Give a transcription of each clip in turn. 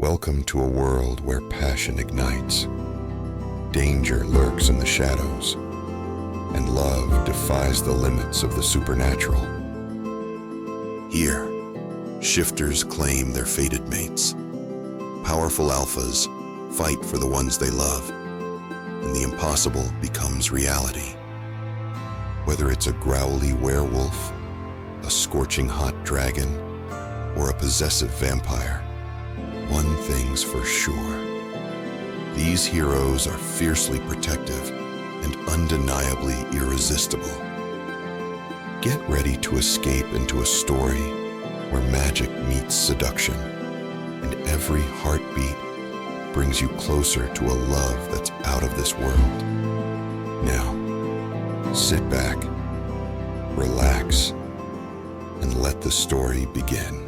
Welcome to a world where passion ignites, danger lurks in the shadows, and love defies the limits of the supernatural. Here, shifters claim their fated mates. Powerful alphas fight for the ones they love, and the impossible becomes reality. Whether it's a growly werewolf, a scorching hot dragon, or a possessive vampire, one thing's for sure. These heroes are fiercely protective and undeniably irresistible. Get ready to escape into a story where magic meets seduction, and every heartbeat brings you closer to a love that's out of this world. Now, sit back, relax, and let the story begin.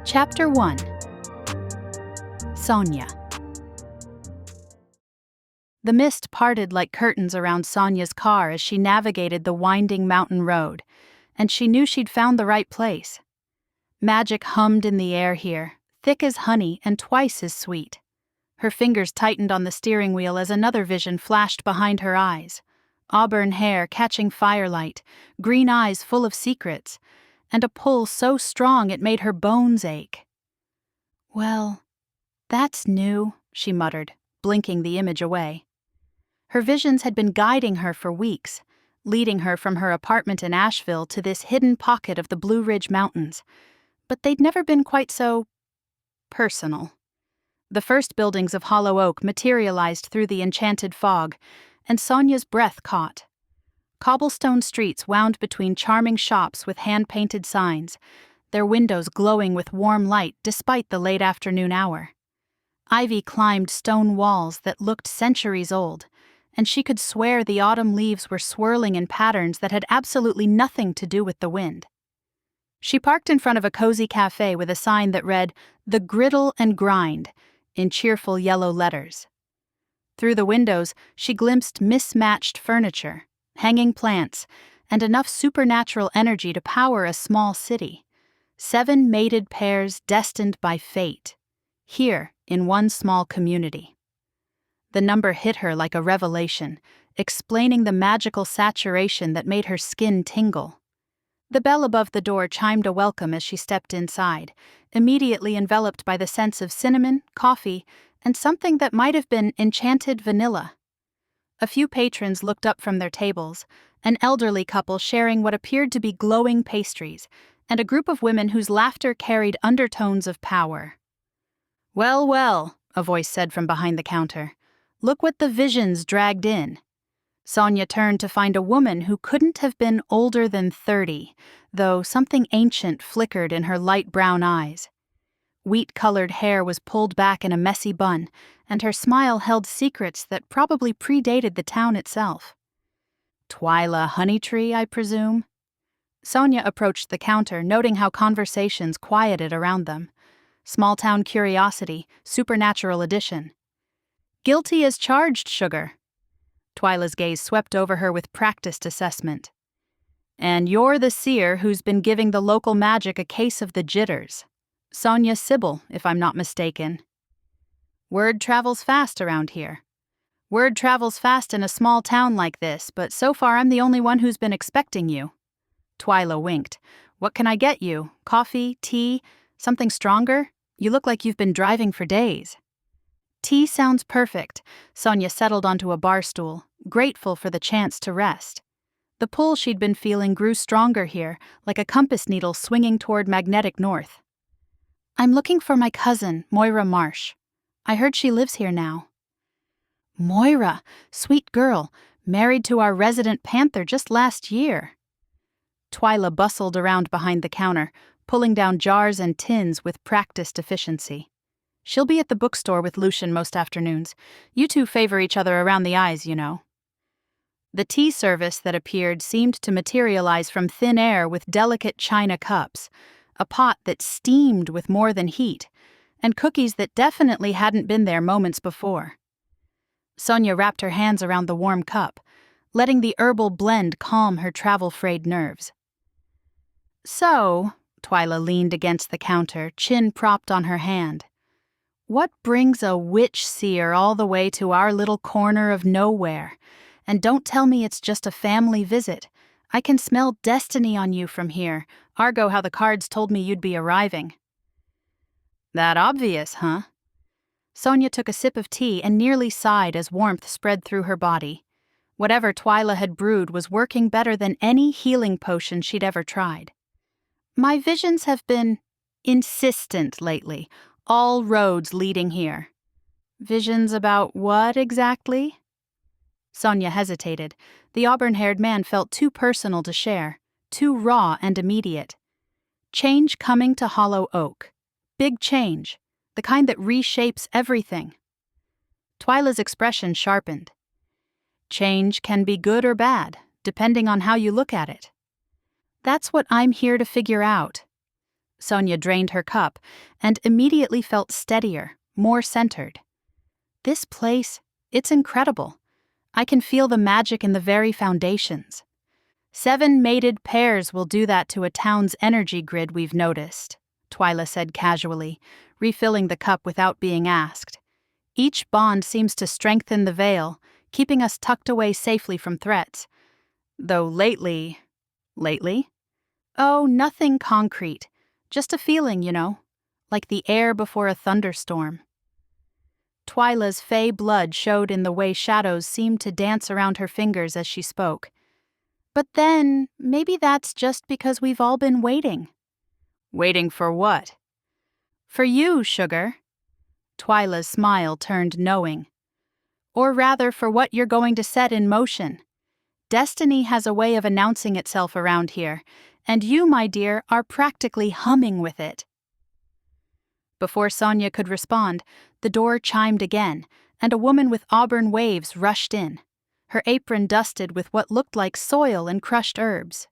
Chapter 1. Sonya. The mist parted like curtains around Sonya's car as she navigated the winding mountain road, and she knew she'd found the right place. Magic hummed in the air here, thick as honey and twice as sweet. Her fingers tightened on the steering wheel as another vision flashed behind her eyes. Auburn hair catching firelight, green eyes full of secrets, and a pull so strong it made her bones ache. "Well, that's new," she muttered, blinking the image away. Her visions had been guiding her for weeks, leading her from her apartment in Asheville to this hidden pocket of the Blue Ridge Mountains, but they'd never been quite so personal. The first buildings of Hollow Oak materialized through the enchanted fog, and Sonya's breath caught. Cobblestone streets wound between charming shops with hand-painted signs, their windows glowing with warm light despite the late afternoon hour. Ivy climbed stone walls that looked centuries old, and she could swear the autumn leaves were swirling in patterns that had absolutely nothing to do with the wind. She parked in front of a cozy cafe with a sign that read, "The Griddle and Grind," in cheerful yellow letters. Through the windows, she glimpsed mismatched furniture, hanging plants, and enough supernatural energy to power a small city. 7 mated pairs destined by fate, here in one small community. The number hit her like a revelation, explaining the magical saturation that made her skin tingle. The bell above the door chimed a welcome as she stepped inside, immediately enveloped by the scents of cinnamon, coffee, and something that might have been enchanted vanilla. A few patrons looked up from their tables, an elderly couple sharing what appeared to be glowing pastries, and a group of women whose laughter carried undertones of power. "Well, well," a voice said from behind the counter. "Look what the visions dragged in." Sonya turned to find a woman who couldn't have been older than 30, though something ancient flickered in her light brown eyes. Wheat-colored hair was pulled back in a messy bun, and her smile held secrets that probably predated the town itself. "Twyla Honeytree, I presume?" Sonya approached the counter, noting how conversations quieted around them. Small-town curiosity, supernatural edition. "Guilty as charged, sugar." Twyla's gaze swept over her with practiced assessment. "And you're the seer who's been giving the local magic a case of the jitters. Sonya Sibyl, if I'm not mistaken." "Word travels fast around here." "Word travels fast in a small town like this, but so far I'm the only one who's been expecting you." Twyla winked. "What can I get you? Coffee? Tea? Something stronger? You look like you've been driving for days." "Tea sounds perfect." Sonya settled onto a bar stool, grateful for the chance to rest. The pull she'd been feeling grew stronger here, like a compass needle swinging toward magnetic north. "I'm looking for my cousin, Moira Marsh. I heard she lives here now." "Moira, sweet girl, married to our resident panther just last year." Twyla bustled around behind the counter, pulling down jars and tins with practiced efficiency. "She'll be at the bookstore with Lucian most afternoons. You two favor each other around the eyes, you know." The tea service that appeared seemed to materialize from thin air with delicate china cups, a pot that steamed with more than heat, and cookies that definitely hadn't been there moments before. Sonya wrapped her hands around the warm cup, letting the herbal blend calm her travel-frayed nerves. So, Twyla leaned against the counter, chin propped on her hand. What brings a witch-seer all the way to our little corner of nowhere? And don't tell me it's just a family visit. I can smell destiny on you from here, argo how the cards told me you'd be arriving. That obvious, huh? Sonya took a sip of tea and nearly sighed as warmth spread through her body. Whatever Twyla had brewed was working better than any healing potion she'd ever tried. My visions have been insistent lately, all roads leading here. Visions about what exactly? Sonya hesitated. The auburn-haired man felt too personal to share, too raw and immediate. Change coming to Hollow Oak. Big change, the kind that reshapes everything. Twyla's expression sharpened. Change can be good or bad, depending on how you look at it. That's what I'm here to figure out. Sonya drained her cup and immediately felt steadier, more centered. This place, it's incredible. I can feel the magic in the very foundations. 7 mated pairs will do that to a town's energy grid, we've noticed, Twyla said casually, refilling the cup without being asked. Each bond seems to strengthen the veil, keeping us tucked away safely from threats. Though lately... Lately? Oh, nothing concrete. Just a feeling, you know, like the air before a thunderstorm. Twyla's fey blood showed in the way shadows seemed to dance around her fingers as she spoke. But then, maybe that's just because we've all been waiting. Waiting for what? For you, sugar. Twyla's smile turned knowing. Or rather, for what you're going to set in motion. Destiny has a way of announcing itself around here, and you, my dear, are practically humming with it. Before Sonya could respond, the door chimed again, and a woman with auburn waves rushed in, her apron dusted with what looked like soil and crushed herbs.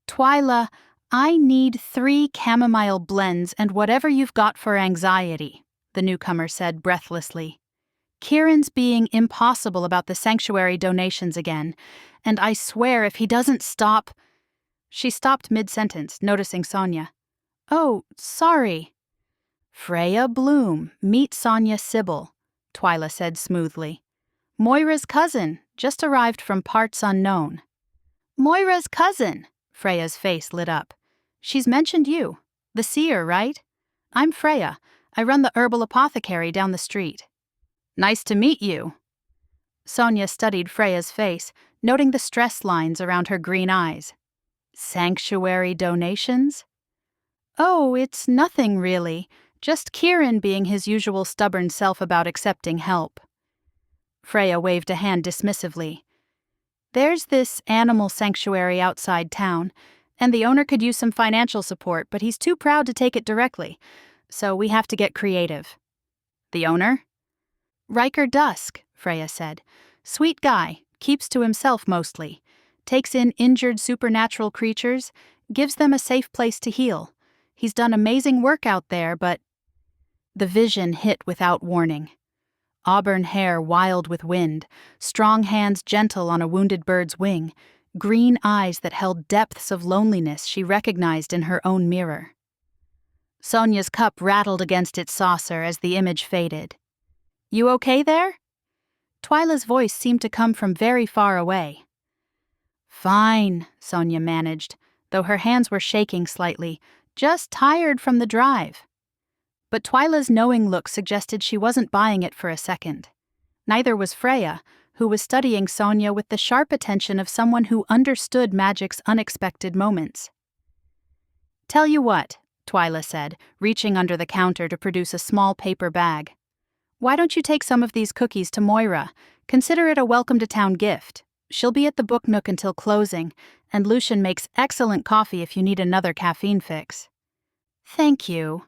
Twyla, I need 3 chamomile blends and whatever you've got for anxiety, the newcomer said breathlessly. Kieran's being impossible about the sanctuary donations again, and I swear if he doesn't stop... She stopped mid-sentence, noticing Sonya. Oh, sorry. Freya Bloom, meet Sonya Sibyl, Twyla said smoothly. Moira's cousin, just arrived from parts unknown. Moira's cousin, Freya's face lit up. She's mentioned you, the seer, right? I'm Freya. I run the herbal apothecary down the street. Nice to meet you. Sonya studied Freya's face, noting the stress lines around her green eyes. Sanctuary donations? Oh, it's nothing really, just Kieran being his usual stubborn self about accepting help. Freya waved a hand dismissively. There's this animal sanctuary outside town, and the owner could use some financial support, but he's too proud to take it directly, so we have to get creative. The owner? Ryker Dusk, Freya said. Sweet guy, keeps to himself mostly. Takes in injured supernatural creatures, gives them a safe place to heal. He's done amazing work out there, but... The vision hit without warning. Auburn hair wild with wind, strong hands gentle on a wounded bird's wing, green eyes that held depths of loneliness she recognized in her own mirror. Sonya's cup rattled against its saucer as the image faded. You okay there? Twyla's voice seemed to come from very far away. Fine, Sonya managed, though her hands were shaking slightly, just tired from the drive. But Twyla's knowing look suggested she wasn't buying it for a second. Neither was Freya, who was studying Sonya with the sharp attention of someone who understood magic's unexpected moments. Tell you what, Twyla said, reaching under the counter to produce a small paper bag. Why don't you take some of these cookies to Moira? Consider it a welcome-to-town gift. She'll be at the book nook until closing, and Lucian makes excellent coffee if you need another caffeine fix. Thank you.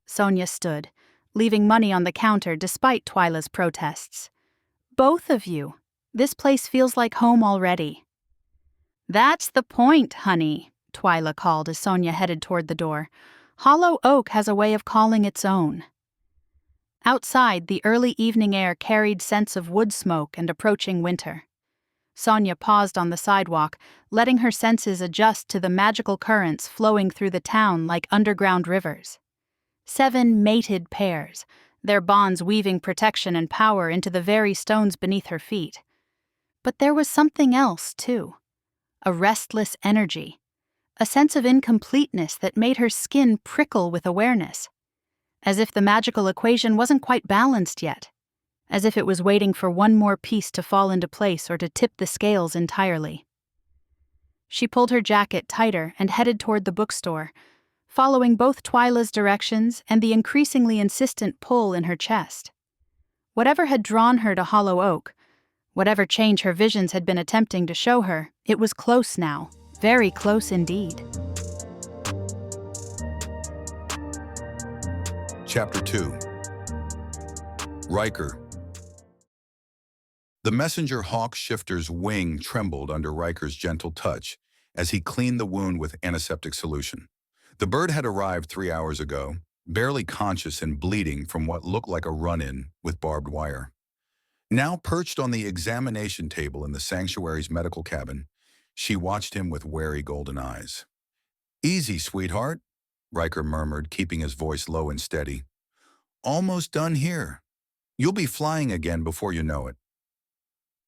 Sonya stood, leaving money on the counter despite Twyla's protests. Both of you. This place feels like home already. That's the point, honey, Twyla called as Sonya headed toward the door. Hollow Oak has a way of calling its own. Outside, the early evening air carried scents of wood smoke and approaching winter. Sonya paused on the sidewalk, letting her senses adjust to the magical currents flowing through the town like underground rivers. 7 mated pairs, their bonds weaving protection and power into the very stones beneath her feet. But there was something else, too. A restless energy. A sense of incompleteness that made her skin prickle with awareness. As if the magical equation wasn't quite balanced yet. As if it was waiting for one more piece to fall into place or to tip the scales entirely. She pulled her jacket tighter and headed toward the bookstore, following both Twyla's directions and the increasingly insistent pull in her chest. Whatever had drawn her to Hollow Oak, whatever change her visions had been attempting to show her, it was close now, very close indeed. Chapter 2. Ryker. The messenger hawk shifter's wing trembled under Ryker's gentle touch as he cleaned the wound with antiseptic solution. The bird had arrived 3 hours ago, barely conscious and bleeding from what looked like a run-in with barbed wire. Now perched on the examination table in the sanctuary's medical cabin, she watched him with wary golden eyes. "Easy, sweetheart," Ryker murmured, keeping his voice low and steady. "Almost done here. You'll be flying again before you know it."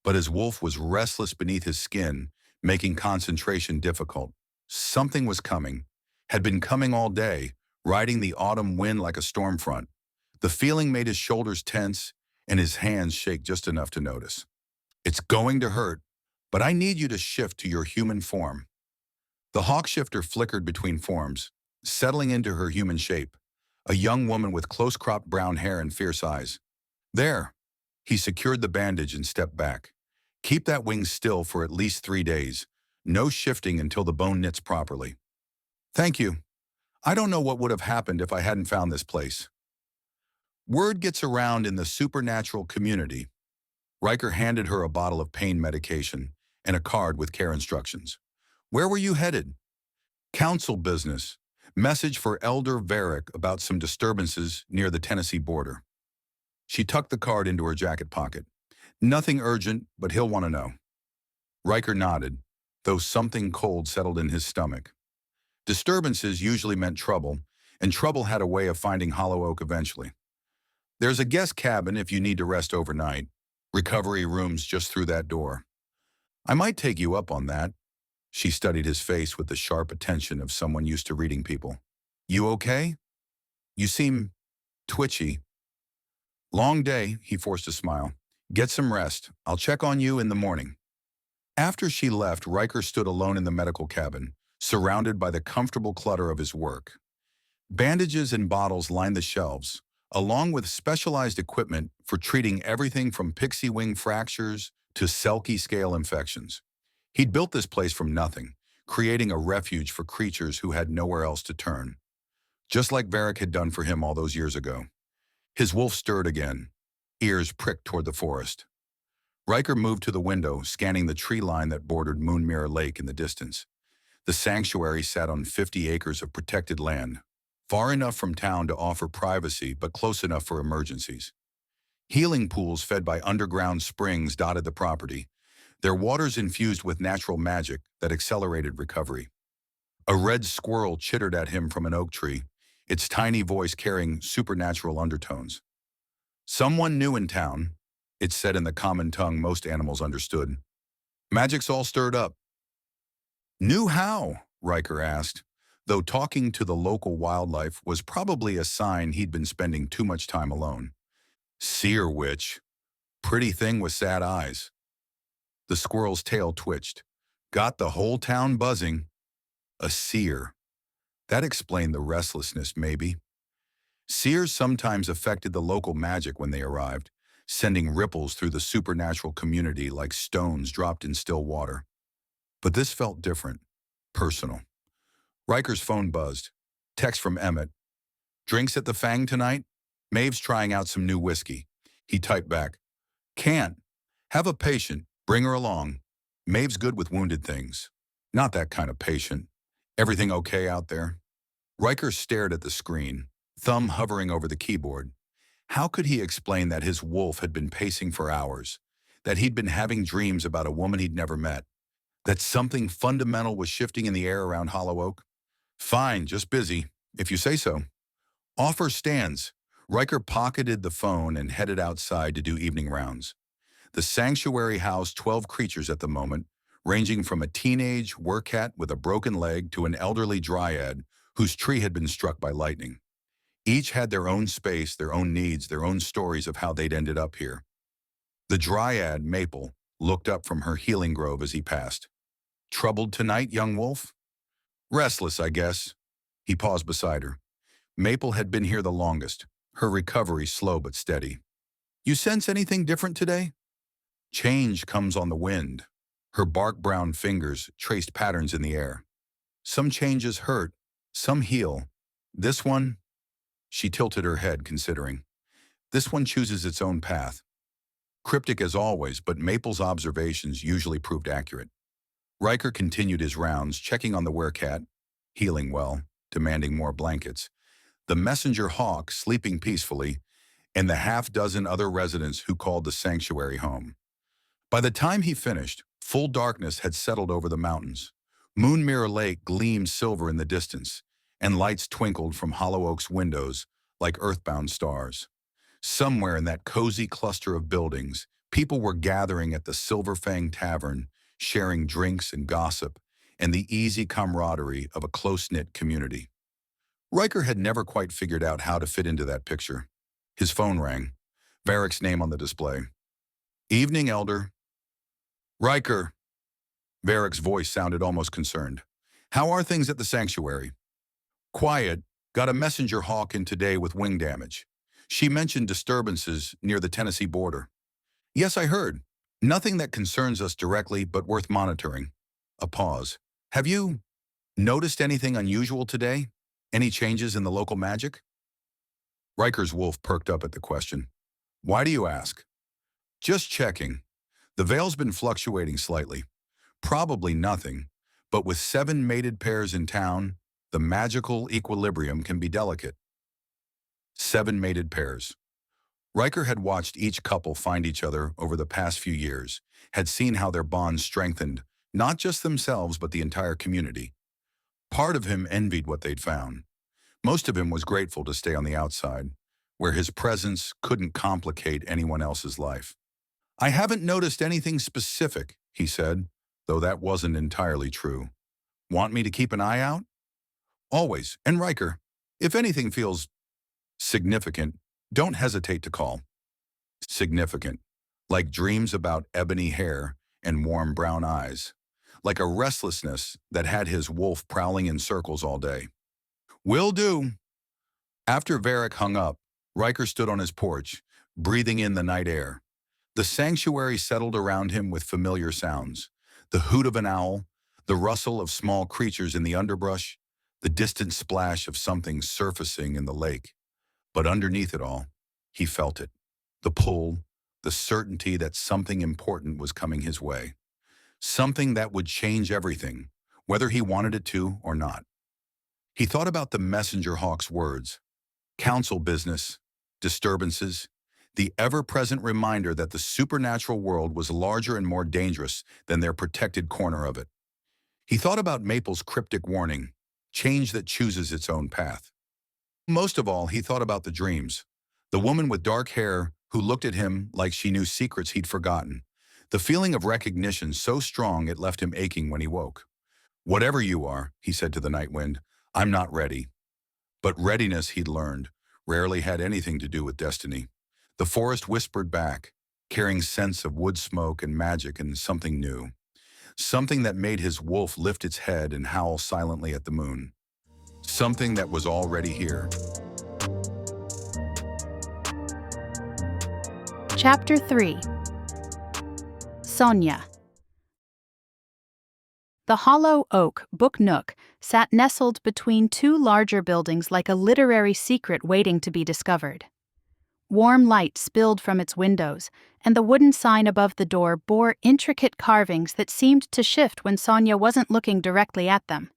But his wolf was restless beneath his skin, making concentration difficult. Something was coming, had been coming all day, riding the autumn wind like a storm front. The feeling made his shoulders tense and his hands shake just enough to notice. "It's going to hurt, but I need you to shift to your human form." The hawk shifter flickered between forms, settling into her human shape, a young woman with close-cropped brown hair and fierce eyes. "There." He secured the bandage and stepped back. "Keep that wing still for at least 3 days. No shifting until the bone knits properly." "Thank you. I don't know what would have happened if I hadn't found this place." Word gets around in the supernatural community. Ryker handed her a bottle of pain medication and a card with care instructions. "Where were you headed?" "Council business. Message for Elder Varick about some disturbances near the Tennessee border." She tucked the card into her jacket pocket. "Nothing urgent, but he'll want to know." Ryker nodded, though something cold settled in his stomach. Disturbances usually meant trouble, and trouble had a way of finding Hollow Oak eventually. "There's a guest cabin if you need to rest overnight. Recovery rooms just through that door." "I might take you up on that." She studied his face with the sharp attention of someone used to reading people. "You okay? You seem twitchy." "Long day," he forced a smile. "Get some rest. I'll check on you in the morning." After she left, Ryker stood alone in the medical cabin, surrounded by the comfortable clutter of his work. Bandages and bottles lined the shelves, along with specialized equipment for treating everything from pixie wing fractures to Selkie scale infections. He'd built this place from nothing, creating a refuge for creatures who had nowhere else to turn. Just like Varick had done for him all those years ago. His wolf stirred again, ears pricked toward the forest. Ryker moved to the window, scanning the tree line that bordered Moonmirror Lake in the distance. The sanctuary sat on 50 acres of protected land, far enough from town to offer privacy but close enough for emergencies. Healing pools fed by underground springs dotted the property, their waters infused with natural magic that accelerated recovery. A red squirrel chittered at him from an oak tree, its tiny voice carrying supernatural undertones. "Someone new in town," it said in the common tongue most animals understood. "Magic's all stirred up." "New how?" Ryker asked, though talking to the local wildlife was probably a sign he'd been spending too much time alone. "Seer witch. Pretty thing with sad eyes." The squirrel's tail twitched. "Got the whole town buzzing." A seer. That explained the restlessness, maybe. Seers sometimes affected the local magic when they arrived, sending ripples through the supernatural community like stones dropped in still water. But this felt different, personal. Ryker's phone buzzed. Text from Emmett. "Drinks at the Fang tonight? Maeve's trying out some new whiskey." He typed back. "Can't. Have a patient. Bring her along. Maeve's good with wounded things." Not that kind of patient. "Everything okay out there?" Ryker stared at the screen, thumb hovering over the keyboard. How could he explain that his wolf had been pacing for hours, that he'd been having dreams about a woman he'd never met, that something fundamental was shifting in the air around Hollow Oak. Fine, just busy, if you say so. Offer stands. Ryker pocketed the phone and headed outside to do evening rounds. The sanctuary housed 12 creatures at the moment, ranging from a teenage werewolf with a broken leg to an elderly dryad whose tree had been struck by lightning. Each had their own space, their own needs, their own stories of how they'd ended up here. The dryad, Maple, looked up from her healing grove as he passed. "Troubled tonight, young wolf?" "Restless, I guess." He paused beside her. Maple had been here the longest, her recovery slow but steady. "You sense anything different today?" Change comes on the wind. Her bark-brown fingers traced patterns in the air. Some changes hurt, some heal. This one, she tilted her head, considering. This one chooses its own path. Cryptic as always, but Maple's observations usually proved accurate. Ryker continued his rounds, checking on the werecat, healing well, demanding more blankets, the messenger hawk sleeping peacefully, and the half-dozen other residents who called the sanctuary home. By the time he finished, full darkness had settled over the mountains. Moon Mirror Lake gleamed silver in the distance, and lights twinkled from Hollow Oak's windows like earthbound stars. Somewhere in that cozy cluster of buildings, people were gathering at the Silver Fang Tavern, sharing drinks and gossip, and the easy camaraderie of a close-knit community. Ryker had never quite figured out how to fit into that picture. His phone rang. Varick's name on the display. "Evening, Elder." "Ryker." Varick's voice sounded almost concerned. "How are things at the sanctuary?" "Quiet. Got a messenger hawk in today with wing damage. She mentioned disturbances near the Tennessee border." "Yes, I heard. Nothing that concerns us directly, but worth monitoring." A pause. "Have you noticed anything unusual today? Any changes in the local magic?" Ryker's wolf perked up at the question. "Why do you ask?" "Just checking. The veil's been fluctuating slightly. Probably nothing, but with 7 mated pairs in town, the magical equilibrium can be delicate." 7 mated pairs. Ryker had watched each couple find each other over the past few years, had seen how their bonds strengthened, not just themselves but the entire community. Part of him envied what they'd found. Most of him was grateful to stay on the outside, where his presence couldn't complicate anyone else's life. "I haven't noticed anything specific," he said, though that wasn't entirely true. "Want me to keep an eye out?" "Always. And Ryker, if anything feels significant, don't hesitate to call." Significant. Like dreams about ebony hair and warm brown eyes. Like a restlessness that had his wolf prowling in circles all day. "Will do." After Varick hung up, Ryker stood on his porch, breathing in the night air. The sanctuary settled around him with familiar sounds. The hoot of an owl, the rustle of small creatures in the underbrush, the distant splash of something surfacing in the lake. But underneath it all, he felt it. The pull, the certainty that something important was coming his way. Something that would change everything, whether he wanted it to or not. He thought about the messenger hawk's words. Council business, disturbances, the ever-present reminder that the supernatural world was larger and more dangerous than their protected corner of it. He thought about Maple's cryptic warning, change that chooses its own path. Most of all, he thought about the dreams. The woman with dark hair who looked at him like she knew secrets he'd forgotten. The feeling of recognition so strong it left him aching when he woke. "Whatever you are," he said to the night wind, "I'm not ready." But readiness, he'd learned, rarely had anything to do with destiny. The forest whispered back, carrying scents of wood smoke and magic and something new. Something that made his wolf lift its head and howl silently at the moon. Something that was already here. Chapter 3. Sonya. The Hollow Oak book nook sat nestled between 2 larger buildings like a literary secret waiting to be discovered. Warm light spilled from its windows, and the wooden sign above the door bore intricate carvings that seemed to shift when Sonya wasn't looking directly at them.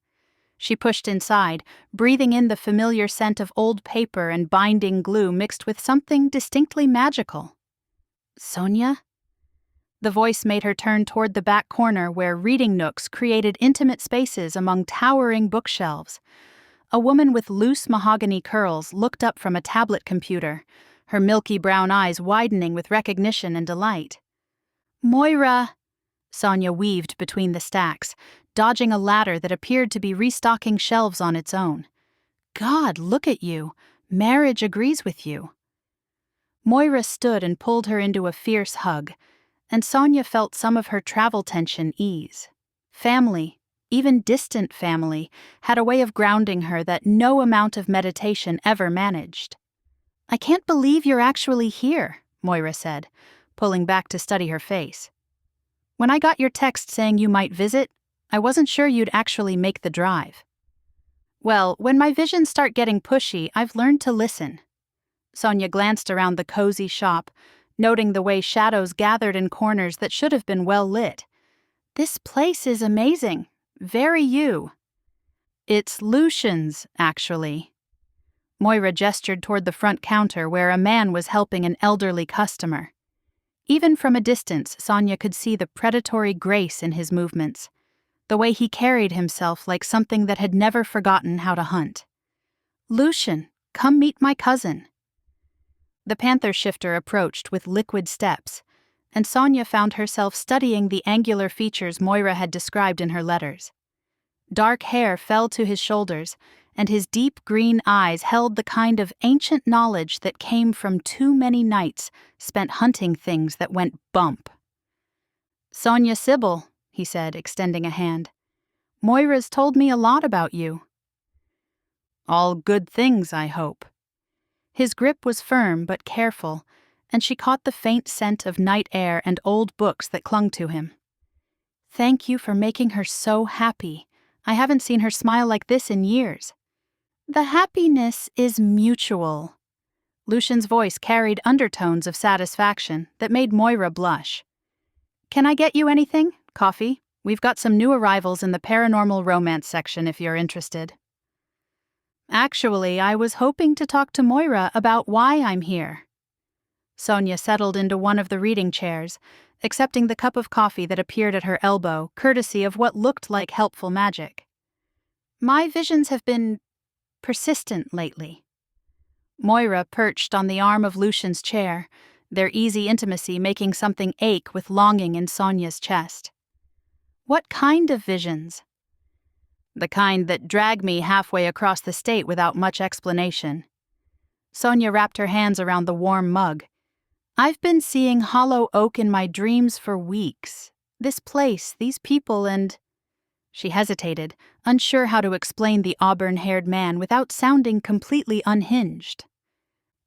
She pushed inside, breathing in the familiar scent of old paper and binding glue mixed with something distinctly magical. "Sonya?" The voice made her turn toward the back corner where reading nooks created intimate spaces among towering bookshelves. A woman with loose mahogany curls looked up from a tablet computer, her milky brown eyes widening with recognition and delight. "Moira!" Sonya weaved between the stacks, dodging a ladder that appeared to be restocking shelves on its own. "God, look at you. Marriage agrees with you." Moira stood and pulled her into a fierce hug, and Sonya felt some of her travel tension ease. Family, even distant family, had a way of grounding her that no amount of meditation ever managed. "I can't believe you're actually here," Moira said, pulling back to study her face. "When I got your text saying you might visit, I wasn't sure you'd actually make the drive." "Well, when my visions start getting pushy, I've learned to listen." Sonya glanced around the cozy shop, noting the way shadows gathered in corners that should have been well lit. "This place is amazing. Very you." "It's Lucian's, actually." Moira gestured toward the front counter where a man was helping an elderly customer. Even from a distance, Sonya could see the predatory grace in his movements, the way he carried himself like something that had never forgotten how to hunt. "Lucian, come meet my cousin." The panther shifter approached with liquid steps, and Sonya found herself studying the angular features Moira had described in her letters. Dark hair fell to his shoulders, and his deep green eyes held the kind of ancient knowledge that came from too many nights spent hunting things that went bump. "Sonya Sibyl," he said, extending a hand. "Moira's told me a lot about you." "All good things, I hope." His grip was firm but careful, and she caught the faint scent of night air and old books that clung to him. "Thank you for making her so happy. I haven't seen her smile like this in years." "The happiness is mutual." Lucian's voice carried undertones of satisfaction that made Moira blush. "Can I get you anything? Coffee? We've got some new arrivals in the paranormal romance section if you're interested." "Actually, I was hoping to talk to Moira about why I'm here." Sonya settled into one of the reading chairs, accepting the cup of coffee that appeared at her elbow, courtesy of what looked like helpful magic. "My visions have been persistent lately." Moira perched on the arm of Lucian's chair, their easy intimacy making something ache with longing in Sonya's chest. "What kind of visions?" "The kind that drag me halfway across the state without much explanation." Sonya wrapped her hands around the warm mug. "I've been seeing hollow oak in my dreams for weeks. This place, these people, and—" She hesitated, unsure how to explain the auburn-haired man without sounding completely unhinged.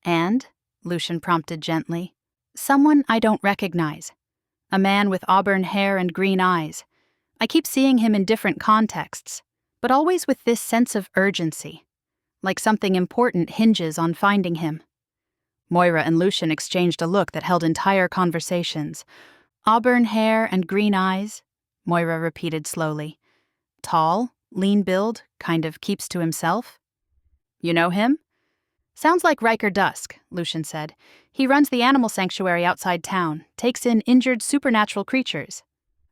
"And?" Lucian prompted gently. "Someone I don't recognize. A man with auburn hair and green eyes. I keep seeing him in different contexts, but always with this sense of urgency, like something important hinges on finding him." Moira and Lucian exchanged a look that held entire conversations. "Auburn hair and green eyes," Moira repeated slowly. "Tall, lean build, kind of keeps to himself." "You know him?" "Sounds like Ryker Dusk," Lucian said. "He runs the animal sanctuary outside town, takes in injured supernatural creatures."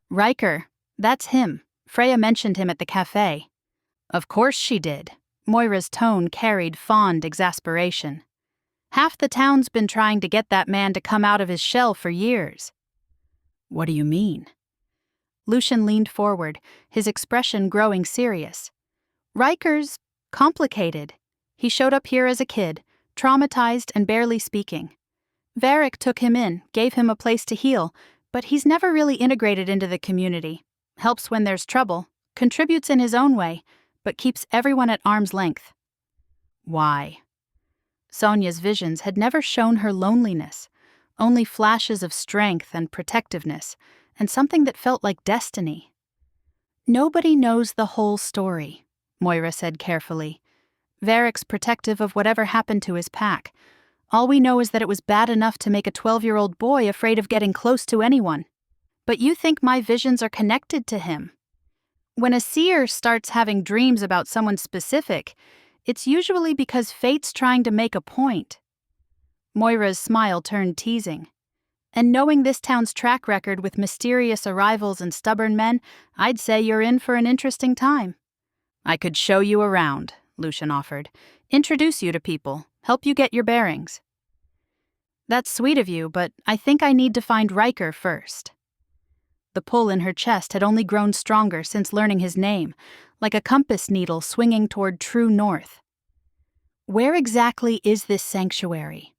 "Ryker, that's him. Freya mentioned him at the cafe." "Of course she did." Moira's tone carried fond exasperation. "Half the town's been trying to get that man to come out of his shell for years." "What do you mean?" Lucian leaned forward, his expression growing serious. "Ryker's complicated. He showed up here as a kid, traumatized and barely speaking. Varric took him in, gave him a place to heal, but he's never really integrated into the community. Helps when there's trouble, contributes in his own way, but keeps everyone at arm's length." "Why?" Sonya's visions had never shown her loneliness, only flashes of strength and protectiveness, and something that felt like destiny. "Nobody knows the whole story," Moira said carefully. "Varric's protective of whatever happened to his pack. All we know is that it was bad enough to make a 12-year-old boy afraid of getting close to anyone. But you think my visions are connected to him. When a seer starts having dreams about someone specific, it's usually because fate's trying to make a point." Moira's smile turned teasing. And knowing this town's track record with mysterious arrivals and stubborn men, I'd say you're in for an interesting time. I could show you around, Lucian offered. Introduce you to people, help you get your bearings. That's sweet of you, but I think I need to find Ryker first. The pull in her chest had only grown stronger since learning his name, like a compass needle swinging toward true north. Where exactly is this sanctuary?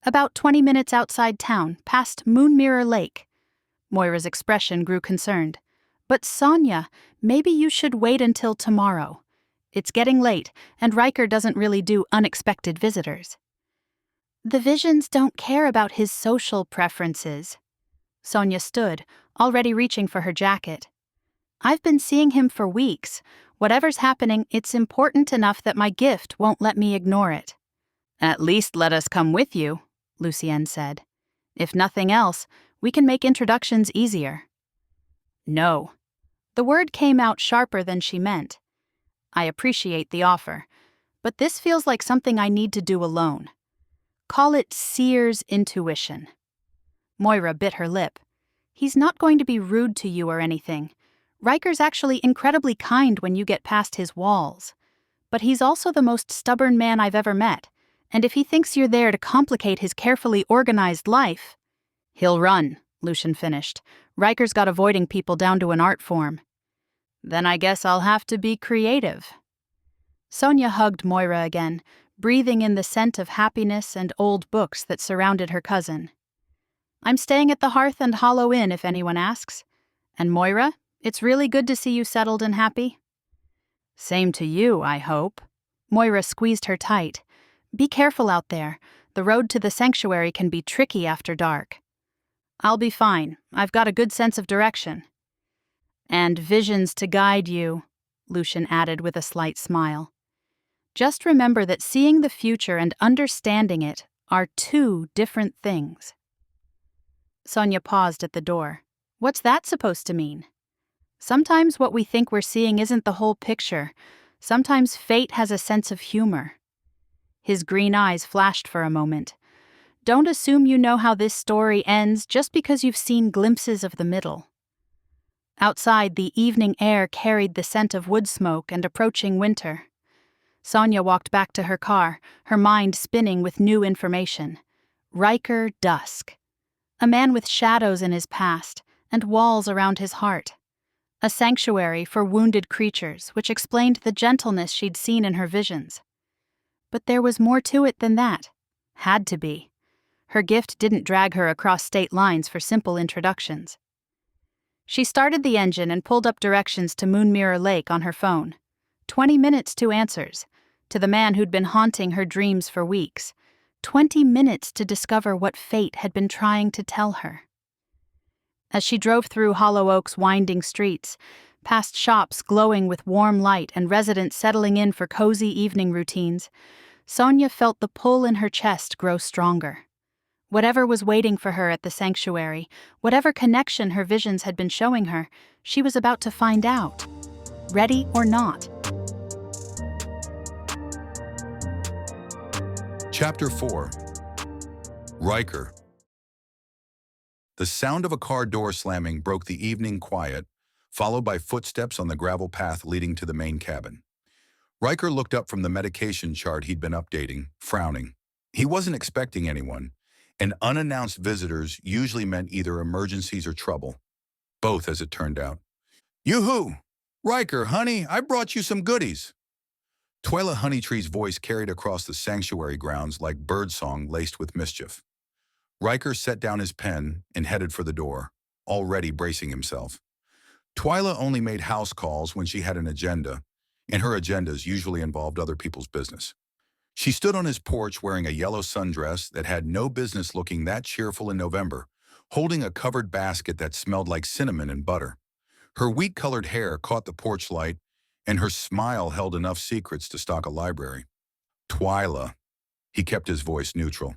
About 20 minutes outside town, past Moonmirror Lake. Moira's expression grew concerned. But Sonya, maybe you should wait until tomorrow. It's getting late, and Ryker doesn't really do unexpected visitors. The visions don't care about his social preferences. Sonya stood, already reaching for her jacket. I've been seeing him for weeks. Whatever's happening, it's important enough that my gift won't let me ignore it. At least let us come with you, Lucienne said. If nothing else, we can make introductions easier. No. The word came out sharper than she meant. I appreciate the offer, but this feels like something I need to do alone. Call it seer's intuition. Moira bit her lip. He's not going to be rude to you or anything. Ryker's actually incredibly kind when you get past his walls. But he's also the most stubborn man I've ever met, and if he thinks you're there to complicate his carefully organized life... He'll run, Lucian finished. Ryker's got avoiding people down to an art form. Then I guess I'll have to be creative. Sonya hugged Moira again, breathing in the scent of happiness and old books that surrounded her cousin. I'm staying at the Hearth and Hollow Inn if anyone asks. And Moira, it's really good to see you settled and happy. Same to you, I hope. Moira squeezed her tight. Be careful out there. The road to the sanctuary can be tricky after dark. I'll be fine. I've got a good sense of direction. And visions to guide you, Lucian added with a slight smile. Just remember that seeing the future and understanding it are two different things. Sonya paused at the door. What's that supposed to mean? Sometimes what we think we're seeing isn't the whole picture. Sometimes fate has a sense of humor. His green eyes flashed for a moment. Don't assume you know how this story ends just because you've seen glimpses of the middle. Outside, the evening air carried the scent of wood smoke and approaching winter. Sonya walked back to her car, her mind spinning with new information. Ryker Dusk. A man with shadows in his past and walls around his heart. A sanctuary for wounded creatures, which explained the gentleness she'd seen in her visions. But there was more to it than that. Had to be. Her gift didn't drag her across state lines for simple introductions. She started the engine and pulled up directions to Moonmirror Lake on her phone. 20 minutes to answers, to the man who'd been haunting her dreams for weeks. 20 minutes to discover what fate had been trying to tell her. As she drove through Hollow Oak's winding streets, past shops glowing with warm light and residents settling in for cozy evening routines, Sonya felt the pull in her chest grow stronger. Whatever was waiting for her at the sanctuary, whatever connection her visions had been showing her, she was about to find out. Ready or not. Chapter 4. Ryker. The sound of a car door slamming broke the evening quiet, followed by footsteps on the gravel path leading to the main cabin. Ryker looked up from the medication chart he'd been updating, frowning. He wasn't expecting anyone, and unannounced visitors usually meant either emergencies or trouble. Both, as it turned out. Yoo-hoo! Ryker, honey, I brought you some goodies. Twyla Honeytree's voice carried across the sanctuary grounds like birdsong laced with mischief. Ryker set down his pen and headed for the door, already bracing himself. Twyla only made house calls when she had an agenda, and her agendas usually involved other people's business. She stood on his porch wearing a yellow sundress that had no business looking that cheerful in November, holding a covered basket that smelled like cinnamon and butter. Her wheat-colored hair caught the porch light, and her smile held enough secrets to stock a library. Twyla. He kept his voice neutral.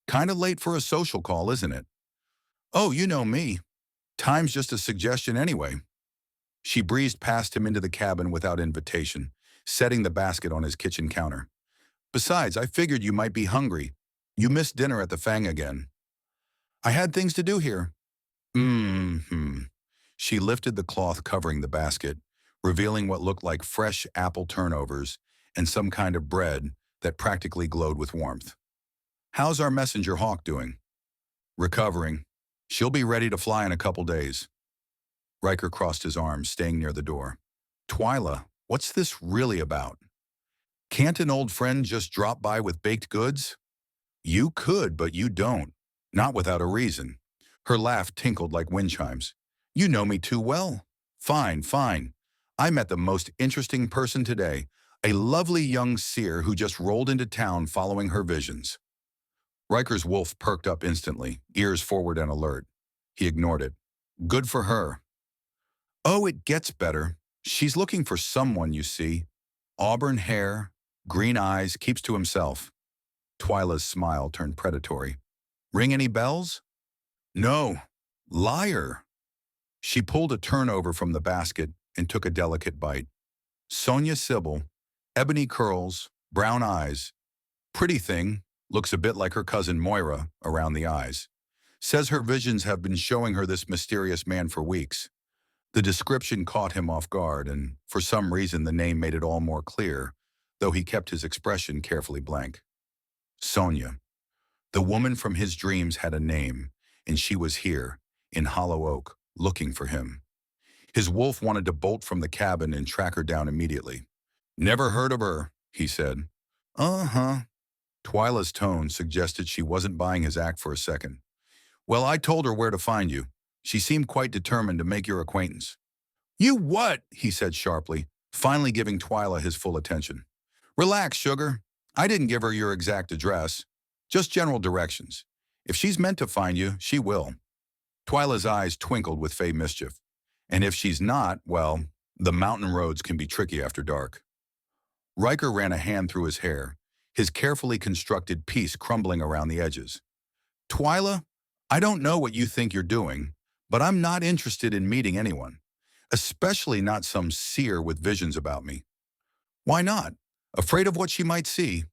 Kinda late for a social call, isn't it? Oh, you know me. Time's just a suggestion anyway. She breezed past him into the cabin without invitation, setting the basket on his kitchen counter. Besides, I figured you might be hungry. You missed dinner at the Fang again. I had things to do here. Mm-hmm. She lifted the cloth covering the basket, revealing what looked like fresh apple turnovers and some kind of bread that practically glowed with warmth. How's our messenger hawk doing? Recovering. She'll be ready to fly in a couple days. Ryker crossed his arms, staying near the door. Twyla, what's this really about? Can't an old friend just drop by with baked goods? You could, but you don't. Not without a reason. Her laugh tinkled like wind chimes. You know me too well. Fine, fine. I met the most interesting person today, a lovely young seer who just rolled into town following her visions. Riker's wolf perked up instantly, ears forward and alert. He ignored it. Good for her. Oh, it gets better. She's looking for someone, you see. Auburn hair, green eyes, keeps to himself. Twyla's smile turned predatory. Ring any bells? No. Liar. She pulled a turnover from the basket and took a delicate bite. Sonya Sibyl, ebony curls, brown eyes. Pretty thing, looks a bit like her cousin Moira around the eyes. Says her visions have been showing her this mysterious man for weeks. The description caught him off guard, and for some reason the name made it all more clear, though he kept his expression carefully blank. Sonya. The woman from his dreams had a name, and she was here, in Hollow Oak, looking for him. His wolf wanted to bolt from the cabin and track her down immediately. Never heard of her, he said. Uh-huh. Twyla's tone suggested she wasn't buying his act for a second. Well, I told her where to find you. She seemed quite determined to make your acquaintance. You what? He said sharply, finally giving Twyla his full attention. Relax, sugar. I didn't give her your exact address, just general directions. If she's meant to find you, she will. Twyla's eyes twinkled with fey mischief. And if she's not, well, the mountain roads can be tricky after dark. Ryker ran a hand through his hair, his carefully constructed piece crumbling around the edges. Twyla, I don't know what you think you're doing, but I'm not interested in meeting anyone, especially not some seer with visions about me. Why not? Afraid of what she might see?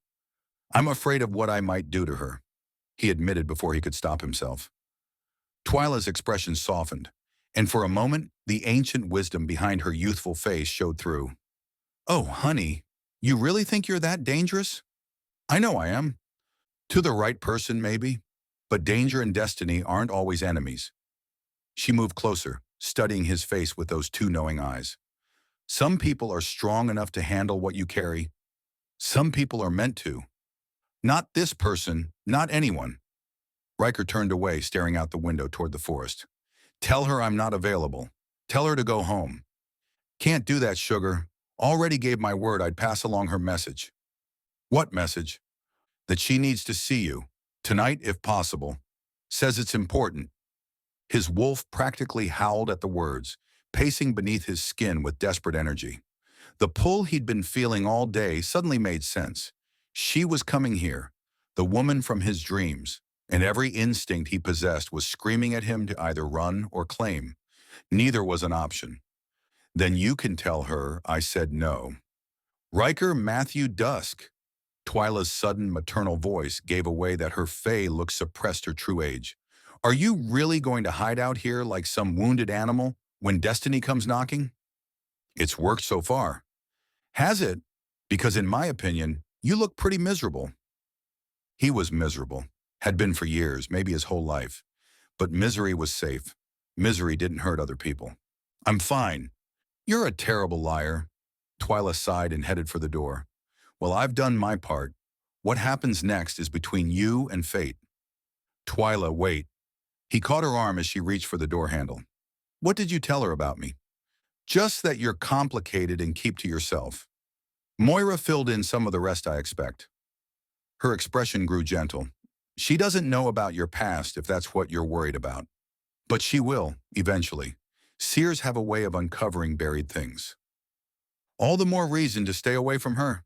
I'm afraid of what I might do to her, he admitted before he could stop himself. Twyla's expression softened, and for a moment, the ancient wisdom behind her youthful face showed through. Oh, honey, you really think you're that dangerous? I know I am. To the right person, maybe, but danger and destiny aren't always enemies. She moved closer, studying his face with those two knowing eyes. Some people are strong enough to handle what you carry. Some people are meant to. Not this person, not anyone. Ryker turned away, staring out the window toward the forest. Tell her I'm not available. Tell her to go home. Can't do that, sugar. Already gave my word I'd pass along her message. What message? That she needs to see you. Tonight, if possible. Says it's important. His wolf practically howled at the words, pacing beneath his skin with desperate energy. The pull he'd been feeling all day suddenly made sense. She was coming here, the woman from his dreams, and every instinct he possessed was screaming at him to either run or claim. Neither was an option. Then you can tell her I said no. Ryker Dusk. Twyla's sudden maternal voice gave away that her fey look suppressed her true age. Are you really going to hide out here like some wounded animal when destiny comes knocking? It's worked so far. Has it? Because in my opinion, you look pretty miserable. He was miserable, had been for years, maybe his whole life. But misery was safe. Misery didn't hurt other people. I'm fine. You're a terrible liar. Twyla sighed and headed for the door. Well, I've done my part. What happens next is between you and fate. Twyla, wait. He caught her arm as she reached for the door handle. What did you tell her about me? Just that you're complicated and keep to yourself. Moira filled in some of the rest, I expect. Her expression grew gentle. She doesn't know about your past if that's what you're worried about. But she will, eventually. Seers have a way of uncovering buried things. All the more reason to stay away from her.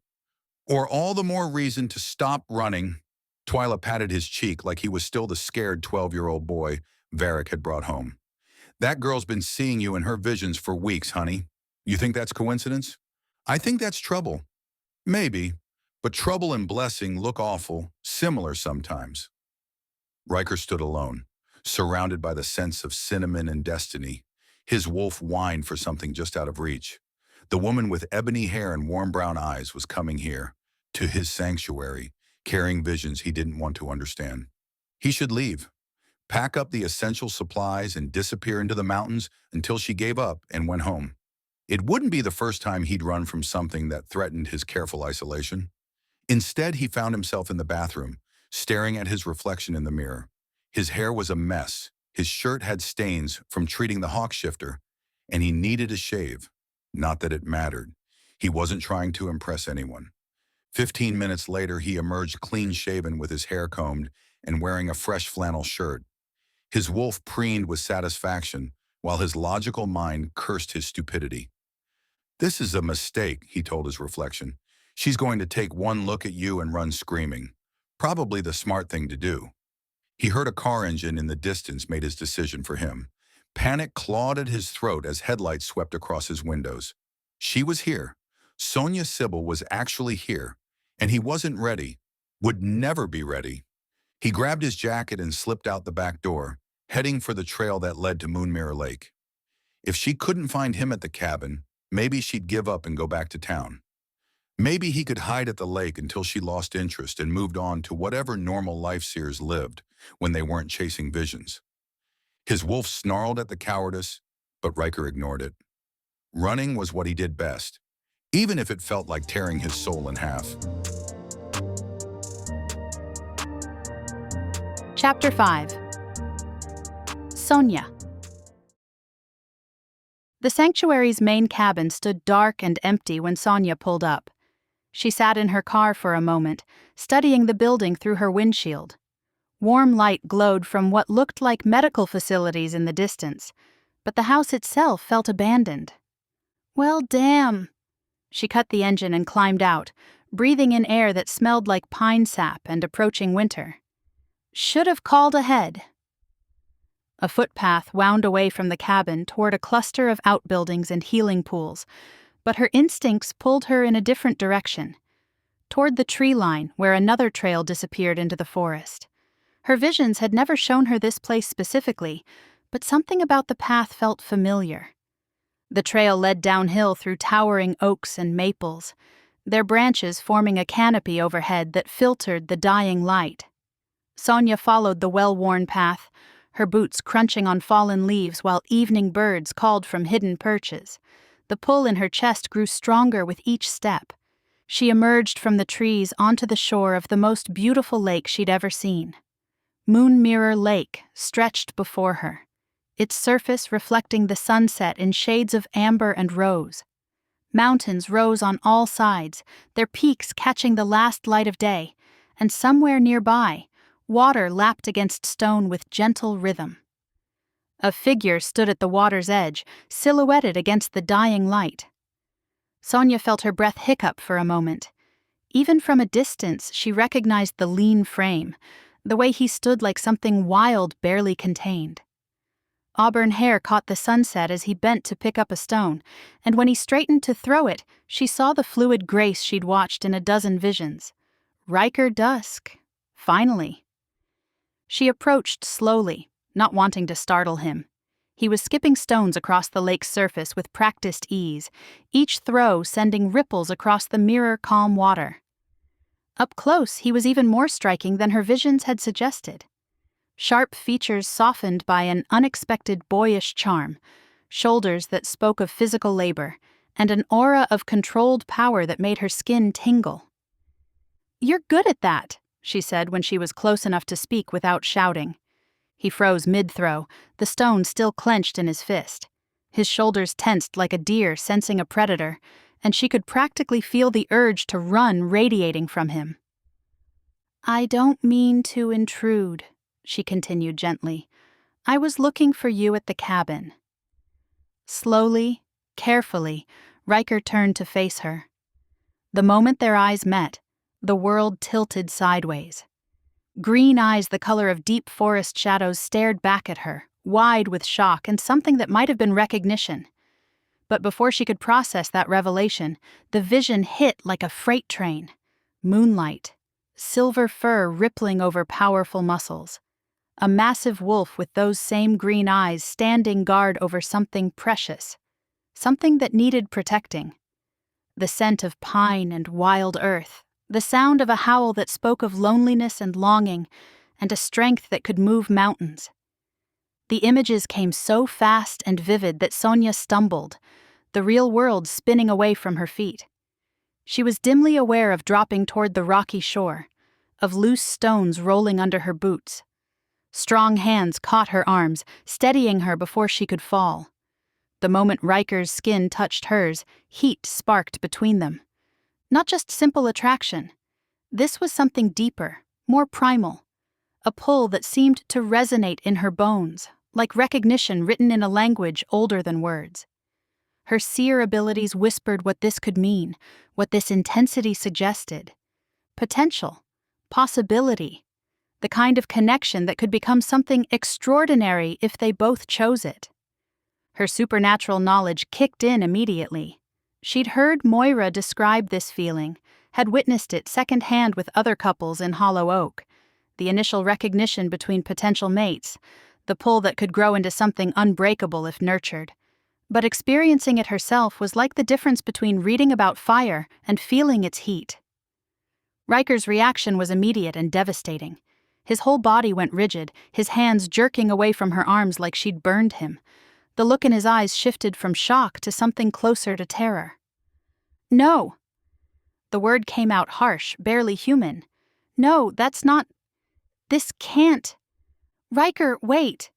Or all the more reason to stop running. Twyla patted his cheek like he was still the scared 12-year-old boy Varric had brought home. That girl's been seeing you in her visions for weeks, honey. You think that's coincidence? I think that's trouble. Maybe, but trouble and blessing look awful, similar sometimes. Ryker stood alone. Surrounded by the sense of cinnamon and destiny, his wolf whined for something just out of reach. The woman with ebony hair and warm brown eyes was coming here, to his sanctuary, carrying visions he didn't want to understand. He should leave, pack up the essential supplies and disappear into the mountains until she gave up and went home. It wouldn't be the first time he'd run from something that threatened his careful isolation. Instead, he found himself in the bathroom, staring at his reflection in the mirror. His hair was a mess, his shirt had stains from treating the hawk shifter, and he needed a shave. Not that it mattered. He wasn't trying to impress anyone. 15 minutes later, he emerged clean-shaven with his hair combed and wearing a fresh flannel shirt. His wolf preened with satisfaction, while his logical mind cursed his stupidity. "This is a mistake," he told his reflection. "She's going to take one look at you and run screaming. Probably the smart thing to do." He heard a car engine in the distance made his decision for him. Panic clawed at his throat as headlights swept across his windows. She was here. Sonya Sibyl was actually here, and he wasn't ready, would never be ready. He grabbed his jacket and slipped out the back door, heading for the trail that led to Moonmirror Lake. If she couldn't find him at the cabin, maybe she'd give up and go back to town. Maybe he could hide at the lake until she lost interest and moved on to whatever normal life seers lived when they weren't chasing visions. His wolf snarled at the cowardice, but Ryker ignored it. Running was what he did best, even if it felt like tearing his soul in half. Chapter 5. Sonya. The sanctuary's main cabin stood dark and empty when Sonya pulled up. She sat in her car for a moment, studying the building through her windshield. Warm light glowed from what looked like medical facilities in the distance, but the house itself felt abandoned. Well, damn. She cut the engine and climbed out, breathing in air that smelled like pine sap and approaching winter. Should have called ahead. A footpath wound away from the cabin toward a cluster of outbuildings and healing pools, but her instincts pulled her in a different direction, toward the tree line where another trail disappeared into the forest. Her visions had never shown her this place specifically, but something about the path felt familiar. The trail led downhill through towering oaks and maples, their branches forming a canopy overhead that filtered the dying light. Sonya followed the well-worn path, her boots crunching on fallen leaves while evening birds called from hidden perches. The pull in her chest grew stronger with each step. She emerged from the trees onto the shore of the most beautiful lake she'd ever seen. Moonmirror Lake stretched before her, its surface reflecting the sunset in shades of amber and rose. Mountains rose on all sides, their peaks catching the last light of day, and somewhere nearby, water lapped against stone with gentle rhythm. A figure stood at the water's edge, silhouetted against the dying light. Sonya felt her breath hiccup for a moment. Even from a distance, she recognized the lean frame, the way he stood like something wild barely contained. Auburn hair caught the sunset as he bent to pick up a stone, and when he straightened to throw it, she saw the fluid grace she'd watched in a dozen visions. Ryker Dusk. Finally. She approached slowly, not wanting to startle him. He was skipping stones across the lake's surface with practiced ease, each throw sending ripples across the mirror-calm water. Up close, he was even more striking than her visions had suggested. Sharp features softened by an unexpected boyish charm, shoulders that spoke of physical labor, and an aura of controlled power that made her skin tingle. "You're good at that," she said when she was close enough to speak without shouting. He froze mid-throw, the stone still clenched in his fist. His shoulders tensed like a deer sensing a predator, and she could practically feel the urge to run radiating from him. "I don't mean to intrude," she continued gently. "I was looking for you at the cabin." Slowly, carefully, Ryker turned to face her. The moment their eyes met, the world tilted sideways. Green eyes the color of deep forest shadows stared back at her, wide with shock and something that might have been recognition. But before she could process that revelation, the vision hit like a freight train. Moonlight, silver fur rippling over powerful muscles. A massive wolf with those same green eyes standing guard over something precious, something that needed protecting. The scent of pine and wild earth, the sound of a howl that spoke of loneliness and longing, and a strength that could move mountains. The images came so fast and vivid that Sonya stumbled, the real world spinning away from her feet. She was dimly aware of dropping toward the rocky shore, of loose stones rolling under her boots. Strong hands caught her arms, steadying her before she could fall. The moment Ryker's skin touched hers, heat sparked between them. Not just simple attraction. This was something deeper, more primal. A pull that seemed to resonate in her bones, like recognition written in a language older than words. Her seer abilities whispered what this could mean, what this intensity suggested. Potential, possibility, the kind of connection that could become something extraordinary if they both chose it. Her supernatural knowledge kicked in immediately. She'd heard Moira describe this feeling, had witnessed it secondhand with other couples in Hollow Oak. The initial recognition between potential mates, the pull that could grow into something unbreakable if nurtured. But experiencing it herself was like the difference between reading about fire and feeling its heat. Ryker's reaction was immediate and devastating. His whole body went rigid, his hands jerking away from her arms like she'd burned him. The look in his eyes shifted from shock to something closer to terror. "No!" The word came out harsh, barely human. "No, that's not... This can't... Ryker, wait!"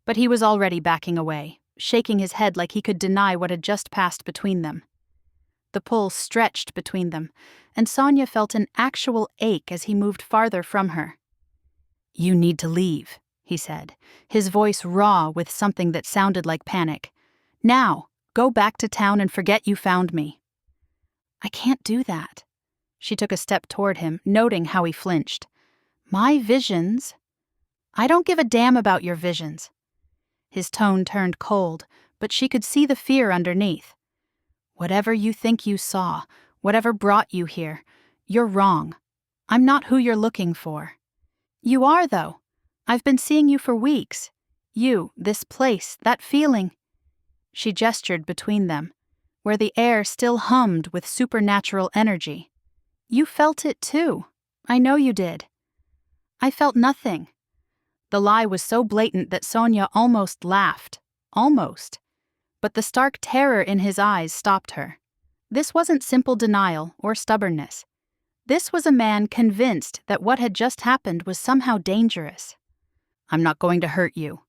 But he was already backing away, shaking his head like he could deny what had just passed between them. The pull stretched between them, and Sonya felt an actual ache as he moved farther from her. "You need to leave," he said, his voice raw with something that sounded like panic. "Now, go back to town and forget you found me." "I can't do that." She took a step toward him, noting how he flinched. "My visions..." "I don't give a damn about your visions." His tone turned cold, but she could see the fear underneath. "Whatever you think you saw, whatever brought you here, you're wrong. I'm not who you're looking for." "You are, though. I've been seeing you for weeks. You, this place, that feeling." She gestured between them, where the air still hummed with supernatural energy. "You felt it too. I know you did." "I felt nothing." The lie was so blatant that Sonya almost laughed. Almost. But the stark terror in his eyes stopped her. This wasn't simple denial or stubbornness. This was a man convinced that what had just happened was somehow dangerous. "I'm not going to hurt you."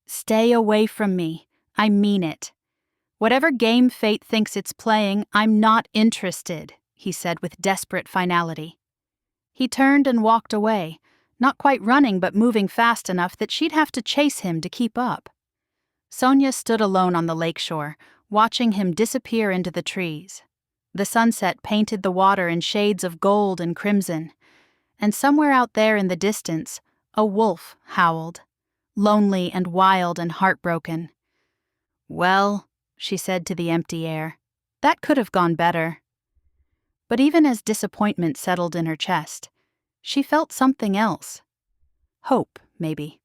"Stay away from me. I mean it. Whatever game fate thinks it's playing, I'm not interested," he said with desperate finality. He turned and walked away, not quite running but moving fast enough that she'd have to chase him to keep up. Sonya stood alone on the lakeshore, watching him disappear into the trees. The sunset painted the water in shades of gold and crimson, and somewhere out there in the distance, a wolf howled, lonely and wild and heartbroken. "Well," she said to the empty air, "that could have gone better." But even as disappointment settled in her chest, she felt something else. Hope, maybe,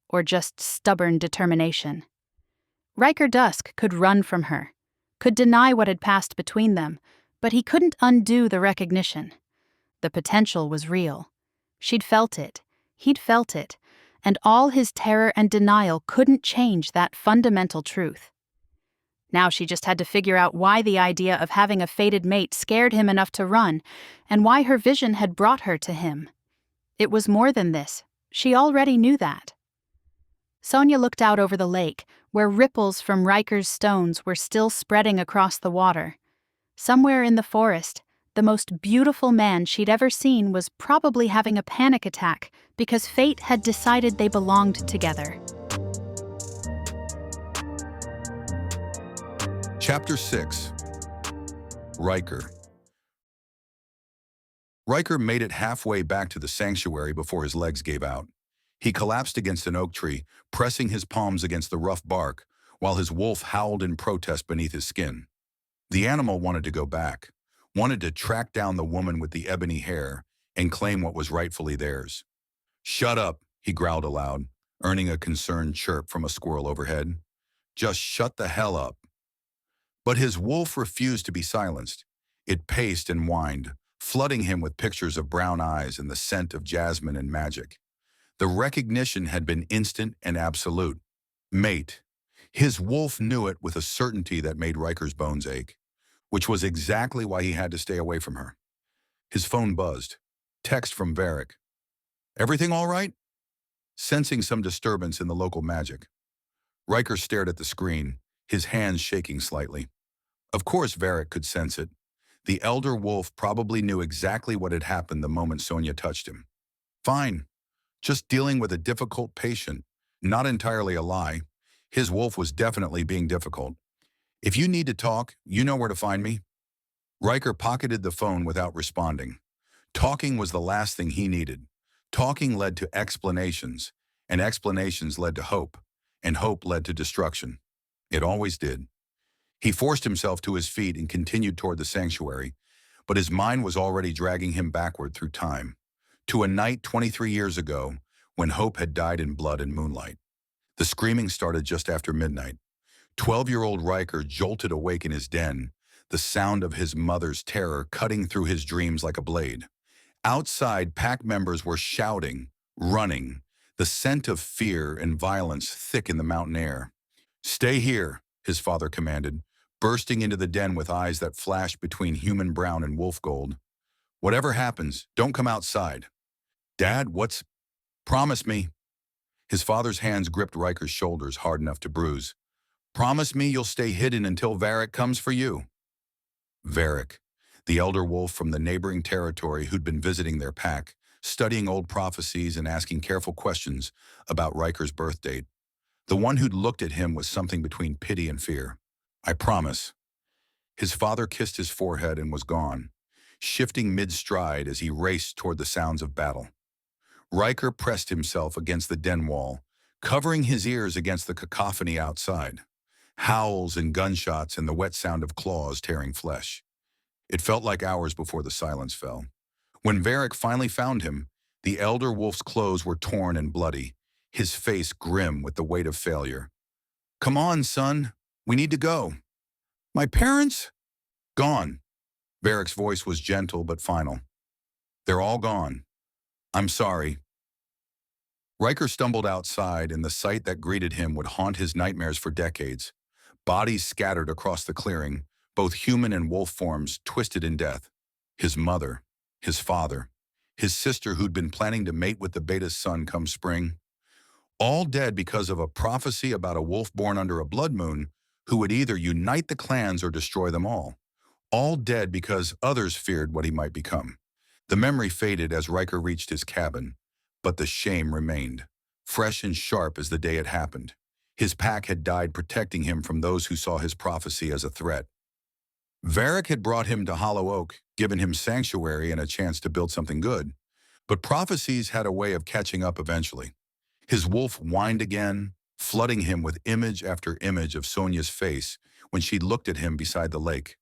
or just stubborn determination. Ryker Dusk could run from her, could deny what had passed between them, but he couldn't undo the recognition. The potential was real. She'd felt it, he'd felt it, and all his terror and denial couldn't change that fundamental truth. Now she just had to figure out why the idea of having a fated mate scared him enough to run, and why her vision had brought her to him. It was more than this. She already knew that. Sonya looked out over the lake, where ripples from Ryker's stones were still spreading across the water. Somewhere in the forest, the most beautiful man she'd ever seen was probably having a panic attack because fate had decided they belonged together. Chapter 6. Ryker. Ryker made it halfway back to the sanctuary before his legs gave out. He collapsed against an oak tree, pressing his palms against the rough bark, while his wolf howled in protest beneath his skin. The animal wanted to go back, wanted to track down the woman with the ebony hair and claim what was rightfully theirs. "Shut up," he growled aloud, earning a concerned chirp from a squirrel overhead. Just shut the hell up. But his wolf refused to be silenced. It paced and whined, flooding him with pictures of brown eyes and the scent of jasmine and magic. The recognition had been instant and absolute. Mate. His wolf knew it with a certainty that made Ryker's bones ache, which was exactly why he had to stay away from her. His phone buzzed. Text from Varric. Everything all right? Sensing some disturbance in the local magic, Ryker stared at the screen, his hands shaking slightly. Of course Varric could sense it. The elder wolf probably knew exactly what had happened the moment Sonya touched him. Fine. Just dealing with a difficult patient. Not entirely a lie. His wolf was definitely being difficult. If you need to talk, you know where to find me. Ryker pocketed the phone without responding. Talking was the last thing he needed. Talking led to explanations, and explanations led to hope, and hope led to destruction. It always did. He forced himself to his feet and continued toward the sanctuary, but his mind was already dragging him backward through time, to a night 23 years ago when hope had died in blood and moonlight. The screaming started just after midnight. 12-year-old Ryker jolted awake in his den, the sound of his mother's terror cutting through his dreams like a blade. Outside, pack members were shouting, running, the scent of fear and violence thick in the mountain air. Stay here, his father commanded, bursting into the den with eyes that flashed between human brown and wolf gold. Whatever happens, don't come outside. Dad, what's... Promise me. His father's hands gripped Ryker's shoulders hard enough to bruise. Promise me you'll stay hidden until Varric comes for you. Varric, the elder wolf from the neighboring territory who'd been visiting their pack, studying old prophecies and asking careful questions about Ryker's birth date. The one who'd looked at him with something between pity and fear. I promise. His father kissed his forehead and was gone, shifting mid-stride as he raced toward the sounds of battle. Ryker pressed himself against the den wall, covering his ears against the cacophony outside. Howls and gunshots and the wet sound of claws tearing flesh. It felt like hours before the silence fell. When Varric finally found him, the elder wolf's clothes were torn and bloody, his face grim with the weight of failure. Come on, son. We need to go. My parents? Gone. Varric's voice was gentle but final. They're all gone. I'm sorry. Ryker stumbled outside, and the sight that greeted him would haunt his nightmares for decades. Bodies scattered across the clearing, both human and wolf forms twisted in death. His mother, his father, his sister who'd been planning to mate with the beta's son come spring. All dead because of a prophecy about a wolf born under a blood moon who would either unite the clans or destroy them all. All dead because others feared what he might become. The memory faded as Ryker reached his cabin, but the shame remained, fresh and sharp as the day it happened. His pack had died protecting him from those who saw his prophecy as a threat. Varric had brought him to Hollow Oak, given him sanctuary and a chance to build something good. But prophecies had a way of catching up eventually. His wolf whined again, flooding him with image after image of Sonya's face when she'd looked at him beside the lake.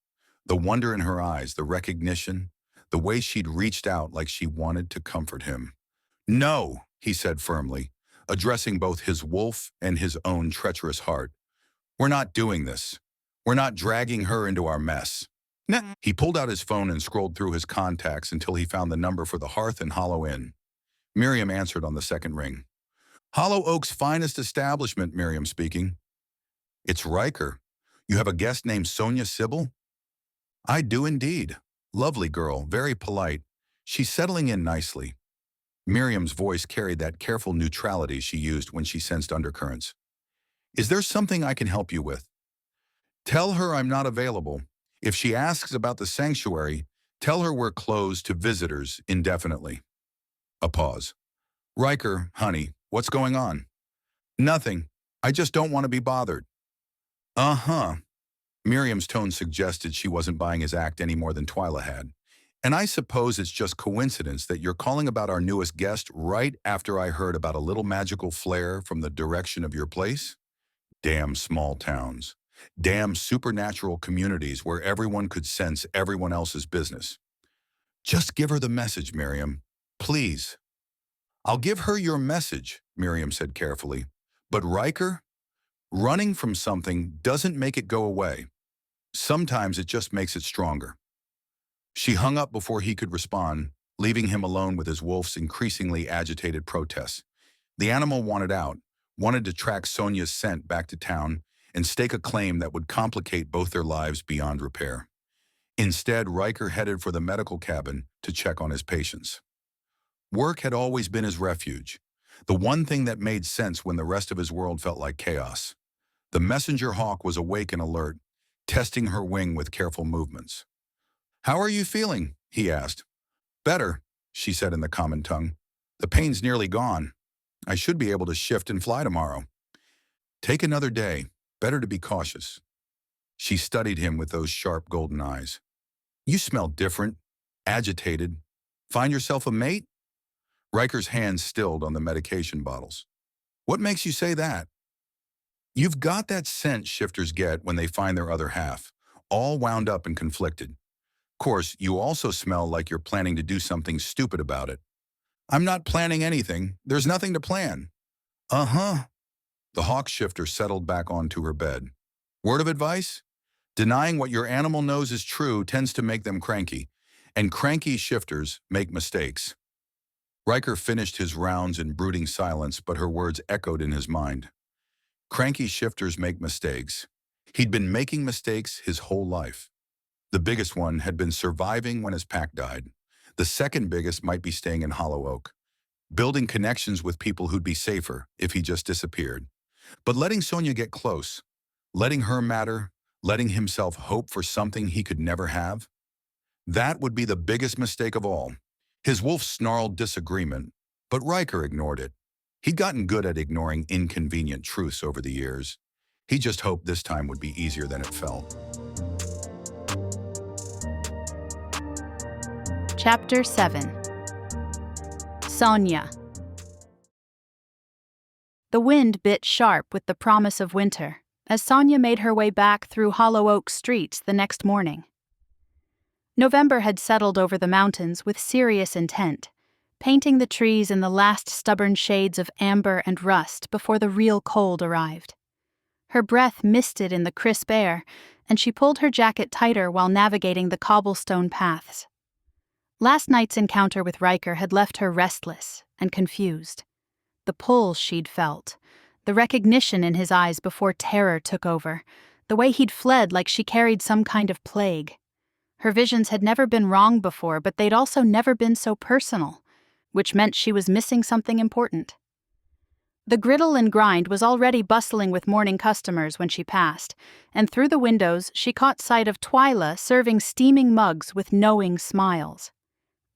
The wonder in her eyes, the recognition, the way she'd reached out like she wanted to comfort him. No, he said firmly, addressing both his wolf and his own treacherous heart. We're not doing this. We're not dragging her into our mess. Nah. He pulled out his phone and scrolled through his contacts until he found the number for the Hearth and Hollow Inn. Miriam answered on the second ring. Hollow Oak's finest establishment, Miriam speaking. It's Ryker. You have a guest named Sonya Sibyl? I do indeed. Lovely girl, very polite. She's settling in nicely. Miriam's voice carried that careful neutrality she used when she sensed undercurrents. Is there something I can help you with? Tell her I'm not available. If she asks about the sanctuary, tell her we're closed to visitors indefinitely. A pause. Ryker, honey, what's going on? Nothing. I just don't want to be bothered. Uh-huh. Miriam's tone suggested she wasn't buying his act any more than Twyla had. And I suppose it's just coincidence that you're calling about our newest guest right after I heard about a little magical flare from the direction of your place? Damn small towns. Damn supernatural communities where everyone could sense everyone else's business. Just give her the message, Miriam. Please. "I'll give her your message," Miriam said carefully. "But Ryker, running from something doesn't make it go away. Sometimes it just makes it stronger." She hung up before he could respond, leaving him alone with his wolf's increasingly agitated protests. The animal wanted out, wanted to track Sonya's scent back to town and stake a claim that would complicate both their lives beyond repair. Instead, Ryker headed for the medical cabin to check on his patients. Work had always been his refuge, the one thing that made sense when the rest of his world felt like chaos. The messenger hawk was awake and alert, testing her wing with careful movements. "How are you feeling?" he asked. "Better," she said in the common tongue. "The pain's nearly gone. I should be able to shift and fly tomorrow." "Take another day. Better to be cautious." She studied him with those sharp golden eyes. "You smell different, agitated. Find yourself a mate?" Ryker's hands stilled on the medication bottles. "What makes you say that?" "You've got that scent shifters get when they find their other half, all wound up and conflicted. Of course, you also smell like you're planning to do something stupid about it." "I'm not planning anything. There's nothing to plan." "Uh-huh." The hawk shifter settled back onto her bed. "Word of advice? Denying what your animal knows is true tends to make them cranky, and cranky shifters make mistakes." Ryker finished his rounds in brooding silence, but her words echoed in his mind. Cranky shifters make mistakes. He'd been making mistakes his whole life. The biggest one had been surviving when his pack died. The second biggest might be staying in Hollow Oak, building connections with people who'd be safer if he just disappeared. But letting Sonya get close, letting her matter, letting himself hope for something he could never have, that would be the biggest mistake of all. His wolf snarled disagreement, but Ryker ignored it. He'd gotten good at ignoring inconvenient truths over the years. He just hoped this time would be easier than it felt. Chapter 7. Sonya. The wind bit sharp with the promise of winter as Sonya made her way back through Hollow Oak streets the next morning. November had settled over the mountains with serious intent, painting the trees in the last stubborn shades of amber and rust before the real cold arrived. Her breath misted in the crisp air, and she pulled her jacket tighter while navigating the cobblestone paths. Last night's encounter with Ryker had left her restless and confused. The pull she'd felt, the recognition in his eyes before terror took over, the way he'd fled like she carried some kind of plague. Her visions had never been wrong before, but they'd also never been so personal, which meant she was missing something important. The griddle and grind was already bustling with morning customers when she passed, and through the windows she caught sight of Twyla serving steaming mugs with knowing smiles.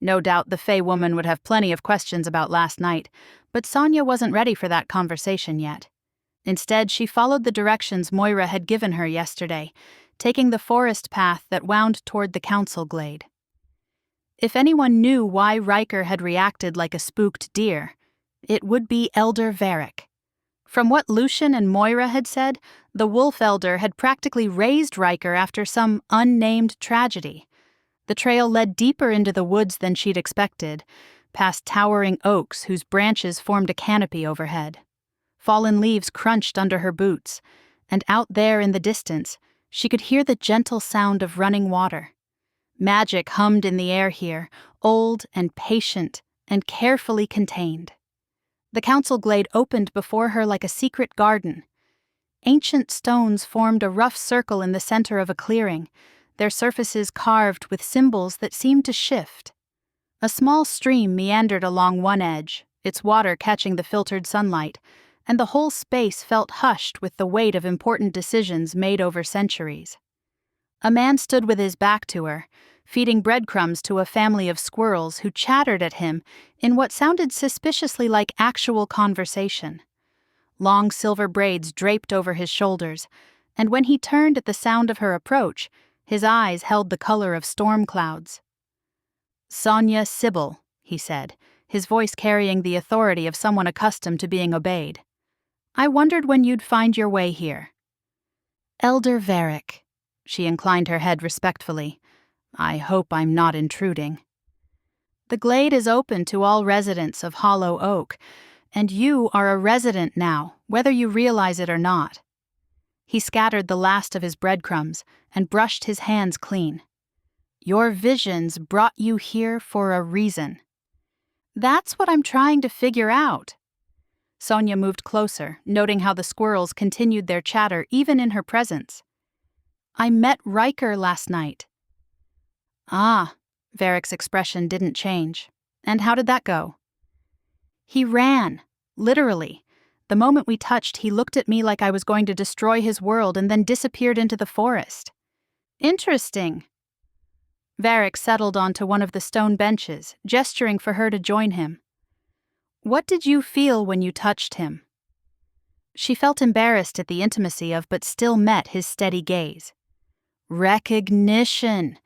No doubt the Fey woman would have plenty of questions about last night, but Sonya wasn't ready for that conversation yet. Instead, she followed the directions Moira had given her yesterday, taking the forest path that wound toward the council glade. If anyone knew why Ryker had reacted like a spooked deer, it would be Elder Varric. From what Lucian and Moira had said, the Wolf Elder had practically raised Ryker after some unnamed tragedy. The trail led deeper into the woods than she'd expected, past towering oaks whose branches formed a canopy overhead. Fallen leaves crunched under her boots, and out there in the distance, she could hear the gentle sound of running water. Magic hummed in the air here, old and patient and carefully contained. The council glade opened before her like a secret garden. Ancient stones formed a rough circle in the center of a clearing, their surfaces carved with symbols that seemed to shift. A small stream meandered along one edge, its water catching the filtered sunlight, and the whole space felt hushed with the weight of important decisions made over centuries. A man stood with his back to her, feeding breadcrumbs to a family of squirrels who chattered at him in what sounded suspiciously like actual conversation. Long silver braids draped over his shoulders, and when he turned at the sound of her approach, his eyes held the color of storm clouds. "Sonya Sibyl," he said, his voice carrying the authority of someone accustomed to being obeyed. "I wondered when you'd find your way here." "Elder Varric." She inclined her head respectfully. "I hope I'm not intruding." The glade is open to all residents of Hollow Oak, and you are a resident now, whether you realize it or not. He scattered the last of his breadcrumbs and brushed his hands clean. Your visions brought you here for a reason. That's what I'm trying to figure out. Sonya moved closer, noting how the squirrels continued their chatter even in her presence. I met Ryker last night. Ah, Varick's expression didn't change. And how did that go? He ran, literally. The moment we touched, he looked at me like I was going to destroy his world and then disappeared into the forest. Interesting. Varick settled onto one of the stone benches, gesturing for her to join him. What did you feel when you touched him? She felt embarrassed at the intimacy of but still met his steady gaze. Recognition,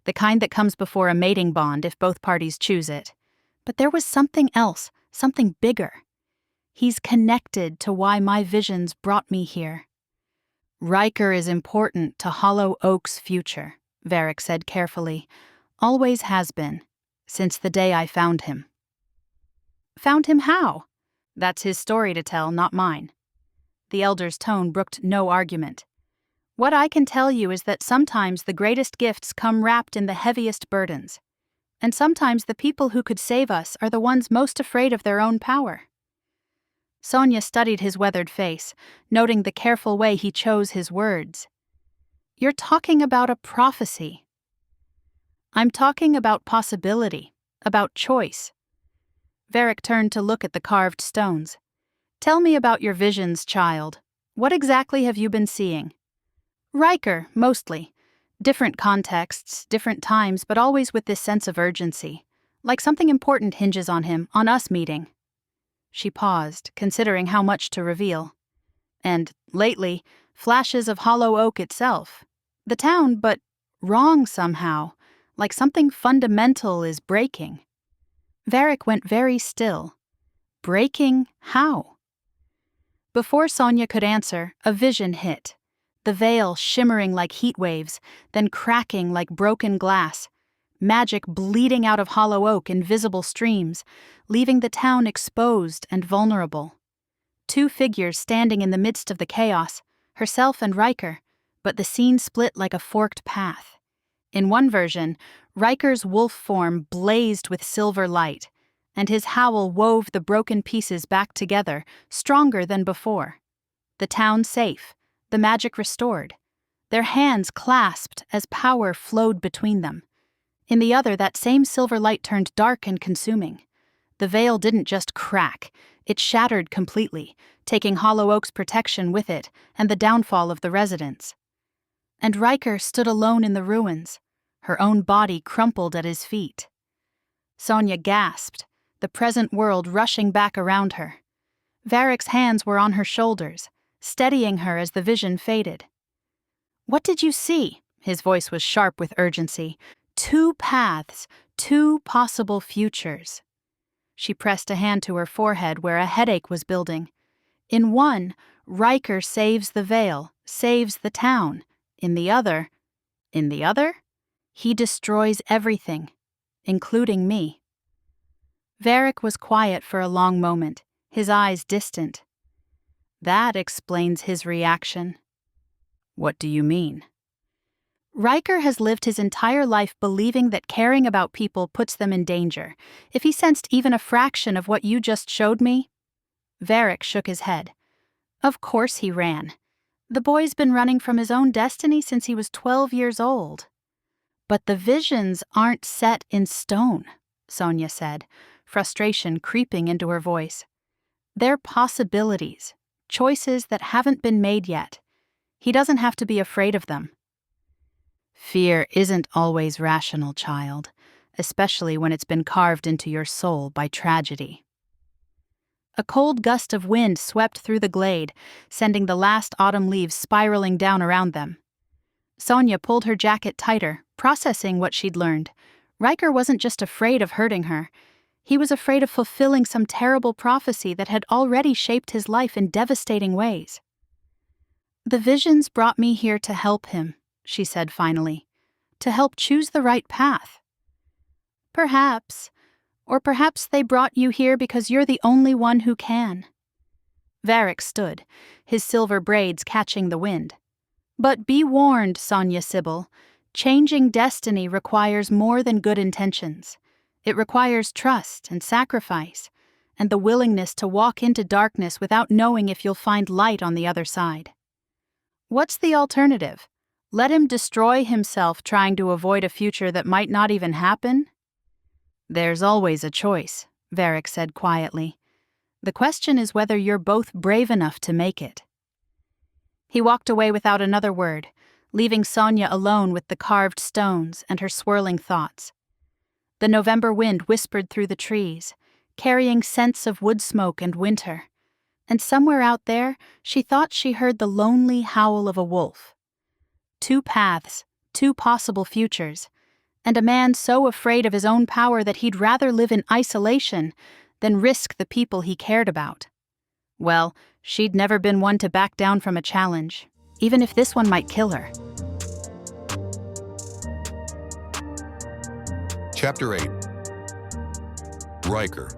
the kind that comes before a mating bond if both parties choose it. But there was something else, something bigger. He's connected to why my visions brought me here. Ryker is important to Hollow Oak's future, Varick said carefully. Always has been, since the day I found him. Found him how? That's his story to tell, not mine. The elder's tone brooked no argument. What I can tell you is that sometimes the greatest gifts come wrapped in the heaviest burdens. And sometimes the people who could save us are the ones most afraid of their own power. Sonya studied his weathered face, noting the careful way he chose his words. You're talking about a prophecy. I'm talking about possibility, about choice. Varick turned to look at the carved stones. Tell me about your visions, child. What exactly have you been seeing? Ryker, mostly. Different contexts, different times, but always with this sense of urgency. Like something important hinges on him, on us meeting. She paused, considering how much to reveal. And, lately, flashes of Hollow Oak itself. The town, but wrong somehow, like something fundamental is breaking. Varick went very still. Breaking how? Before Sonya could answer, a vision hit. The veil shimmering like heat waves, then cracking like broken glass. Magic bleeding out of Hollow Oak in visible streams, leaving the town exposed and vulnerable. Two figures standing in the midst of the chaos, herself and Ryker, but the scene split like a forked path. In one version, Ryker's wolf form blazed with silver light, and his howl wove the broken pieces back together, stronger than before. The town safe, the magic restored. Their hands clasped as power flowed between them. In the other, that same silver light turned dark and consuming. The veil didn't just crack, it shattered completely, taking Hollow Oak's protection with it and the downfall of the residents. And Ryker stood alone in the ruins, her own body crumpled at his feet. Sonya gasped, the present world rushing back around her. Varick's hands were on her shoulders, steadying her as the vision faded. What did you see? His voice was sharp with urgency. Two paths, two possible futures. She pressed a hand to her forehead where a headache was building. In one, Ryker saves the veil, saves the town. In the other, he destroys everything, including me. Varick was quiet for a long moment, his eyes distant. That explains his reaction. What do you mean? Ryker has lived his entire life believing that caring about people puts them in danger. If he sensed even a fraction of what you just showed me... Varick shook his head. Of course he ran. The boy's been running from his own destiny since he was 12 years old. But the visions aren't set in stone, Sonya said, frustration creeping into her voice. They're possibilities, choices that haven't been made yet. He doesn't have to be afraid of them. Fear isn't always rational, child, especially when it's been carved into your soul by tragedy. A cold gust of wind swept through the glade, sending the last autumn leaves spiraling down around them. Sonya pulled her jacket tighter, processing what she'd learned. Ryker wasn't just afraid of hurting her. He was afraid of fulfilling some terrible prophecy that had already shaped his life in devastating ways. The visions brought me here to help him, she said finally, to help choose the right path. Perhaps, Or perhaps they brought you here because you're the only one who can." Varric stood, his silver braids catching the wind. "But be warned, Sonya Sibyl. Changing destiny requires more than good intentions. It requires trust and sacrifice, and the willingness to walk into darkness without knowing if you'll find light on the other side. What's the alternative? Let him destroy himself trying to avoid a future that might not even happen?" "There's always a choice," Varric said quietly. "The question is whether you're both brave enough to make it." He walked away without another word, leaving Sonya alone with the carved stones and her swirling thoughts. The November wind whispered through the trees, carrying scents of wood smoke and winter, and somewhere out there she thought she heard the lonely howl of a wolf. Two paths, two possible futures, and a man so afraid of his own power that he'd rather live in isolation than risk the people he cared about. Well, she'd never been one to back down from a challenge, even if this one might kill her. Chapter 8. Ryker.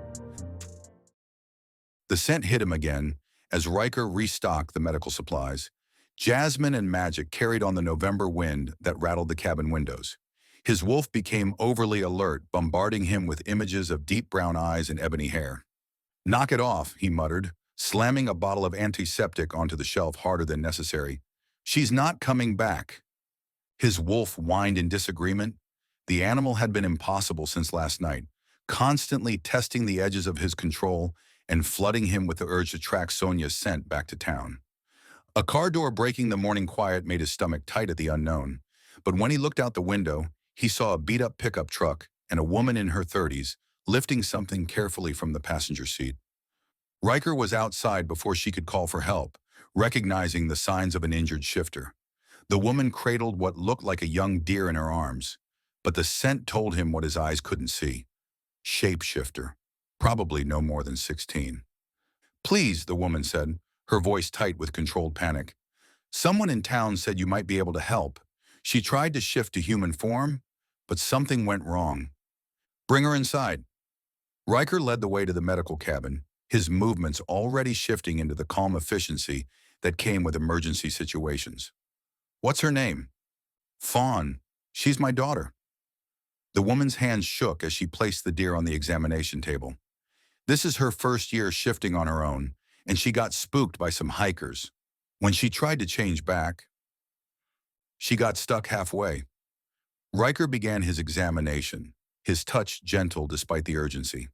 The scent hit him again as Ryker restocked the medical supplies. Jasmine and magic carried on the November wind that rattled the cabin windows. His wolf became overly alert, bombarding him with images of deep brown eyes and ebony hair. "Knock it off," he muttered, slamming a bottle of antiseptic onto the shelf harder than necessary. "She's not coming back." His wolf whined in disagreement. The animal had been impossible since last night, constantly testing the edges of his control and flooding him with the urge to track Sonya's scent back to town. A car door breaking the morning quiet made his stomach tight at the unknown, but when he looked out the window, he saw a beat-up pickup truck and a woman in her 30s lifting something carefully from the passenger seat. Ryker was outside before she could call for help, recognizing the signs of an injured shifter. The woman cradled what looked like a young deer in her arms, but the scent told him what his eyes couldn't see. Shapeshifter, probably no more than 16. "Please," the woman said, her voice tight with controlled panic. "Someone in town said you might be able to help. She tried to shift to human form, but something went wrong. Bring her inside." Ryker led the way to the medical cabin, his movements already shifting into the calm efficiency that came with emergency situations. "What's her name?" "Fawn. She's my daughter." The woman's hands shook as she placed the deer on the examination table. "This is her first year shifting on her own, and she got spooked by some hikers. When she tried to change back, she got stuck halfway." Ryker began his examination, his touch gentle despite the urgency.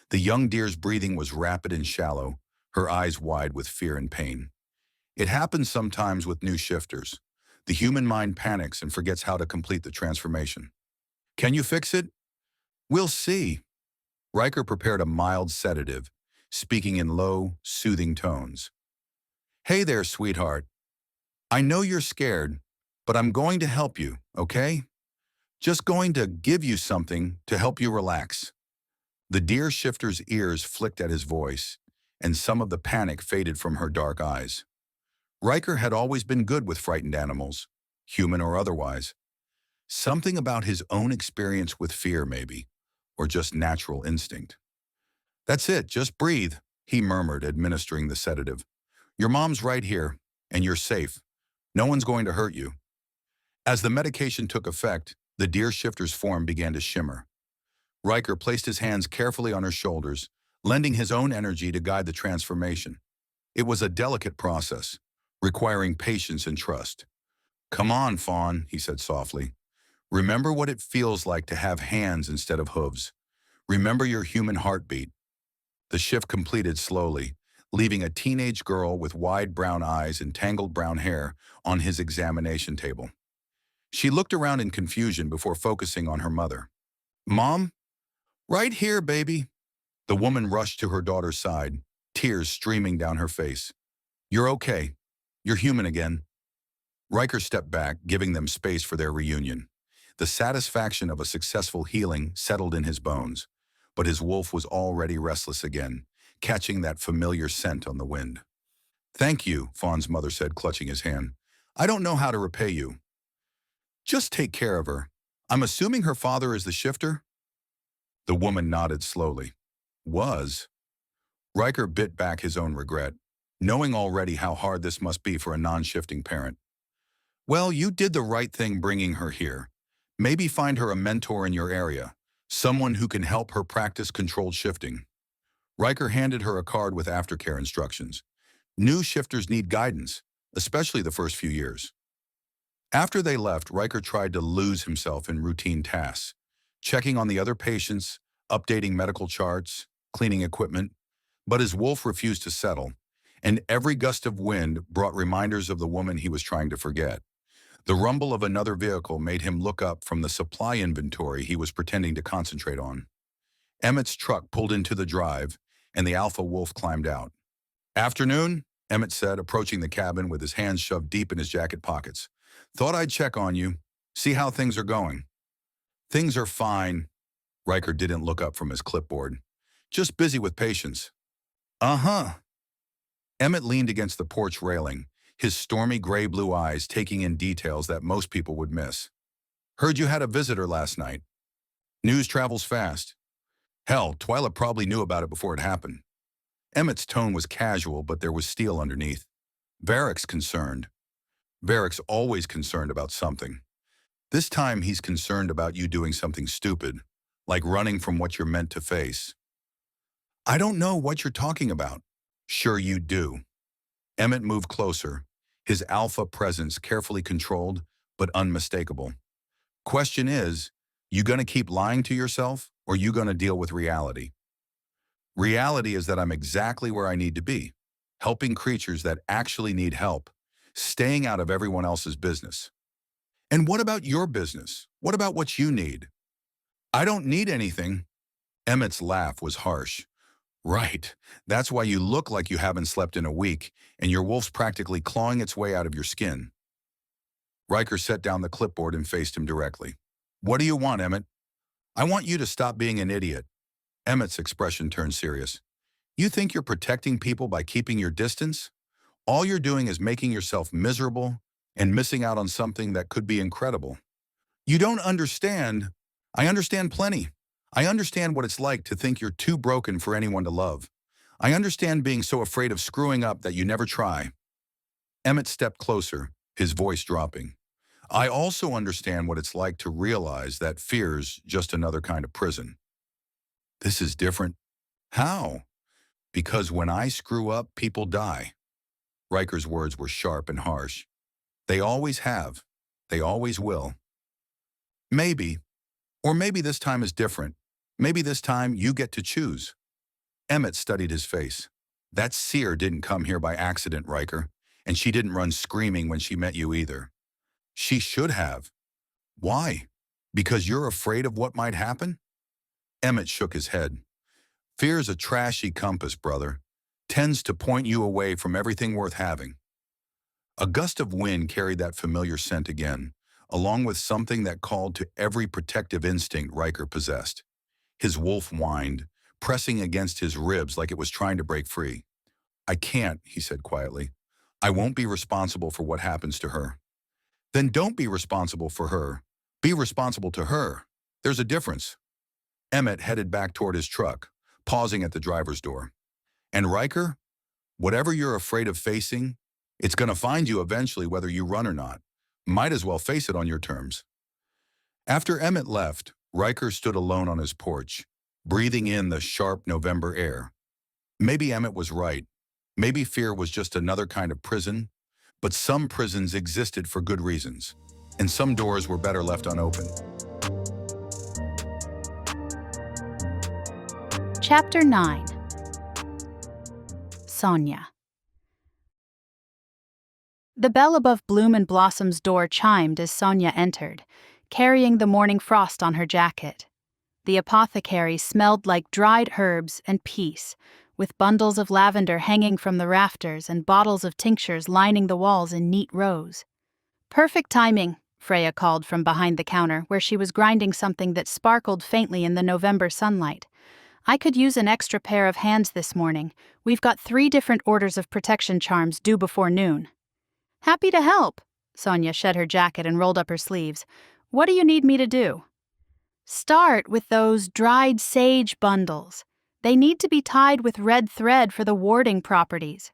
The young deer's breathing was rapid and shallow, her eyes wide with fear and pain. It happens sometimes with new shifters. The human mind panics and forgets how to complete the transformation. "Can you fix it?" "We'll see." Ryker prepared a mild sedative, speaking in low, soothing tones. "Hey there, sweetheart. I know you're scared, but I'm going to help you, okay? Just going to give you something to help you relax." The deer shifter's ears flicked at his voice, and some of the panic faded from her dark eyes. Ryker had always been good with frightened animals, human or otherwise. Something about his own experience with fear, maybe, or just natural instinct. "That's it, just breathe," he murmured, administering the sedative. "Your mom's right here, and you're safe. No one's going to hurt you." As the medication took effect, the deer shifter's form began to shimmer. Ryker placed his hands carefully on her shoulders, lending his own energy to guide the transformation. It was a delicate process, requiring patience and trust. "Come on, Fawn," he said softly. "Remember what it feels like to have hands instead of hooves. Remember your human heartbeat." The shift completed slowly, leaving a teenage girl with wide brown eyes and tangled brown hair on his examination table. She looked around in confusion before focusing on her mother. "Mom?" "Right here, baby." The woman rushed to her daughter's side, tears streaming down her face. "You're okay. You're human again." Ryker stepped back, giving them space for their reunion. The satisfaction of a successful healing settled in his bones, but his wolf was already restless again, catching that familiar scent on the wind. "Thank you," Fawn's mother said, clutching his hand. "I don't know how to repay you." "Just take care of her. I'm assuming her father is the shifter?" The woman nodded slowly. Was? Ryker bit back his own regret, knowing already how hard this must be for a non-shifting parent. Well, you did the right thing bringing her here. Maybe find her a mentor in your area, someone who can help her practice controlled shifting. Ryker handed her a card with aftercare instructions. New shifters need guidance, especially the first few years. After they left, Ryker tried to lose himself in routine tasks, checking on the other patients, updating medical charts, cleaning equipment, but his wolf refused to settle, and every gust of wind brought reminders of the woman he was trying to forget. The rumble of another vehicle made him look up from the supply inventory he was pretending to concentrate on. Emmett's truck pulled into the drive, and the alpha wolf climbed out. "Afternoon," Emmett said, approaching the cabin with his hands shoved deep in his jacket pockets. "Thought I'd check on you, see how things are going." "Things are fine." Ryker didn't look up from his clipboard. "Just busy with patients." "Uh-huh." Emmett leaned against the porch railing, his stormy gray-blue eyes taking in details that most people would miss. "Heard you had a visitor last night. News travels fast. Hell, Twyla probably knew about it before it happened." Emmett's tone was casual, but there was steel underneath. "Varric's concerned." "Varric's always concerned about something. This time he's concerned about you doing something stupid, like running from what you're meant to face." "I don't know what you're talking about." "Sure you do." Emmett moved closer, his alpha presence carefully controlled but unmistakable. "Question is, you gonna keep lying to yourself, or you gonna deal with reality?" "Reality is that I'm exactly where I need to be, helping creatures that actually need help, staying out of everyone else's business." "And what about your business? What about what you need?" "I don't need anything." Emmett's laugh was harsh. "Right, that's why you look like you haven't slept in a week, and your wolf's practically clawing its way out of your skin." Ryker set down the clipboard and faced him directly. "What do you want, Emmett?" "I want you to stop being an idiot." Emmett's expression turned serious. "You think you're protecting people by keeping your distance? All you're doing is making yourself miserable and missing out on something that could be incredible." "You don't understand." "I understand plenty. I understand what it's like to think you're too broken for anyone to love. I understand being so afraid of screwing up that you never try." Emmett stepped closer, his voice dropping. "I also understand what it's like to realize that fear's just another kind of prison." "This is different." "How?" "Because when I screw up, people die." Ryker's words were sharp and harsh. "They always have. They always will." "Maybe. Or maybe this time is different. Maybe this time you get to choose." Emmett studied his face. "That seer didn't come here by accident, Ryker, and she didn't run screaming when she met you either." "She should have." "Why? Because you're afraid of what might happen?" Emmett shook his head. "Fear's a trashy compass, brother. Tends to point you away from everything worth having." A gust of wind carried that familiar scent again, along with something that called to every protective instinct Ryker possessed. His wolf whined, pressing against his ribs like it was trying to break free. "I can't," he said quietly. "I won't be responsible for what happens to her." "Then don't be responsible for her. Be responsible to her. There's a difference." Emmett headed back toward his truck, pausing at the driver's door. "And Ryker, whatever you're afraid of facing, it's going to find you eventually whether you run or not. Might as well face it on your terms." After Emmett left, Ryker stood alone on his porch, breathing in the sharp November air. Maybe Emmett was right. Maybe fear was just another kind of prison, but some prisons existed for good reasons, and some doors were better left unopened. Chapter 9. Sonya. The bell above Bloom and Blossom's door chimed as Sonya entered, carrying the morning frost on her jacket. The apothecary smelled like dried herbs and peace, with bundles of lavender hanging from the rafters and bottles of tinctures lining the walls in neat rows. "Perfect timing," Freya called from behind the counter where she was grinding something that sparkled faintly in the November sunlight. "I could use an extra pair of hands this morning. We've got 3 different orders of protection charms due before noon." "Happy to help." Sonya shed her jacket and rolled up her sleeves. "What do you need me to do?" Start with those dried sage bundles. They need to be tied with red thread for the warding properties.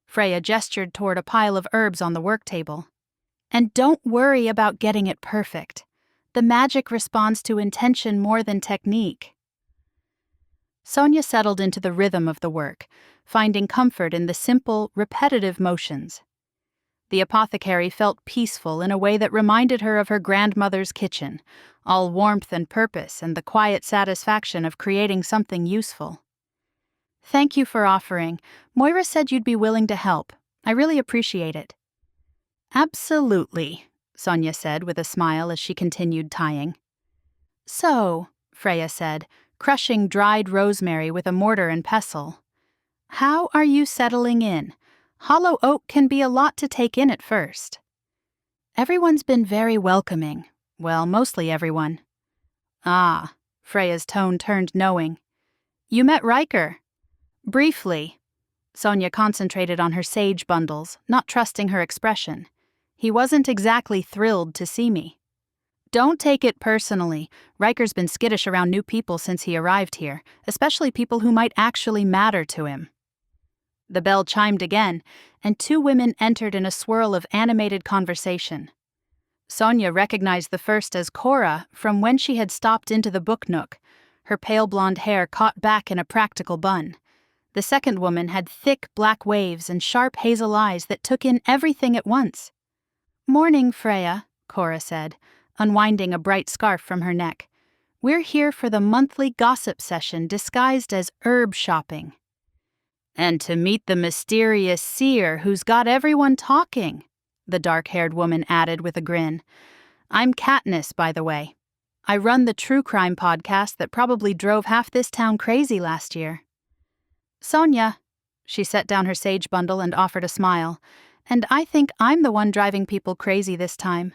Freya gestured toward a pile of herbs on the work table. And don't worry about getting it perfect. The magic responds to intention more than technique. Sonya settled into the rhythm of the work, finding comfort in the simple, repetitive motions. The apothecary felt peaceful in a way that reminded her of her grandmother's kitchen, all warmth and purpose and the quiet satisfaction of creating something useful. Thank you for offering. Moira said you'd be willing to help. I really appreciate it. Absolutely, Sonya said with a smile as she continued tying. So, Freya said, crushing dried rosemary with a mortar and pestle. How are you settling in? Hollow oak can be a lot to take in at first. Everyone's been very welcoming. Well, mostly everyone. Ah, Freya's tone turned knowing. You met Ryker? Briefly. Sonya concentrated on her sage bundles, not trusting her expression. He wasn't exactly thrilled to see me. Don't take it personally. Ryker's been skittish around new people since he arrived here, especially people who might actually matter to him. The bell chimed again, and two women entered in a swirl of animated conversation. Sonya recognized the first as Cora from when she had stopped into the book nook, her pale blonde hair caught back in a practical bun. The second woman had thick black waves and sharp hazel eyes that took in everything at once. Morning, Freya, Cora said, unwinding a bright scarf from her neck. We're here for the monthly gossip session disguised as herb shopping. And to meet the mysterious seer who's got everyone talking, the dark-haired woman added with a grin. I'm Katniss, by the way. I run the true crime podcast that probably drove half this town crazy last year. Sonya, she set down her sage bundle and offered a smile, and I think I'm the one driving people crazy this time.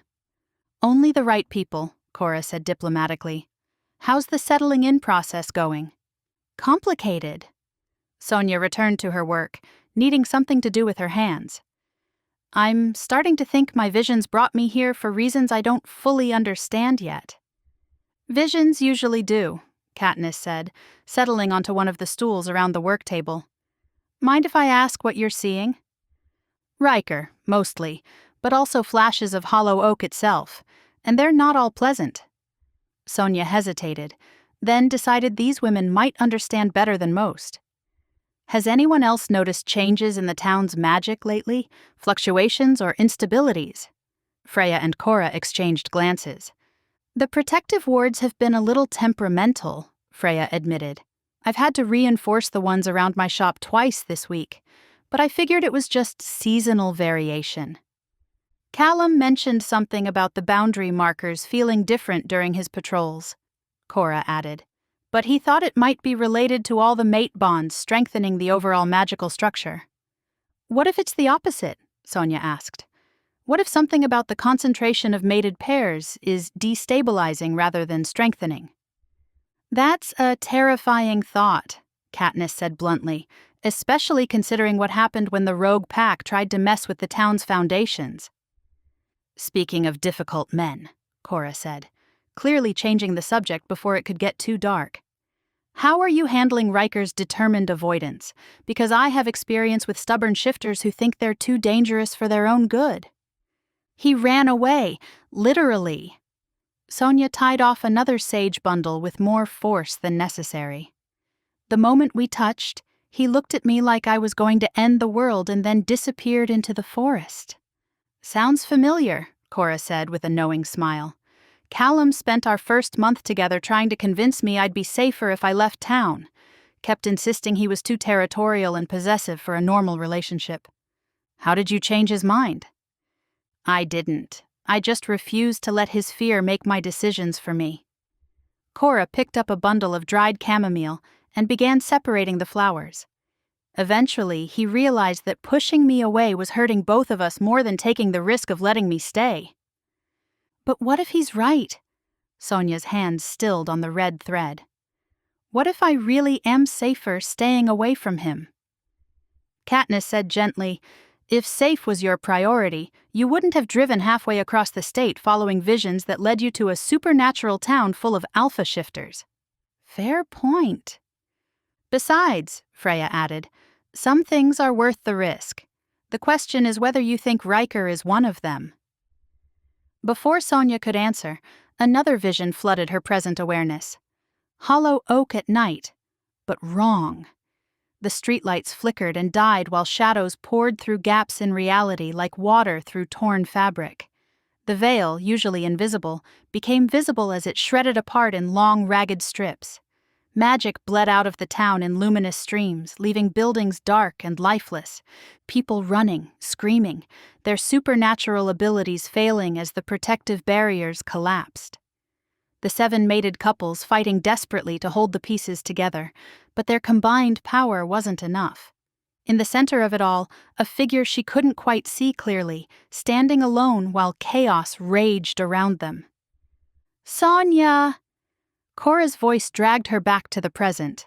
Only the right people, Cora said diplomatically. How's the settling in process going? Complicated. Sonya returned to her work, needing something to do with her hands. I'm starting to think my visions brought me here for reasons I don't fully understand yet. Visions usually do, Katniss said, settling onto one of the stools around the work table. Mind if I ask what you're seeing? Ryker, mostly, but also flashes of hollow oak itself, and they're not all pleasant. Sonya hesitated, then decided these women might understand better than most. Has anyone else noticed changes in the town's magic lately? Fluctuations or instabilities? Freya and Cora exchanged glances. The protective wards have been a little temperamental, Freya admitted. I've had to reinforce the ones around my shop twice this week, but I figured it was just seasonal variation. Callum mentioned something about the boundary markers feeling different during his patrols, Cora added. But he thought it might be related to all the mate bonds strengthening the overall magical structure. What if it's the opposite? Sonya asked. What if something about the concentration of mated pairs is destabilizing rather than strengthening? That's a terrifying thought, Katniss said bluntly, especially considering what happened when the rogue pack tried to mess with the town's foundations. Speaking of difficult men, Cora said, clearly changing the subject before it could get too dark. How are you handling Ryker's determined avoidance? Because I have experience with stubborn shifters who think they're too dangerous for their own good. He ran away, literally. Sonya tied off another sage bundle with more force than necessary. The moment we touched, he looked at me like I was going to end the world and then disappeared into the forest. Sounds familiar, Cora said with a knowing smile. Callum spent our first month together trying to convince me I'd be safer if I left town. Kept insisting he was too territorial and possessive for a normal relationship. How did you change his mind? I didn't. I just refused to let his fear make my decisions for me. Cora picked up a bundle of dried chamomile and began separating the flowers. Eventually, he realized that pushing me away was hurting both of us more than taking the risk of letting me stay. But what if he's right? Sonya's hands stilled on the red thread. What if I really am safer staying away from him? Katniss said gently, If safe was your priority, you wouldn't have driven halfway across the state following visions that led you to a supernatural town full of alpha shifters. Fair point. Besides, Freya added, some things are worth the risk. The question is whether you think Ryker is one of them. Before Sonya could answer, another vision flooded her present awareness. Hollow oak at night, but wrong. The streetlights flickered and died while shadows poured through gaps in reality like water through torn fabric. The veil, usually invisible, became visible as it shredded apart in long, ragged strips. Magic bled out of the town in luminous streams, leaving buildings dark and lifeless, people running, screaming, their supernatural abilities failing as the protective barriers collapsed. The 7 mated couples fighting desperately to hold the pieces together, but their combined power wasn't enough. In the center of it all, a figure she couldn't quite see clearly, standing alone while chaos raged around them. "Sonya!" Cora's voice dragged her back to the present.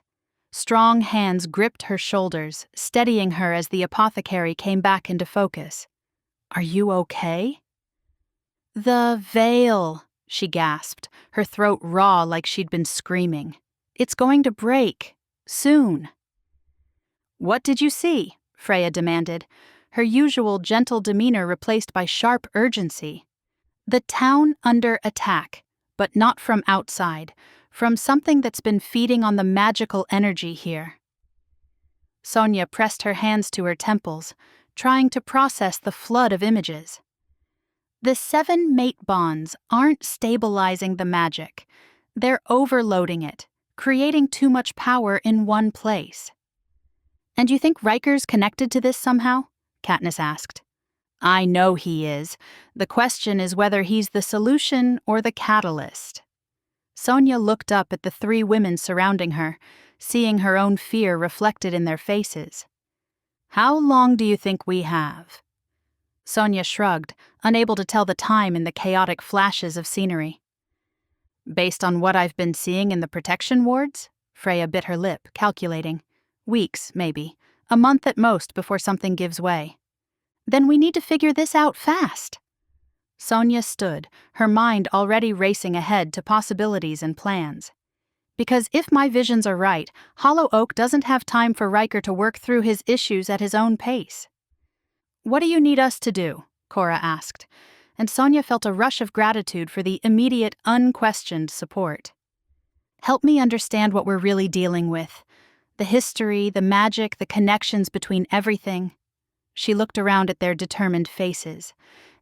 Strong hands gripped her shoulders, steadying her as the apothecary came back into focus. "Are you okay?" "The veil," she gasped, her throat raw like she'd been screaming. "It's going to break. Soon." "What did you see?" Freya demanded, her usual gentle demeanor replaced by sharp urgency. "The town under attack, but not from outside, from something that's been feeding on the magical energy here." Sonya pressed her hands to her temples, trying to process the flood of images. The 7 mate bonds aren't stabilizing the magic. They're overloading it, creating too much power in one place. "And you think Ryker's connected to this somehow?" Katniss asked. "I know he is. The question is whether he's the solution or the catalyst." Sonya looked up at the 3 women surrounding her, seeing her own fear reflected in their faces. "How long do you think we have?" Sonya shrugged, unable to tell the time in the chaotic flashes of scenery. "Based on what I've been seeing in the protection wards?" Freya bit her lip, calculating. "Weeks, maybe. A month at most before something gives way." "Then we need to figure this out fast." Sonya stood, her mind already racing ahead to possibilities and plans. Because if my visions are right, Hollow Oak doesn't have time for Ryker to work through his issues at his own pace. "What do you need us to do?" Cora asked, and Sonya felt a rush of gratitude for the immediate, unquestioned support. "Help me understand what we're really dealing with. The history, the magic, the connections between everything." She looked around at their determined faces.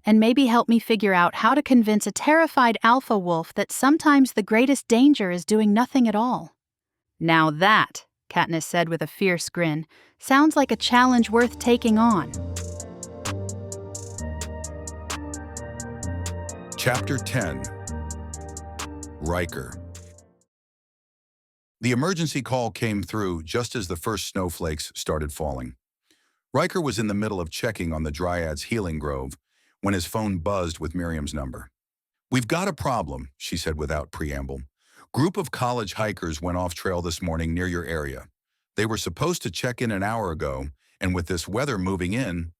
"And maybe help me figure out how to convince a terrified alpha wolf that sometimes the greatest danger is doing nothing at all." "Now that," Katniss said with a fierce grin, "sounds like a challenge worth taking on." Chapter 10. Ryker. The emergency call came through just as the first snowflakes started falling. Ryker was in the middle of checking on the Dryad's healing grove when his phone buzzed with Miriam's number. "We've got a problem," she said without preamble. "Group of college hikers went off trail this morning near your area. They were supposed to check in an hour ago, and with this weather moving in..."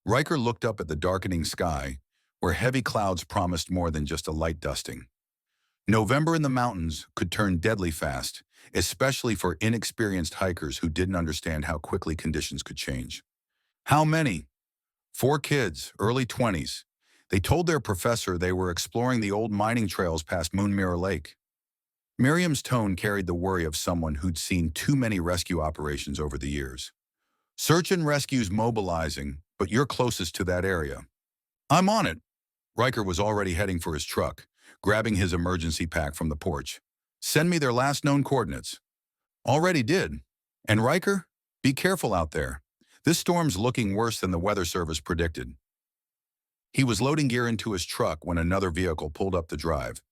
Ryker looked up at the darkening sky, where heavy clouds promised more than just a light dusting. November in the mountains could turn deadly fast, especially for inexperienced hikers who didn't understand how quickly conditions could change. "How many?" 4 kids, early 20s. They told their professor they were exploring the old mining trails past Moonmirror Lake. Miriam's tone carried the worry of someone who'd seen too many rescue operations over the years. "Search and rescue's mobilizing, but you're closest to that area." "I'm on it." Ryker was already heading for his truck, grabbing his emergency pack from the porch. "Send me their last known coordinates." "Already did." "And Ryker, be careful out there. This storm's looking worse than the Weather Service predicted." He was loading gear into his truck when another vehicle pulled up the drive.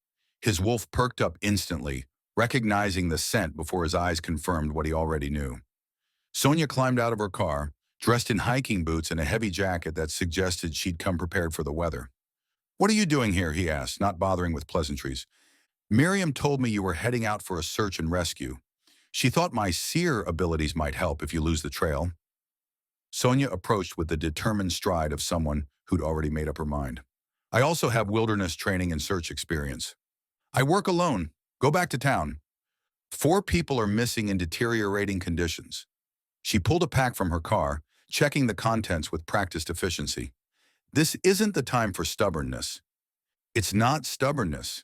His wolf perked up instantly, recognizing the scent before his eyes confirmed what he already knew. Sonya climbed out of her car, dressed in hiking boots and a heavy jacket that suggested she'd come prepared for the weather. "What are you doing here?" he asked, not bothering with pleasantries. "Miriam told me you were heading out for a search and rescue. She thought my seer abilities might help if you lose the trail." Sonya approached with the determined stride of someone who'd already made up her mind. I also have wilderness training and search experience. I work alone. Go back to town. 4 people are missing in deteriorating conditions. She pulled a pack from her car, checking the contents with practiced efficiency. This isn't the time for stubbornness. It's not stubbornness.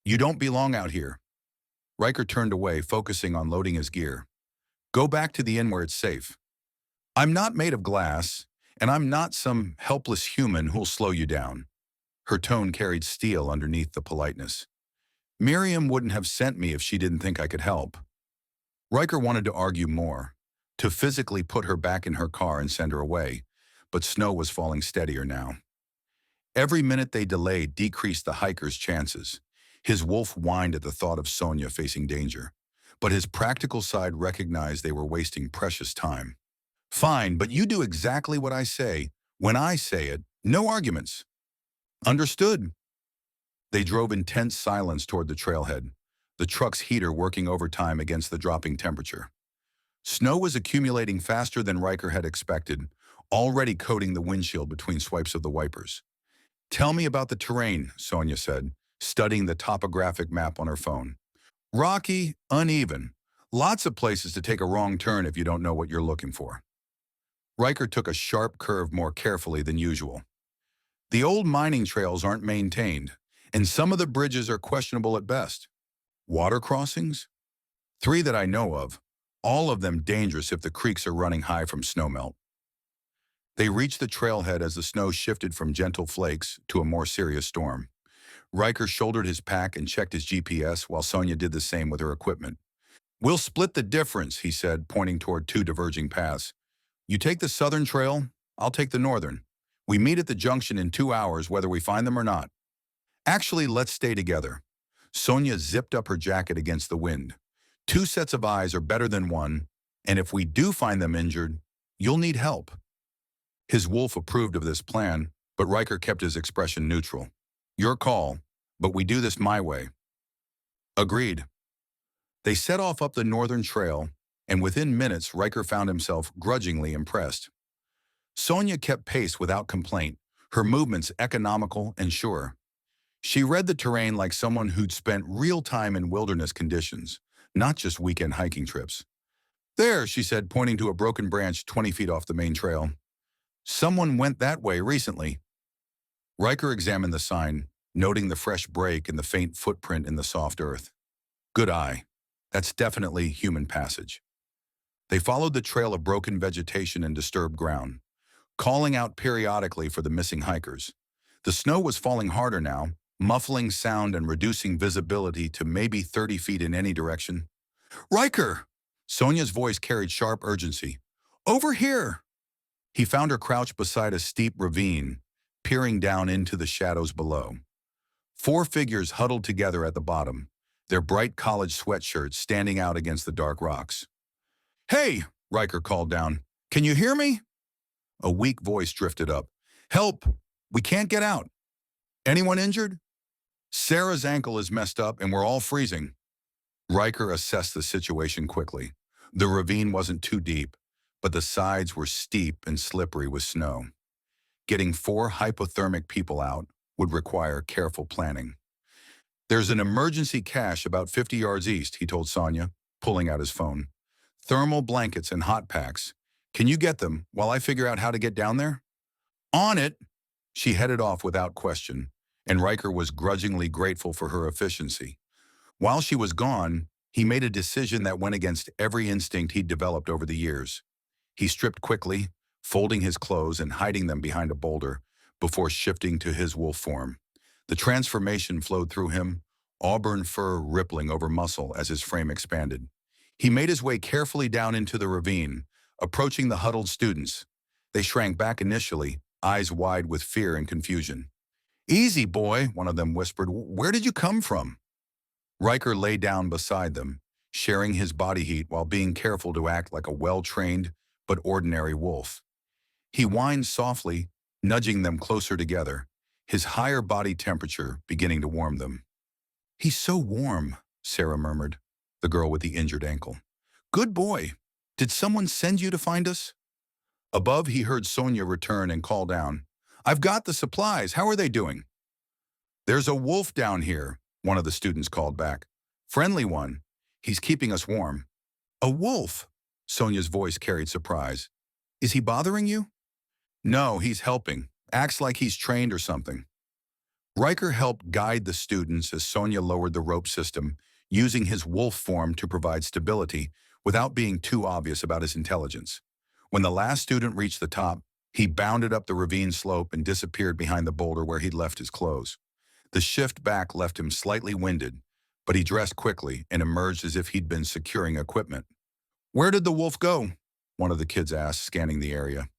You don't belong out here. Ryker turned away, focusing on loading his gear. Go back to the inn where it's safe. I'm not made of glass, and I'm not some helpless human who'll slow you down. Her tone carried steel underneath the politeness. Miriam wouldn't have sent me if she didn't think I could help. Ryker wanted to argue more, to physically put her back in her car and send her away, but snow was falling steadier now. Every minute they delayed decreased the hiker's chances. His wolf whined at the thought of Sonya facing danger, but his practical side recognized they were wasting precious time. Fine, but you do exactly what I say, when I say it, no arguments. Understood. They drove in tense silence toward the trailhead, the truck's heater working overtime against the dropping temperature. Snow was accumulating faster than Ryker had expected, already coating the windshield between swipes of the wipers. Tell me about the terrain, Sonya said, studying the topographic map on her phone. Rocky, uneven. Lots of places to take a wrong turn if you don't know what you're looking for. Ryker took a sharp curve more carefully than usual. The old mining trails aren't maintained, and some of the bridges are questionable at best. Water crossings? 3 that I know of, all of them dangerous if the creeks are running high from snowmelt. They reached the trailhead as the snow shifted from gentle flakes to a more serious storm. Ryker shouldered his pack and checked his GPS while Sonya did the same with her equipment. We'll split the difference, he said, pointing toward 2 diverging paths. You take the southern trail, I'll take the northern. We meet at the junction in 2 hours whether we find them or not. Actually, let's stay together. Sonya zipped up her jacket against the wind. 2 sets of eyes are better than 1, and if we do find them injured, you'll need help. His wolf approved of this plan, but Ryker kept his expression neutral. Your call, but we do this my way. Agreed. They set off up the northern trail, and within minutes Ryker found himself grudgingly impressed. Sonya kept pace without complaint, her movements economical and sure. She read the terrain like someone who'd spent real time in wilderness conditions, not just weekend hiking trips. There, she said, pointing to a broken branch 20 feet off the main trail. Someone went that way recently. Ryker examined the sign, noting the fresh break and the faint footprint in the soft earth. Good eye. That's definitely human passage. They followed the trail of broken vegetation and disturbed ground, calling out periodically for the missing hikers. The snow was falling harder now, muffling sound and reducing visibility to maybe 30 feet in any direction. Ryker! Sonya's voice carried sharp urgency. Over here! He found her crouched beside a steep ravine, peering down into the shadows below. 4 figures huddled together at the bottom, their bright college sweatshirts standing out against the dark rocks. Hey! Ryker called down. Can you hear me? A weak voice drifted up. Help! We can't get out. Anyone injured? Sarah's ankle is messed up and we're all freezing. Ryker assessed the situation quickly. The ravine wasn't too deep, but the sides were steep and slippery with snow. Getting 4 hypothermic people out would require careful planning. There's an emergency cache about 50 yards east, he told Sonya, pulling out his phone. Thermal blankets and hot packs. Can you get them while I figure out how to get down there? On it! She headed off without question, and Ryker was grudgingly grateful for her efficiency. While she was gone, he made a decision that went against every instinct he'd developed over the years. He stripped quickly, folding his clothes and hiding them behind a boulder before shifting to his wolf form. The transformation flowed through him, auburn fur rippling over muscle as his frame expanded. He made his way carefully down into the ravine, approaching the huddled students. They shrank back initially, eyes wide with fear and confusion. Easy, boy, one of them whispered. Where did you come from? Ryker lay down beside them, sharing his body heat while being careful to act like a well-trained but ordinary wolf. He whined softly, nudging them closer together, his higher body temperature beginning to warm them. He's so warm, Sarah murmured, the girl with the injured ankle. Good boy. Did someone send you to find us? Above, he heard Sonya return and call down, "I've got the supplies. How are they doing?" "There's a wolf down here," one of the students called back. "Friendly one. He's keeping us warm." "A wolf?" Sonya's voice carried surprise. "Is he bothering you?" "No, he's helping. Acts like he's trained or something." Ryker helped guide the students as Sonya lowered the rope system, using his wolf form to provide stability without being too obvious about his intelligence. When the last student reached the top, he bounded up the ravine slope and disappeared behind the boulder where he'd left his clothes. The shift back left him slightly winded, but he dressed quickly and emerged as if he'd been securing equipment. "Where did the wolf go?" one of the kids asked, scanning the area.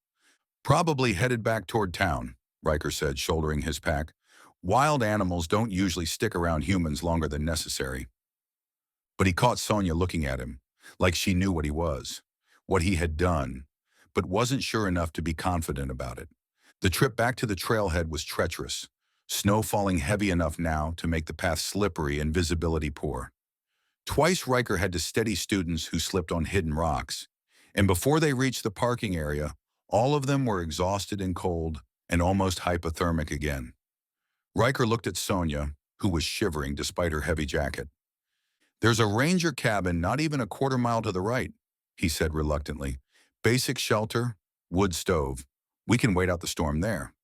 "Probably headed back toward town," Ryker said, shouldering his pack. "Wild animals don't usually stick around humans longer than necessary." But he caught Sonya looking at him, like she knew what he was, what he had done, but wasn't sure enough to be confident about it. The trip back to the trailhead was treacherous, snow falling heavy enough now to make the path slippery and visibility poor. Twice Ryker had to steady students who slipped on hidden rocks, and before they reached the parking area, all of them were exhausted and cold and almost hypothermic again. Ryker looked at Sonya, who was shivering despite her heavy jacket. "There's a ranger cabin not even a quarter-mile to the right," he said reluctantly. "Basic shelter, wood stove. We can wait out the storm there."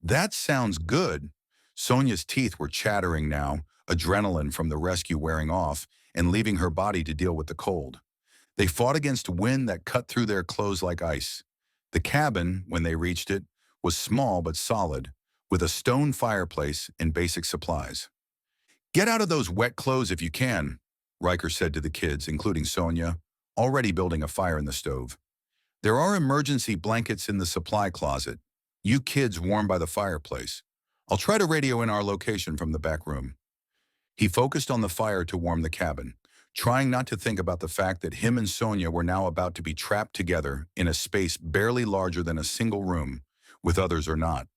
"That sounds good." Sonya's teeth were chattering now, adrenaline from the rescue wearing off and leaving her body to deal with the cold. They fought against wind that cut through their clothes like ice. The cabin, when they reached it, was small but solid, with a stone fireplace and basic supplies. "Get out of those wet clothes if you can," Ryker said to the kids, including Sonya, already building a fire in the stove. "There are emergency blankets in the supply closet. You kids warm by the fireplace. I'll try to radio in our location from the back room." He focused on the fire to warm the cabin, trying not to think about the fact that him and Sonya were now about to be trapped together in a space barely larger than a single room, with others or not.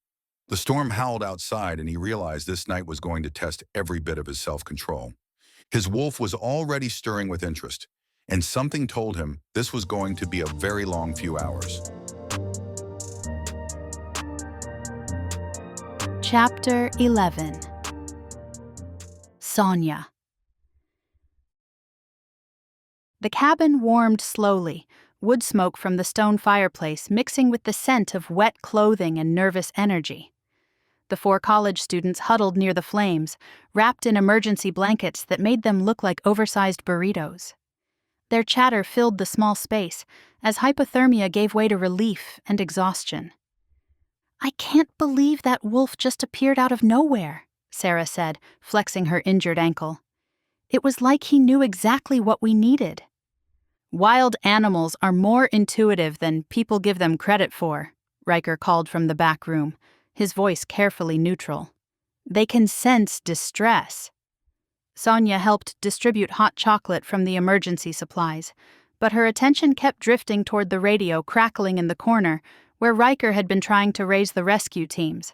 The storm howled outside, and he realized this night was going to test every bit of his self-control. His wolf was already stirring with interest, and something told him this was going to be a very long few hours. Chapter 11. Sonya. The cabin warmed slowly, wood smoke from the stone fireplace mixing with the scent of wet clothing and nervous energy. The 4 college students huddled near the flames, wrapped in emergency blankets that made them look like oversized burritos. Their chatter filled the small space, as hypothermia gave way to relief and exhaustion. "I can't believe that wolf just appeared out of nowhere," Sarah said, flexing her injured ankle. "It was like he knew exactly what we needed." "Wild animals are more intuitive than people give them credit for," Ryker called from the back room, his voice carefully neutral. "They can sense distress." Sonya helped distribute hot chocolate from the emergency supplies, but her attention kept drifting toward the radio crackling in the corner, where Ryker had been trying to raise the rescue teams.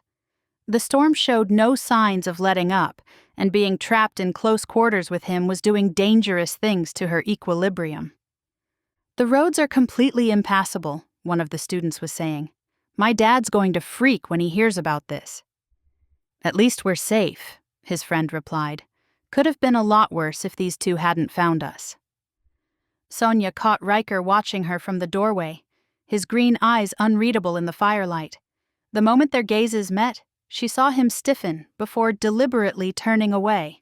The storm showed no signs of letting up, and being trapped in close quarters with him was doing dangerous things to her equilibrium. "The roads are completely impassable," one of the students was saying. "My dad's going to freak when he hears about this." "At least we're safe," his friend replied. "Could have been a lot worse if these 2 hadn't found us." Sonya caught Ryker watching her from the doorway, his green eyes unreadable in the firelight. The moment their gazes met, she saw him stiffen before deliberately turning away.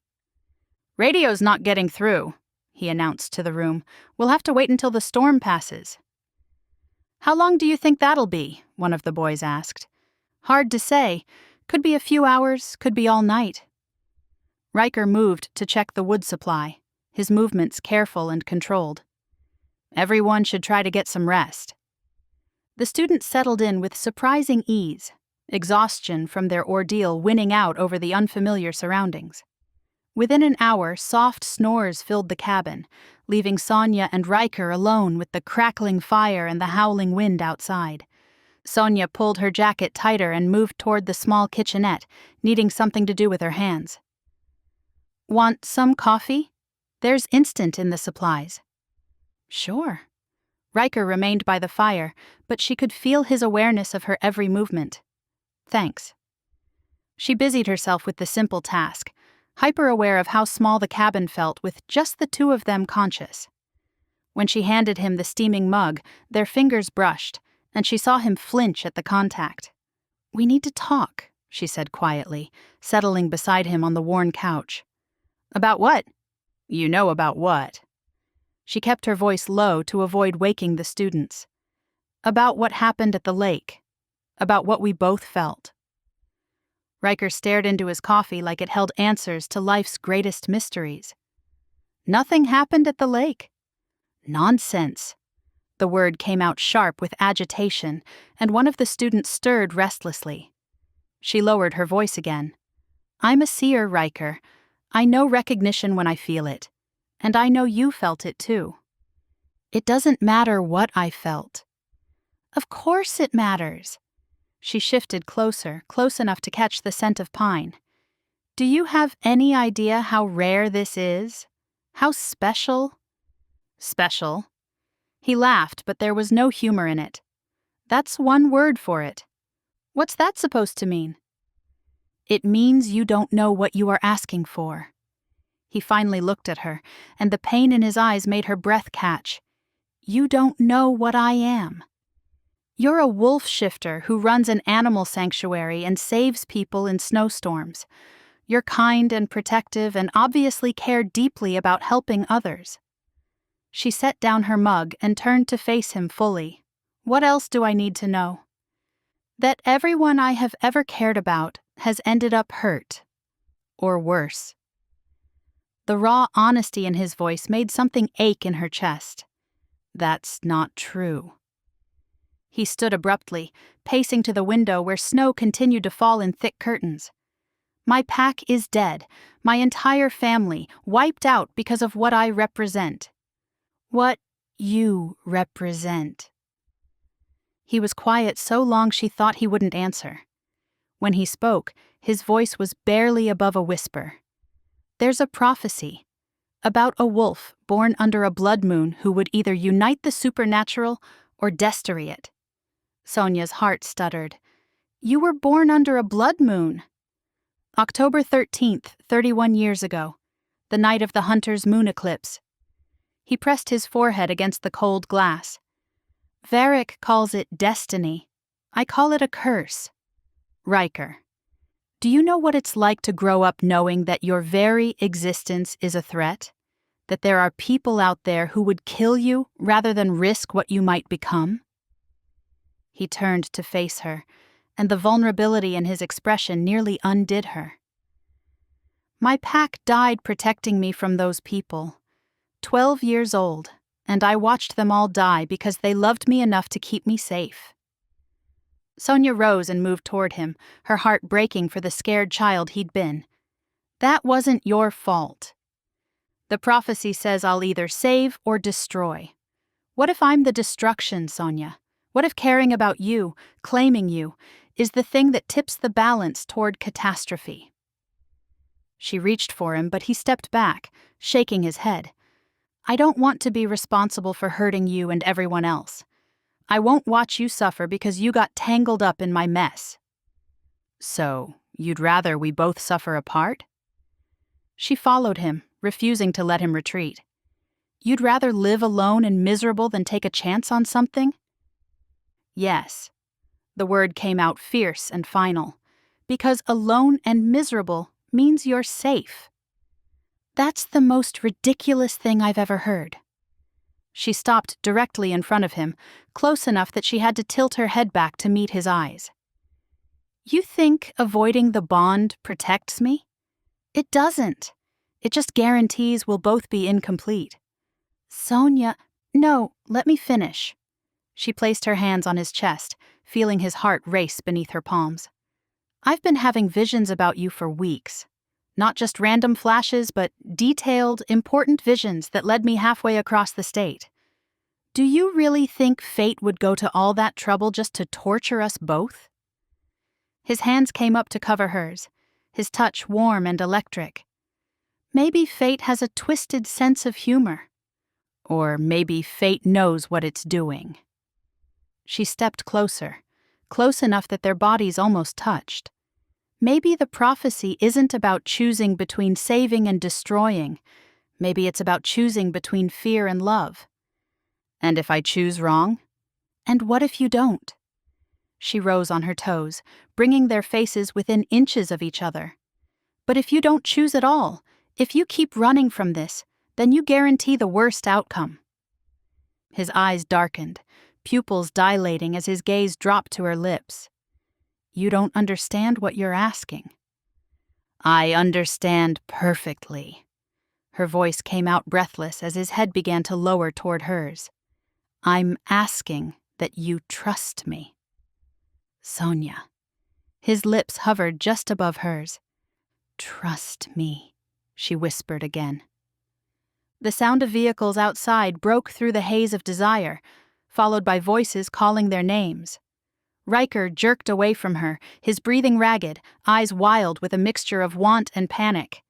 "Radio's not getting through," he announced to the room. "We'll have to wait until the storm passes." "How long do you think that'll be?" one of the boys asked. "Hard to say. Could be a few hours, could be all night." Ryker moved to check the wood supply, his movements careful and controlled. "Everyone should try to get some rest." The students settled in with surprising ease, exhaustion from their ordeal winning out over the unfamiliar surroundings. Within an hour, soft snores filled the cabin, leaving Sonya and Ryker alone with the crackling fire and the howling wind outside. Sonya pulled her jacket tighter and moved toward the small kitchenette, needing something to do with her hands. "Want some coffee? There's instant in the supplies." "Sure." Ryker remained by the fire, but she could feel his awareness of her every movement. "Thanks." She busied herself with the simple task, hyper-aware of how small the cabin felt with just the two of them conscious. When she handed him the steaming mug, their fingers brushed, and she saw him flinch at the contact. "We need to talk," she said quietly, settling beside him on the worn couch. "About what?" "You know about what." She kept her voice low to avoid waking the students. "About what happened at the lake. About what we both felt." Ryker stared into his coffee like it held answers to life's greatest mysteries. "Nothing happened at the lake." "Nonsense." The word came out sharp with agitation, and one of the students stirred restlessly. She lowered her voice again. "I'm a seer, Ryker. I know recognition when I feel it. And I know you felt it too." "It doesn't matter what I felt." "Of course it matters." She shifted closer, close enough to catch the scent of pine. "Do you have any idea how rare this is? How special?" "Special?" He laughed, but there was no humor in it. "That's one word for it." "What's that supposed to mean?" "It means you don't know what you are asking for." He finally looked at her, and the pain in his eyes made her breath catch. "You don't know what I am. You're a wolf shifter who runs an animal sanctuary and saves people in snowstorms. You're kind and protective and obviously care deeply about helping others." She set down her mug and turned to face him fully. "What else do I need to know?" "That everyone I have ever cared about has ended up hurt. Or worse." The raw honesty in his voice made something ache in her chest. "That's not true." He stood abruptly, pacing to the window where snow continued to fall in thick curtains. "My pack is dead, my entire family, wiped out because of what I represent." "What you represent." He was quiet so long she thought he wouldn't answer. When he spoke, his voice was barely above a whisper. "There's a prophecy about a wolf born under a blood moon who would either unite the supernatural or destiny it." Sonya's heart stuttered. "You were born under a blood moon." "October 13th, 31 years ago, the night of the hunter's moon eclipse." He pressed his forehead against the cold glass. "Varric calls it destiny. I call it a curse." "Ryker, do you know what it's like to grow up knowing that your very existence is a threat? That there are people out there who would kill you rather than risk what you might become?" He turned to face her, and the vulnerability in his expression nearly undid her. "My pack died protecting me from those people. 12 years old, and I watched them all die because they loved me enough to keep me safe." Sonya rose and moved toward him, her heart breaking for the scared child he'd been. "That wasn't your fault. The prophecy says I'll either save or destroy. What if I'm the destruction, Sonya? What if caring about you, claiming you, is the thing that tips the balance toward catastrophe?" She reached for him, but he stepped back, shaking his head. "I don't want to be responsible for hurting you and everyone else. I won't watch you suffer because you got tangled up in my mess." "So, you'd rather we both suffer apart?" She followed him, refusing to let him retreat. "You'd rather live alone and miserable than take a chance on something?" "Yes." The word came out fierce and final. "Because alone and miserable means you're safe." "That's the most ridiculous thing I've ever heard." She stopped directly in front of him, close enough that she had to tilt her head back to meet his eyes. "You think avoiding the bond protects me? It doesn't. It just guarantees we'll both be incomplete." "Sonya, no, let me finish." She placed her hands on his chest, feeling his heart race beneath her palms. "I've been having visions about you for weeks. Not just random flashes, but detailed, important visions that led me halfway across the state. Do you really think fate would go to all that trouble just to torture us both?" His hands came up to cover hers, his touch warm and electric. "Maybe fate has a twisted sense of humor. Or maybe fate knows what it's doing. She stepped closer, close enough that their bodies almost touched. Maybe the prophecy isn't about choosing between saving and destroying. Maybe it's about choosing between fear and love. And if I choose wrong? And what if you don't? She rose on her toes, bringing their faces within inches of each other. But if you don't choose at all, if you keep running from this, then you guarantee the worst outcome. His eyes darkened, pupils dilating as his gaze dropped to her lips. You don't understand what you're asking. I understand perfectly. Her voice came out breathless as his head began to lower toward hers. I'm asking that you trust me. Sonya. His lips hovered just above hers. Trust me, she whispered again. The sound of vehicles outside broke through the haze of desire, followed by voices calling their names. Ryker jerked away from her, his breathing ragged, eyes wild with a mixture of want and panic.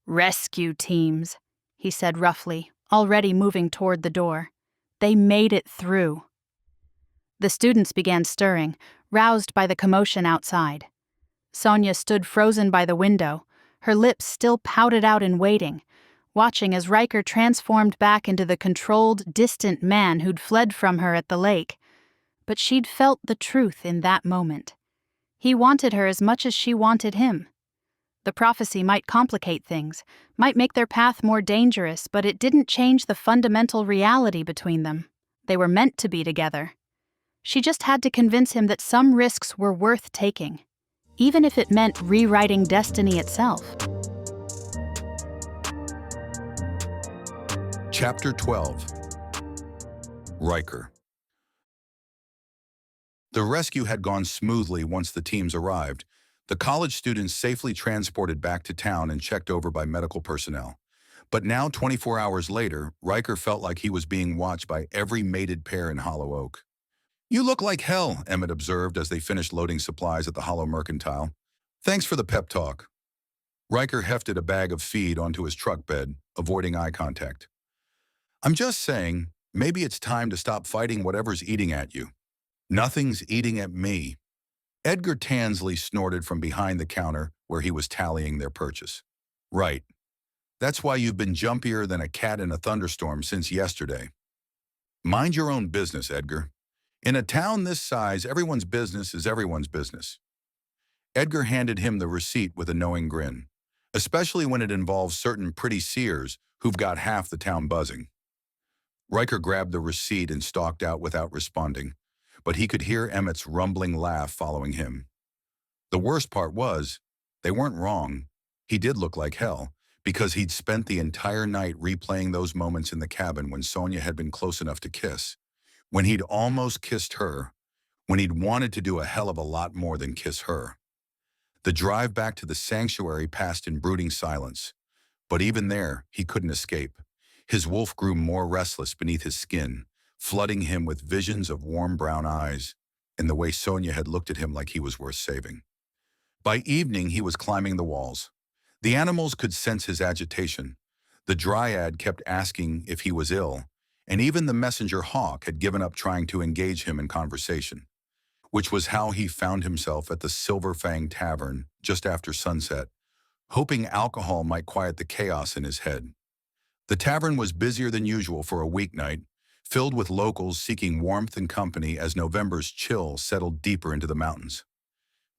Rescue teams, he said roughly, already moving toward the door. They made it through. The students began stirring, roused by the commotion outside. Sonya stood frozen by the window, her lips still pouted out in waiting, watching as Ryker transformed back into the controlled, distant man who'd fled from her at the lake. But she'd felt the truth in that moment. He wanted her as much as she wanted him. The prophecy might complicate things, might make their path more dangerous, but it didn't change the fundamental reality between them. They were meant to be together. She just had to convince him that some risks were worth taking, even if it meant rewriting destiny itself. Chapter 12. Ryker. The rescue had gone smoothly once the teams arrived, the college students safely transported back to town and checked over by medical personnel. But now, 24 hours later, Ryker felt like he was being watched by every mated pair in Hollow Oak. You look like hell, Emmett observed as they finished loading supplies at the Hollow Mercantile. Thanks for the pep talk. Ryker hefted a bag of feed onto his truck bed, avoiding eye contact. I'm just saying, maybe it's time to stop fighting whatever's eating at you. Nothing's eating at me. Edgar Tansley snorted from behind the counter where he was tallying their purchase. Right. That's why you've been jumpier than a cat in a thunderstorm since yesterday. Mind your own business, Edgar. In a town this size, everyone's business is everyone's business. Edgar handed him the receipt with a knowing grin, especially when it involves certain pretty seers who've got half the town buzzing. Ryker grabbed the receipt and stalked out without responding, but he could hear Emmett's rumbling laugh following him. The worst part was, they weren't wrong. He did look like hell, because he'd spent the entire night replaying those moments in the cabin when Sonya had been close enough to kiss, when he'd almost kissed her, when he'd wanted to do a hell of a lot more than kiss her. The drive back to the sanctuary passed in brooding silence, but even there, he couldn't escape. His wolf grew more restless beneath his skin, flooding him with visions of warm brown eyes, and the way Sonya had looked at him like he was worth saving. By evening, he was climbing the walls. The animals could sense his agitation. The dryad kept asking if he was ill, and even the messenger hawk had given up trying to engage him in conversation, which was how he found himself at the Silver Fang Tavern just after sunset, hoping alcohol might quiet the chaos in his head. The tavern was busier than usual for a weeknight, filled with locals seeking warmth and company as November's chill settled deeper into the mountains.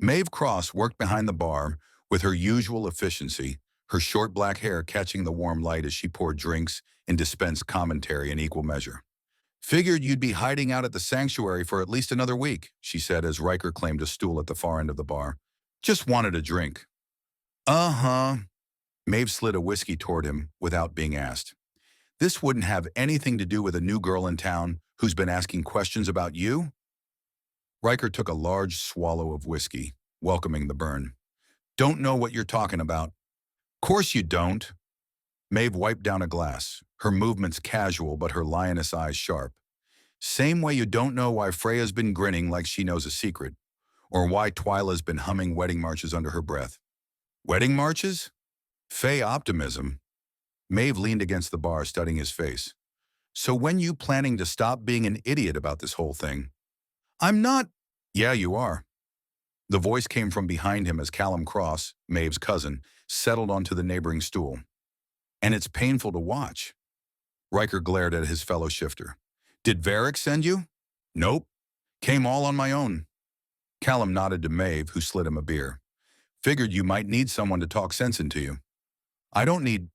Maeve Cross worked behind the bar with her usual efficiency, her short black hair catching the warm light as she poured drinks and dispensed commentary in equal measure. Figured you'd be hiding out at the sanctuary for at least another week, she said as Ryker claimed a stool at the far end of the bar. Just wanted a drink. Uh-huh. Maeve slid a whiskey toward him without being asked. This wouldn't have anything to do with a new girl in town who's been asking questions about you? Ryker took a large swallow of whiskey, welcoming the burn. Don't know what you're talking about. Course you don't. Maeve wiped down a glass, her movements casual but her lioness eyes sharp. Same way you don't know why Freya's been grinning like she knows a secret, or why Twyla's been humming wedding marches under her breath. Wedding marches? Fey optimism. Maeve leaned against the bar, studying his face. So when you planning to stop being an idiot about this whole thing? I'm not. Yeah, you are. The voice came from behind him as Callum Cross, Maeve's cousin, settled onto the neighboring stool. And it's painful to watch. Ryker glared at his fellow shifter. Did Varric send you? Nope. Came all on my own. Callum nodded to Maeve, who slid him a beer. Figured you might need someone to talk sense into you. I don't need.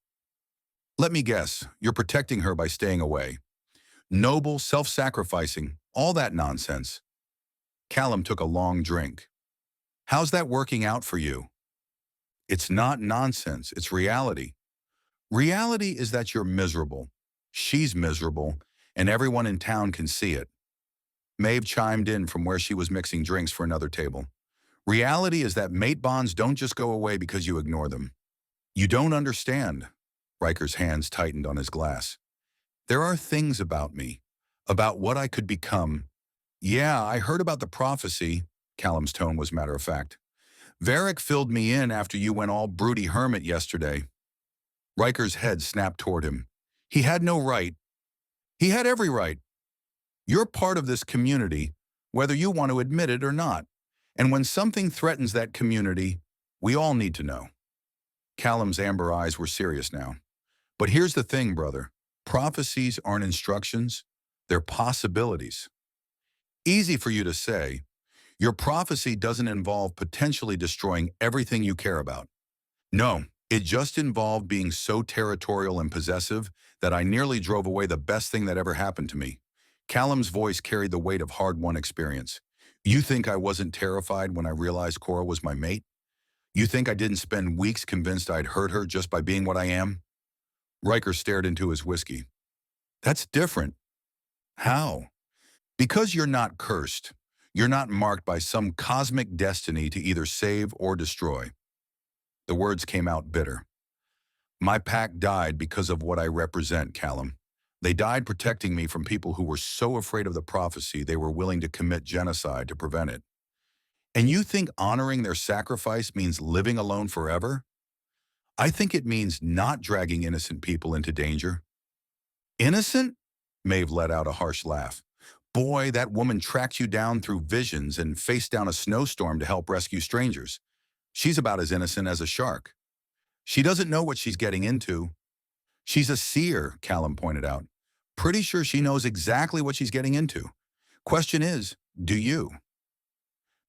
Let me guess, you're protecting her by staying away. Noble, self-sacrificing, all that nonsense. Callum took a long drink. How's that working out for you? It's not nonsense, it's reality. Reality is that you're miserable. She's miserable, and everyone in town can see it. Maeve chimed in from where she was mixing drinks for another table. Reality is that mate bonds don't just go away because you ignore them. You don't understand. Riker's hands tightened on his glass. There are things about me, about what I could become. Yeah, I heard about the prophecy. Callum's tone was matter-of-fact. Varric filled me in after you went all broody hermit yesterday. Riker's head snapped toward him. He had no right. He had every right. You're part of this community, whether you want to admit it or not. And when something threatens that community, we all need to know. Callum's amber eyes were serious now. But here's the thing, brother. Prophecies aren't instructions. They're possibilities. Easy for you to say. Your prophecy doesn't involve potentially destroying everything you care about. No, it just involved being so territorial and possessive that I nearly drove away the best thing that ever happened to me. Callum's voice carried the weight of hard-won experience. You think I wasn't terrified when I realized Cora was my mate? You think I didn't spend weeks convinced I'd hurt her just by being what I am? Ryker stared into his whiskey. That's different. How? Because you're not cursed. You're not marked by some cosmic destiny to either save or destroy. The words came out bitter. My pack died because of what I represent, Callum. They died protecting me from people who were so afraid of the prophecy they were willing to commit genocide to prevent it. And you think honoring their sacrifice means living alone forever? I think it means not dragging innocent people into danger. Innocent? Maeve let out a harsh laugh. Boy, that woman tracked you down through visions and faced down a snowstorm to help rescue strangers. She's about as innocent as a shark. She doesn't know what she's getting into. She's a seer, Callum pointed out. Pretty sure she knows exactly what she's getting into. Question is, do you?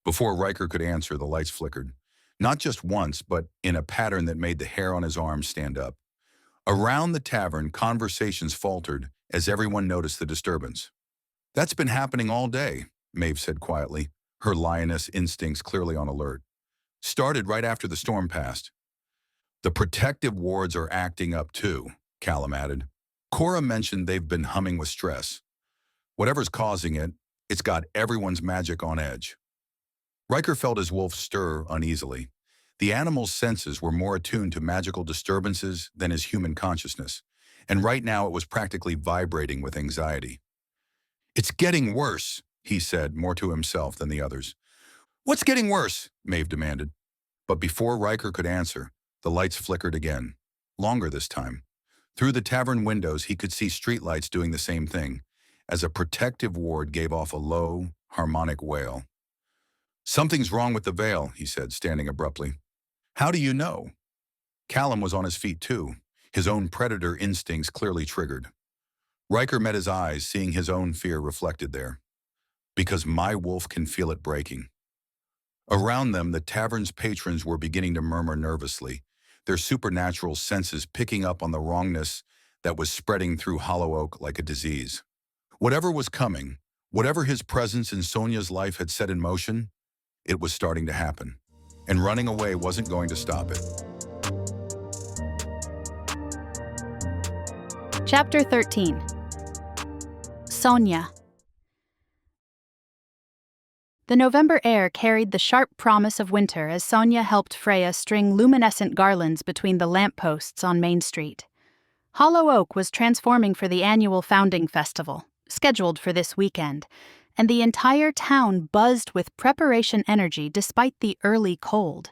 Before Ryker could answer, the lights flickered. Not just once, but in a pattern that made the hair on his arms stand up. Around the tavern, conversations faltered as everyone noticed the disturbance. That's been happening all day, Maeve said quietly, her lioness instincts clearly on alert. Started right after the storm passed. The protective wards are acting up too, Callum added. Cora mentioned they've been humming with stress. Whatever's causing it, it's got everyone's magic on edge. Ryker felt his wolf stir uneasily. The animal's senses were more attuned to magical disturbances than his human consciousness, and right now it was practically vibrating with anxiety. It's getting worse, he said, more to himself than the others. What's getting worse? Maeve demanded. But before Ryker could answer, the lights flickered again, longer this time. Through the tavern windows, he could see streetlights doing the same thing, as a protective ward gave off a low, harmonic wail. Something's wrong with the veil, he said, standing abruptly. How do you know? Callum was on his feet too, his own predator instincts clearly triggered. Ryker met his eyes, seeing his own fear reflected there. Because my wolf can feel it breaking. Around them, the tavern's patrons were beginning to murmur nervously, their supernatural senses picking up on the wrongness that was spreading through Hollow Oak like a disease. Whatever was coming, whatever his presence in Sonya's life had set in motion, it was starting to happen. And running away wasn't going to stop it. Chapter 13. Sonya. The November air carried the sharp promise of winter as Sonya helped Freya string luminescent garlands between the lampposts on Main Street. Hollow Oak was transforming for the annual Founding Festival, scheduled for this weekend, and the entire town buzzed with preparation energy despite the early cold.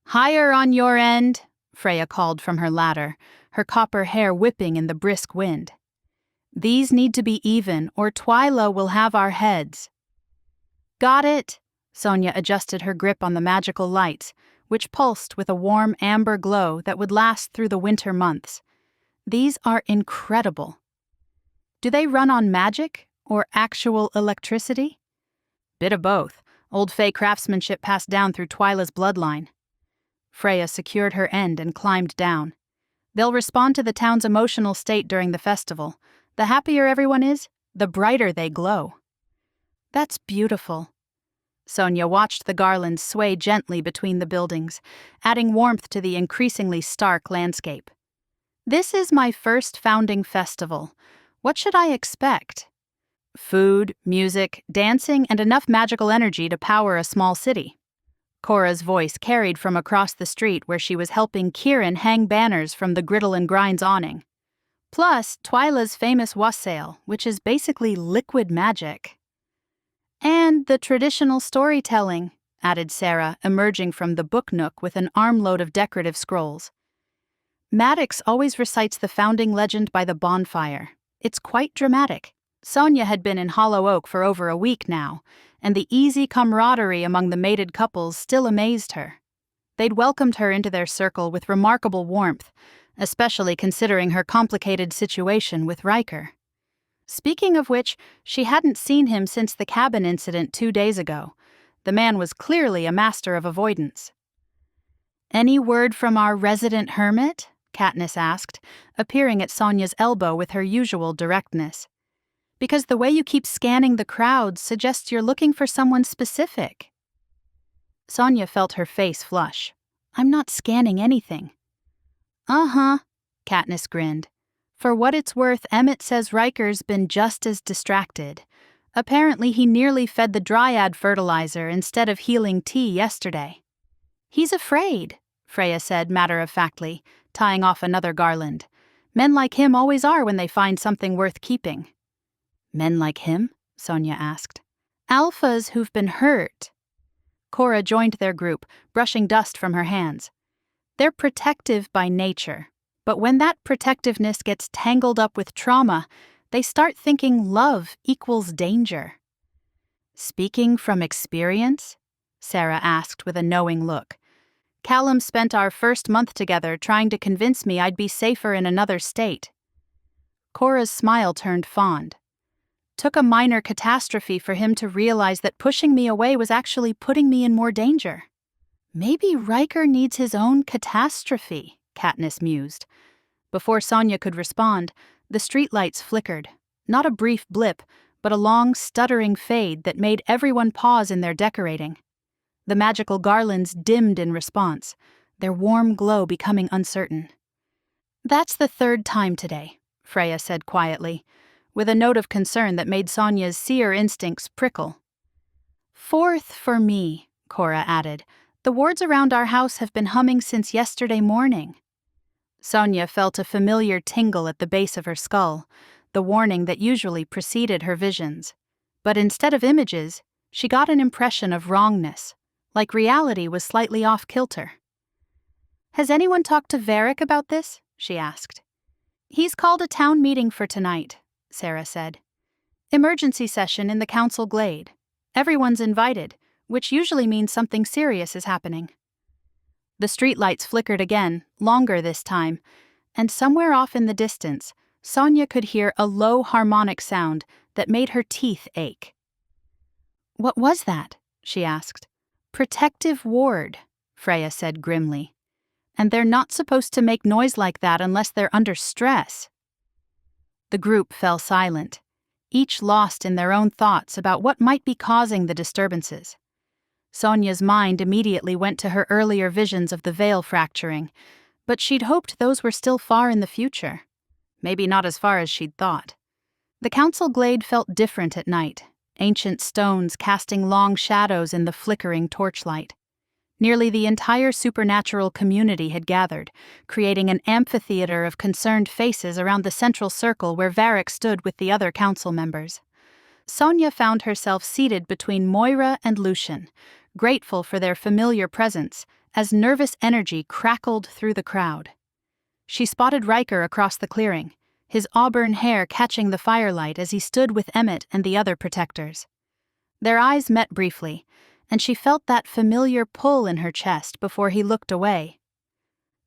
"Higher on your end," Freya called from her ladder, her copper hair whipping in the brisk wind. These need to be even, or Twyla will have our heads. Got it! Sonya adjusted her grip on the magical lights, which pulsed with a warm amber glow that would last through the winter months. These are incredible. Do they run on magic, or actual electricity? Bit of both. Old Fey craftsmanship passed down through Twyla's bloodline. Freya secured her end and climbed down. They'll respond to the town's emotional state during the festival. The happier everyone is, the brighter they glow. That's beautiful. Sonya watched the garlands sway gently between the buildings, adding warmth to the increasingly stark landscape. This is my first founding festival. What should I expect? Food, music, dancing, and enough magical energy to power a small city. Cora's voice carried from across the street where she was helping Kieran hang banners from the Griddle and Grinds awning. Plus, Twyla's famous wassail, which is basically liquid magic. And the traditional storytelling, added Sarah, emerging from the book nook with an armload of decorative scrolls. Maddox always recites the founding legend by the bonfire. It's quite dramatic. Sonya had been in Hollow Oak for over a week now, and the easy camaraderie among the mated couples still amazed her. They'd welcomed her into their circle with remarkable warmth, especially considering her complicated situation with Ryker. Speaking of which, she hadn't seen him since the cabin incident 2 days ago. The man was clearly a master of avoidance. "Any word from our resident hermit?" Katniss asked, appearing at Sonya's elbow with her usual directness. "Because the way you keep scanning the crowds suggests you're looking for someone specific." Sonya felt her face flush. "I'm not scanning anything." "Uh-huh," Katniss grinned. "For what it's worth, Emmett says Ryker's been just as distracted. Apparently he nearly fed the dryad fertilizer instead of healing tea yesterday." "He's afraid," Freya said matter-of-factly, tying off another garland. "Men like him always are when they find something worth keeping." "Men like him?" Sonya asked. "Alphas who've been hurt." Cora joined their group, brushing dust from her hands. "They're protective by nature, but when that protectiveness gets tangled up with trauma, they start thinking love equals danger." "Speaking from experience?" Sarah asked with a knowing look. "Callum spent our first month together trying to convince me I'd be safer in another state." Cora's smile turned fond. "Took a minor catastrophe for him to realize that pushing me away was actually putting me in more danger." "Maybe Ryker needs his own catastrophe," Katniss mused. Before Sonya could respond, the streetlights flickered. Not a brief blip, but a long, stuttering fade that made everyone pause in their decorating. The magical garlands dimmed in response, their warm glow becoming uncertain. "That's the 3rd time today," Freya said quietly, with a note of concern that made Sonya's seer instincts prickle. "4th for me," Cora added. "The wards around our house have been humming since yesterday morning." Sonya felt a familiar tingle at the base of her skull, the warning that usually preceded her visions. But instead of images, she got an impression of wrongness, like reality was slightly off-kilter. "Has anyone talked to Varric about this?" she asked. "He's called a town meeting for tonight," Sarah said. "Emergency session in the council glade. Everyone's invited, which usually means something serious is happening." The streetlights flickered again, longer this time, and somewhere off in the distance, Sonya could hear a low harmonic sound that made her teeth ache. "What was that?" she asked. "Protective ward," Freya said grimly. "And they're not supposed to make noise like that unless they're under stress." The group fell silent, each lost in their own thoughts about what might be causing the disturbances. Sonya's mind immediately went to her earlier visions of the veil fracturing, but she'd hoped those were still far in the future. Maybe not as far as she'd thought. The council glade felt different at night, ancient stones casting long shadows in the flickering torchlight. Nearly the entire supernatural community had gathered, creating an amphitheater of concerned faces around the central circle where Varric stood with the other council members. Sonya found herself seated between Moira and Lucian, grateful for their familiar presence, as nervous energy crackled through the crowd. She spotted Ryker across the clearing, his auburn hair catching the firelight as he stood with Emmett and the other protectors. Their eyes met briefly, and she felt that familiar pull in her chest before he looked away.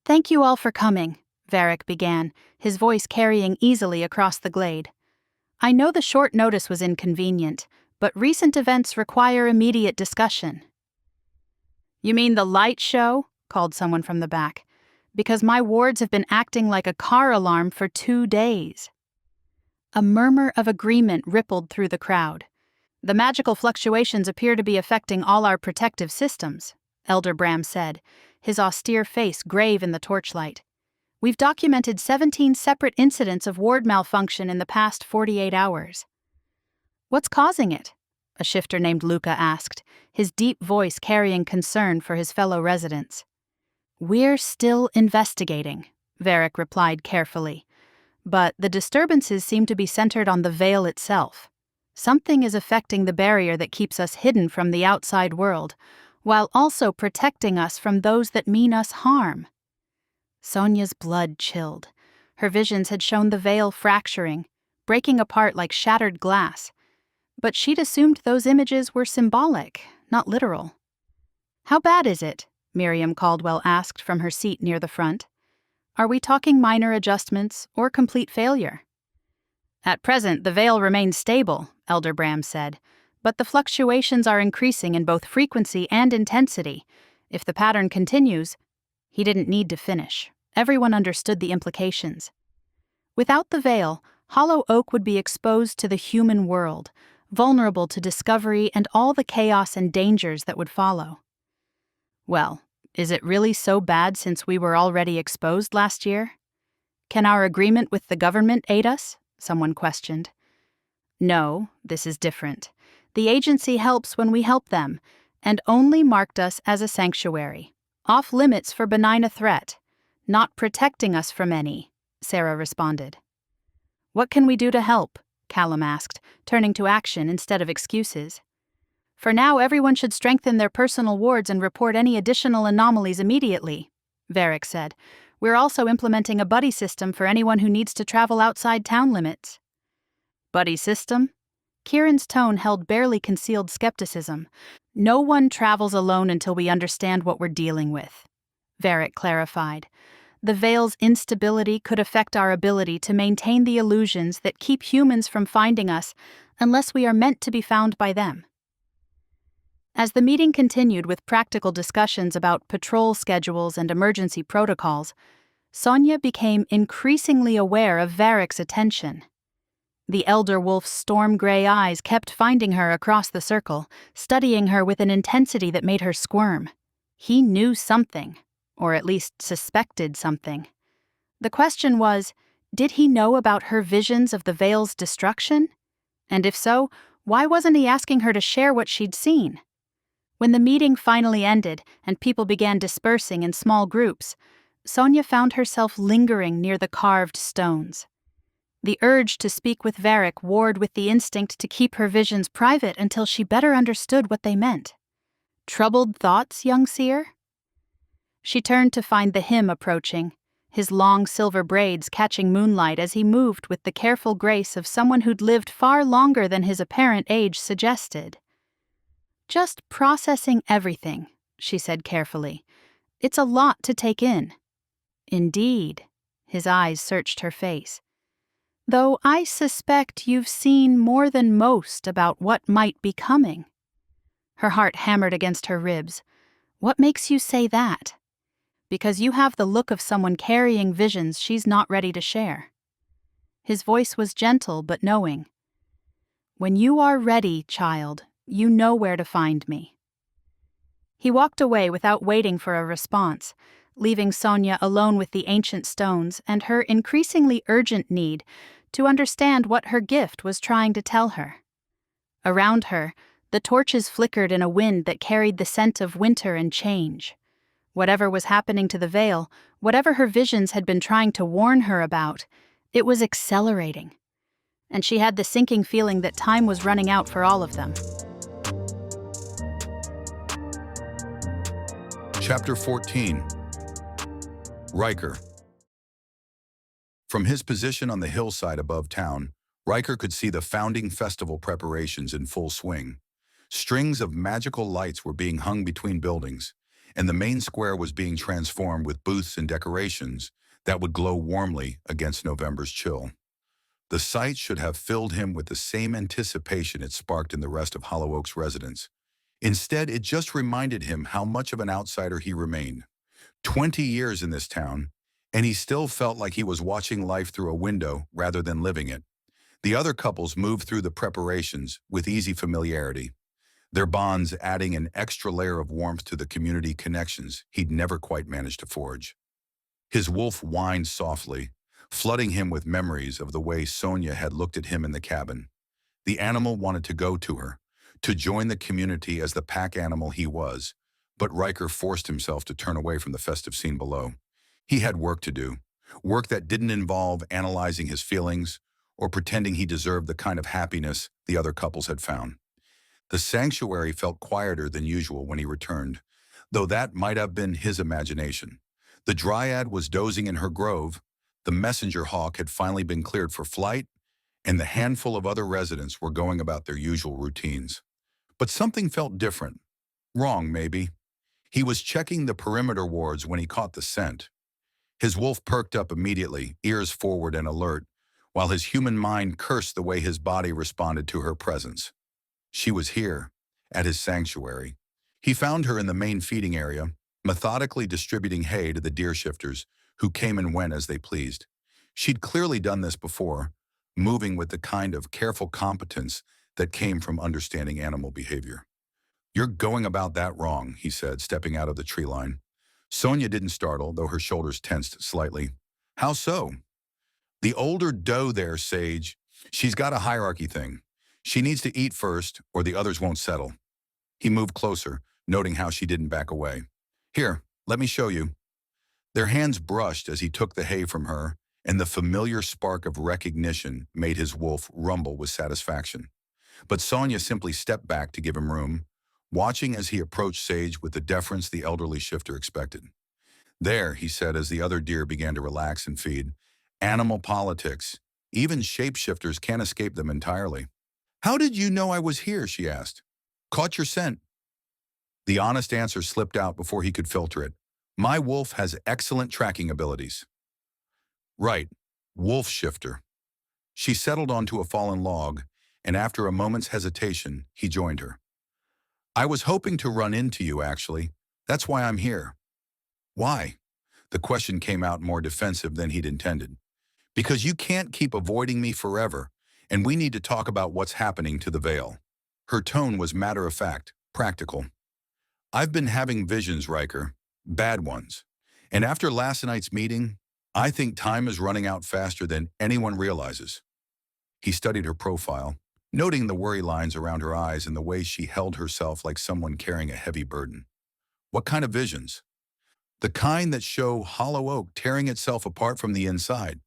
"Thank you all for coming," Varric began, his voice carrying easily across the glade. "I know the short notice was inconvenient, but recent events require immediate discussion." "You mean the light show?" called someone from the back. "Because my wards have been acting like a car alarm for 2 days." A murmur of agreement rippled through the crowd. "The magical fluctuations appear to be affecting all our protective systems," Elder Bram said, his austere face grave in the torchlight. "We've documented 17 separate incidents of ward malfunction in the past 48 hours. "What's causing it?" a shifter named Luca asked, his deep voice carrying concern for his fellow residents. "We're still investigating," Varric replied carefully. "But the disturbances seem to be centered on the veil itself. Something is affecting the barrier that keeps us hidden from the outside world, while also protecting us from those that mean us harm." Sonya's blood chilled. Her visions had shown the veil fracturing, breaking apart like shattered glass. But she'd assumed those images were symbolic, not literal. "How bad is it?" Miriam Caldwell asked from her seat near the front. "Are we talking minor adjustments or complete failure?" "At present, the veil remains stable," Elder Bram said, "but the fluctuations are increasing in both frequency and intensity. If the pattern continues—" He didn't need to finish. Everyone understood the implications. Without the veil, Hollow Oak would be exposed to the human world, vulnerable to discovery and all the chaos and dangers that would follow. "Well, is it really so bad since we were already exposed last year? Can our agreement with the government aid us?" someone questioned. "No, this is different. The agency helps when we help them, and only marked us as a sanctuary, off limits for benign a threat, not protecting us from any," Sarah responded. "What can we do to help?" Callum asked, turning to action instead of excuses. "For now, everyone should strengthen their personal wards and report any additional anomalies immediately," Varric said. "We're also implementing a buddy system for anyone who needs to travel outside town limits." "Buddy system?" Kieran's tone held barely concealed skepticism. "No one travels alone until we understand what we're dealing with," Varric clarified. "The veil's instability could affect our ability to maintain the illusions that keep humans from finding us unless we are meant to be found by them." As the meeting continued with practical discussions about patrol schedules and emergency protocols, Sonya became increasingly aware of Varric's attention. The elder wolf's storm-gray eyes kept finding her across the circle, studying her with an intensity that made her squirm. He knew something, or at least suspected something. The question was, did he know about her visions of the veil's destruction? And if so, why wasn't he asking her to share what she'd seen? When the meeting finally ended and people began dispersing in small groups, Sonya found herself lingering near the carved stones. The urge to speak with Varric warred with the instinct to keep her visions private until she better understood what they meant. Troubled thoughts, young seer? She turned to find the hymn approaching, his long silver braids catching moonlight as he moved with the careful grace of someone who'd lived far longer than his apparent age suggested. "Just processing everything," she said carefully. "It's a lot to take in." "Indeed." His eyes searched her face. "Though I suspect you've seen more than most about what might be coming." Her heart hammered against her ribs. "What makes you say that?" "Because you have the look of someone carrying visions she's not ready to share." His voice was gentle but knowing. "When you are ready, child, you know where to find me." He walked away without waiting for a response, leaving Sonya alone with the ancient stones and her increasingly urgent need to understand what her gift was trying to tell her. Around her, the torches flickered in a wind that carried the scent of winter and change. Whatever was happening to the veil, whatever her visions had been trying to warn her about, it was accelerating. And she had the sinking feeling that time was running out for all of them. Chapter 14. Ryker. From his position on the hillside above town, Ryker could see the founding festival preparations in full swing. Strings of magical lights were being hung between buildings, and the main square was being transformed with booths and decorations that would glow warmly against November's chill. The sight should have filled him with the same anticipation it sparked in the rest of Hollow Oak's residents. Instead, it just reminded him how much of an outsider he remained. 20 years in this town, and he still felt like he was watching life through a window rather than living it. The other couples moved through the preparations with easy familiarity, their bonds adding an extra layer of warmth to the community connections he'd never quite managed to forge. His wolf whined softly, flooding him with memories of the way Sonya had looked at him in the cabin. The animal wanted to go to her, to join the community as the pack animal he was, but Ryker forced himself to turn away from the festive scene below. He had work to do, work that didn't involve analyzing his feelings or pretending he deserved the kind of happiness the other couples had found. The sanctuary felt quieter than usual when he returned, though that might have been his imagination. The dryad was dozing in her grove, the messenger hawk had finally been cleared for flight, and the handful of other residents were going about their usual routines. But something felt different. Wrong, maybe. He was checking the perimeter wards when he caught the scent. His wolf perked up immediately, ears forward and alert, while his human mind cursed the way his body responded to her presence. She was here, at his sanctuary. He found her in the main feeding area, methodically distributing hay to the deer shifters, who came and went as they pleased. She'd clearly done this before, moving with the kind of careful competence that came from understanding animal behavior. "You're going about that wrong," he said, stepping out of the tree line. Sonya didn't startle, though her shoulders tensed slightly. "How so?" "The older doe there, Sage. She's got a hierarchy thing. She needs to eat first, or the others won't settle." He moved closer, noting how she didn't back away. "Here, let me show you." Their hands brushed as he took the hay from her, and the familiar spark of recognition made his wolf rumble with satisfaction. But Sonya simply stepped back to give him room, watching as he approached Sage with the deference the elderly shifter expected. "There," he said as the other deer began to relax and feed. "Animal politics. Even shapeshifters can't escape them entirely." "How did you know I was here?" she asked. "Caught your scent." The honest answer slipped out before he could filter it. "My wolf has excellent tracking abilities." "Right, wolf shifter." She settled onto a fallen log, and after a moment's hesitation, he joined her. "I was hoping to run into you, actually. That's why I'm here." "Why?" The question came out more defensive than he'd intended. "Because you can't keep avoiding me forever, and we need to talk about what's happening to the Veil." Her tone was matter-of-fact, practical. "I've been having visions, Ryker. Bad ones. And after last night's meeting, I think time is running out faster than anyone realizes." He studied her profile, noting the worry lines around her eyes and the way she held herself like someone carrying a heavy burden. "What kind of visions?" "The kind that show Hollow Oak tearing itself apart from the inside,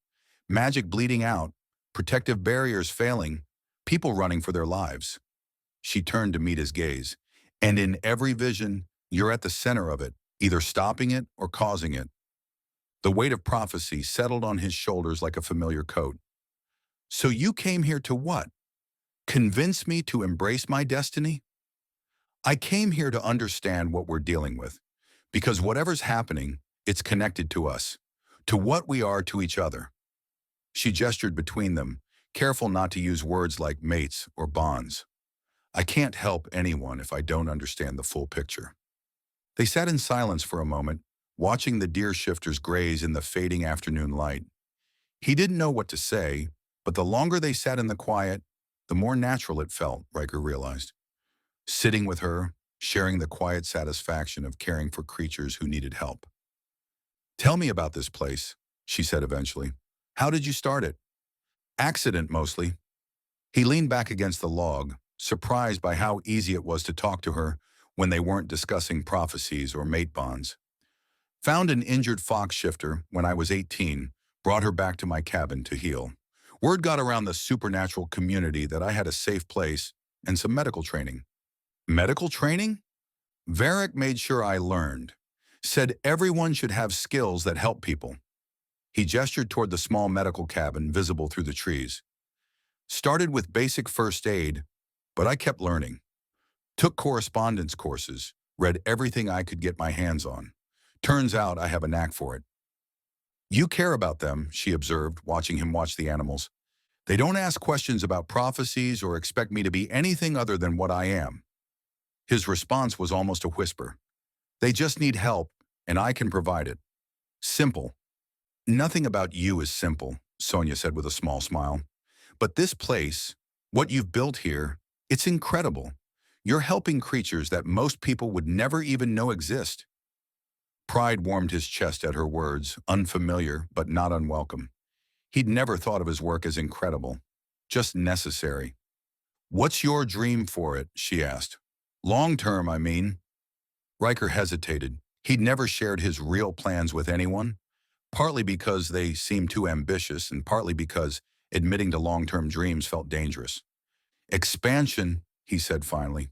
magic bleeding out, protective barriers failing, people running for their lives." She turned to meet his gaze. "And in every vision, you're at the center of it, either stopping it or causing it." The weight of prophecy settled on his shoulders like a familiar coat. "So you came here to what? Convince me to embrace my destiny?" "I came here to understand what we're dealing with, because whatever's happening, it's connected to us, to what we are to each other." She gestured between them, careful not to use words like mates or bonds. "I can't help anyone if I don't understand the full picture." They sat in silence for a moment, watching the deer shifters graze in the fading afternoon light. He didn't know what to say, but the longer they sat in the quiet, the more natural it felt, Ryker realized. Sitting with her, sharing the quiet satisfaction of caring for creatures who needed help. "Tell me about this place," she said eventually. "How did you start it?" "Accident, mostly." He leaned back against the log, surprised by how easy it was to talk to her when they weren't discussing prophecies or mate bonds. "Found an injured fox shifter when I was 18, brought her back to my cabin to heal. Word got around the supernatural community that I had a safe place and some medical training." "Medical training?" "Varric made sure I learned. Said everyone should have skills that help people." He gestured toward the small medical cabin visible through the trees. Started with basic first aid, but I kept learning. Took correspondence courses, read everything I could get my hands on. Turns out I have a knack for it. You care about them, she observed, watching him watch the animals. They don't ask questions about prophecies or expect me to be anything other than what I am. His response was almost a whisper. They just need help, and I can provide it. Simple. Nothing about you is simple, Sonya said with a small smile. But this place, what you've built here, it's incredible. You're helping creatures that most people would never even know exist. Pride warmed his chest at her words, unfamiliar but not unwelcome. He'd never thought of his work as incredible, just necessary. What's your dream for it, she asked. Long term, I mean. Ryker hesitated. He'd never shared his real plans with anyone, partly because they seemed too ambitious and partly because admitting to long-term dreams felt dangerous. Expansion, he said finally.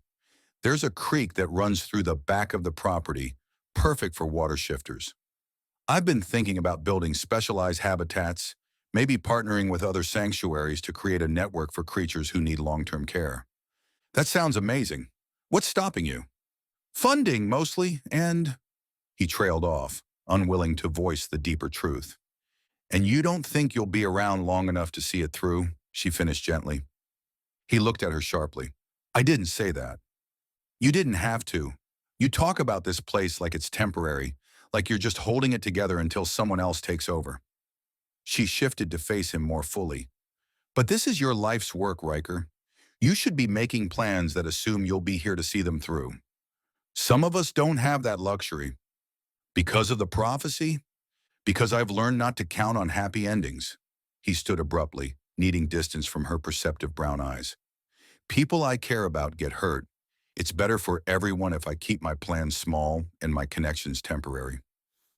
There's a creek that runs through the back of the property, perfect for water shifters. I've been thinking about building specialized habitats, maybe partnering with other sanctuaries to create a network for creatures who need long-term care. That sounds amazing. What's stopping you? Funding, mostly, and... He trailed off, unwilling to voice the deeper truth. And you don't think you'll be around long enough to see it through, she finished gently. He looked at her sharply. I didn't say that. You didn't have to. You talk about this place like it's temporary, like you're just holding it together until someone else takes over. She shifted to face him more fully. But this is your life's work, Ryker. You should be making plans that assume you'll be here to see them through. Some of us don't have that luxury. Because of the prophecy? Because I've learned not to count on happy endings. He stood abruptly, needing distance from her perceptive brown eyes. People I care about get hurt. It's better for everyone if I keep my plans small and my connections temporary.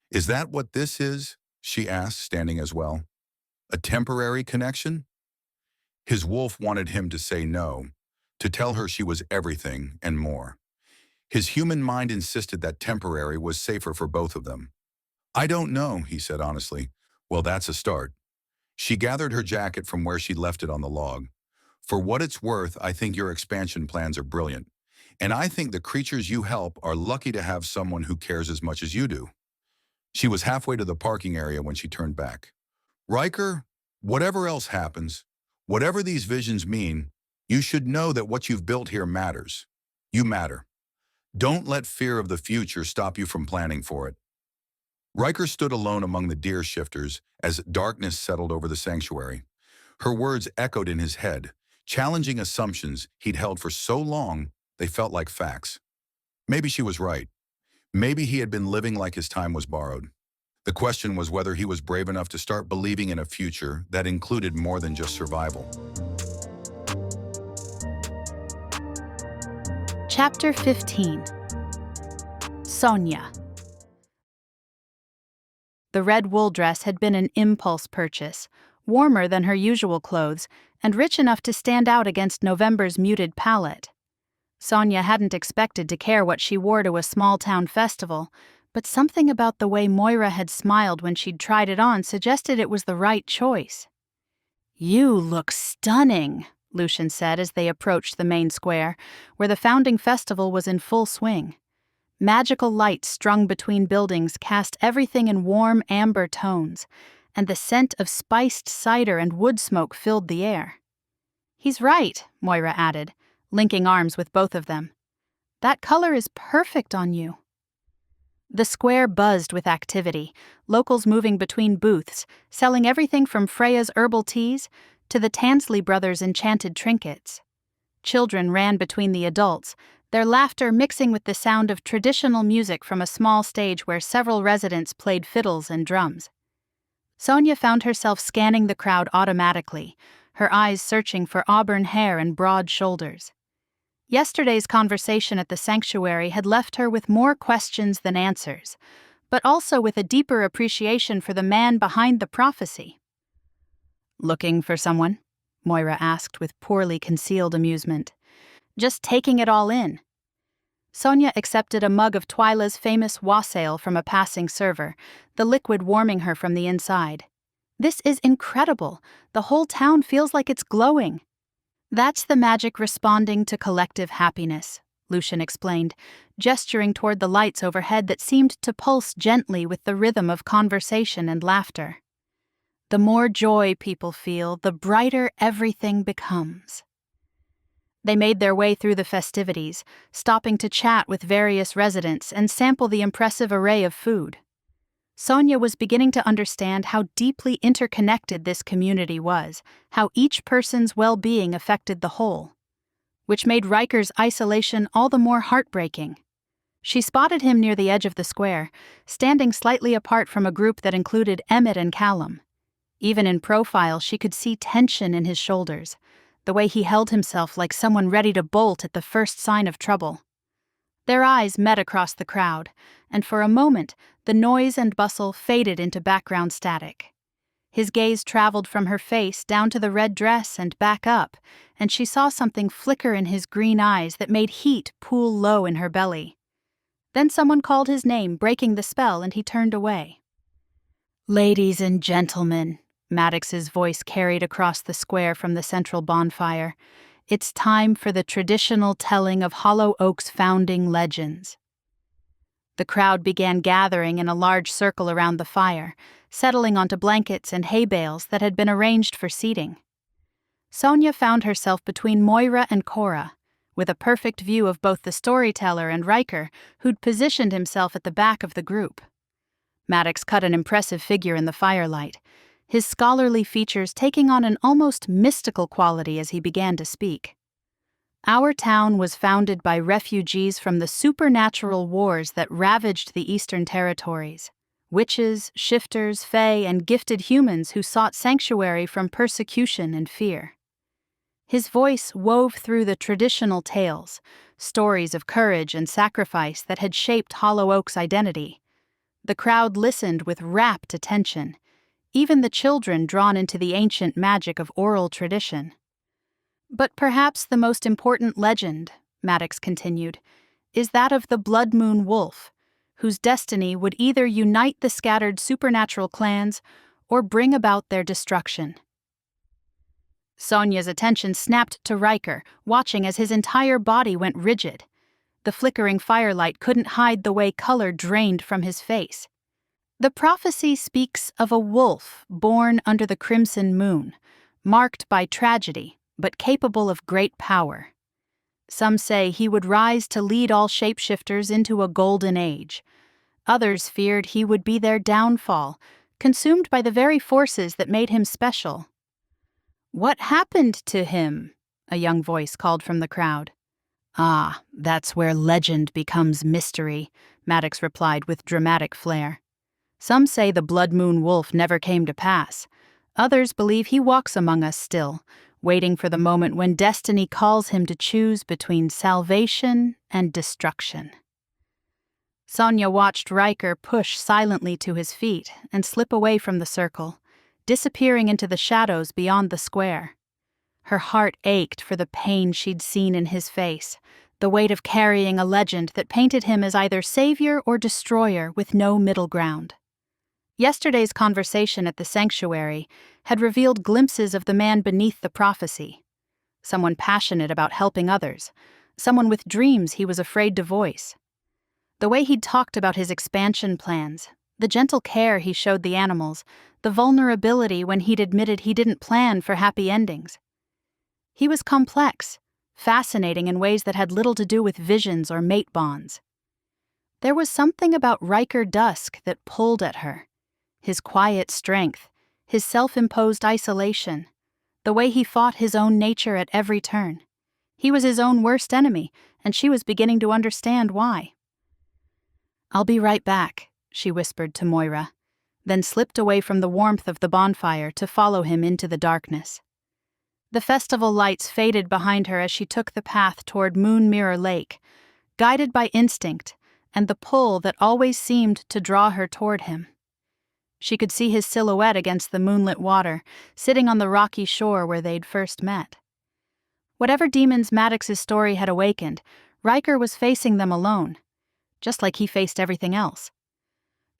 Is that what this is? She asked, standing as well. A temporary connection? His wolf wanted him to say no, to tell her she was everything and more. His human mind insisted that temporary was safer for both of them. I don't know, he said honestly. Well, that's a start. She gathered her jacket from where she'd left it on the log. For what it's worth, I think your expansion plans are brilliant. And I think the creatures you help are lucky to have someone who cares as much as you do. She was halfway to the parking area when she turned back. Ryker, whatever else happens, whatever these visions mean, you should know that what you've built here matters. You matter. Don't let fear of the future stop you from planning for it. Ryker stood alone among the deer shifters as darkness settled over the sanctuary. Her words echoed in his head, challenging assumptions he'd held for so long they felt like facts. Maybe she was right. Maybe he had been living like his time was borrowed. The question was whether he was brave enough to start believing in a future that included more than just survival. Chapter 15. Sonya. The red wool dress had been an impulse purchase, warmer than her usual clothes, and rich enough to stand out against November's muted palette. Sonya hadn't expected to care what she wore to a small-town festival, but something about the way Moira had smiled when she'd tried it on suggested it was the right choice. "You look stunning," Lucian said as they approached the main square, where the founding festival was in full swing. Magical lights strung between buildings cast everything in warm amber tones, and the scent of spiced cider and wood smoke filled the air. "He's right," Moira added, linking arms with both of them. "That color is perfect on you." The square buzzed with activity, locals moving between booths, selling everything from Freya's herbal teas to the Tansley brothers' enchanted trinkets. Children ran between the adults, their laughter mixing with the sound of traditional music from a small stage where several residents played fiddles and drums. Sonya found herself scanning the crowd automatically, her eyes searching for auburn hair and broad shoulders. Yesterday's conversation at the sanctuary had left her with more questions than answers, but also with a deeper appreciation for the man behind the prophecy. "Looking for someone?" Moira asked with poorly concealed amusement. "Just taking it all in." Sonya accepted a mug of Twyla's famous wassail from a passing server, the liquid warming her from the inside. "This is incredible. The whole town feels like it's glowing." "That's the magic responding to collective happiness," Lucian explained, gesturing toward the lights overhead that seemed to pulse gently with the rhythm of conversation and laughter. "The more joy people feel, the brighter everything becomes." They made their way through the festivities, stopping to chat with various residents and sample the impressive array of food. Sonya was beginning to understand how deeply interconnected this community was, how each person's well-being affected the whole, which made Ryker's isolation all the more heartbreaking. She spotted him near the edge of the square, standing slightly apart from a group that included Emmett and Callum. Even in profile, she could see tension in his shoulders, the way he held himself like someone ready to bolt at the first sign of trouble. Their eyes met across the crowd, and for a moment, the noise and bustle faded into background static. His gaze traveled from her face down to the red dress and back up, and she saw something flicker in his green eyes that made heat pool low in her belly. Then someone called his name, breaking the spell, and he turned away. "Ladies and gentlemen," Maddox's voice carried across the square from the central bonfire, "it's time for the traditional telling of Hollow Oak's founding legends." The crowd began gathering in a large circle around the fire, settling onto blankets and hay bales that had been arranged for seating. Sonya found herself between Moira and Cora, with a perfect view of both the storyteller and Ryker, who'd positioned himself at the back of the group. Maddox cut an impressive figure in the firelight, his scholarly features taking on an almost mystical quality as he began to speak. "Our town was founded by refugees from the supernatural wars that ravaged the Eastern Territories. Witches, shifters, fae, and gifted humans who sought sanctuary from persecution and fear." His voice wove through the traditional tales, stories of courage and sacrifice that had shaped Hollow Oak's identity. The crowd listened with rapt attention, even the children drawn into the ancient magic of oral tradition. "But perhaps the most important legend," Maddox continued, "is that of the bloodmoon wolf, whose destiny would either unite the scattered supernatural clans or bring about their destruction." Sonya's attention snapped to Ryker, watching as his entire body went rigid. The flickering firelight couldn't hide the way color drained from his face. "The prophecy speaks of a wolf born under the crimson moon, marked by tragedy, but capable of great power. Some say he would rise to lead all shapeshifters into a golden age. Others feared he would be their downfall, consumed by the very forces that made him special." "What happened to him?" a young voice called from the crowd. "Ah, that's where legend becomes mystery," Maddox replied with dramatic flair. "Some say the bloodmoon wolf never came to pass. Others believe he walks among us still, waiting for the moment when destiny calls him to choose between salvation and destruction." Sonya watched Ryker push silently to his feet and slip away from the circle, disappearing into the shadows beyond the square. Her heart ached for the pain she'd seen in his face, the weight of carrying a legend that painted him as either savior or destroyer with no middle ground. Yesterday's conversation at the sanctuary had revealed glimpses of the man beneath the prophecy, someone passionate about helping others, someone with dreams he was afraid to voice. The way he'd talked about his expansion plans, the gentle care he showed the animals, the vulnerability when he'd admitted he didn't plan for happy endings. He was complex, fascinating in ways that had little to do with visions or mate bonds. There was something about Ryker Dusk that pulled at her. His quiet strength, his self-imposed isolation, the way he fought his own nature at every turn. He was his own worst enemy, and she was beginning to understand why. "I'll be right back," she whispered to Moira, then slipped away from the warmth of the bonfire to follow him into the darkness. The festival lights faded behind her as she took the path toward Moon Mirror Lake, guided by instinct and the pull that always seemed to draw her toward him. She could see his silhouette against the moonlit water, sitting on the rocky shore where they'd first met. Whatever demons Maddox's story had awakened, Ryker was facing them alone, just like he faced everything else.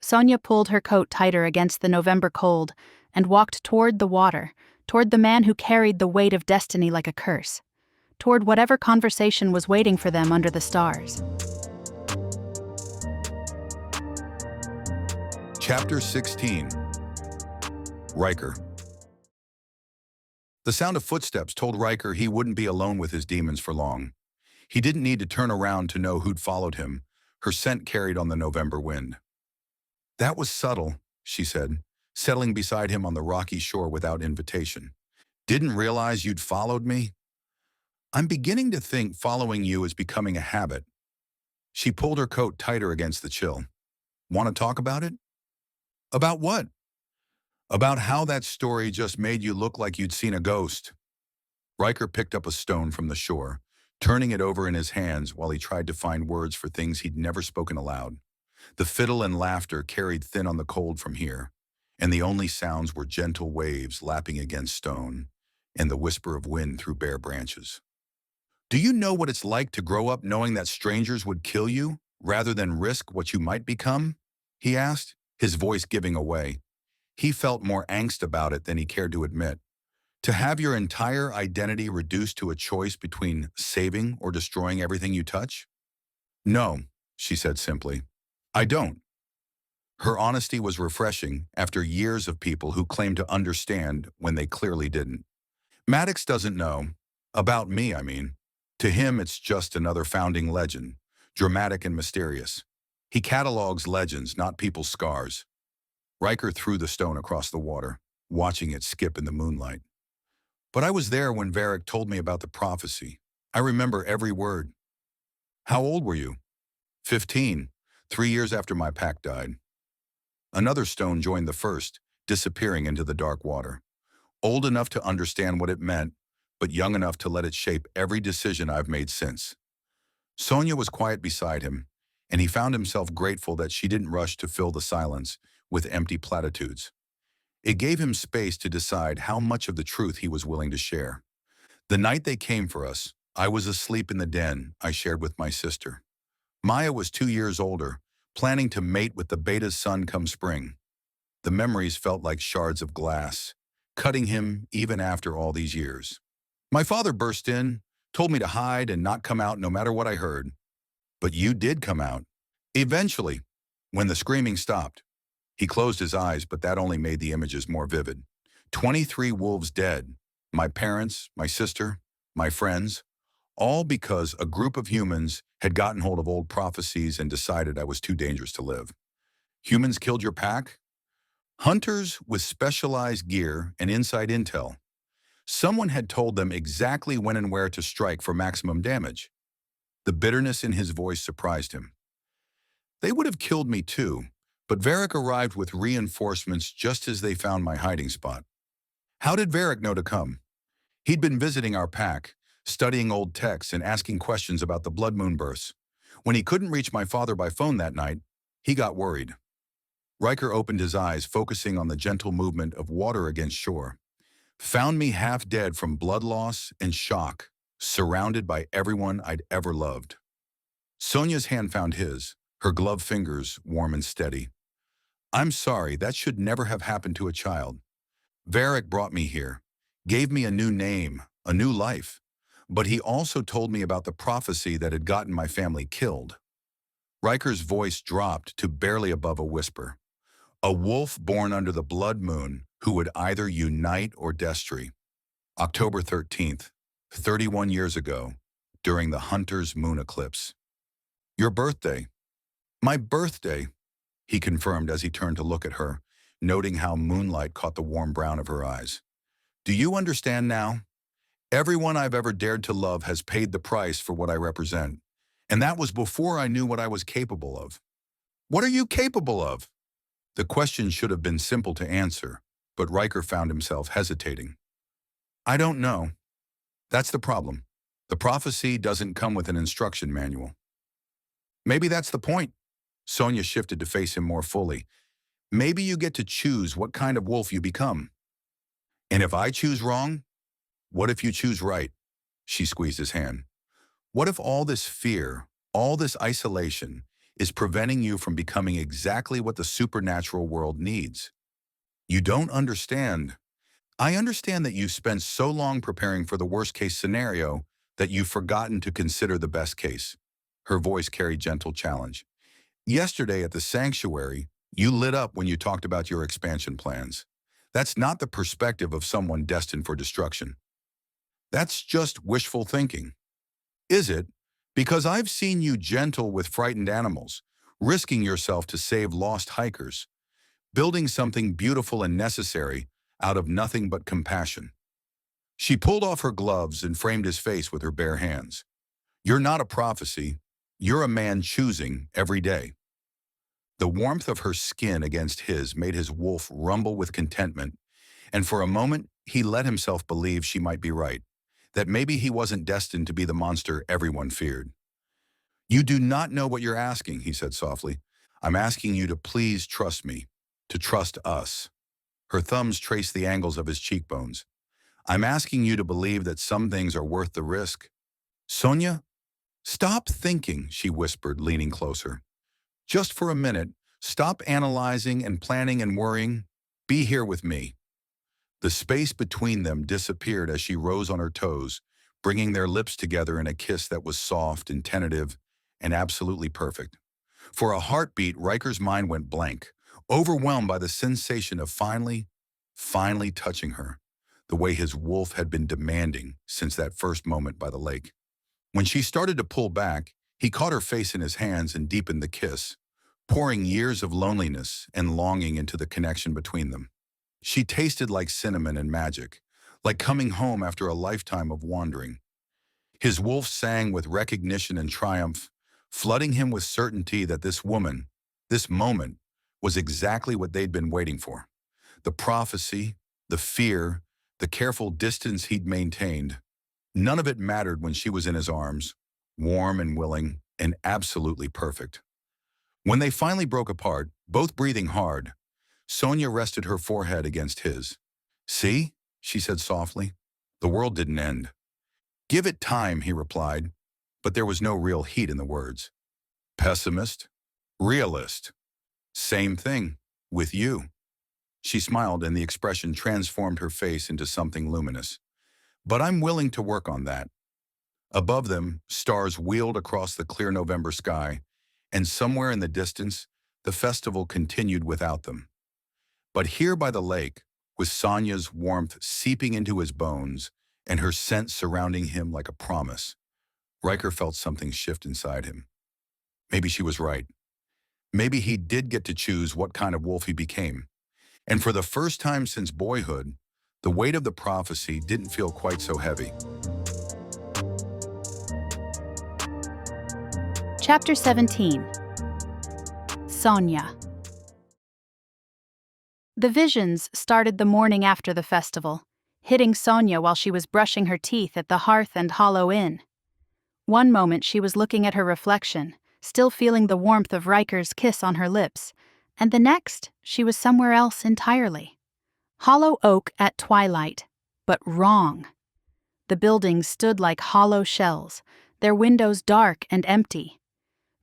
Sonya pulled her coat tighter against the November cold and walked toward the water, toward the man who carried the weight of destiny like a curse, toward whatever conversation was waiting for them under the stars. Chapter 16. Ryker. The sound of footsteps told Ryker he wouldn't be alone with his demons for long. He didn't need to turn around to know who'd followed him, her scent carried on the November wind. "That was subtle," she said, settling beside him on the rocky shore without invitation. "Didn't realize you'd followed me?" "I'm beginning to think following you is becoming a habit." She pulled her coat tighter against the chill. "Want to talk about it?" "About what?" "About how that story just made you look like you'd seen a ghost." Ryker picked up a stone from the shore, turning it over in his hands while he tried to find words for things he'd never spoken aloud. The fiddle and laughter carried thin on the cold from here, and the only sounds were gentle waves lapping against stone and the whisper of wind through bare branches. "Do you know what it's like to grow up knowing that strangers would kill you rather than risk what you might become?" he asked, his voice giving away. He felt more angst about it than he cared to admit. To have your entire identity reduced to a choice between saving or destroying everything you touch? "No," she said simply. "I don't." Her honesty was refreshing after years of people who claimed to understand when they clearly didn't. "Maddox doesn't know. About me, I mean. To him, it's just another founding legend, dramatic and mysterious. He catalogs legends, not people's scars." Ryker threw the stone across the water, watching it skip in the moonlight. "But I was there when Varric told me about the prophecy. I remember every word." "How old were you?" 15, 3 years after my pack died." Another stone joined the first, disappearing into the dark water. "Old enough to understand what it meant, but young enough to let it shape every decision I've made since." Sonya was quiet beside him, and he found himself grateful that she didn't rush to fill the silence with empty platitudes. It gave him space to decide how much of the truth he was willing to share. "The night they came for us, I was asleep in the den I shared with my sister. Maya was 2 years older, planning to mate with the beta's son come spring. The memories felt like shards of glass, cutting him even after all these years. My father burst in, told me to hide and not come out no matter what I heard. But you did come out. Eventually, when the screaming stopped." He closed his eyes, but that only made the images more vivid. 23 wolves dead, my parents, my sister, my friends, all because a group of humans had gotten hold of old prophecies and decided I was too dangerous to live. "Humans killed your pack?" "Hunters with specialized gear and inside intel. Someone had told them exactly when and where to strike for maximum damage." The bitterness in his voice surprised him. "They would have killed me too, but Varric arrived with reinforcements just as they found my hiding spot." "How did Varric know to come?" "He'd been visiting our pack, studying old texts and asking questions about the bloodmoon births. When he couldn't reach my father by phone that night, he got worried." Ryker opened his eyes, focusing on the gentle movement of water against shore. "Found me half dead from blood loss and shock, surrounded by everyone I'd ever loved." Sonya's hand found his, her gloved fingers warm and steady. "I'm sorry, that should never have happened to a child. Varric brought me here, gave me a new name, a new life. But he also told me about the prophecy that had gotten my family killed." Ryker's voice dropped to barely above a whisper. "A wolf born under the blood moon who would either unite or destroy. October 13th, 31 years ago, during the hunter's moon eclipse." "Your birthday." "My birthday," he confirmed as he turned to look at her, noting how moonlight caught the warm brown of her eyes. "Do you understand now? Everyone I've ever dared to love has paid the price for what I represent. And that was before I knew what I was capable of." "What are you capable of?" The question should have been simple to answer, but Ryker found himself hesitating. "I don't know. That's the problem. The prophecy doesn't come with an instruction manual." "Maybe that's the point." Sonya shifted to face him more fully. "Maybe you get to choose what kind of wolf you become." "And if I choose wrong? What if you choose right?" She squeezed his hand. "What if all this fear, all this isolation, is preventing you from becoming exactly what the supernatural world needs?" You don't understand. I understand that you've spent so long preparing for the worst-case scenario that you've forgotten to consider the best case. Her voice carried gentle challenge. Yesterday at the sanctuary, you lit up when you talked about your expansion plans. That's not the perspective of someone destined for destruction. That's just wishful thinking. Is it? Because I've seen you gentle with frightened animals, risking yourself to save lost hikers, building something beautiful and necessary out of nothing but compassion. She pulled off her gloves and framed his face with her bare hands. You're not a prophecy. You're a man choosing every day. The warmth of her skin against his made his wolf rumble with contentment, and for a moment he let himself believe she might be right, that maybe he wasn't destined to be the monster everyone feared. You do not know what you're asking, he said softly. I'm asking you to please trust me, to trust us. Her thumbs traced the angles of his cheekbones. I'm asking you to believe that some things are worth the risk. Sonya, stop thinking, she whispered, leaning closer. Just for a minute, stop analyzing and planning and worrying. Be here with me. The space between them disappeared as she rose on her toes, bringing their lips together in a kiss that was soft and tentative and absolutely perfect. For a heartbeat, Ryker's mind went blank, overwhelmed by the sensation of finally touching her, the way his wolf had been demanding since that first moment by the lake. When she started to pull back, he caught her face in his hands and deepened the kiss, pouring years of loneliness and longing into the connection between them. She tasted like cinnamon and magic, like coming home after a lifetime of wandering. His wolf sang with recognition and triumph, flooding him with certainty that this woman, this moment, was exactly what they'd been waiting for. The prophecy, the fear, the careful distance he'd maintained, none of it mattered when she was in his arms, warm and willing and absolutely perfect. When they finally broke apart, both breathing hard, Sonya rested her forehead against his. See, she said softly, the world didn't end. Give it time, he replied, but there was no real heat in the words. Pessimist, realist, same thing, with you. She smiled and the expression transformed her face into something luminous. But I'm willing to work on that. Above them, stars wheeled across the clear November sky, and somewhere in the distance, the festival continued without them. But here by the lake, with Sonya's warmth seeping into his bones and her scent surrounding him like a promise, Ryker felt something shift inside him. Maybe she was right. Maybe he did get to choose what kind of wolf he became. And for the first time since boyhood, the weight of the prophecy didn't feel quite so heavy. Chapter 17. Sonya. The visions started the morning after the festival, hitting Sonya while she was brushing her teeth at the Hearth and Hollow Inn. One moment she was looking at her reflection, still feeling the warmth of Ryker's kiss on her lips, and the next she was somewhere else entirely. Hollow Oak at twilight, but wrong. The buildings stood like hollow shells, their windows dark and empty.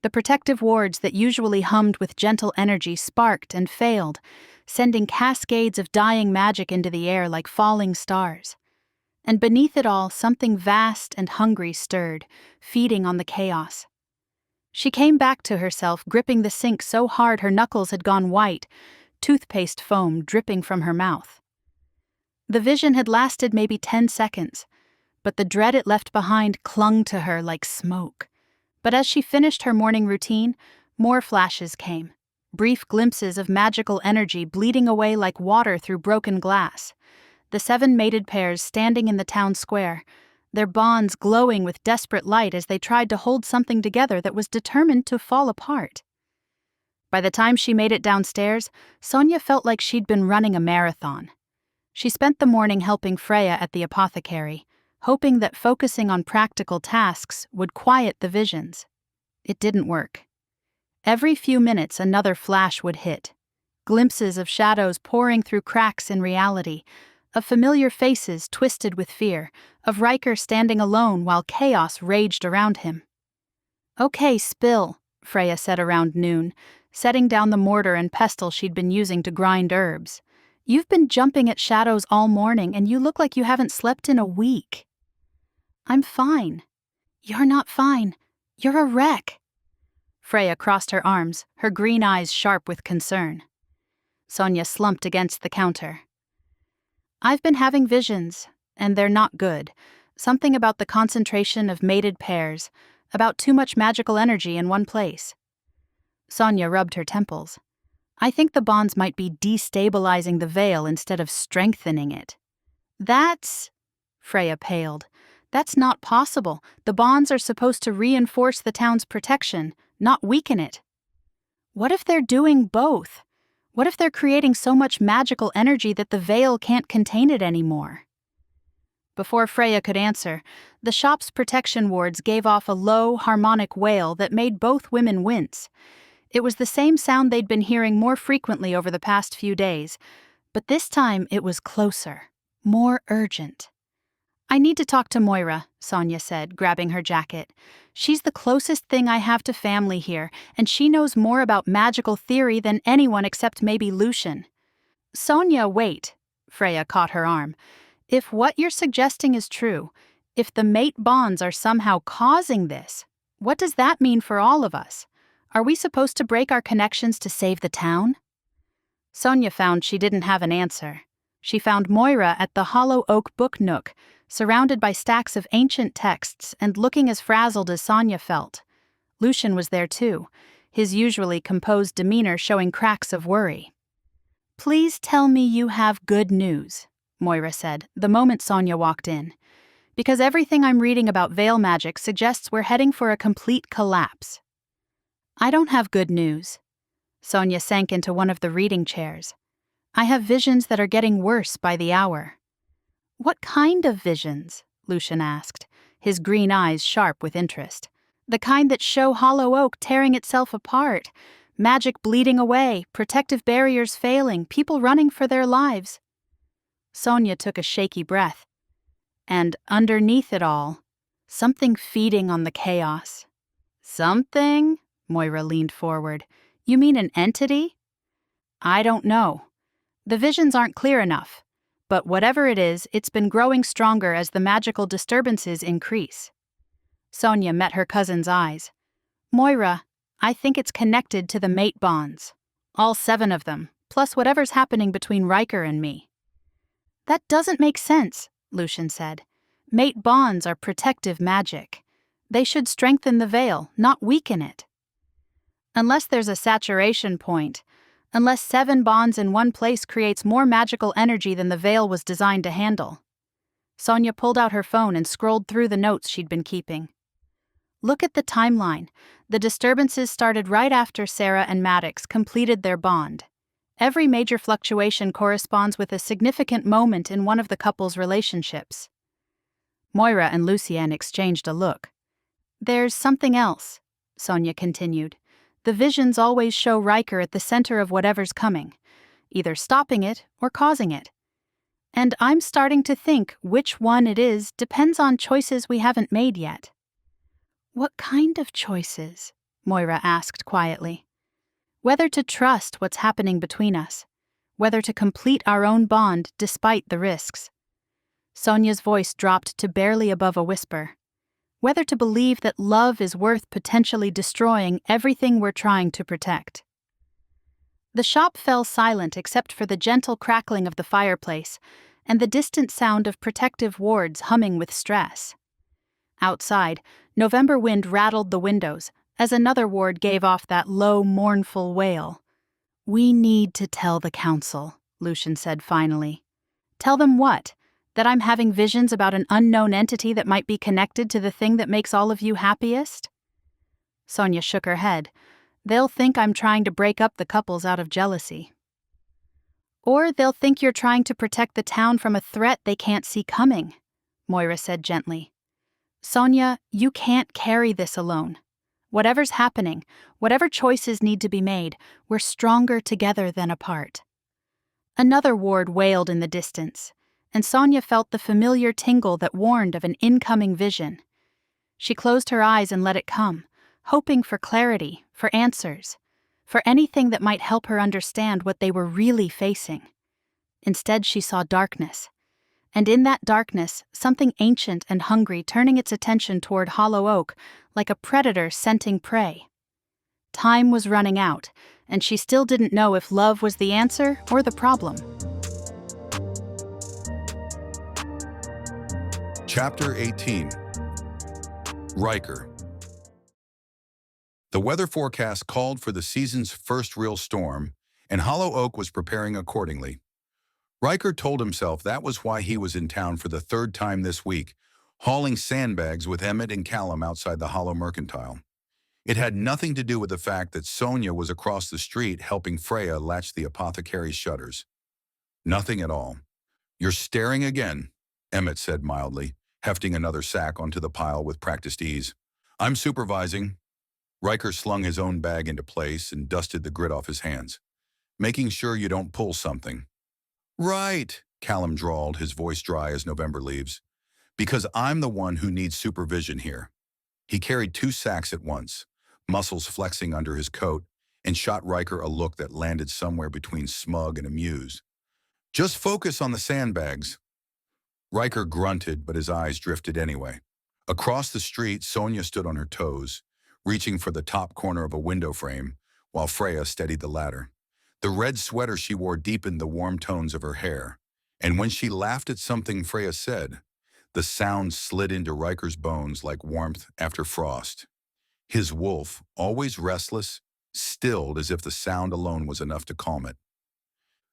The protective wards that usually hummed with gentle energy sparked and failed, sending cascades of dying magic into the air like falling stars. And beneath it all, something vast and hungry stirred, feeding on the chaos. She came back to herself, gripping the sink so hard her knuckles had gone white, toothpaste foam dripping from her mouth. The vision had lasted maybe 10 seconds, but the dread it left behind clung to her like smoke. But as she finished her morning routine, more flashes came, brief glimpses of magical energy bleeding away like water through broken glass. The 7 mated pairs standing in the town square, their bonds glowing with desperate light as they tried to hold something together that was determined to fall apart. By the time she made it downstairs, Sonya felt like she'd been running a marathon. She spent the morning helping Freya at the apothecary, hoping that focusing on practical tasks would quiet the visions. It didn't work. Every few minutes another flash would hit, glimpses of shadows pouring through cracks in reality, of familiar faces twisted with fear, of Ryker standing alone while chaos raged around him. "Okay, spill," Freya said around noon, setting down the mortar and pestle she'd been using to grind herbs. You've been jumping at shadows all morning and you look like you haven't slept in a week. I'm fine. You're not fine. You're a wreck. Freya crossed her arms, her green eyes sharp with concern. Sonya slumped against the counter. I've been having visions, and they're not good. Something about the concentration of mated pairs, about too much magical energy in one place. Sonya rubbed her temples. I think the bonds might be destabilizing the veil instead of strengthening it. Freya paled. That's not possible. The bonds are supposed to reinforce the town's protection, not weaken it. What if they're doing both? What if they're creating so much magical energy that the veil can't contain it anymore? Before Freya could answer, the shop's protection wards gave off a low, harmonic wail that made both women wince. It was the same sound they'd been hearing more frequently over the past few days, but this time it was closer, more urgent. I need to talk to Moira, Sonya said, grabbing her jacket. She's the closest thing I have to family here, and she knows more about magical theory than anyone except maybe Lucian. Sonya, wait, Freya caught her arm. If what you're suggesting is true, if the mate bonds are somehow causing this, what does that mean for all of us? Are we supposed to break our connections to save the town? Sonya found she didn't have an answer. She found Moira at the hollow oak book nook, surrounded by stacks of ancient texts and looking as frazzled as Sonya felt. Lucian was there too, his usually composed demeanor showing cracks of worry. Please tell me you have good news, Moira said, the moment Sonya walked in. Because everything I'm reading about veil magic suggests we're heading for a complete collapse. I don't have good news. Sonya sank into one of the reading chairs. I have visions that are getting worse by the hour. What kind of visions? Lucian asked, his green eyes sharp with interest. The kind that show Hollow Oak tearing itself apart, magic bleeding away, protective barriers failing, people running for their lives. Sonya took a shaky breath. And underneath it all, something feeding on the chaos. Something? Moira leaned forward. You mean an entity? I don't know. The visions aren't clear enough. But whatever it is, it's been growing stronger as the magical disturbances increase. Sonya met her cousin's eyes. Moira, I think it's connected to the mate bonds. All 7 of them, plus whatever's happening between Ryker and me. That doesn't make sense, Lucian said. Mate bonds are protective magic. They should strengthen the veil, not weaken it. Unless there's a saturation point, unless 7 bonds in one place creates more magical energy than the veil was designed to handle. Sonya pulled out her phone and scrolled through the notes she'd been keeping. Look at the timeline. The disturbances started right after Sarah and Maddox completed their bond. Every major fluctuation corresponds with a significant moment in one of the couple's relationships. Moira and Lucienne exchanged a look. There's something else, Sonya continued. The visions always show Ryker at the center of whatever's coming, either stopping it or causing it. And I'm starting to think which one it is depends on choices we haven't made yet. What kind of choices? Moira asked quietly. Whether to trust what's happening between us, whether to complete our own bond despite the risks. Sonya's voice dropped to barely above a whisper. Whether to believe that love is worth potentially destroying everything we're trying to protect. The shop fell silent except for the gentle crackling of the fireplace and the distant sound of protective wards humming with stress. Outside, November wind rattled the windows as another ward gave off that low, mournful wail. We need to tell the council, Lucian said finally. Tell them what? That I'm having visions about an unknown entity that might be connected to the thing that makes all of you happiest? Sonya shook her head. They'll think I'm trying to break up the couples out of jealousy. Or they'll think you're trying to protect the town from a threat they can't see coming, Moira said gently. Sonya, you can't carry this alone. Whatever's happening, whatever choices need to be made, we're stronger together than apart. Another ward wailed in the distance, and Sonya felt the familiar tingle that warned of an incoming vision. She closed her eyes and let it come, hoping for clarity, for answers, for anything that might help her understand what they were really facing. Instead, she saw darkness. And in that darkness, something ancient and hungry turning its attention toward Hollow Oak like a predator scenting prey. Time was running out, and she still didn't know if love was the answer or the problem. Chapter 18. Ryker. The weather forecast called for the season's first real storm, and Hollow Oak was preparing accordingly. Ryker told himself that was why he was in town for the third time this week, hauling sandbags with Emmett and Callum outside the Hollow Mercantile. It had nothing to do with the fact that Sonya was across the street helping Freya latch the apothecary's shutters. Nothing at all. "You're staring again," Emmett said mildly, hefting another sack onto the pile with practiced ease. "I'm supervising." Ryker slung his own bag into place and dusted the grit off his hands. "Making sure you don't pull something." "Right," Callum drawled, his voice dry as November leaves. "Because I'm the one who needs supervision here." He carried 2 sacks at once, muscles flexing under his coat, and shot Ryker a look that landed somewhere between smug and amused. "Just focus on the sandbags." Ryker grunted, but his eyes drifted anyway. Across the street, Sonya stood on her toes, reaching for the top corner of a window frame, while Freya steadied the ladder. The red sweater she wore deepened the warm tones of her hair, and when she laughed at something Freya said, the sound slid into Ryker's bones like warmth after frost. His wolf, always restless, stilled as if the sound alone was enough to calm it.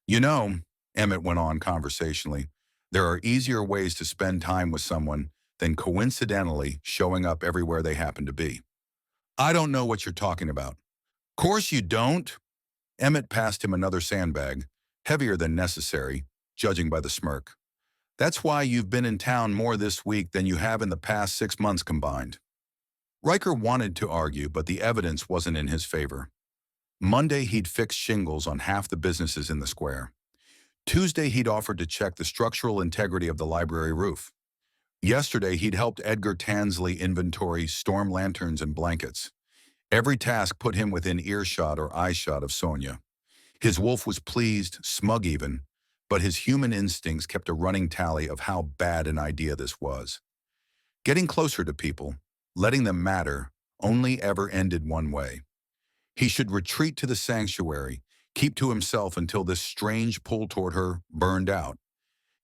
"You know," Emmett went on conversationally, "there are easier ways to spend time with someone than coincidentally showing up everywhere they happen to be." "I don't know what you're talking about." "Course you don't." Emmett passed him another sandbag, heavier than necessary, judging by the smirk. "That's why you've been in town more this week than you have in the past 6 months combined." Ryker wanted to argue, but the evidence wasn't in his favor. Monday, he'd fixed shingles on half the businesses in the square. Tuesday, he'd offered to check the structural integrity of the library roof. Yesterday, he'd helped Edgar Tansley inventory storm lanterns and blankets. Every task put him within earshot or eyeshot of Sonya. His wolf was pleased, smug even, but his human instincts kept a running tally of how bad an idea this was. Getting closer to people, letting them matter, only ever ended one way. He should retreat to the sanctuary, keep to himself until this strange pull toward her burned out.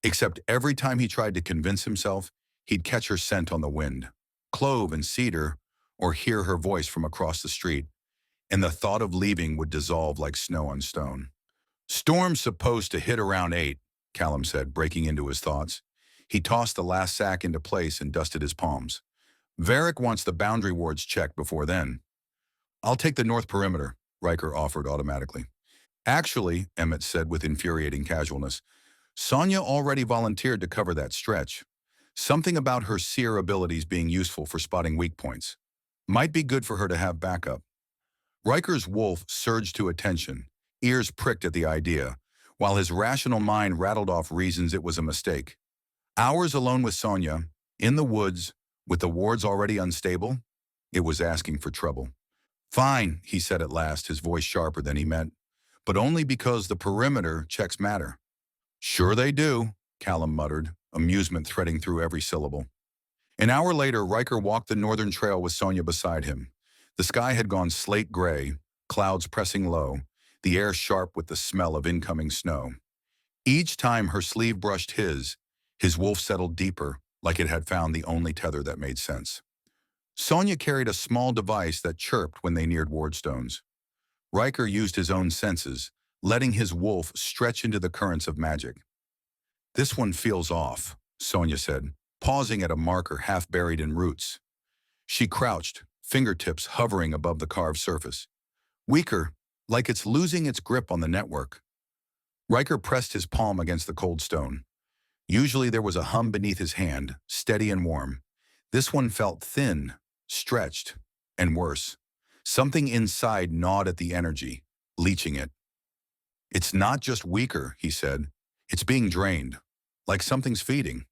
Except every time he tried to convince himself, he'd catch her scent on the wind, clove and cedar, or hear her voice from across the street, and the thought of leaving would dissolve like snow on stone. "Storm's supposed to hit around 8, Callum said, breaking into his thoughts. He tossed the last sack into place and dusted his palms. "Varric wants the boundary wards checked before then." "I'll take the north perimeter," Ryker offered automatically. "Actually," Emmett said with infuriating casualness, "Sonya already volunteered to cover that stretch. Something about her seer abilities being useful for spotting weak points. Might be good for her to have backup." Ryker's wolf surged to attention, ears pricked at the idea, while his rational mind rattled off reasons it was a mistake. Hours alone with Sonya, in the woods, with the wards already unstable, it was asking for trouble. "Fine," he said at last, his voice sharper than he meant, "but only because the perimeter checks matter." "Sure they do," Callum muttered, amusement threading through every syllable. An hour later, Ryker walked the northern trail with Sonya beside him. The sky had gone slate gray, clouds pressing low, the air sharp with the smell of incoming snow. Each time her sleeve brushed his wolf settled deeper, like it had found the only tether that made sense. Sonya carried a small device that chirped when they neared wardstones. Ryker used his own senses, letting his wolf stretch into the currents of magic. "This one feels off," Sonya said, pausing at a marker half buried in roots. She crouched, fingertips hovering above the carved surface. "Weaker, like it's losing its grip on the network." Ryker pressed his palm against the cold stone. Usually there was a hum beneath his hand, steady and warm. This one felt thin, stretched, and worse. Something inside gnawed at the energy, leeching it. "It's not just weaker," he said. "It's being drained, like something's feeding."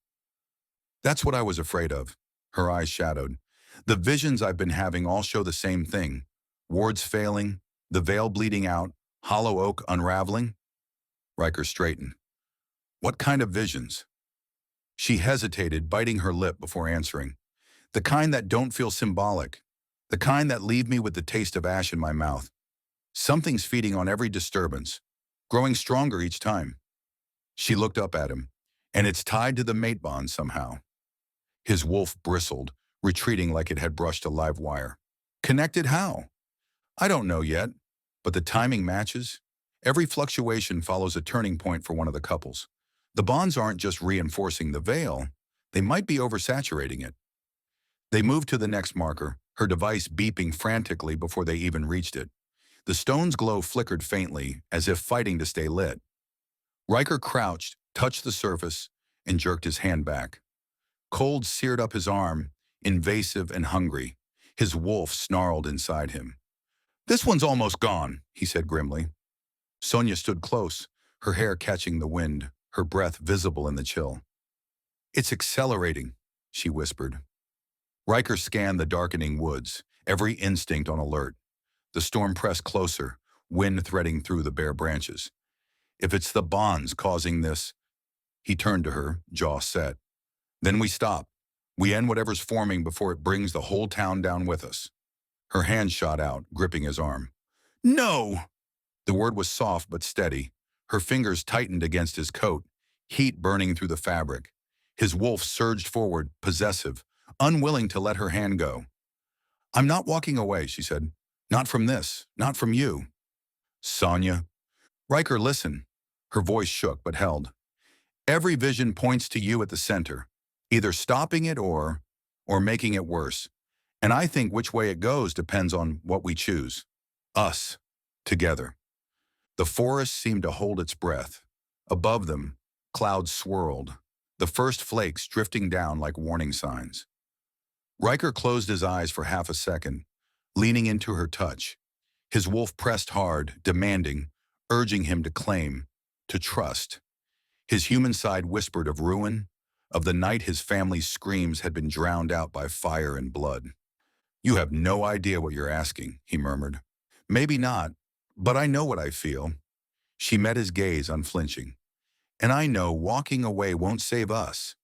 "That's what I was afraid of." Her eyes shadowed. "The visions I've been having all show the same thing. Wards failing, the veil bleeding out, Hollow Oak unraveling." Ryker straightened. What kind of visions? She hesitated, biting her lip before answering. The kind that don't feel symbolic. The kind that leave me with the taste of ash in my mouth. Something's feeding on every disturbance, growing stronger each time. She looked up at him, and it's tied to the mate bond somehow. His wolf bristled, retreating like it had brushed a live wire. Connected how? I don't know yet, but the timing matches. Every fluctuation follows a turning point for one of the couples. The bonds aren't just reinforcing the veil, they might be oversaturating it. They moved to the next marker, her device beeping frantically before they even reached it. The stone's glow flickered faintly, as if fighting to stay lit. Ryker crouched, touched the surface, and jerked his hand back. Cold seared up his arm, invasive and hungry. His wolf snarled inside him. "This one's almost gone," he said grimly. Sonya stood close, her hair catching the wind, her breath visible in the chill. "It's accelerating," she whispered. Ryker scanned the darkening woods, every instinct on alert. The storm pressed closer, wind threading through the bare branches. "If it's the bonds causing this..." He turned to her, jaw set. "Then we stop. We end whatever's forming before it brings the whole town down with us." Her hand shot out, gripping his arm. "No!" The word was soft but steady. Her fingers tightened against his coat, heat burning through the fabric. His wolf surged forward, possessive, unwilling to let her hand go. "I'm not walking away," she said. "Not from this, not from you." "Sonya." "Ryker, listen." Her voice shook but held. "Every vision points to you at the center, either stopping it or making it worse. And I think which way it goes depends on what we choose. Us. Together." The forest seemed to hold its breath. Above them, clouds swirled, the first flakes drifting down like warning signs. Ryker closed his eyes for half a second, leaning into her touch. His wolf pressed hard, demanding, urging him to claim, to trust. His human side whispered of ruin, of the night his family's screams had been drowned out by fire and blood. "You have no idea what you're asking," he murmured. "Maybe not, but I know what I feel." She met his gaze unflinching. "And I know walking away won't save us."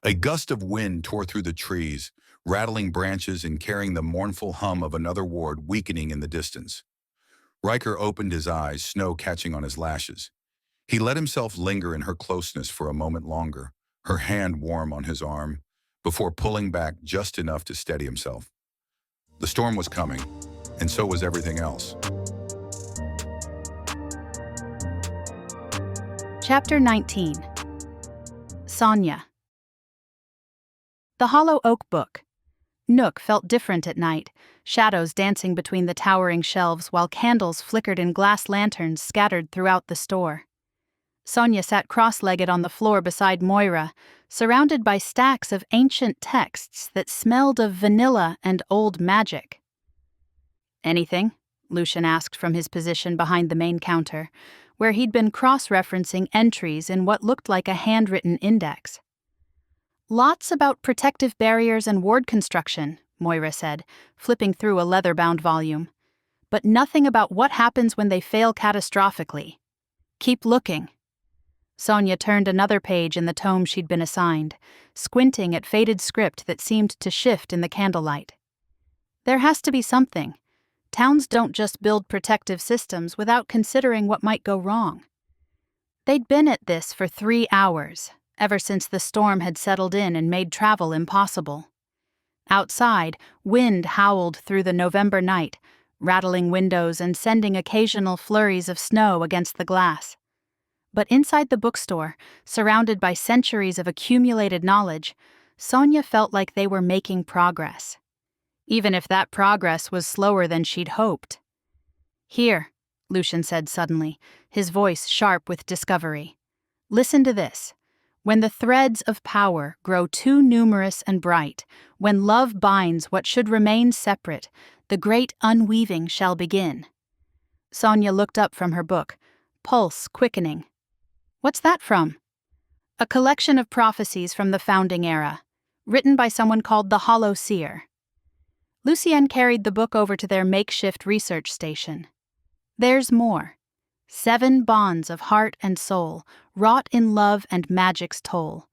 A gust of wind tore through the trees, rattling branches and carrying the mournful hum of another ward weakening in the distance. Ryker opened his eyes, snow catching on his lashes. He let himself linger in her closeness for a moment longer, her hand warm on his arm, before pulling back just enough to steady himself. The storm was coming, and so was everything else. Chapter 19. Sonya. The Hollow Oak Book. Nook felt different at night, shadows dancing between the towering shelves while candles flickered in glass lanterns scattered throughout the store. Sonya sat cross-legged on the floor beside Moira, surrounded by stacks of ancient texts that smelled of vanilla and old magic. "Anything?" Lucian asked from his position behind the main counter, where he'd been cross-referencing entries in what looked like a handwritten index. "Lots about protective barriers and ward construction," Moira said, flipping through a leather-bound volume. "But nothing about what happens when they fail catastrophically. Keep looking." Sonya turned another page in the tome she'd been assigned, squinting at faded script that seemed to shift in the candlelight. There has to be something. Towns don't just build protective systems without considering what might go wrong. They'd been at this for 3 hours, ever since the storm had settled in and made travel impossible. Outside, wind howled through the November night, rattling windows and sending occasional flurries of snow against the glass. But inside the bookstore, surrounded by centuries of accumulated knowledge, Sonya felt like they were making progress. Even if that progress was slower than she'd hoped. "Here," Lucian said suddenly, his voice sharp with discovery. "Listen to this. When the threads of power grow too numerous and bright, when love binds what should remain separate, the great unweaving shall begin." Sonya looked up from her book, pulse quickening. "What's that from?" "A collection of prophecies from the founding era, written by someone called the Hollow Seer." Lucienne carried the book over to their makeshift research station. "There's more. 7 bonds of heart and soul, wrought in love and magic's toll.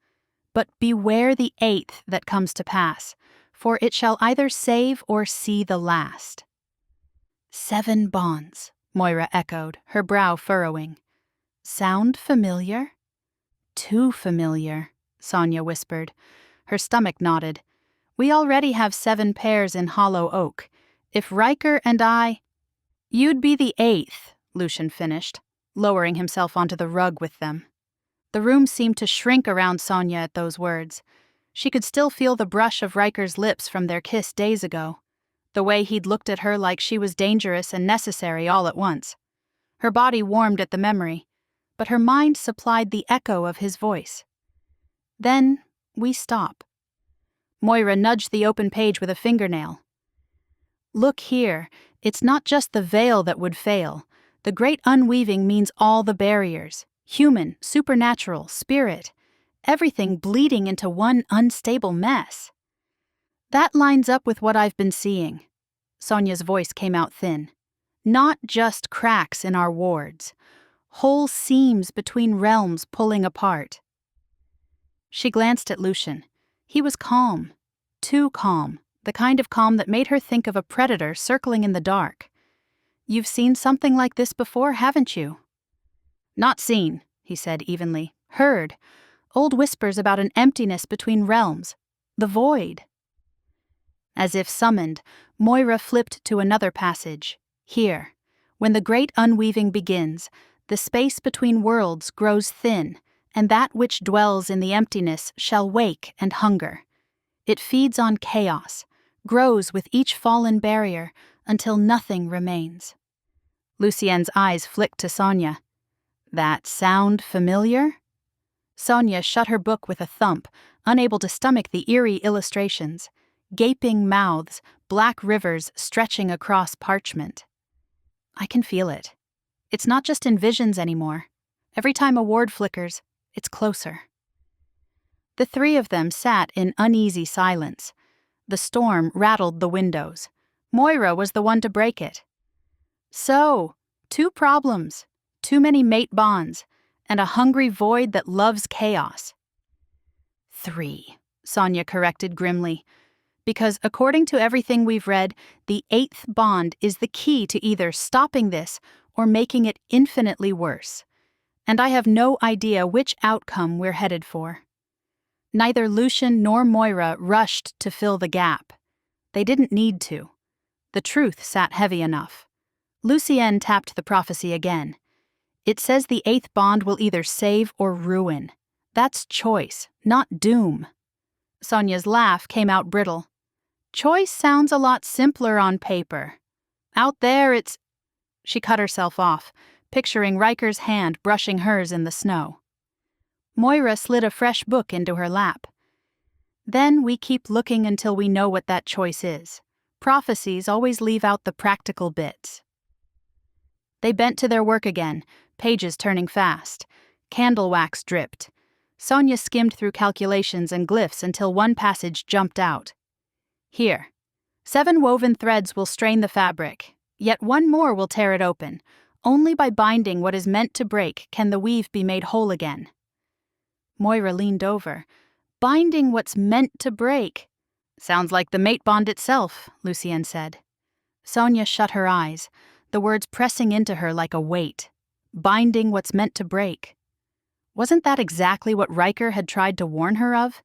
But beware the 8th that comes to pass, for it shall either save or see the last. 7 bonds, Moira echoed, her brow furrowing. Sound familiar? Too familiar, Sonya whispered. Her stomach nodded. We already have 7 pairs in Hollow Oak. If Ryker and I... You'd be the 8th, Lucian finished, lowering himself onto the rug with them. The room seemed to shrink around Sonya at those words. She could still feel the brush of Ryker's lips from their kiss days ago, the way he'd looked at her like she was dangerous and necessary all at once. Her body warmed at the memory, but her mind supplied the echo of his voice. Then we stop. Moira nudged the open page with a fingernail. Look here, it's not just the veil that would fail. The great unweaving means all the barriers. Human, supernatural, spirit. Everything bleeding into one unstable mess. That lines up with what I've been seeing. Sonya's voice came out thin. Not just cracks in our wards. Whole seams between realms pulling apart. She glanced at Lucian. He was calm. Too calm. The kind of calm that made her think of a predator circling in the dark. You've seen something like this before, haven't you? Not seen, he said evenly. Heard. Old whispers about an emptiness between realms. The void. As if summoned, Moira flipped to another passage. Here. When the great unweaving begins, the space between worlds grows thin, and that which dwells in the emptiness shall wake and hunger. It feeds on chaos, grows with each fallen barrier until nothing remains. Lucien's eyes flicked to Sonya. That sound familiar? Sonya shut her book with a thump, unable to stomach the eerie illustrations. Gaping mouths, black rivers stretching across parchment. I can feel it. It's not just in visions anymore. Every time a ward flickers, it's closer. The 3 of them sat in uneasy silence. The storm rattled the windows. Moira was the one to break it. So, 2 problems, too many mate bonds, and a hungry void that loves chaos. 3, Sonya corrected grimly, because according to everything we've read, the 8th bond is the key to either stopping this or making it infinitely worse. And I have no idea which outcome we're headed for. Neither Lucian nor Moira rushed to fill the gap. They didn't need to. The truth sat heavy enough. Lucienne tapped the prophecy again. It says the 8th bond will either save or ruin. That's choice, not doom. Sonya's laugh came out brittle. Choice sounds a lot simpler on paper. Out there it's... She cut herself off, picturing Ryker's hand brushing hers in the snow. Moira slid a fresh book into her lap. Then we keep looking until we know what that choice is. Prophecies always leave out the practical bits. They bent to their work again, pages turning fast. Candle wax dripped. Sonya skimmed through calculations and glyphs until one passage jumped out. Here. 7 woven threads will strain the fabric, yet 1 more will tear it open. Only by binding what is meant to break can the weave be made whole again. Moira leaned over. Binding what's meant to break. Sounds like the mate bond itself, Lucienne said. Sonya shut her eyes, the words pressing into her like a weight. Binding what's meant to break. Wasn't that exactly what Ryker had tried to warn her of?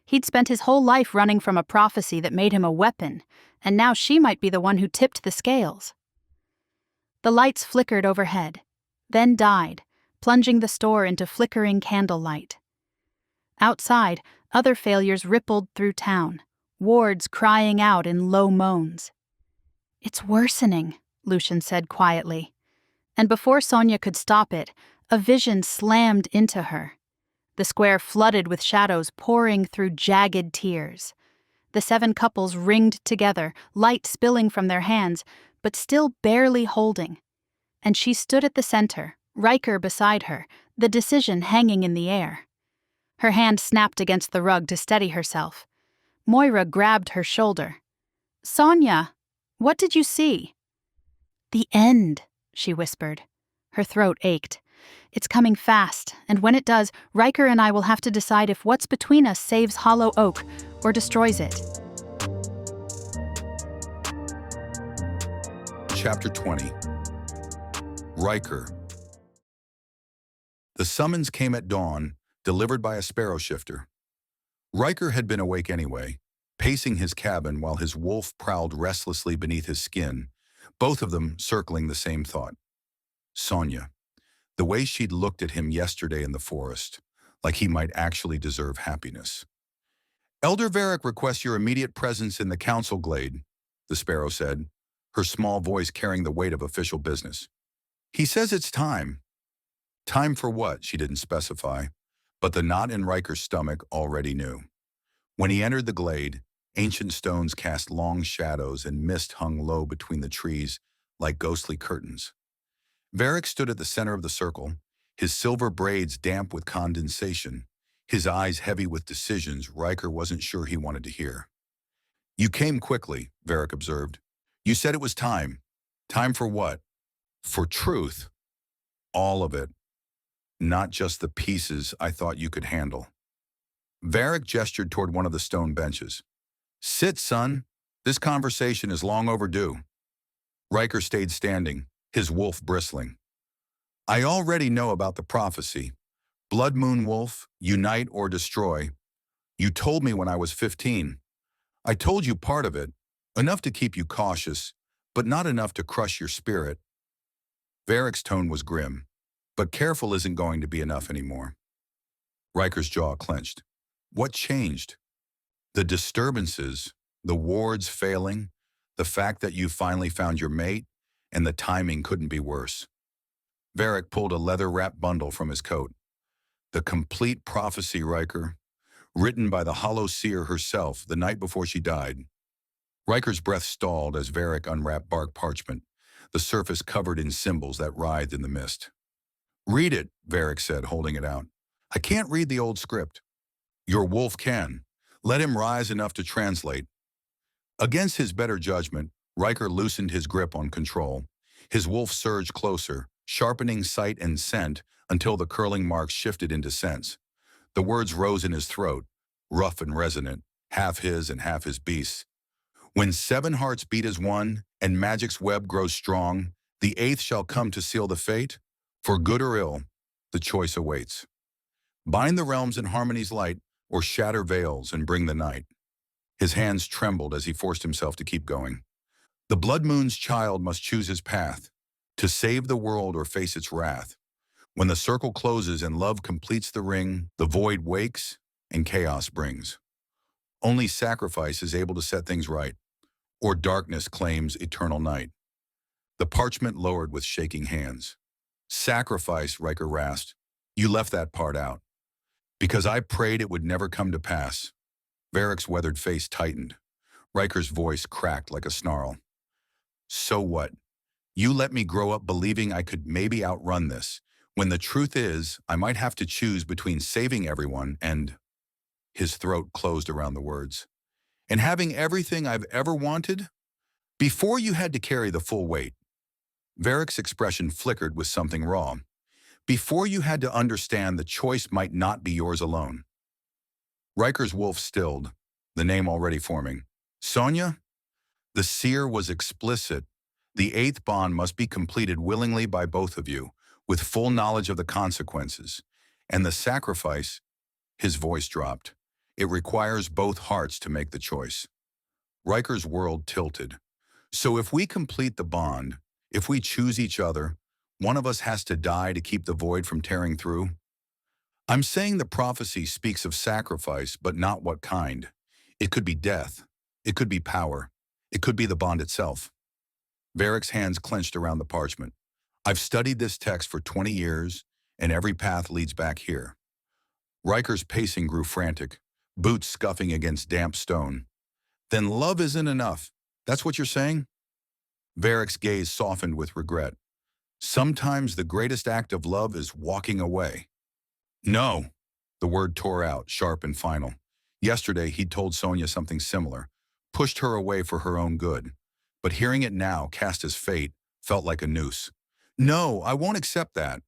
He'd spent his whole life running from a prophecy that made him a weapon, and now she might be the one who tipped the scales. The lights flickered overhead, then died, plunging the store into flickering candlelight. Outside, other failures rippled through town, wards crying out in low moans. It's worsening, Lucian said quietly. And before Sonya could stop it, a vision slammed into her. The square flooded with shadows pouring through jagged tears. The 7 couples ringed together, light spilling from their hands, but still barely holding. And she stood at the center, Ryker beside her, the decision hanging in the air. Her hand snapped against the rug to steady herself. Moira grabbed her shoulder. Sonya, what did you see? The end, she whispered. Her throat ached. It's coming fast, and when it does, Ryker and I will have to decide if what's between us saves Hollow Oak or destroys it. Chapter 20. Ryker. The summons came at dawn, delivered by a sparrow shifter. Ryker had been awake anyway, pacing his cabin while his wolf prowled restlessly beneath his skin, both of them circling the same thought. Sonya. The way she'd looked at him yesterday in the forest, like he might actually deserve happiness. Elder Varric requests your immediate presence in the council glade, the sparrow said, her small voice carrying the weight of official business. He says it's time. Time for what, she didn't specify, but the knot in Ryker's stomach already knew. When he entered the glade, ancient stones cast long shadows and mist hung low between the trees like ghostly curtains. Varric stood at the center of the circle, his silver braids damp with condensation, his eyes heavy with decisions Ryker wasn't sure he wanted to hear. You came quickly, Varric observed. You said it was time. Time for what? For truth. All of it. Not just the pieces I thought you could handle. Varric gestured toward one of the stone benches. Sit, son. This conversation is long overdue. Ryker stayed standing, his wolf bristling. I already know about the prophecy. Bloodmoon wolf, unite or destroy. You told me when I was 15. I told you part of it, enough to keep you cautious, but not enough to crush your spirit. Varric's tone was grim, but careful isn't going to be enough anymore. Ryker's jaw clenched. What changed? The disturbances, the wards failing, the fact that you finally found your mate, and the timing couldn't be worse. Varric pulled a leather-wrapped bundle from his coat. The complete prophecy, Ryker, written by the hollow seer herself the night before she died. Ryker's breath stalled as Varric unwrapped bark parchment, the surface covered in symbols that writhed in the mist. Read it, Varric said, holding it out. I can't read the old script. Your wolf can. Let him rise enough to translate. Against his better judgment, Ryker loosened his grip on control. His wolf surged closer, sharpening sight and scent until the curling marks shifted into sense. The words rose in his throat, rough and resonant, half his and half his beast's. When 7 hearts beat as one, and magic's web grows strong, the 8th shall come to seal the fate. For good or ill, the choice awaits. Bind the realms in harmony's light, or shatter veils and bring the night. His hands trembled as he forced himself to keep going. The bloodmoon's child must choose his path, to save the world or face its wrath. When the circle closes and love completes the ring, the void wakes and chaos brings. Only sacrifice is able to set things right, or darkness claims eternal night. The parchment lowered with shaking hands. Sacrifice, Ryker rasped. You left that part out. Because I prayed it would never come to pass. Varric's weathered face tightened. Ryker's voice cracked like a snarl. So what? You let me grow up believing I could maybe outrun this, when the truth is I might have to choose between saving everyone and... His throat closed around the words. And having everything I've ever wanted? Before you had to carry the full weight. Varric's expression flickered with something raw. Before you had to understand the choice might not be yours alone. Ryker's wolf stilled, the name already forming. Sonya? The seer was explicit. The 8th bond must be completed willingly by both of you, with full knowledge of the consequences. And the sacrifice, his voice dropped. It requires both hearts to make the choice. Ryker's world tilted. So if we complete the bond, if we choose each other, one of us has to die to keep the void from tearing through? I'm saying the prophecy speaks of sacrifice, but not what kind. It could be death. It could be power. It could be the bond itself. Varric's hands clenched around the parchment. I've studied this text for 20 years, and every path leads back here. Ryker's pacing grew frantic, boots scuffing against damp stone. Then love isn't enough. That's what you're saying? Varric's gaze softened with regret. Sometimes the greatest act of love is walking away. No, the word tore out, sharp and final. Yesterday, he'd told Sonya something similar, pushed her away for her own good. But hearing it now, cast as fate, felt like a noose. No, I won't accept that.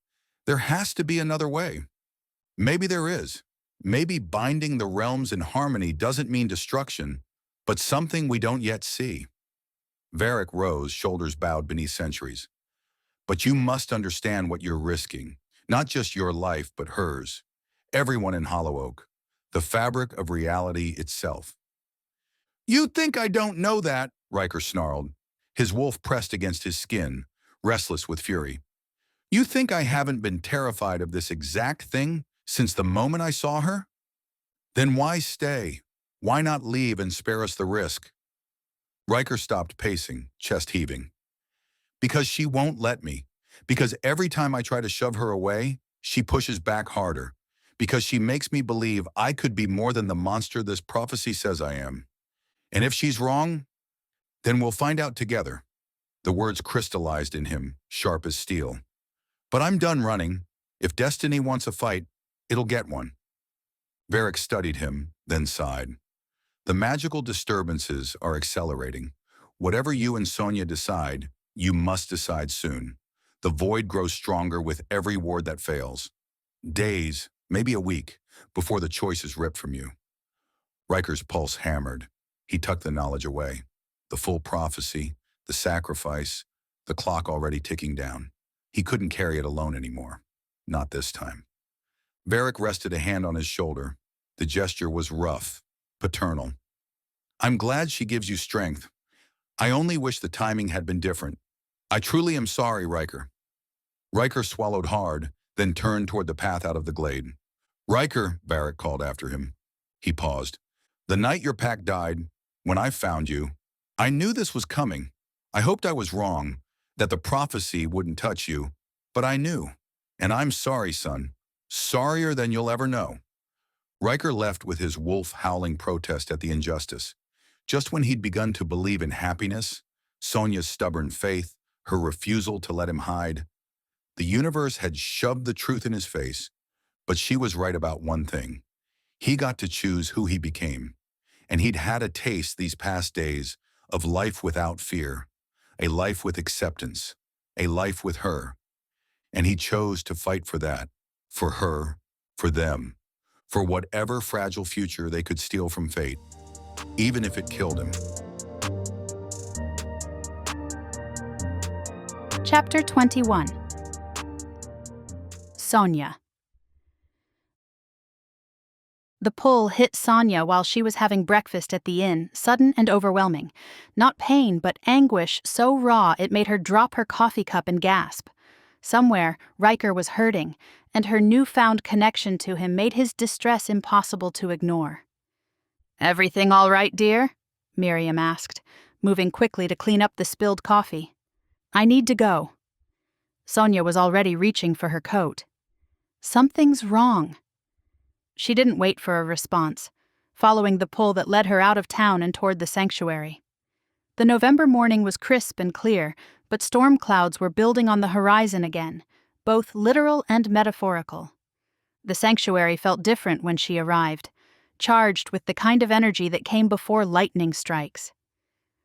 There has to be another way. Maybe there is. Maybe binding the realms in harmony doesn't mean destruction, but something we don't yet see. Varric rose, shoulders bowed beneath centuries. But you must understand what you're risking. Not just your life, but hers. Everyone in Hollow Oak. The fabric of reality itself. You think I don't know that, Ryker snarled. His wolf pressed against his skin, restless with fury. You think I haven't been terrified of this exact thing since the moment I saw her? Then why stay? Why not leave and spare us the risk? Ryker stopped pacing, chest heaving. Because she won't let me. Because every time I try to shove her away, she pushes back harder. Because she makes me believe I could be more than the monster this prophecy says I am. And if she's wrong, then we'll find out together. The words crystallized in him, sharp as steel. But I'm done running. If destiny wants a fight, it'll get one. Varric studied him, then sighed. The magical disturbances are accelerating. Whatever you and Sonya decide, you must decide soon. The void grows stronger with every ward that fails. Days, maybe a week, before the choice is ripped from you. Ryker's pulse hammered. He tucked the knowledge away. The full prophecy, the sacrifice, the clock already ticking down. He couldn't carry it alone anymore. Not this time. Varric rested a hand on his shoulder. The gesture was rough, paternal. I'm glad she gives you strength. I only wish the timing had been different. I truly am sorry, Ryker. Ryker swallowed hard, then turned toward the path out of the glade. Ryker, Varric called after him. He paused. The night your pack died, when I found you, I knew this was coming. I hoped I was wrong, that the prophecy wouldn't touch you, but I knew. And I'm sorry, son. Sorrier than you'll ever know. Ryker left with his wolf howling protest at the injustice. Just when he'd begun to believe in happiness, Sonya's stubborn faith, her refusal to let him hide. The universe had shoved the truth in his face, but she was right about one thing. He got to choose who he became, and he'd had a taste these past days of life without fear, a life with acceptance, a life with her. And he chose to fight for that, for her, for them, for whatever fragile future they could steal from fate, even if it killed him. Chapter 21. Sonya. The pull hit Sonya while she was having breakfast at the inn, sudden and overwhelming. Not pain, but anguish so raw it made her drop her coffee cup and gasp. Somewhere, Ryker was hurting, and her newfound connection to him made his distress impossible to ignore. "Everything all right, dear?" Miriam asked, moving quickly to clean up the spilled coffee. "I need to go." Sonya was already reaching for her coat. "Something's wrong." She didn't wait for a response, following the pull that led her out of town and toward the sanctuary. The November morning was crisp and clear, but storm clouds were building on the horizon again, both literal and metaphorical. The sanctuary felt different when she arrived, charged with the kind of energy that came before lightning strikes.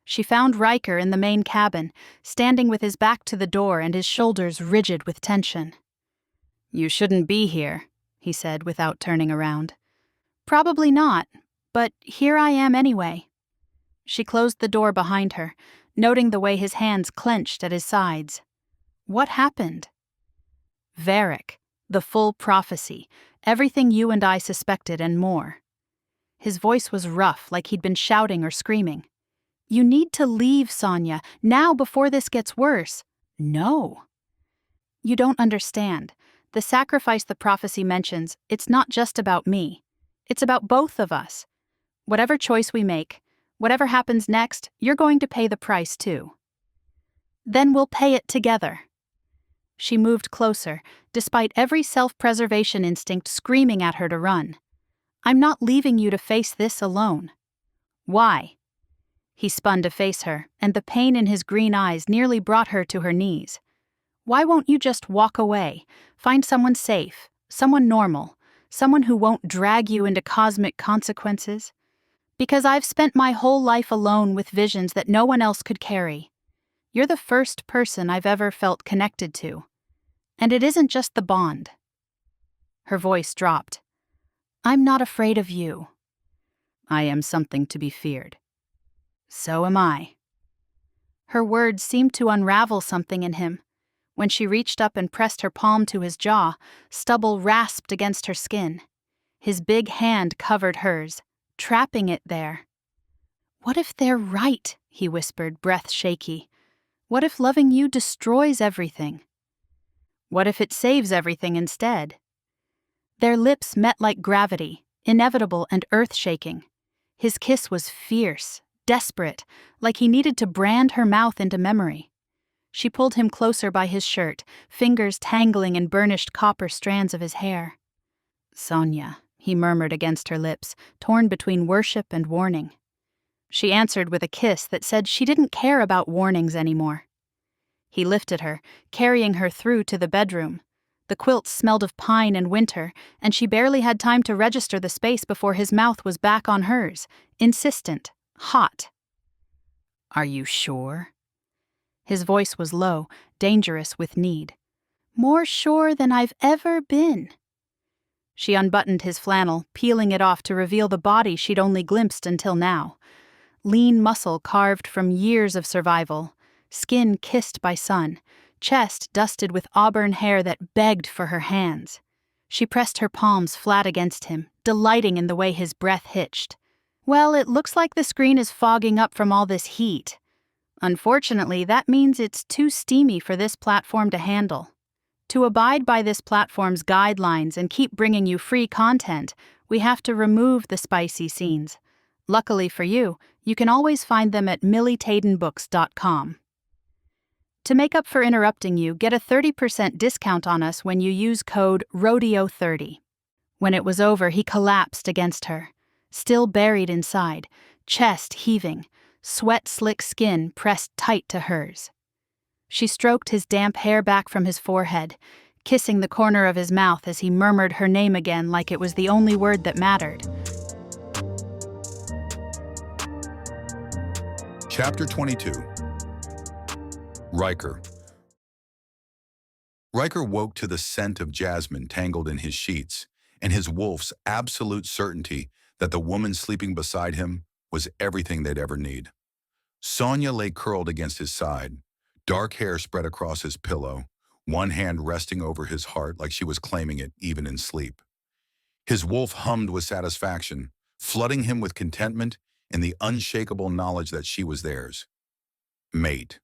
She found Ryker in the main cabin, standing with his back to the door and his shoulders rigid with tension. "You shouldn't be here," he said without turning around. "Probably not, but here I am anyway." She closed the door behind her, noting the way his hands clenched at his sides. What happened? Varric, the full prophecy, everything you and I suspected and more. His voice was rough, like he'd been shouting or screaming. "You need to leave, Sonya, now before this gets worse." "No." "You don't understand. The sacrifice the prophecy mentions, it's not just about me. It's about both of us. Whatever choice we make, whatever happens next, you're going to pay the price too." "Then we'll pay it together." She moved closer, despite every self-preservation instinct screaming at her to run. "I'm not leaving you to face this alone." "Why?" He spun to face her, and the pain in his green eyes nearly brought her to her knees. "Why won't you just walk away, find someone safe, someone normal, someone who won't drag you into cosmic consequences? Because I've spent my whole life alone with visions that no one else could carry. You're the first person I've ever felt connected to. And it isn't just the bond." Her voice dropped. "I'm not afraid of you." "I am something to be feared." "So am I." Her words seemed to unravel something in him. When she reached up and pressed her palm to his jaw, stubble rasped against her skin. His big hand covered hers, trapping it there. "What if they're right?" he whispered, breath shaky. "What if loving you destroys everything? What if it saves everything instead?" Their lips met like gravity, inevitable and earth-shaking. His kiss was fierce, desperate, like he needed to brand her mouth into memory. She pulled him closer by his shirt, fingers tangling in burnished copper strands of his hair. "Sonya," he murmured against her lips, torn between worship and warning. She answered with a kiss that said she didn't care about warnings anymore. He lifted her, carrying her through to the bedroom. The quilts smelled of pine and winter, and she barely had time to register the space before his mouth was back on hers, insistent, hot. "Are you sure?" His voice was low, dangerous with need. "More sure than I've ever been." She unbuttoned his flannel, peeling it off to reveal the body she'd only glimpsed until now. Lean muscle carved from years of survival, skin kissed by sun, chest dusted with auburn hair that begged for her hands. She pressed her palms flat against him, delighting in the way his breath hitched. "Well, it looks like the screen is fogging up from all this heat. Unfortunately, that means it's too steamy for this platform to handle. To abide by this platform's guidelines and keep bringing you free content, we have to remove the spicy scenes. Luckily for you, you can always find them at millytadenbooks.com. To make up for interrupting you, get a 30% discount on us when you use code RODEO30. When it was over, he collapsed against her, still buried inside, chest heaving, sweat-slick skin pressed tight to hers. She stroked his damp hair back from his forehead, kissing the corner of his mouth as he murmured her name again like it was the only word that mattered. Chapter 22. Ryker. Ryker woke to the scent of jasmine tangled in his sheets, and his wolf's absolute certainty that the woman sleeping beside him was everything they'd ever need. Sonya lay curled against his side, dark hair spread across his pillow, one hand resting over his heart like she was claiming it even in sleep. His wolf hummed with satisfaction, flooding him with contentment and the unshakable knowledge that she was theirs. Mate.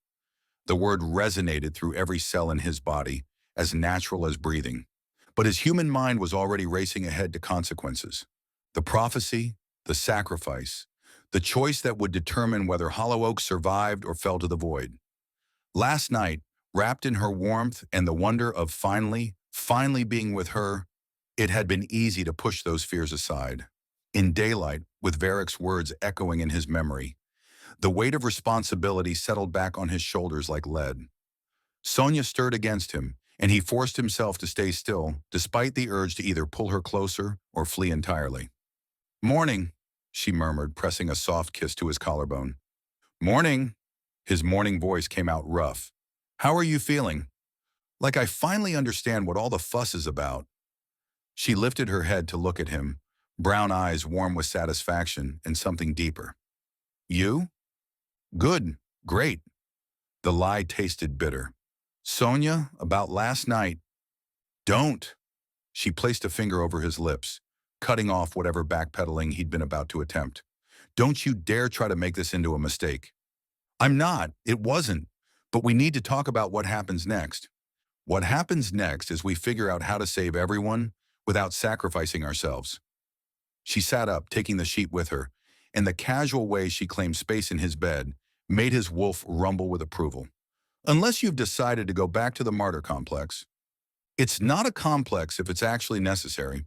The word resonated through every cell in his body, as natural as breathing. But his human mind was already racing ahead to consequences. The prophecy, the sacrifice, the choice that would determine whether Hollow Oak survived or fell to the void. Last night, wrapped in her warmth and the wonder of finally being with her, it had been easy to push those fears aside. In daylight, with Varick's words echoing in his memory, the weight of responsibility settled back on his shoulders like lead. Sonya stirred against him, and he forced himself to stay still, despite the urge to either pull her closer or flee entirely. "Morning," she murmured, pressing a soft kiss to his collarbone. "Morning." His morning voice came out rough. "How are you feeling?" "Like I finally understand what all the fuss is about." She lifted her head to look at him, brown eyes warm with satisfaction and something deeper. "You?" "Good. Great." The lie tasted bitter. "Sonya, about last night." "Don't." She placed a finger over his lips, cutting off whatever backpedaling he'd been about to attempt. "Don't you dare try to make this into a mistake." "I'm not. It wasn't. But we need to talk about what happens next." "What happens next is we figure out how to save everyone without sacrificing ourselves." She sat up, taking the sheet with her, and the casual way she claimed space in his bed made his wolf rumble with approval. "Unless you've decided to go back to the martyr complex." "It's not a complex if it's actually necessary."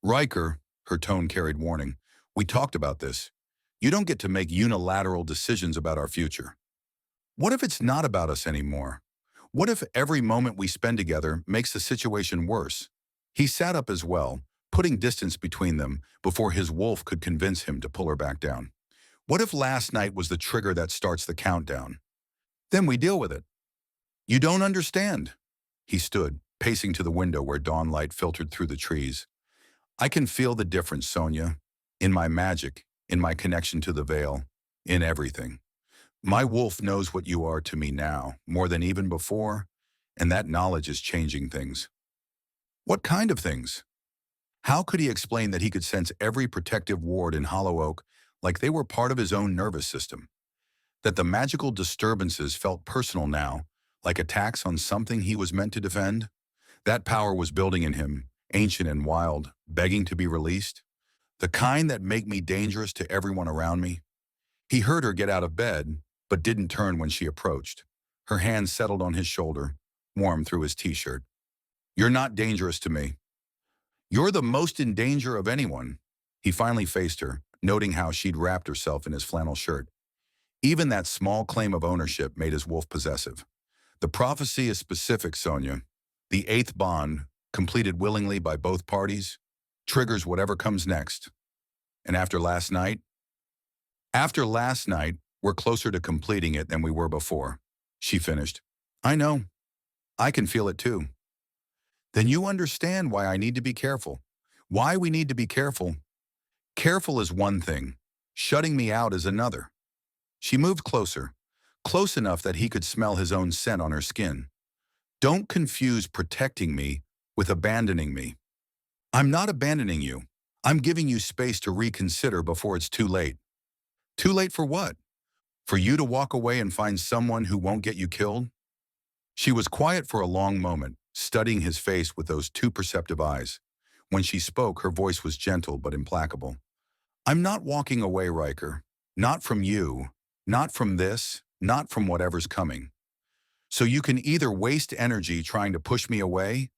"Ryker," her tone carried warning, "we talked about this. You don't get to make unilateral decisions about our future." "What if it's not about us anymore? What if every moment we spend together makes the situation worse?" He sat up as well, putting distance between them before his wolf could convince him to pull her back down. "What if last night was the trigger that starts the countdown?" Then we deal with it. You don't understand. He stood, pacing to the window where dawn light filtered through the trees. I can feel the difference, Sonya. In my magic, in my connection to the veil, in everything. My wolf knows what you are to me now, more than even before, and that knowledge is changing things. What kind of things? How could he explain that he could sense every protective ward in Hollow Oak like they were part of his own nervous system? That the magical disturbances felt personal now, like attacks on something he was meant to defend? That power was building in him, ancient and wild, begging to be released. The kind that make me dangerous to everyone around me. He heard her get out of bed, but didn't turn when she approached. Her hand settled on his shoulder, warm through his t-shirt. You're not dangerous to me. You're the most in danger of anyone. He finally faced her, noting how she'd wrapped herself in his flannel shirt. Even that small claim of ownership made his wolf possessive. The prophecy is specific, Sonya. The eighth bond, completed willingly by both parties, triggers whatever comes next. And after last night, we're closer to completing it than we were before. She finished. I know. I can feel it too. Then you understand why I need to be careful. Why we need to be careful. Careful is one thing. Shutting me out is another. She moved closer, close enough that he could smell his own scent on her skin. Don't confuse protecting me with abandoning me. I'm not abandoning you. I'm giving you space to reconsider before it's too late. Too late for what? For you to walk away and find someone who won't get you killed? She was quiet for a long moment, studying his face with those two perceptive eyes. When she spoke, her voice was gentle but implacable. I'm not walking away, Ryker. Not from you. Not from this. Not from whatever's coming. So you can either waste energy trying to push me away,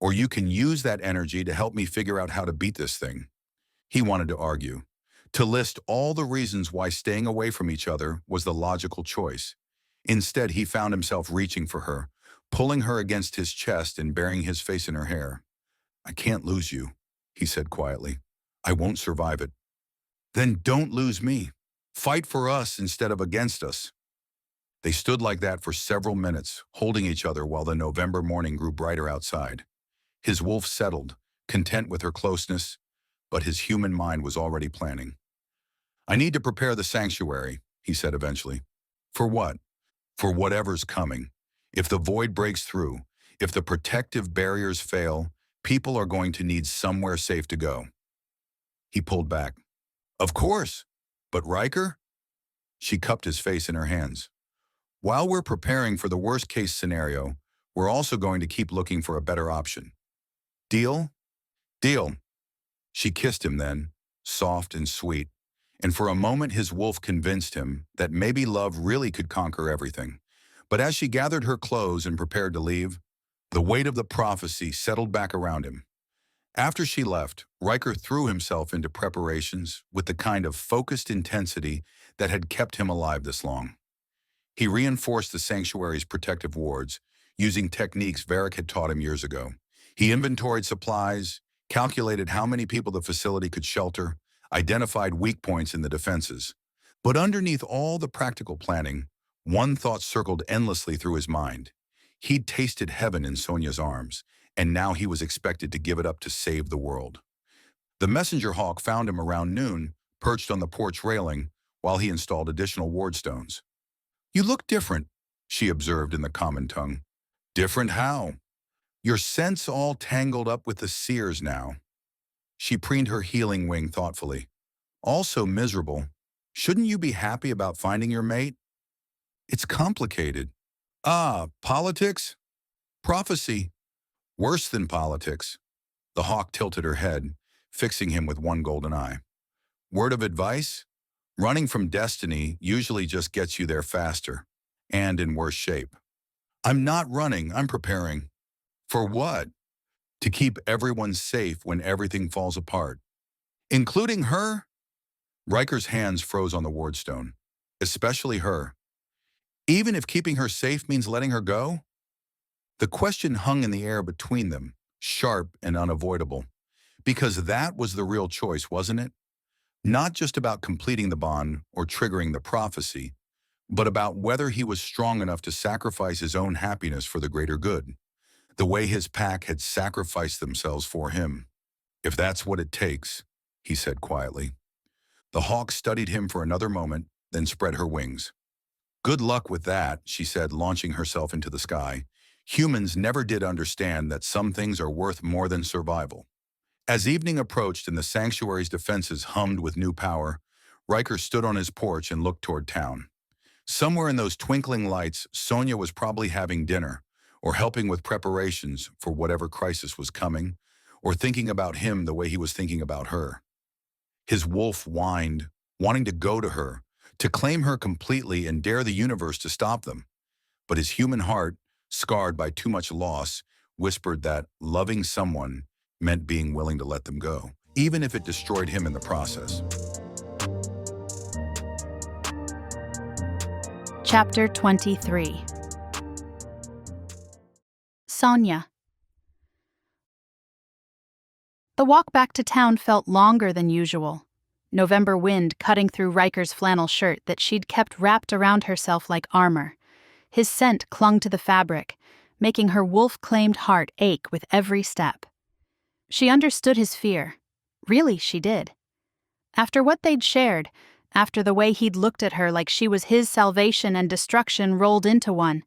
or you can use that energy to help me figure out how to beat this thing. He wanted to argue, to list all the reasons why staying away from each other was the logical choice. Instead, he found himself reaching for her, pulling her against his chest and burying his face in her hair. I can't lose you, he said quietly. I won't survive it. Then don't lose me. Fight for us instead of against us. They stood like that for several minutes, holding each other while the November morning grew brighter outside. His wolf settled, content with her closeness, but his human mind was already planning. I need to prepare the sanctuary, he said eventually. For what? For whatever's coming. If the void breaks through, if the protective barriers fail, people are going to need somewhere safe to go. He pulled back. Of course, but Ryker? She cupped his face in her hands. While we're preparing for the worst-case scenario, we're also going to keep looking for a better option. Deal? Deal. She kissed him then, soft and sweet, and for a moment his wolf convinced him that maybe love really could conquer everything. But as she gathered her clothes and prepared to leave, the weight of the prophecy settled back around him. After she left, Ryker threw himself into preparations with the kind of focused intensity that had kept him alive this long. He reinforced the sanctuary's protective wards, using techniques Varric had taught him years ago. He inventoried supplies, calculated how many people the facility could shelter, identified weak points in the defenses. But underneath all the practical planning, one thought circled endlessly through his mind. He'd tasted heaven in Sonya's arms, and now he was expected to give it up to save the world. The messenger hawk found him around noon, perched on the porch railing, while he installed additional wardstones. You look different, she observed in the common tongue. Different how? Your scent's all tangled up with the seers now. She preened her healing wing thoughtfully. Also miserable. Shouldn't you be happy about finding your mate? It's complicated. Ah, politics? Prophecy. Worse than politics. The hawk tilted her head, fixing him with one golden eye. Word of advice? Running from destiny usually just gets you there faster, and in worse shape. I'm not running, I'm preparing. For what? To keep everyone safe when everything falls apart. Including her? Riker's hands froze on the wardstone. Especially her. Even if keeping her safe means letting her go? The question hung in the air between them, sharp and unavoidable. Because that was the real choice, wasn't it? Not just about completing the bond or triggering the prophecy, but about whether he was strong enough to sacrifice his own happiness for the greater good, the way his pack had sacrificed themselves for him. "If that's what it takes," he said quietly. The hawk studied him for another moment, then spread her wings. "Good luck with that," she said, launching herself into the sky. Humans never did understand that some things are worth more than survival. As evening approached and the sanctuary's defenses hummed with new power, Ryker stood on his porch and looked toward town. Somewhere in those twinkling lights, Sonya was probably having dinner, or helping with preparations for whatever crisis was coming, or thinking about him the way he was thinking about her. His wolf whined, wanting to go to her, to claim her completely and dare the universe to stop them. But his human heart, scarred by too much loss, whispered that loving someone meant being willing to let them go, even if it destroyed him in the process. Chapter 23. Sonya. The walk back to town felt longer than usual. November wind cutting through Ryker's flannel shirt that she'd kept wrapped around herself like armor. His scent clung to the fabric, making her wolf-claimed heart ache with every step. She understood his fear. Really, she did. After what they'd shared, after the way he'd looked at her like she was his salvation and destruction rolled into one,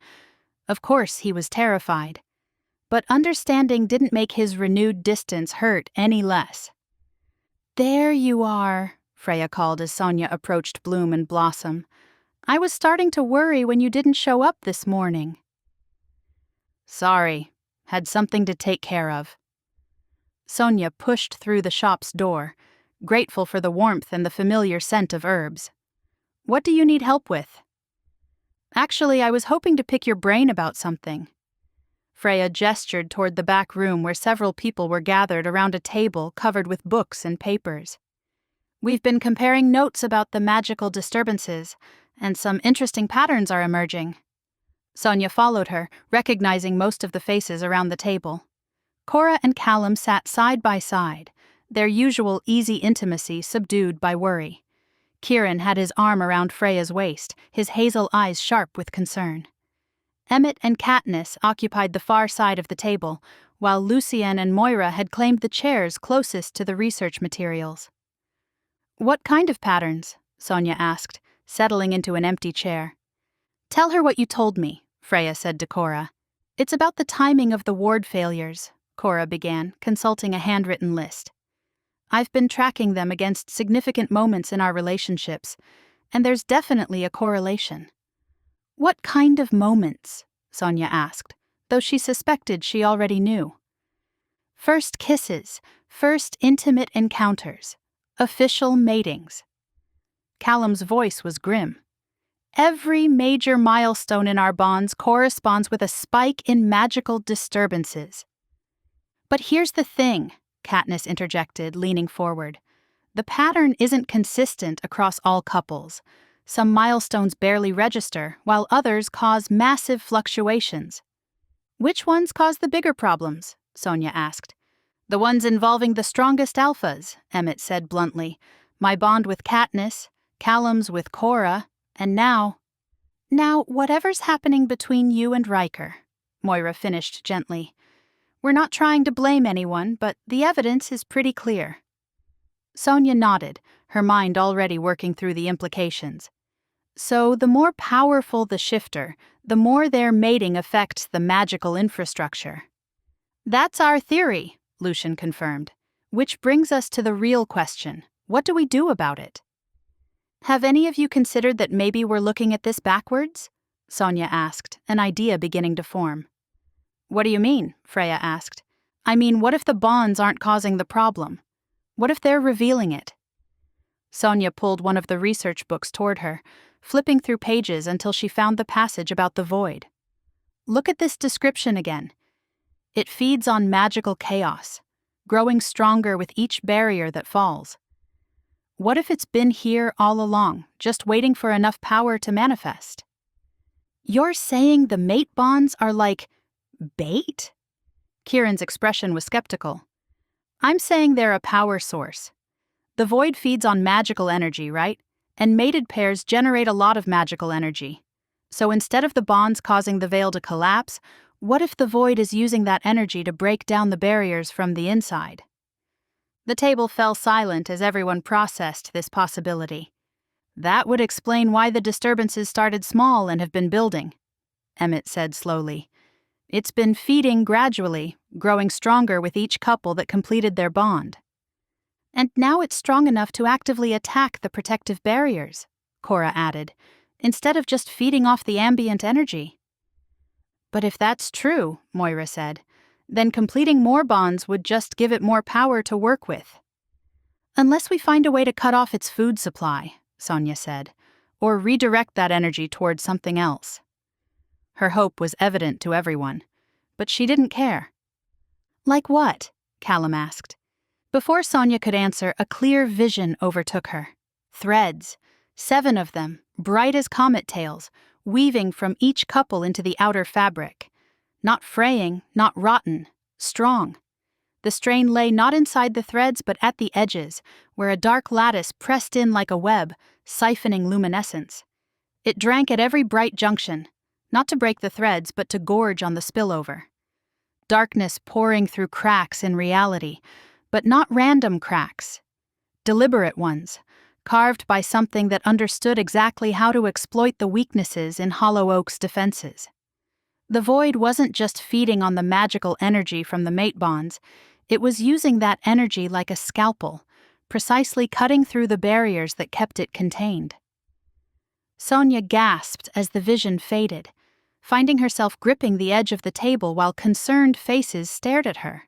of course he was terrified. But understanding didn't make his renewed distance hurt any less. "There you are," Freya called as Sonya approached Bloom and Blossom. "I was starting to worry when you didn't show up this morning." "Sorry, had something to take care of." Sonya pushed through the shop's door, grateful for the warmth and the familiar scent of herbs. "What do you need help with?" "Actually, I was hoping to pick your brain about something." Freya gestured toward the back room where several people were gathered around a table covered with books and papers. "We've been comparing notes about the magical disturbances, and some interesting patterns are emerging." Sonya followed her, recognizing most of the faces around the table. Cora and Callum sat side by side, their usual easy intimacy subdued by worry. Kieran had his arm around Freya's waist, his hazel eyes sharp with concern. Emmett and Katniss occupied the far side of the table, while Lucienne and Moira had claimed the chairs closest to the research materials. "What kind of patterns?" Sonya asked, settling into an empty chair. "Tell her what you told me," Freya said to Cora. "It's about the timing of the ward failures," Cora began, consulting a handwritten list. "I've been tracking them against significant moments in our relationships, and there's definitely a correlation." "What kind of moments?" Sonya asked, though she suspected she already knew. "First kisses, first intimate encounters, official matings." Callum's voice was grim. "Every major milestone in our bonds corresponds with a spike in magical disturbances." "But here's the thing," Katniss interjected, leaning forward. "The pattern isn't consistent across all couples. Some milestones barely register, while others cause massive fluctuations." "Which ones cause the bigger problems?" Sonya asked. "The ones involving the strongest alphas," Emmett said bluntly. "My bond with Katniss, Callum's with Cora, and now..." "Now, whatever's happening between you and Ryker," Moira finished gently. "We're not trying to blame anyone, but the evidence is pretty clear." Sonya nodded, her mind already working through the implications. "So the more powerful the shifter, the more their mating affects the magical infrastructure." "That's our theory," Lucian confirmed. "Which brings us to the real question. What do we do about it?" "Have any of you considered that maybe we're looking at this backwards?" Sonya asked, an idea beginning to form. "What do you mean?" Freya asked. "I mean, what if the bonds aren't causing the problem? What if they're revealing it?" Sonya pulled one of the research books toward her, flipping through pages until she found the passage about the void. "Look at this description again. It feeds on magical chaos, growing stronger with each barrier that falls. What if it's been here all along, just waiting for enough power to manifest?" "You're saying the mate bonds are like bait?" Kieran's expression was skeptical. "I'm saying they're a power source. The void feeds on magical energy, right? and mated pairs generate a lot of magical energy. So instead of the bonds causing the veil to collapse, what if the void is using that energy to break down the barriers from the inside? The table fell silent as everyone processed this possibility. That would explain why the disturbances started small and have been building, Emmett said slowly. It's been feeding gradually, growing stronger with each couple that completed their bond. And now it's strong enough to actively attack the protective barriers, Cora added, instead of just feeding off the ambient energy. But if that's true, Moira said, then completing more bonds would just give it more power to work with. Unless we find a way to cut off its food supply, Sonya said, or redirect that energy towards something else. Her hope was evident to everyone, but she didn't care. Like what? Callum asked. Before Sonya could answer, a clear vision overtook her. Threads, 7 of them, bright as comet tails, weaving from each couple into the outer fabric. Not fraying, not rotten, strong. The strain lay not inside the threads but at the edges, where a dark lattice pressed in like a web, siphoning luminescence. It drank at every bright junction, not to break the threads but to gorge on the spillover. Darkness pouring through cracks in reality, but not random cracks. Deliberate ones, carved by something that understood exactly how to exploit the weaknesses in Hollow Oak's defenses. The void wasn't just feeding on the magical energy from the mate bonds, it was using that energy like a scalpel, precisely cutting through the barriers that kept it contained. Sonya gasped as the vision faded, finding herself gripping the edge of the table while concerned faces stared at her.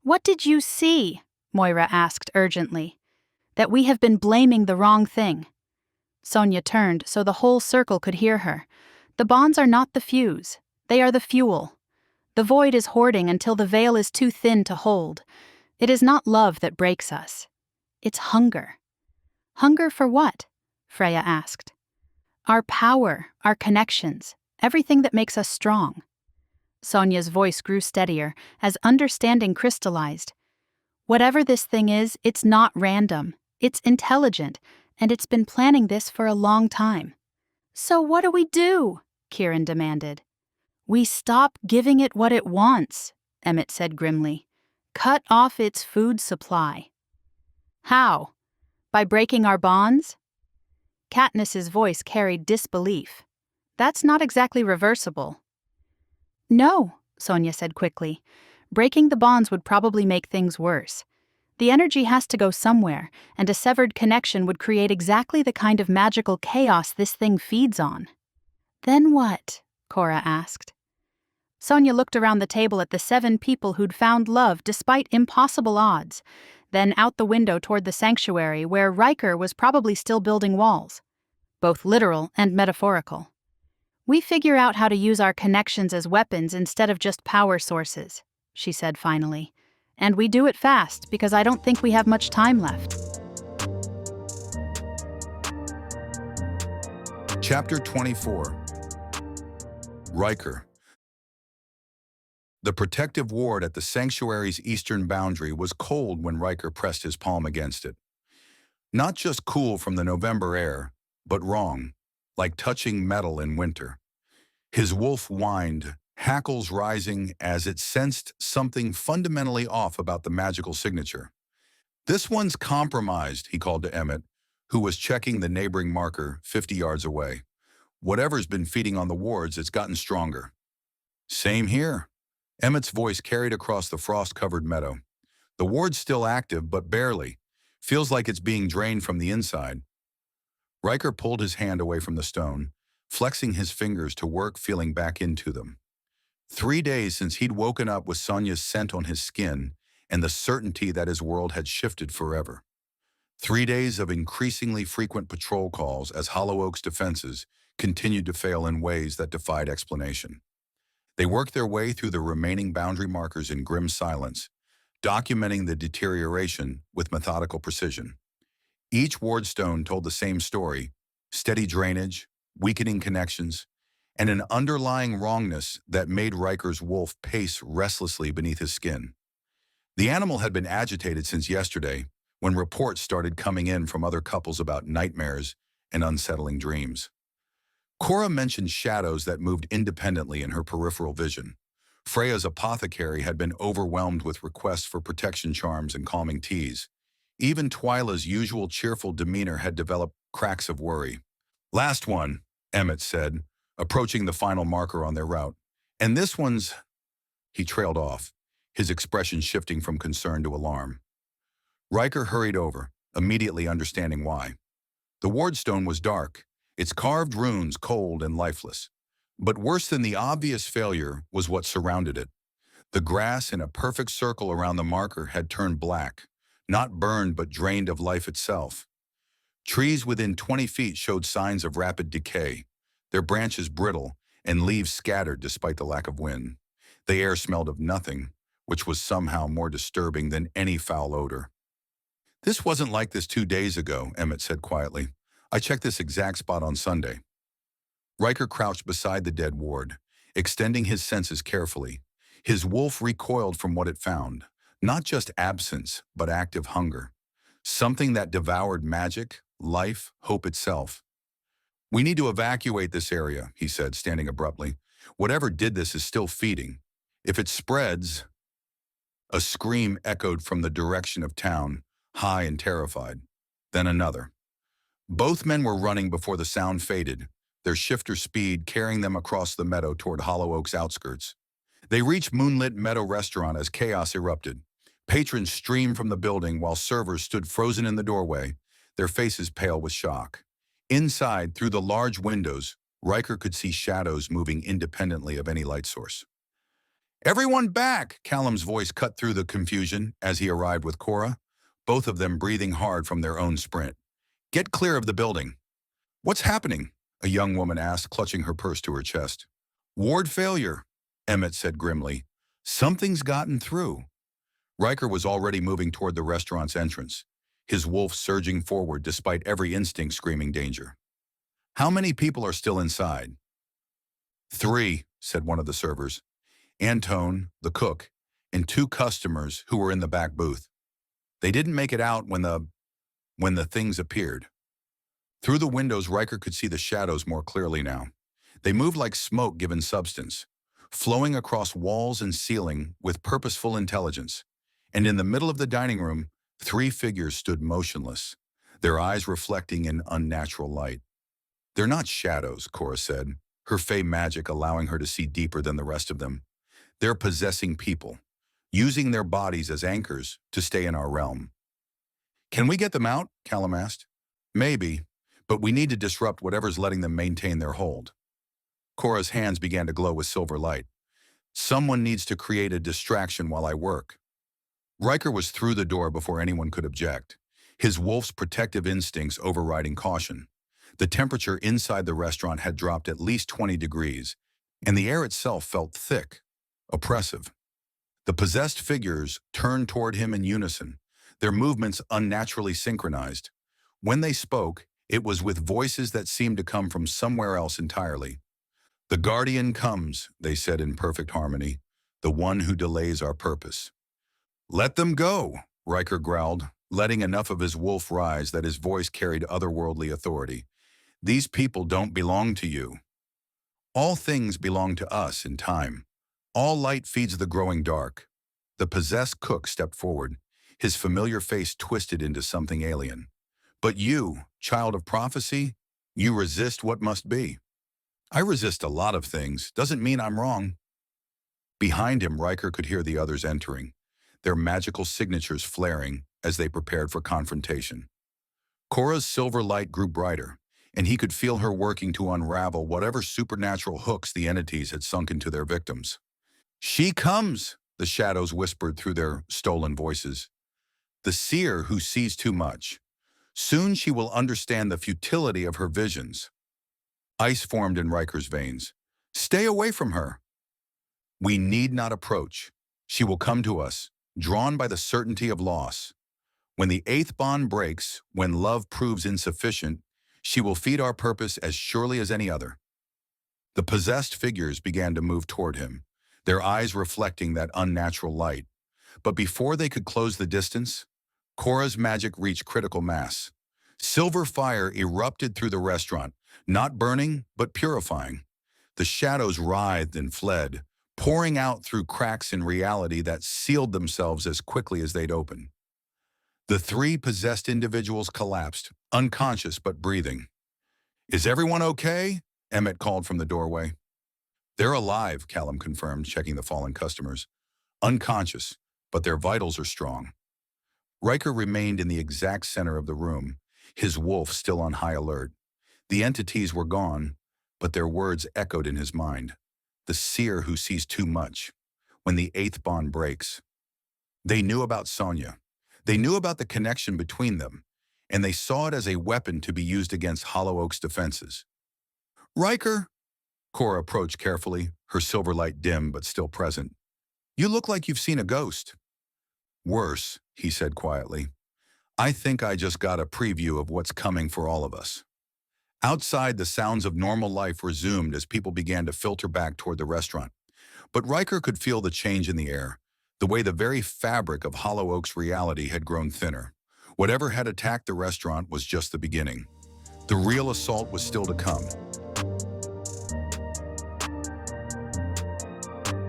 "What did you see?" Moira asked urgently. "That we have been blaming the wrong thing." Sonya turned so the whole circle could hear her. "The bonds are not the fuse, they are the fuel. The void is hoarding until the veil is too thin to hold. It is not love that breaks us. It's hunger." "Hunger for what?" Freya asked. "Our power, our connections, everything that makes us strong." Sonya's voice grew steadier as understanding crystallized. "Whatever this thing is, it's not random. It's intelligent, and it's been planning this for a long time." "So what do we do?" Kieran demanded. "We stop giving it what it wants," Emmett said grimly. "Cut off its food supply." "How? By breaking our bonds?" Katniss's voice carried disbelief. "That's not exactly reversible." "No," Sonya said quickly. "Breaking the bonds would probably make things worse. The energy has to go somewhere, and a severed connection would create exactly the kind of magical chaos this thing feeds on." "Then what?" Cora asked. Sonya looked around the table at the 7 people who'd found love despite impossible odds, then out the window toward the sanctuary where Ryker was probably still building walls, both literal and metaphorical. "We figure out how to use our connections as weapons instead of just power sources," she said finally. "And we do it fast because I don't think we have much time left." Chapter 24. Ryker. The protective ward at the sanctuary's eastern boundary was cold when Ryker pressed his palm against it. Not just cool from the November air, but wrong, like touching metal in winter. His wolf whined, hackles rising as it sensed something fundamentally off about the magical signature. "This one's compromised," he called to Emmett, who was checking the neighboring marker 50 yards away. "Whatever's been feeding on the wards, it's gotten stronger." "Same here." Emmett's voice carried across the frost-covered meadow. "The ward's still active, but barely. Feels like it's being drained from the inside." Ryker pulled his hand away from the stone, flexing his fingers to work feeling back into them. 3 days since he'd woken up with Sonya's scent on his skin and the certainty that his world had shifted forever. 3 days of increasingly frequent patrol calls as Hollow Oak's defenses continued to fail in ways that defied explanation. They worked their way through the remaining boundary markers in grim silence, documenting the deterioration with methodical precision. Each wardstone told the same story: steady drainage, weakening connections, and an underlying wrongness that made Ryker's wolf pace restlessly beneath his skin. The animal had been agitated since yesterday, when reports started coming in from other couples about nightmares and unsettling dreams. Cora mentioned shadows that moved independently in her peripheral vision. Freya's apothecary had been overwhelmed with requests for protection charms and calming teas. Even Twyla's usual cheerful demeanor had developed cracks of worry. "Last one," Emmett said, approaching the final marker on their route. "And this one's—" He trailed off, his expression shifting from concern to alarm. Ryker hurried over, immediately understanding why. The wardstone was dark, its carved runes cold and lifeless. But worse than the obvious failure was what surrounded it. The grass in a perfect circle around the marker had turned black, not burned but drained of life itself. Trees within 20 feet showed signs of rapid decay, their branches brittle and leaves scattered despite the lack of wind. The air smelled of nothing, which was somehow more disturbing than any foul odor. "This wasn't like this 2 days ago," Emmett said quietly. "I checked this exact spot on Sunday." Ryker crouched beside the dead ward, extending his senses carefully. His wolf recoiled from what it found, not just absence, but active hunger. Something that devoured magic, life, hope itself. "We need to evacuate this area," he said, standing abruptly. "Whatever did this is still feeding. If it spreads—" A scream echoed from the direction of town, high and terrified. Then another. Both men were running before the sound faded, their shifter speed carrying them across the meadow toward Hollow Oak's outskirts. They reached Moonlit Meadow Restaurant as chaos erupted. Patrons streamed from the building while servers stood frozen in the doorway, their faces pale with shock. Inside, through the large windows, Ryker could see shadows moving independently of any light source. "Everyone back!" Callum's voice cut through the confusion as he arrived with Cora, both of them breathing hard from their own sprint. "Get clear of the building." "What's happening?" a young woman asked, clutching her purse to her chest. "Ward failure," Emmett said grimly. "Something's gotten through." Ryker was already moving toward the restaurant's entrance, his wolf surging forward despite every instinct screaming danger. "How many people are still inside?" "3," said one of the servers. "Antone, the cook, and 2 customers who were in the back booth. They didn't make it out when the things appeared." Through the windows, Ryker could see the shadows more clearly now. They moved like smoke given substance, flowing across walls and ceiling with purposeful intelligence. And in the middle of the dining room, 3 figures stood motionless, their eyes reflecting an unnatural light. "They're not shadows," Cora said, her fey magic allowing her to see deeper than the rest of them. "They're possessing people, using their bodies as anchors to stay in our realm." "Can we get them out?" Callum asked. "Maybe, but we need to disrupt whatever's letting them maintain their hold." Cora's hands began to glow with silver light. "Someone needs to create a distraction while I work." Ryker was through the door before anyone could object, his wolf's protective instincts overriding caution. The temperature inside the restaurant had dropped at least 20 degrees, and the air itself felt thick, oppressive. The possessed figures turned toward him in unison, their movements unnaturally synchronized. When they spoke, it was with voices that seemed to come from somewhere else entirely. "The guardian comes," they said in perfect harmony, "the one who delays our purpose." "Let them go," Ryker growled, letting enough of his wolf rise that his voice carried otherworldly authority. "These people don't belong to you. All things belong to us in time. All light feeds the growing dark." The possessed cook stepped forward, his familiar face twisted into something alien. "But you, child of prophecy, you resist what must be." "I resist a lot of things. Doesn't mean I'm wrong." Behind him, Ryker could hear the others entering, their magical signatures flaring as they prepared for confrontation. Cora's silver light grew brighter, and he could feel her working to unravel whatever supernatural hooks the entities had sunk into their victims. "She comes," the shadows whispered through their stolen voices. "The seer who sees too much. Soon she will understand the futility of her visions." Ice formed in Ryker's veins. "Stay away from her." "We need not approach. She will come to us, drawn by the certainty of loss. When the 8th bond breaks, when love proves insufficient, she will feed our purpose as surely as any other." The possessed figures began to move toward him, their eyes reflecting that unnatural light. But before they could close the distance, Cora's magic reached critical mass. Silver fire erupted through the restaurant, not burning, but purifying. The shadows writhed and fled, pouring out through cracks in reality that sealed themselves as quickly as they'd opened. The three possessed individuals collapsed, unconscious but breathing. "Is everyone okay?" Emmett called from the doorway. "They're alive," Callum confirmed, checking the fallen customers. "Unconscious, but their vitals are strong." Ryker remained in the exact center of the room, his wolf still on high alert. The entities were gone, but their words echoed in his mind. The seer who sees too much. When the eighth bond breaks. They knew about Sonya. They knew about the connection between them, and they saw it as a weapon to be used against Hollow Oak's defenses. "Ryker," Cora approached carefully, her silver light dim but still present. "You look like you've seen a ghost." "Worse," he said quietly. "I think I just got a preview of what's coming for all of us." Outside, the sounds of normal life resumed as people began to filter back toward the restaurant. But Ryker could feel the change in the air, the way the very fabric of Hollow Oak's reality had grown thinner. Whatever had attacked the restaurant was just the beginning. The real assault was still to come.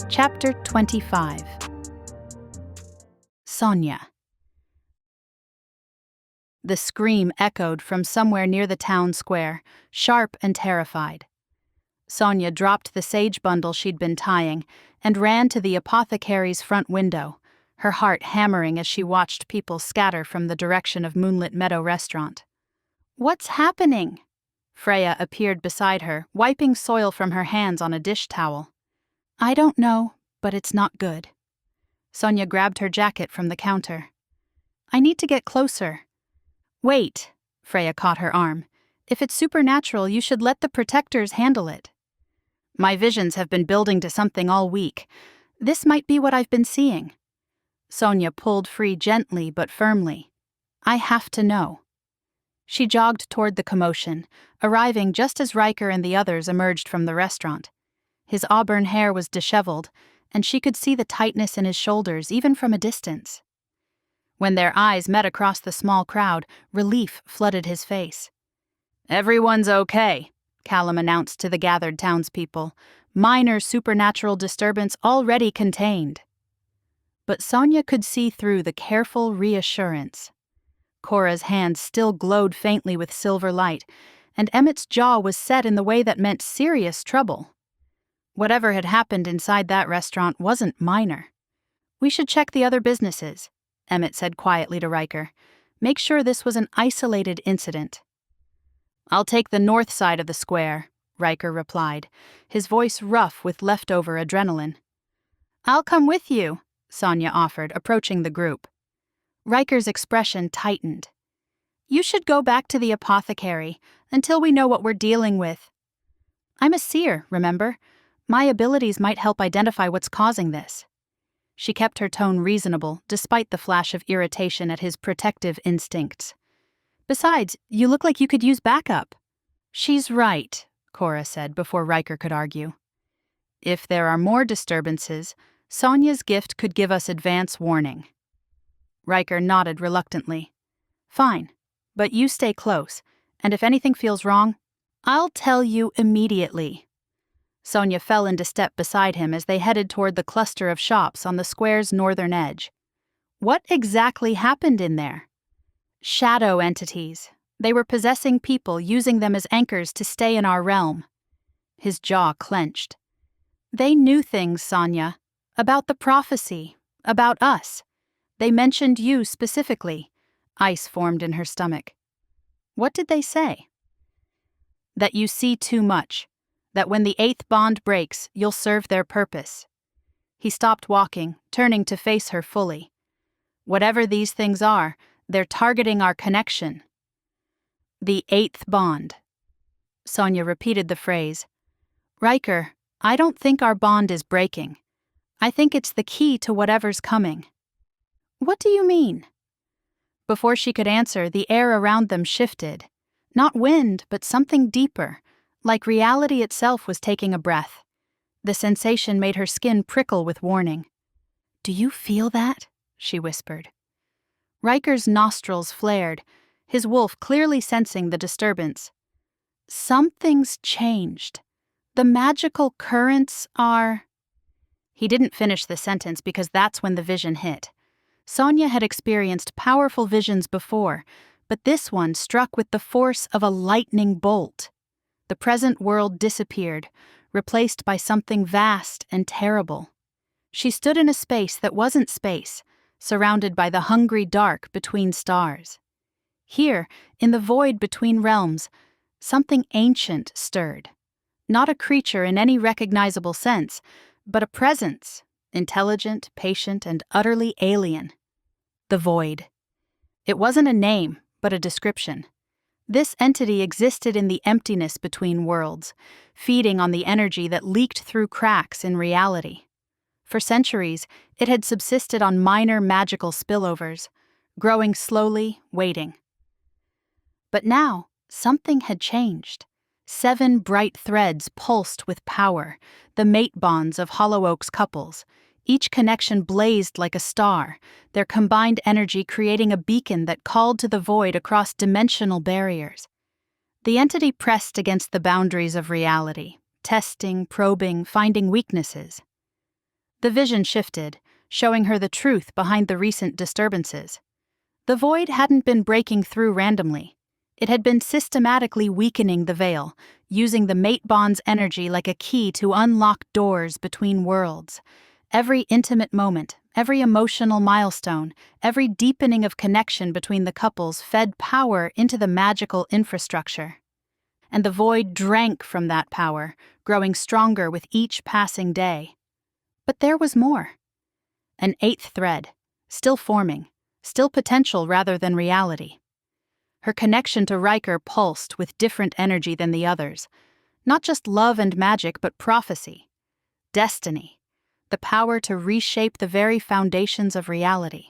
Chapter 25. Sonya. The scream echoed from somewhere near the town square, sharp and terrified. Sonya dropped the sage bundle she'd been tying and ran to the apothecary's front window, her heart hammering as she watched people scatter from the direction of Moonlit Meadow Restaurant. "What's happening?" Freya appeared beside her, wiping soil from her hands on a dish towel. "I don't know, but it's not good." Sonya grabbed her jacket from the counter. "I need to get closer." "Wait," Freya caught her arm. "If it's supernatural, you should let the protectors handle it." "My visions have been building to something all week. This might be what I've been seeing." Sonya pulled free gently but firmly. "I have to know." She jogged toward the commotion, arriving just as Ryker and the others emerged from the restaurant. His auburn hair was disheveled, and she could see the tightness in his shoulders even from a distance. When their eyes met across the small crowd, relief flooded his face. "Everyone's okay," Callum announced to the gathered townspeople. "Minor supernatural disturbance already contained." But Sonya could see through the careful reassurance. Cora's hand still glowed faintly with silver light, and Emmett's jaw was set in the way that meant serious trouble. Whatever had happened inside that restaurant wasn't minor. "We should check the other businesses," Emmett said quietly to Ryker. "Make sure this was an isolated incident." "I'll take the north side of the square," Ryker replied, his voice rough with leftover adrenaline. "I'll come with you," Sonya offered, approaching the group. Ryker's expression tightened. "You should go back to the apothecary until we know what we're dealing with." "I'm a seer, remember? My abilities might help identify what's causing this." She kept her tone reasonable, despite the flash of irritation at his protective instincts. "Besides, you look like you could use backup." "She's right," Cora said before Ryker could argue. "If there are more disturbances, Sonya's gift could give us advance warning." Ryker nodded reluctantly. "Fine, but you stay close, and if anything feels wrong, I'll tell you immediately." Sonya fell into step beside him as they headed toward the cluster of shops on the square's northern edge. "What exactly happened in there?" "Shadow entities. They were possessing people, using them as anchors to stay in our realm." His jaw clenched. "They knew things, Sonya. About the prophecy. About us. They mentioned you specifically." Ice formed in her stomach. "What did they say?" "That you see too much. That when the eighth bond breaks, you'll serve their purpose." He stopped walking, turning to face her fully. "Whatever these things are, they're targeting our connection." "The eighth bond." Sonya repeated the phrase. "Ryker, I don't think our bond is breaking. I think it's the key to whatever's coming." "What do you mean?" Before she could answer, the air around them shifted. Not wind, but something deeper, like reality itself was taking a breath. The sensation made her skin prickle with warning. "Do you feel that?" she whispered. Ryker's nostrils flared, his wolf clearly sensing the disturbance. Something's changed. The magical currents are... He didn't finish the sentence because that's when the vision hit. Sonya had experienced powerful visions before, but this one struck with the force of a lightning bolt. The present world disappeared, replaced by something vast and terrible. She stood in a space that wasn't space, surrounded by the hungry dark between stars. Here, in the void between realms, something ancient stirred. Not a creature in any recognizable sense, but a presence, intelligent, patient, and utterly alien. The void. It wasn't a name, but a description. This entity existed in the emptiness between worlds, feeding on the energy that leaked through cracks in reality. For centuries, it had subsisted on minor magical spillovers, growing slowly, waiting. But now, something had changed. 7 bright threads pulsed with power, the mate bonds of Hollow Oak's couples. Each connection blazed like a star, their combined energy creating a beacon that called to the void across dimensional barriers. The entity pressed against the boundaries of reality, testing, probing, finding weaknesses. The vision shifted, showing her the truth behind the recent disturbances. The void hadn't been breaking through randomly. It had been systematically weakening the veil, using the mate bond's energy like a key to unlock doors between worlds. Every intimate moment, every emotional milestone, every deepening of connection between the couples fed power into the magical infrastructure. And the void drank from that power, growing stronger with each passing day. But there was more. An 8th thread, still forming, still potential rather than reality. Her connection to Ryker pulsed with different energy than the others. Not just love and magic, but prophecy, destiny, the power to reshape the very foundations of reality.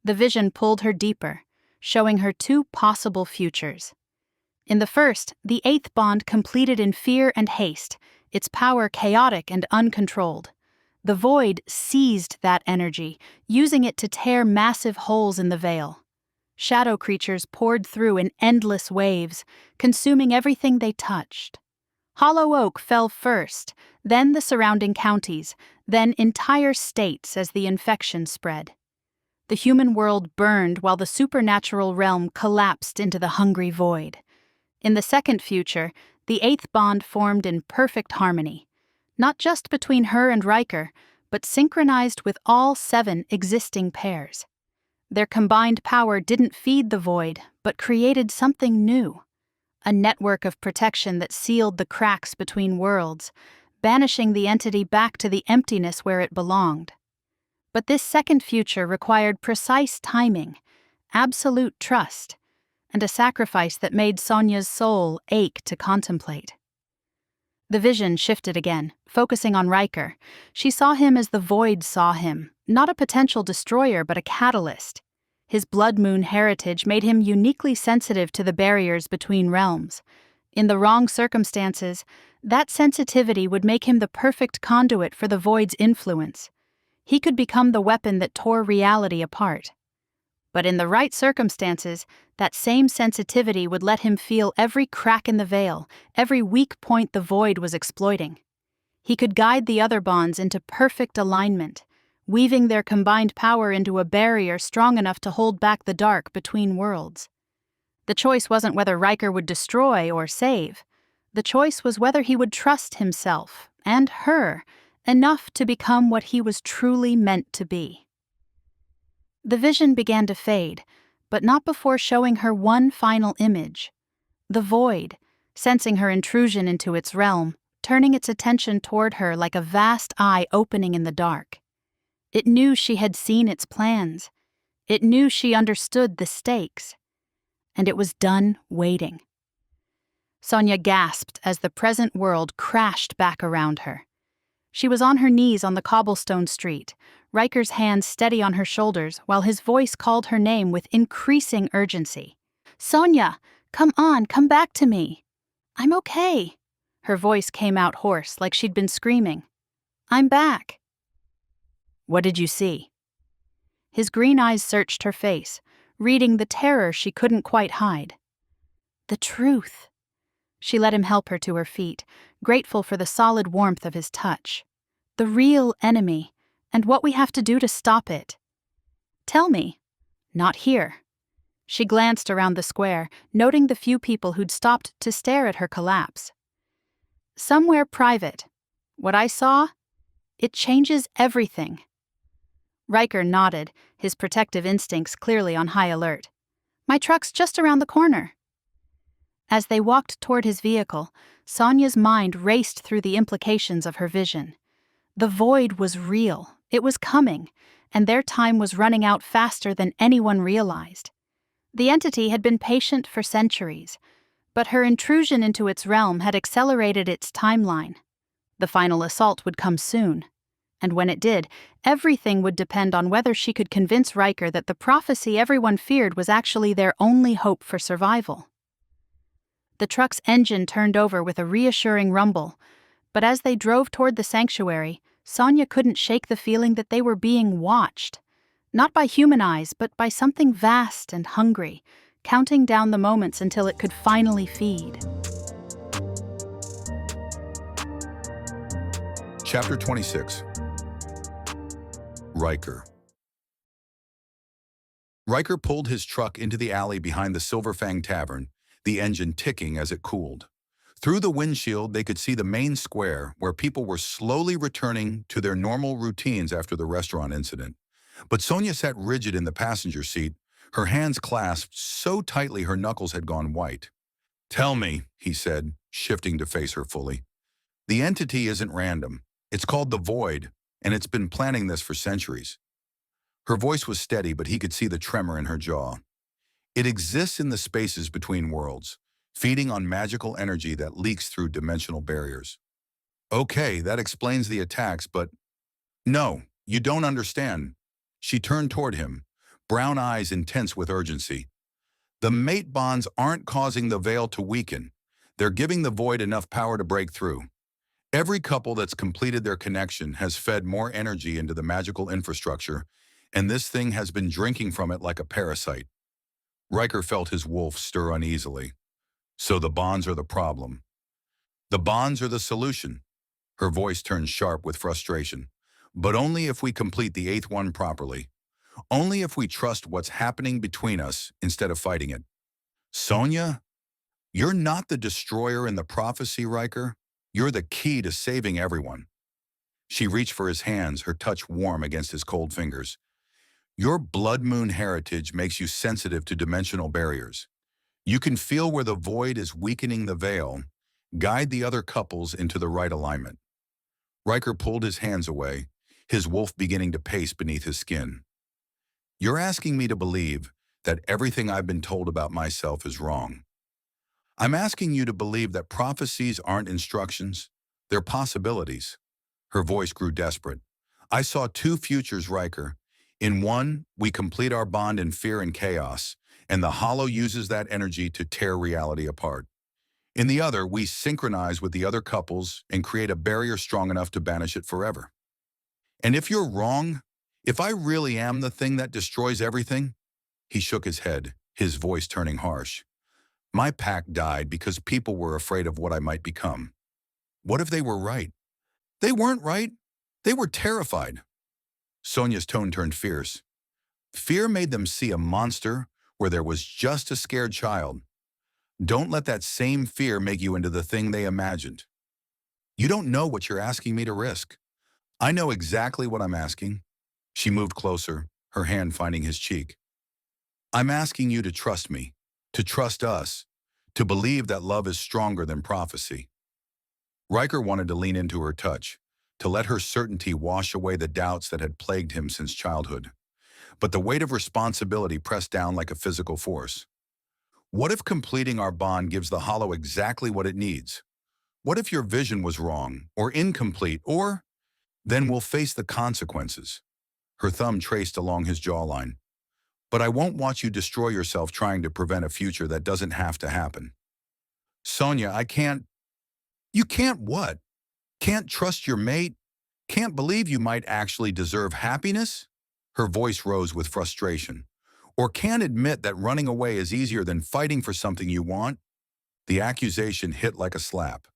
The vision pulled her deeper, showing her 2 possible futures. In the first, the 8th bond completed in fear and haste, its power chaotic and uncontrolled. The void seized that energy, using it to tear massive holes in the veil. Shadow creatures poured through in endless waves, consuming everything they touched. Hollow Oak fell first, then the surrounding counties, then entire states as the infection spread. The human world burned while the supernatural realm collapsed into the hungry void. In the second future, the 8th bond formed in perfect harmony, not just between her and Ryker, but synchronized with all 7 existing pairs. Their combined power didn't feed the void, but created something new. A network of protection that sealed the cracks between worlds, banishing the entity back to the emptiness where it belonged. But this second future required precise timing, absolute trust, and a sacrifice that made Sonya's soul ache to contemplate. The vision shifted again, focusing on Ryker. She saw him as the void saw him, not a potential destroyer but a catalyst. His bloodmoon heritage made him uniquely sensitive to the barriers between realms. In the wrong circumstances, that sensitivity would make him the perfect conduit for the void's influence. He could become the weapon that tore reality apart. But in the right circumstances, that same sensitivity would let him feel every crack in the veil, every weak point the void was exploiting. He could guide the other bonds into perfect alignment, weaving their combined power into a barrier strong enough to hold back the dark between worlds. The choice wasn't whether Ryker would destroy or save. The choice was whether he would trust himself, and her, enough to become what he was truly meant to be. The vision began to fade, but not before showing her one final image. The void, sensing her intrusion into its realm, turning its attention toward her like a vast eye opening in the dark. It knew she had seen its plans. It knew she understood the stakes. And it was done waiting. Sonya gasped as the present world crashed back around her. She was on her knees on the cobblestone street, Ryker's hands steady on her shoulders while his voice called her name with increasing urgency. "Sonya, come on, come back to me." "I'm okay." Her voice came out hoarse, like she'd been screaming. "I'm back." "What did you see?" His green eyes searched her face, reading the terror she couldn't quite hide. The truth. She let him help her to her feet, grateful for the solid warmth of his touch. The real enemy, and what we have to do to stop it. Tell me. Not here. She glanced around the square, noting the few people who'd stopped to stare at her collapse. Somewhere private. What I saw? It changes everything. Ryker nodded, his protective instincts clearly on high alert. My truck's just around the corner. As they walked toward his vehicle, Sonya's mind raced through the implications of her vision. The void was real, it was coming, and their time was running out faster than anyone realized. The entity had been patient for centuries, but her intrusion into its realm had accelerated its timeline. The final assault would come soon, and when it did, everything would depend on whether she could convince Ryker that the prophecy everyone feared was actually their only hope for survival. The truck's engine turned over with a reassuring rumble, but as they drove toward the sanctuary, Sonya couldn't shake the feeling that they were being watched. Not by human eyes, but by something vast and hungry, counting down the moments until it could finally feed. Chapter 26. Ryker. Ryker pulled his truck into the alley behind the Silver Fang Tavern, the engine ticking as it cooled. Through the windshield, they could see the main square where people were slowly returning to their normal routines after the restaurant incident. But Sonya sat rigid in the passenger seat, her hands clasped so tightly her knuckles had gone white. Tell me, he said, shifting to face her fully. The entity isn't random. It's called the Void, and it's been planning this for centuries. Her voice was steady, but he could see the tremor in her jaw. It exists in the spaces between worlds, feeding on magical energy that leaks through dimensional barriers. Okay, that explains the attacks, but... No, you don't understand. She turned toward him, brown eyes intense with urgency. The mate bonds aren't causing the veil to weaken. They're giving the Void enough power to break through. Every couple that's completed their connection has fed more energy into the magical infrastructure, and this thing has been drinking from it like a parasite. Ryker felt his wolf stir uneasily. So the bonds are the problem. The bonds are the solution. Her voice turned sharp with frustration. But only if we complete the 8th one properly. Only if we trust what's happening between us instead of fighting it. Sonya, you're not the destroyer in the prophecy, Ryker. You're the key to saving everyone. She reached for his hands, her touch warm against his cold fingers. Your bloodmoon heritage makes you sensitive to dimensional barriers. You can feel where the Void is weakening the veil, guide the other couples into the right alignment. Ryker pulled his hands away, his wolf beginning to pace beneath his skin. You're asking me to believe that everything I've been told about myself is wrong. I'm asking you to believe that prophecies aren't instructions, they're possibilities. Her voice grew desperate. I saw 2 futures, Ryker. In one, we complete our bond in fear and chaos, and the Hollow uses that energy to tear reality apart. In the other, we synchronize with the other couples and create a barrier strong enough to banish it forever. And if you're wrong, if I really am the thing that destroys everything, he shook his head, his voice turning harsh. My pack died because people were afraid of what I might become. What if they were right? They weren't right. They were terrified. Sonya's tone turned fierce. Fear made them see a monster where there was just a scared child. Don't let that same fear make you into the thing they imagined. You don't know what you're asking me to risk. I know exactly what I'm asking. She moved closer, her hand finding his cheek. I'm asking you to trust me, to trust us, to believe that love is stronger than prophecy. Ryker wanted to lean into her touch, to let her certainty wash away the doubts that had plagued him since childhood. But the weight of responsibility pressed down like a physical force. What if completing our bond gives the Hollow exactly what it needs? What if your vision was wrong, or incomplete, or... Then we'll face the consequences. Her thumb traced along his jawline. But I won't watch you destroy yourself trying to prevent a future that doesn't have to happen. Sonya, I can't... You can't what? Can't trust your mate? Can't believe you might actually deserve happiness? Her voice rose with frustration. or can't admit that running away is easier than fighting for something you want? The accusation hit like a slap.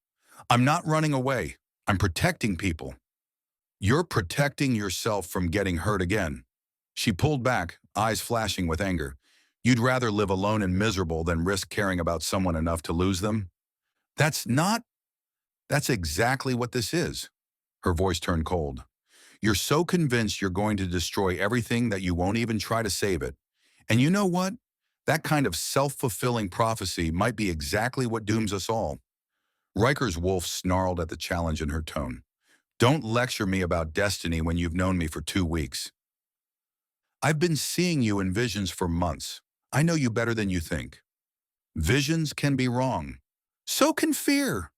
I'm not running away. I'm protecting people. You're protecting yourself from getting hurt again. She pulled back, eyes flashing with anger. You'd rather live alone and miserable than risk caring about someone enough to lose them? That's exactly what this is. Her voice turned cold. You're so convinced you're going to destroy everything that you won't even try to save it. And you know what? That kind of self-fulfilling prophecy might be exactly what dooms us all. Riker's wolf snarled at the challenge in her tone. Don't lecture me about destiny when you've known me for 2 weeks. I've been seeing you in visions for months. I know you better than you think. Visions can be wrong. So can fear.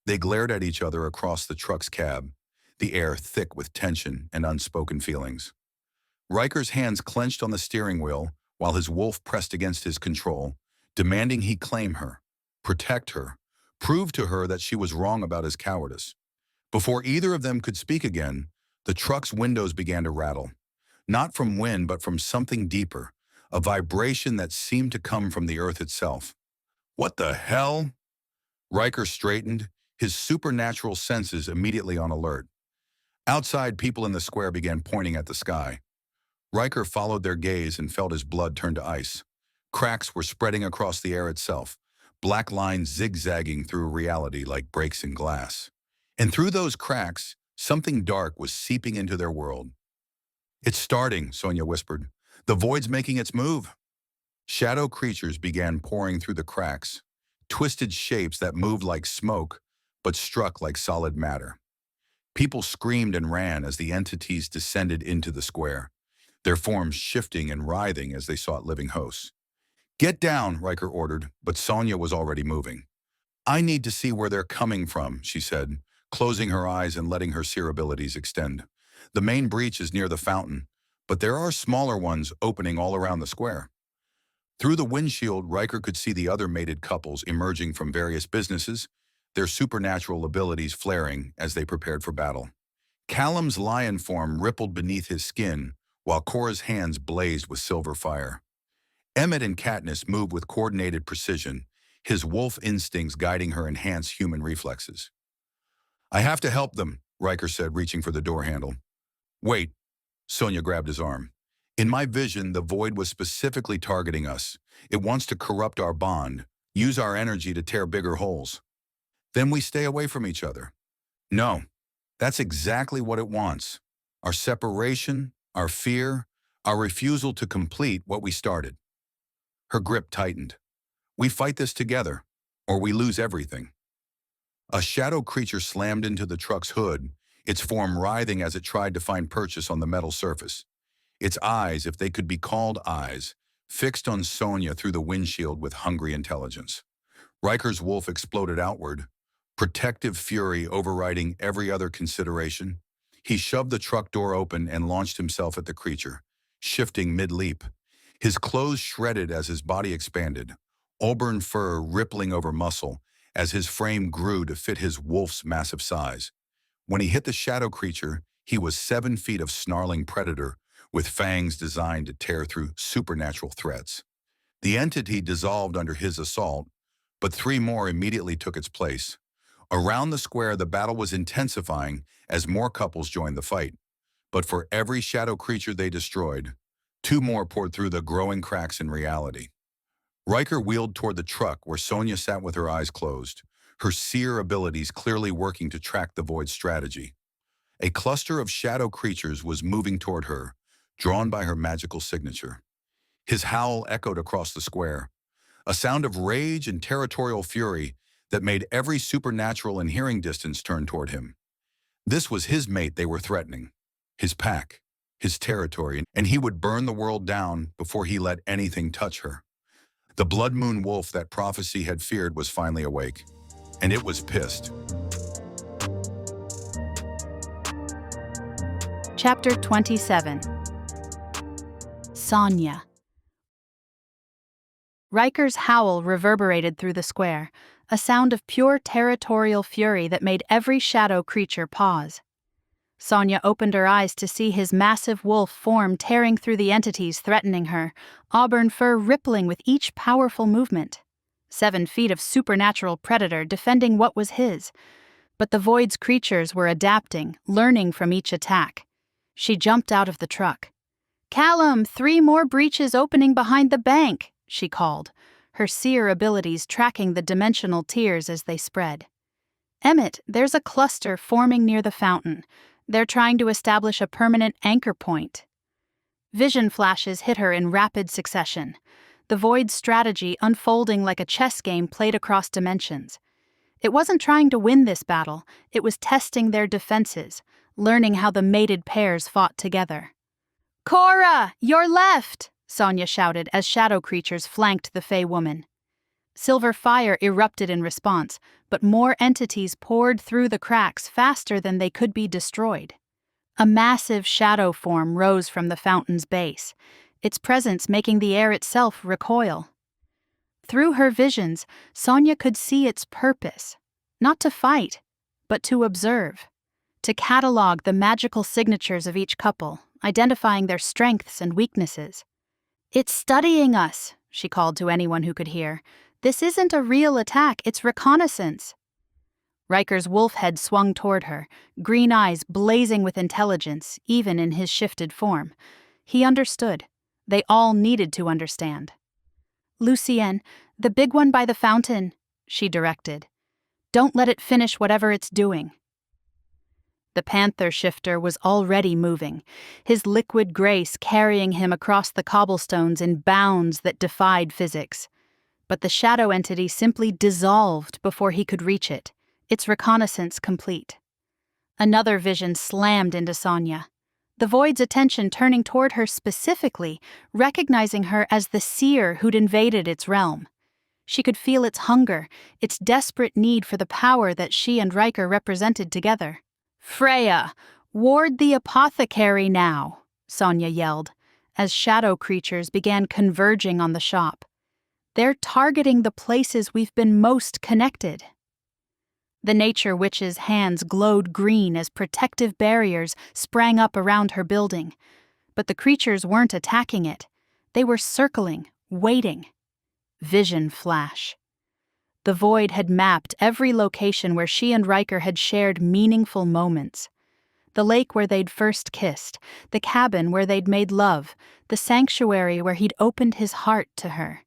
They glared at each other across the truck's cab, the air thick with tension and unspoken feelings. Riker's hands clenched on the steering wheel while his wolf pressed against his control, demanding he claim her, protect her, prove to her that she was wrong about his cowardice. Before either of them could speak again, the truck's windows began to rattle, not from wind but from something deeper, a vibration that seemed to come from the earth itself. What the hell? Riker straightened, his supernatural senses immediately on alert. Outside, people in the square began pointing at the sky. Ryker followed their gaze and felt his blood turn to ice. Cracks were spreading across the air itself, black lines zigzagging through reality like breaks in glass. And through those cracks, something dark was seeping into their world. It's starting, Sonya whispered. The void's making its move. Shadow creatures began pouring through the cracks, twisted shapes that moved like smoke but struck like solid matter. People screamed and ran as the entities descended into the square, their forms shifting and writhing as they sought living hosts. Get down, Ryker ordered, but Sonya was already moving. I need to see where they're coming from, she said, closing her eyes and letting her seer abilities extend. The main breach is near the fountain, but there are smaller ones opening all around the square. Through the windshield, Ryker could see the other mated couples emerging from various businesses, their supernatural abilities flaring as they prepared for battle. Callum's lion form rippled beneath his skin, while Cora's hands blazed with silver fire. Emmett and Katniss moved with coordinated precision, his wolf instincts guiding her enhanced human reflexes. I have to help them, Ryker said, reaching for the door handle. Wait, Sonya grabbed his arm. In my vision, the void was specifically targeting us. It wants to corrupt our bond, use our energy to tear bigger holes. Then we stay away from each other. No, that's exactly what it wants. Our separation, our fear, our refusal to complete what we started. Her grip tightened. We fight this together, or we lose everything. A shadow creature slammed into the truck's hood, its form writhing as it tried to find purchase on the metal surface. Its eyes, if they could be called eyes, fixed on Sonya through the windshield with hungry intelligence. Riker's wolf exploded outward, protective fury overriding every other consideration. He shoved the truck door open and launched himself at the creature, shifting mid-leap. His clothes shredded as his body expanded, auburn fur rippling over muscle as his frame grew to fit his wolf's massive size. When he hit the shadow creature, he was 7 feet of snarling predator with fangs designed to tear through supernatural threats. The entity dissolved under his assault, but 3 more immediately took its place. Around the square, the battle was intensifying as more couples joined the fight. But for every shadow creature they destroyed, 2 more poured through the growing cracks in reality. Ryker wheeled toward the truck where Sonya sat with her eyes closed, her seer abilities clearly working to track the void's strategy. A cluster of shadow creatures was moving toward her, drawn by her magical signature. His howl echoed across the square, a sound of rage and territorial fury that made every supernatural in hearing distance turn toward him. This was his mate they were threatening, his pack, his territory, and he would burn the world down before he let anything touch her. The bloodmoon wolf that prophecy had feared was finally awake, and it was pissed. Chapter 27. Sonya. Riker's howl reverberated through the square, a sound of pure territorial fury that made every shadow creature pause. Sonya opened her eyes to see his massive wolf form tearing through the entities threatening her, auburn fur rippling with each powerful movement. 7 feet of supernatural predator defending what was his. But the Void's creatures were adapting, learning from each attack. She jumped out of the truck. "Callum, 3 more breaches opening behind the bank," she called, her seer abilities tracking the dimensional tiers as they spread. "Emmett, there's a cluster forming near the fountain. They're trying to establish a permanent anchor point." Vision flashes hit her in rapid succession, the Void's strategy unfolding like a chess game played across dimensions. It wasn't trying to win this battle, it was testing their defenses, learning how the mated pairs fought together. "Cora, your left!" Sonya shouted as shadow creatures flanked the Fey woman. Silver fire erupted in response, but more entities poured through the cracks faster than they could be destroyed. A massive shadow form rose from the fountain's base, its presence making the air itself recoil. Through her visions, Sonya could see its purpose, not to fight, but to observe, to catalog the magical signatures of each couple, identifying their strengths and weaknesses. "It's studying us," she called to anyone who could hear. "This isn't a real attack, it's reconnaissance." Ryker's wolf head swung toward her, green eyes blazing with intelligence, even in his shifted form. He understood. They all needed to understand. "Lucienne, the big one by the fountain," she directed. "Don't let it finish whatever it's doing." The panther shifter was already moving, his liquid grace carrying him across the cobblestones in bounds that defied physics. But the shadow entity simply dissolved before he could reach it, its reconnaissance complete. Another vision slammed into Sonya, the Void's attention turning toward her specifically, recognizing her as the seer who'd invaded its realm. She could feel its hunger, its desperate need for the power that she and Ryker represented together. "Freya, ward the apothecary now," Sonya yelled, as shadow creatures began converging on the shop. "They're targeting the places we've been most connected." The nature witch's hands glowed green as protective barriers sprang up around her building. But the creatures weren't attacking it. They were circling, waiting. Vision flash. The Void had mapped every location where she and Ryker had shared meaningful moments. The lake where they'd first kissed, the cabin where they'd made love, the sanctuary where he'd opened his heart to her.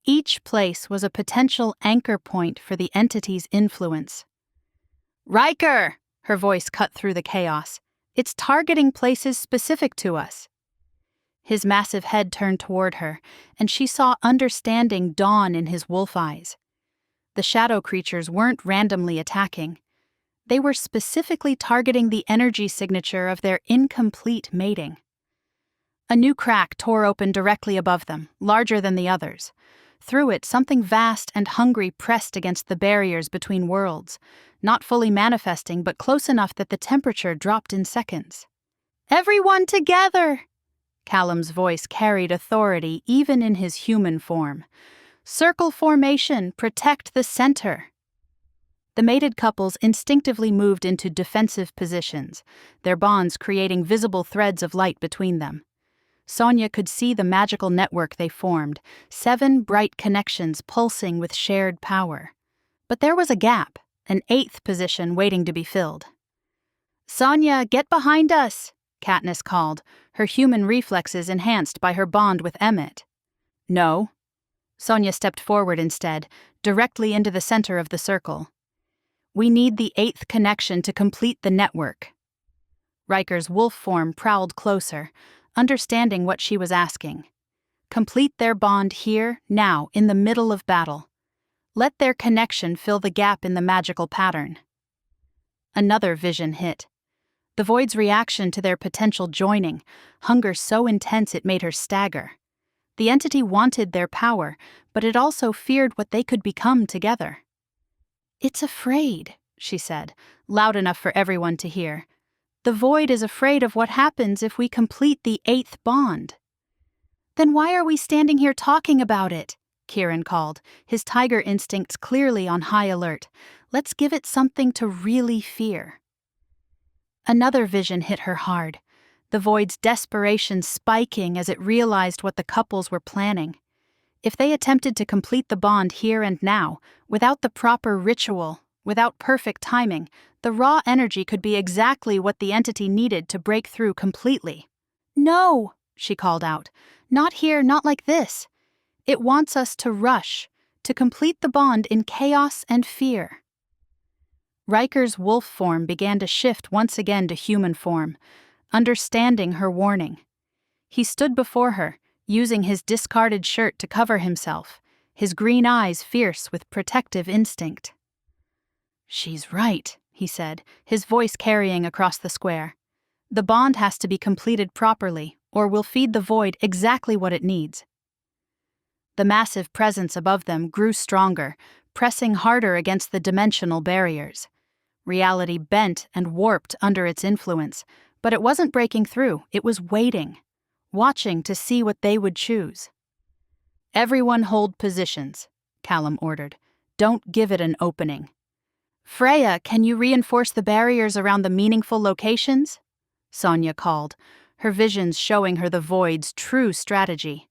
Each place was a potential anchor point for the entity's influence. "Ryker!" Her voice cut through the chaos. "It's targeting places specific to us." His massive head turned toward her, and she saw understanding dawn in his wolf eyes. The shadow creatures weren't randomly attacking. They were specifically targeting the energy signature of their incomplete mating. A new crack tore open directly above them, larger than the others. Through it, something vast and hungry pressed against the barriers between worlds, not fully manifesting but close enough that the temperature dropped in seconds. "Everyone together!" Callum's voice carried authority even in his human form. "Circle formation, protect the center." The mated couples instinctively moved into defensive positions, their bonds creating visible threads of light between them. Sonya could see the magical network they formed, 7 bright connections pulsing with shared power. But there was a gap, an 8th position waiting to be filled. "Sonya, get behind us!" Katniss called, her human reflexes enhanced by her bond with Emmett. "No." Sonya stepped forward instead, directly into the center of the circle. "We need the 8th connection to complete the network." Ryker's wolf form prowled closer, understanding what she was asking. Complete their bond here, now, in the middle of battle. Let their connection fill the gap in the magical pattern. Another vision hit. The Void's reaction to their potential joining, hunger so intense it made her stagger. The entity wanted their power, but it also feared what they could become together. "It's afraid," she said, loud enough for everyone to hear. "The Void is afraid of what happens if we complete the 8th bond." "Then why are we standing here talking about it?" Kieran called, his tiger instincts clearly on high alert. "Let's give it something to really fear." Another vision hit her hard, the void's desperation spiking as it realized what the couples were planning. If they attempted to complete the bond here and now, without the proper ritual, without perfect timing, the raw energy could be exactly what the entity needed to break through completely. "No," she called out. "Not here, not like this. It wants us to rush, to complete the bond in chaos and fear." Ryker's wolf form began to shift once again to human form, understanding her warning. He stood before her, using his discarded shirt to cover himself, his green eyes fierce with protective instinct. "She's right," he said, his voice carrying across the square. "The bond has to be completed properly, or we'll feed the void exactly what it needs." The massive presence above them grew stronger, pressing harder against the dimensional barriers. Reality bent and warped under its influence, but it wasn't breaking through, it was waiting, watching to see what they would choose. "Everyone hold positions," Callum ordered. "Don't give it an opening." "Freya, can you reinforce the barriers around the meaningful locations?" Sonya called, her visions showing her the void's true strategy.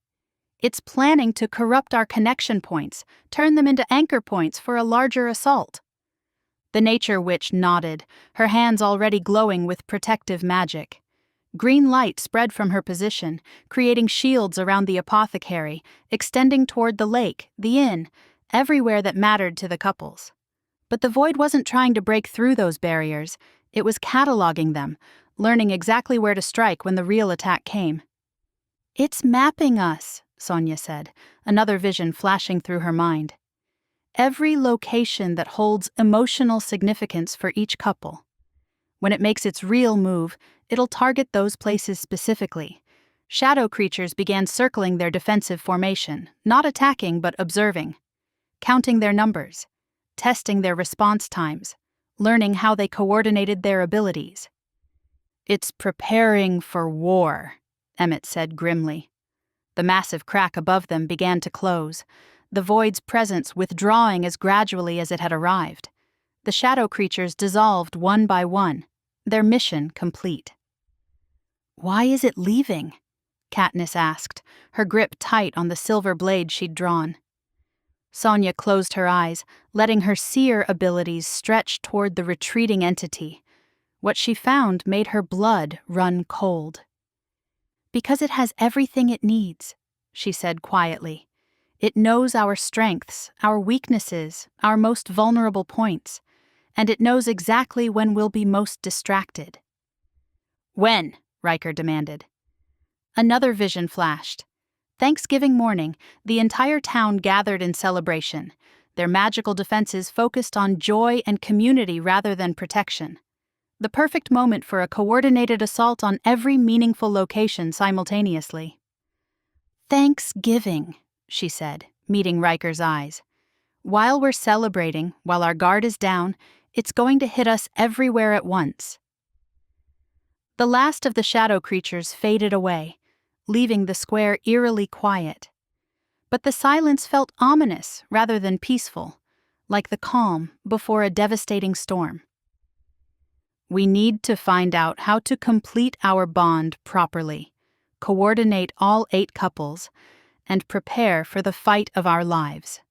"It's planning to corrupt our connection points, turn them into anchor points for a larger assault." The nature witch nodded, her hands already glowing with protective magic. Green light spread from her position, creating shields around the apothecary, extending toward the lake, the inn, everywhere that mattered to the couples. But the void wasn't trying to break through those barriers, it was cataloging them, learning exactly where to strike when the real attack came. "It's mapping us," Sonya said, another vision flashing through her mind. "Every location that holds emotional significance for each couple. When it makes its real move, it'll target those places specifically." Shadow creatures began circling their defensive formation, not attacking but observing, counting their numbers, testing their response times, learning how they coordinated their abilities. "It's preparing for war," Emmett said grimly. The massive crack above them began to close, the void's presence withdrawing as gradually as it had arrived. The shadow creatures dissolved one by one, their mission complete. "Why is it leaving?" Katniss asked, her grip tight on the silver blade she'd drawn. Sonya closed her eyes, letting her seer abilities stretch toward the retreating entity. What she found made her blood run cold. "Because it has everything it needs," she said quietly. "It knows our strengths, our weaknesses, our most vulnerable points, and it knows exactly when we'll be most distracted." "When?" Ryker demanded. Another vision flashed. Thanksgiving morning, the entire town gathered in celebration, their magical defenses focused on joy and community rather than protection. The perfect moment for a coordinated assault on every meaningful location simultaneously. "Thanksgiving," she said, meeting Ryker's eyes. "While we're celebrating, while our guard is down, it's going to hit us everywhere at once." The last of the shadow creatures faded away, leaving the square eerily quiet. But the silence felt ominous rather than peaceful, like the calm before a devastating storm. "We need to find out how to complete our bond properly, coordinate all 8 couples, and prepare for the fight of our lives."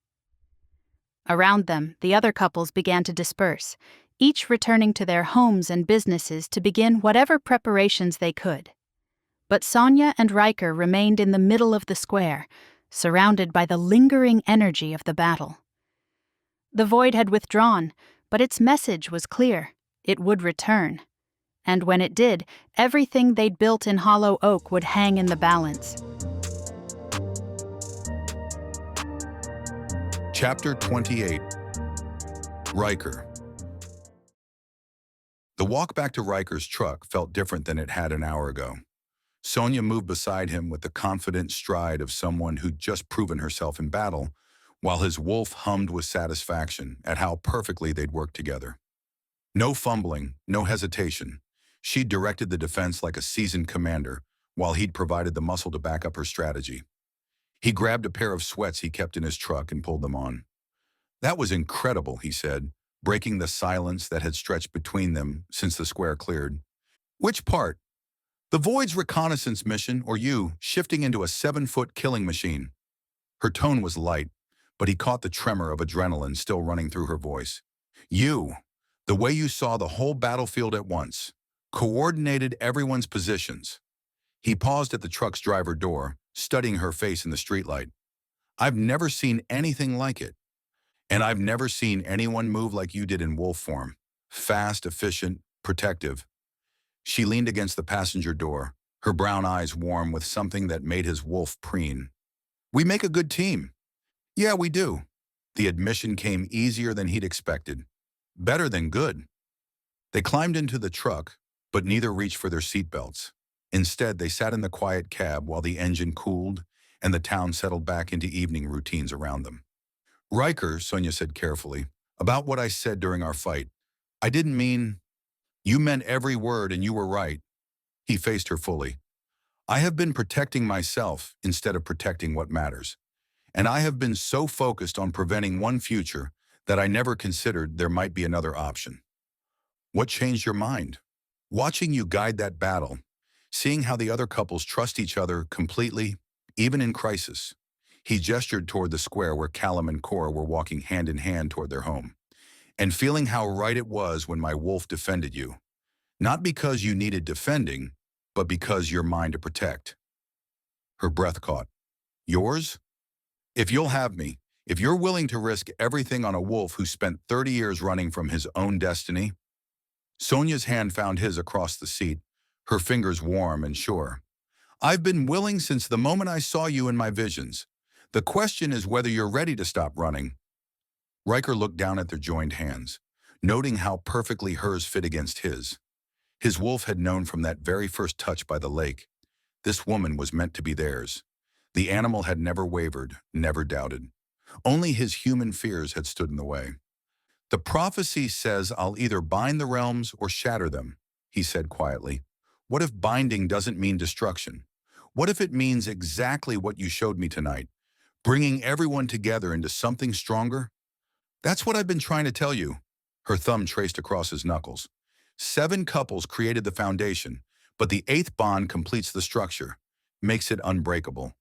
Around them, the other couples began to disperse, each returning to their homes and businesses to begin whatever preparations they could. But Sonya and Ryker remained in the middle of the square, surrounded by the lingering energy of the battle. The void had withdrawn, but its message was clear. It would return. And when it did, everything they'd built in Hollow Oak would hang in the balance. Chapter 28. Ryker. The walk back to Ryker's truck felt different than it had an hour ago. Sonya moved beside him with the confident stride of someone who'd just proven herself in battle, while his wolf hummed with satisfaction at how perfectly they'd worked together. No fumbling, no hesitation. She directed the defense like a seasoned commander, while he'd provided the muscle to back up her strategy. He grabbed a pair of sweats he kept in his truck and pulled them on. "That was incredible," he said, breaking the silence that had stretched between them since the square cleared. Which part? The Void's reconnaissance mission or you shifting into a 7-foot killing machine? Her tone was light, but he caught the tremor of adrenaline still running through her voice. You, the way you saw the whole battlefield at once, coordinated everyone's positions. He paused at the truck's driver door, studying her face in the streetlight. I've never seen anything like it. And I've never seen anyone move like you did in wolf form. Fast, efficient, protective. She leaned against the passenger door, her brown eyes warm with something that made his wolf preen. We make a good team. Yeah, we do. The admission came easier than he'd expected. Better than good. They climbed into the truck, but neither reached for their seatbelts. Instead, they sat in the quiet cab while the engine cooled and the town settled back into evening routines around them. Ryker, Sonya said carefully, about what I said during our fight. I didn't mean... You meant every word and you were right. He faced her fully. I have been protecting myself instead of protecting what matters. And I have been so focused on preventing one future that I never considered there might be another option. What changed your mind? Watching you guide that battle, seeing how the other couples trust each other completely, even in crisis. He gestured toward the square where Callum and Cora were walking hand in hand toward their home. And feeling how right it was when my wolf defended you. Not because you needed defending, but because you're mine to protect. Her breath caught. Yours? If you'll have me, if you're willing to risk everything on a wolf who spent 30 years running from his own destiny. Sonya's hand found his across the seat, her fingers warm and sure. I've been willing since the moment I saw you in my visions. The question is whether you're ready to stop running. Ryker looked down at their joined hands, noting how perfectly hers fit against his. His wolf had known from that very first touch by the lake. This woman was meant to be theirs. The animal had never wavered, never doubted. Only his human fears had stood in the way. The prophecy says I'll either bind the realms or shatter them, he said quietly. What if binding doesn't mean destruction? What if it means exactly what you showed me tonight, bringing everyone together into something stronger? That's what I've been trying to tell you. Her thumb traced across his knuckles. 7 couples created the foundation, but the 8th bond completes the structure, makes it unbreakable.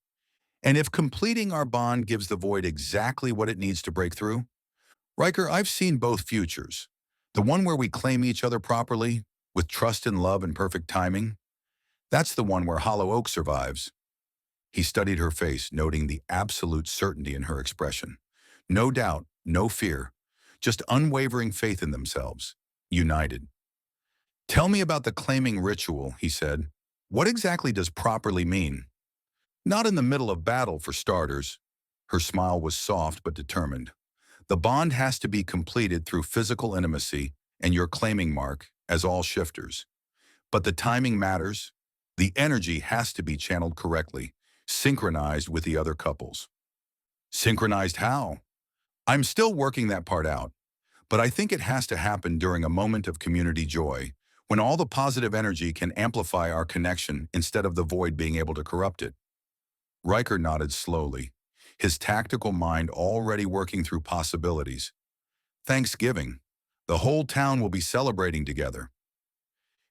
And if completing our bond gives the void exactly what it needs to break through? Ryker, I've seen both futures. The one where we claim each other properly, with trust and love and perfect timing. That's the one where Hollow Oak survives. He studied her face, noting the absolute certainty in her expression. No doubt, no fear, just unwavering faith in themselves, united. Tell me about the claiming ritual, he said. What exactly does properly mean? Not in the middle of battle, for starters. Her smile was soft but determined. The bond has to be completed through physical intimacy and your claiming mark, as all shifters. But the timing matters. The energy has to be channeled correctly, synchronized with the other couples. Synchronized how? I'm still working that part out, but I think it has to happen during a moment of community joy, when all the positive energy can amplify our connection instead of the void being able to corrupt it. Ryker nodded slowly, his tactical mind already working through possibilities. Thanksgiving. The whole town will be celebrating together.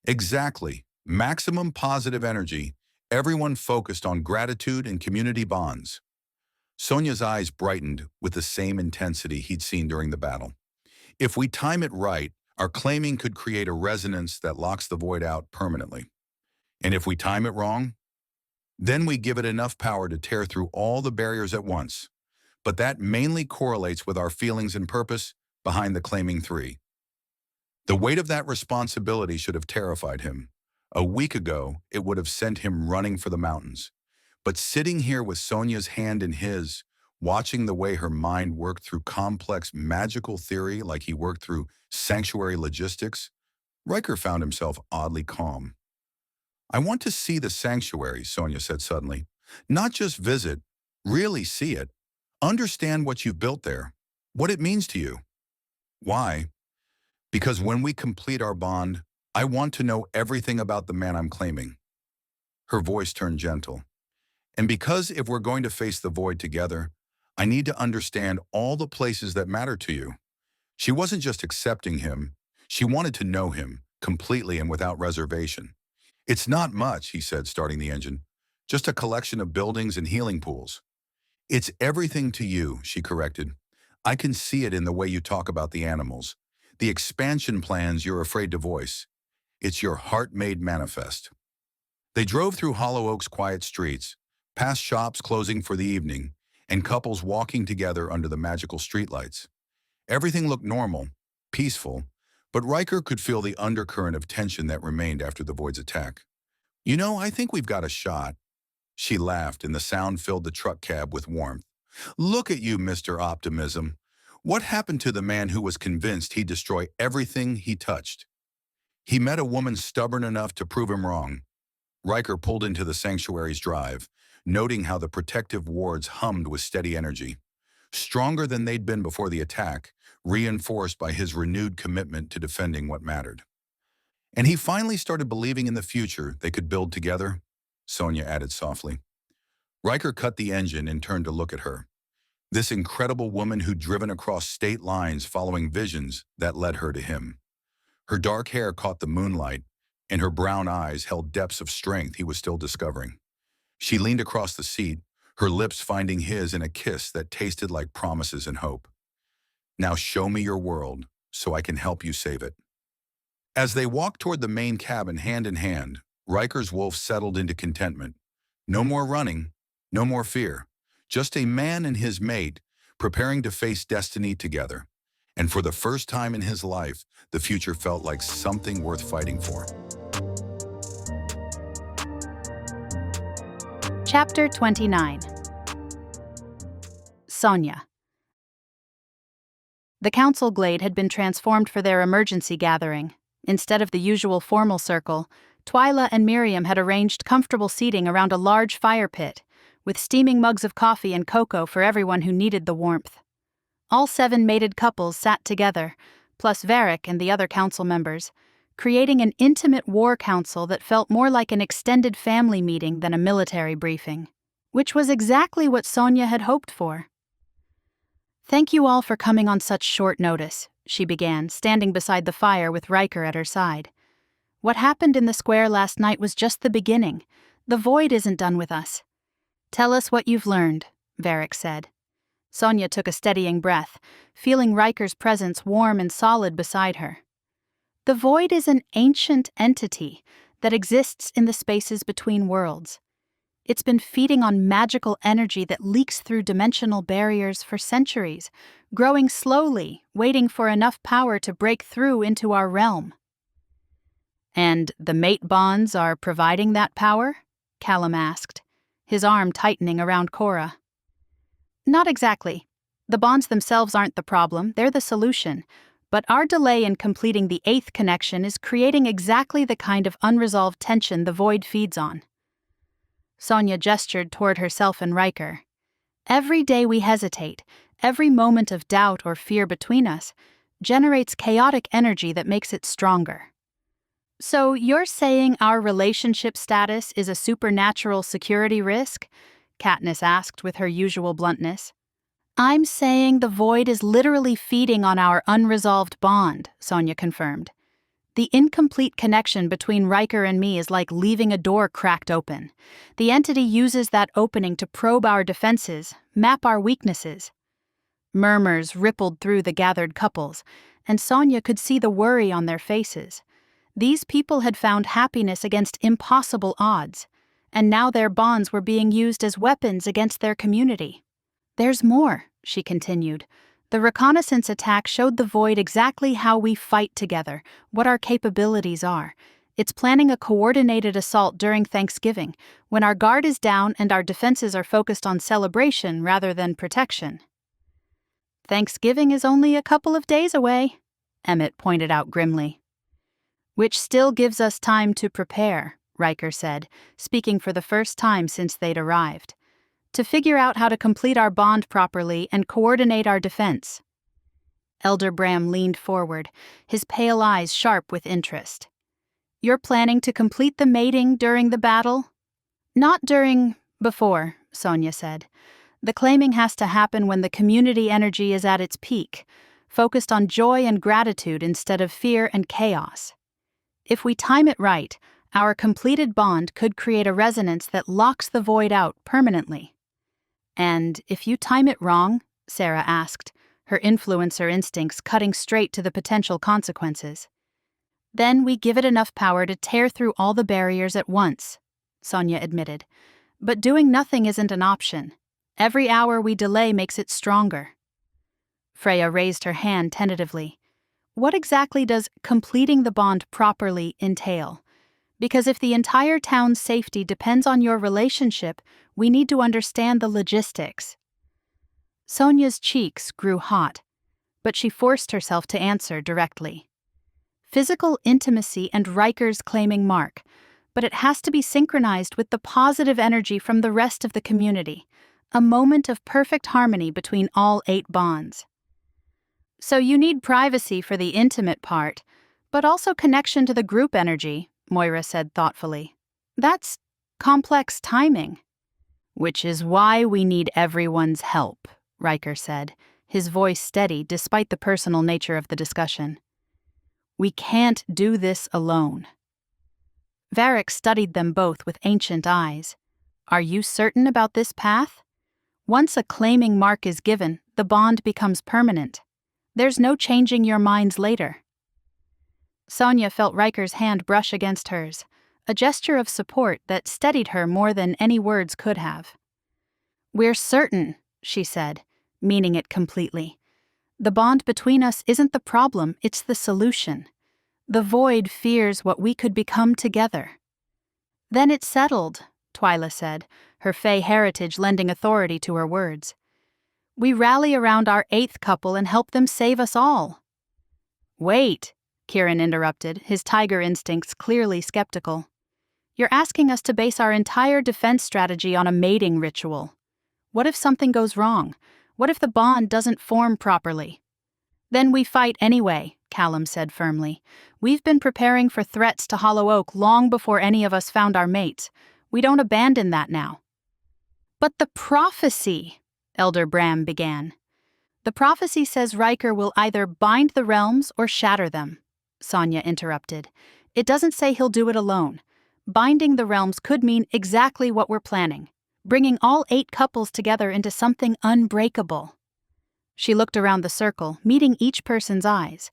Exactly. Maximum positive energy, everyone focused on gratitude and community bonds. Sonya's eyes brightened with the same intensity he'd seen during the battle. If we time it right, our claiming could create a resonance that locks the void out permanently. And if we time it wrong, then we give it enough power to tear through all the barriers at once. But that mainly correlates with our feelings and purpose behind the claiming 3. The weight of that responsibility should have terrified him. A week ago, it would have sent him running for the mountains. But sitting here with Sonya's hand in his, watching the way her mind worked through complex magical theory like he worked through sanctuary logistics, Ryker found himself oddly calm. I want to see the sanctuary, Sonya said suddenly. Not just visit, really see it. Understand what you've built there, what it means to you. Why? Because when we complete our bond, I want to know everything about the man I'm claiming. Her voice turned gentle. And because if we're going to face the void together, I need to understand all the places that matter to you. She wasn't just accepting him, she wanted to know him, completely and without reservation. It's not much, he said, starting the engine. Just a collection of buildings and healing pools. It's everything to you, she corrected. I can see it in the way you talk about the animals, the expansion plans you're afraid to voice. It's your heart-made manifest. They drove through Hollow Oak's quiet streets, past shops closing for the evening, and couples walking together under the magical streetlights. Everything looked normal, peaceful, but Ryker could feel the undercurrent of tension that remained after the Void's attack. You know, I think we've got a shot. She laughed, and the sound filled the truck cab with warmth. Look at you, Mr. Optimism. What happened to the man who was convinced he'd destroy everything he touched? He met a woman stubborn enough to prove him wrong. Ryker pulled into the sanctuary's drive, noting how the protective wards hummed with steady energy, stronger than they'd been before the attack, reinforced by his renewed commitment to defending what mattered. And he finally started believing in the future they could build together, Sonya added softly. Ryker cut the engine and turned to look at her. This incredible woman who'd driven across state lines following visions that led her to him. Her dark hair caught the moonlight, and her brown eyes held depths of strength he was still discovering. She leaned across the seat, her lips finding his in a kiss that tasted like promises and hope. Now show me your world, so I can help you save it. As they walked toward the main cabin hand in hand, Ryker's wolf settled into contentment. No more running, no more fear. Just a man and his mate preparing to face destiny together. And for the first time in his life, the future felt like something worth fighting for. Chapter 29. Sonya. The council glade had been transformed for their emergency gathering. Instead of the usual formal circle, Twyla and Miriam had arranged comfortable seating around a large fire pit, with steaming mugs of coffee and cocoa for everyone who needed the warmth. All 7 mated couples sat together, plus Varric and the other council members, creating an intimate war council that felt more like an extended family meeting than a military briefing, which was exactly what Sonya had hoped for. "Thank you all for coming on such short notice," she began, standing beside the fire with Ryker at her side. "What happened in the square last night was just the beginning. The Void isn't done with us." "Tell us what you've learned," Varric said. Sonya took a steadying breath, feeling Ryker's presence warm and solid beside her. The Void is an ancient entity that exists in the spaces between worlds. It's been feeding on magical energy that leaks through dimensional barriers for centuries, growing slowly, waiting for enough power to break through into our realm. "And the mate bonds are providing that power?" Callum asked, his arm tightening around Cora. "Not exactly. The bonds themselves aren't the problem, they're the solution. But our delay in completing the 8th connection is creating exactly the kind of unresolved tension the Void feeds on." Sonya gestured toward herself and Ryker. "Every day we hesitate, every moment of doubt or fear between us, generates chaotic energy that makes it stronger." "So you're saying our relationship status is a supernatural security risk?" Katniss asked with her usual bluntness. "I'm saying the Void is literally feeding on our unresolved bond," Sonya confirmed. "The incomplete connection between Ryker and me is like leaving a door cracked open. The entity uses that opening to probe our defenses, map our weaknesses." Murmurs rippled through the gathered couples, and Sonya could see the worry on their faces. These people had found happiness against impossible odds, and now their bonds were being used as weapons against their community. "There's more," she continued. "The reconnaissance attack showed the Void exactly how we fight together, what our capabilities are. It's planning a coordinated assault during Thanksgiving, when our guard is down and our defenses are focused on celebration rather than protection." "Thanksgiving is only a couple of days away," Emmett pointed out grimly. "Which still gives us time to prepare," Ryker said, speaking for the first time since they'd arrived. "To figure out how to complete our bond properly and coordinate our defense." Elder Bram leaned forward, his pale eyes sharp with interest. "You're planning to complete the mating during the battle?" "Not before," Sonya said. "The claiming has to happen when the community energy is at its peak, focused on joy and gratitude instead of fear and chaos. If we time it right, Our completed bond could create a resonance that locks the void out permanently. And if you time it wrong, Sarah asked, her influencer instincts cutting straight to the potential consequences. Then we give it enough power to tear through all the barriers at once, Sonya admitted. But doing nothing isn't an option. Every hour we delay makes it stronger. Freya raised her hand tentatively. What exactly does completing the bond properly entail? Because if the entire town's safety depends on your relationship, we need to understand the logistics. Sonya's cheeks grew hot, but she forced herself to answer directly. Physical intimacy and Ryker's claiming Mark, but it has to be synchronized with the positive energy from the rest of the community, a moment of perfect harmony between all 8 bonds. So you need privacy for the intimate part, but also connection to the group energy, Moira said thoughtfully. That's complex timing. Which is why we need everyone's help, Ryker said, his voice steady despite the personal nature of the discussion. We can't do this alone. Varric studied them both with ancient eyes. Are you certain about this path? Once a claiming mark is given, the bond becomes permanent. There's no changing your minds later. Sonya felt Ryker's hand brush against hers, a gesture of support that steadied her more than any words could have. We're certain, she said, meaning it completely. The bond between us isn't the problem, it's the solution. The void fears what we could become together. Then it's settled, Twyla said, her Fey heritage lending authority to her words. We rally around our 8th couple and help them save us all. Wait, Kieran interrupted, his tiger instincts clearly skeptical. You're asking us to base our entire defense strategy on a mating ritual. What if something goes wrong? What if the bond doesn't form properly? Then we fight anyway, Callum said firmly. We've been preparing for threats to Hollow Oak long before any of us found our mates. We don't abandon that now. But the prophecy, Elder Bram began. The prophecy says Ryker will either bind the realms or shatter them, Sonya interrupted. It doesn't say he'll do it alone. Binding the realms could mean exactly what we're planning, bringing all 8 couples together into something unbreakable. She looked around the circle, meeting each person's eyes.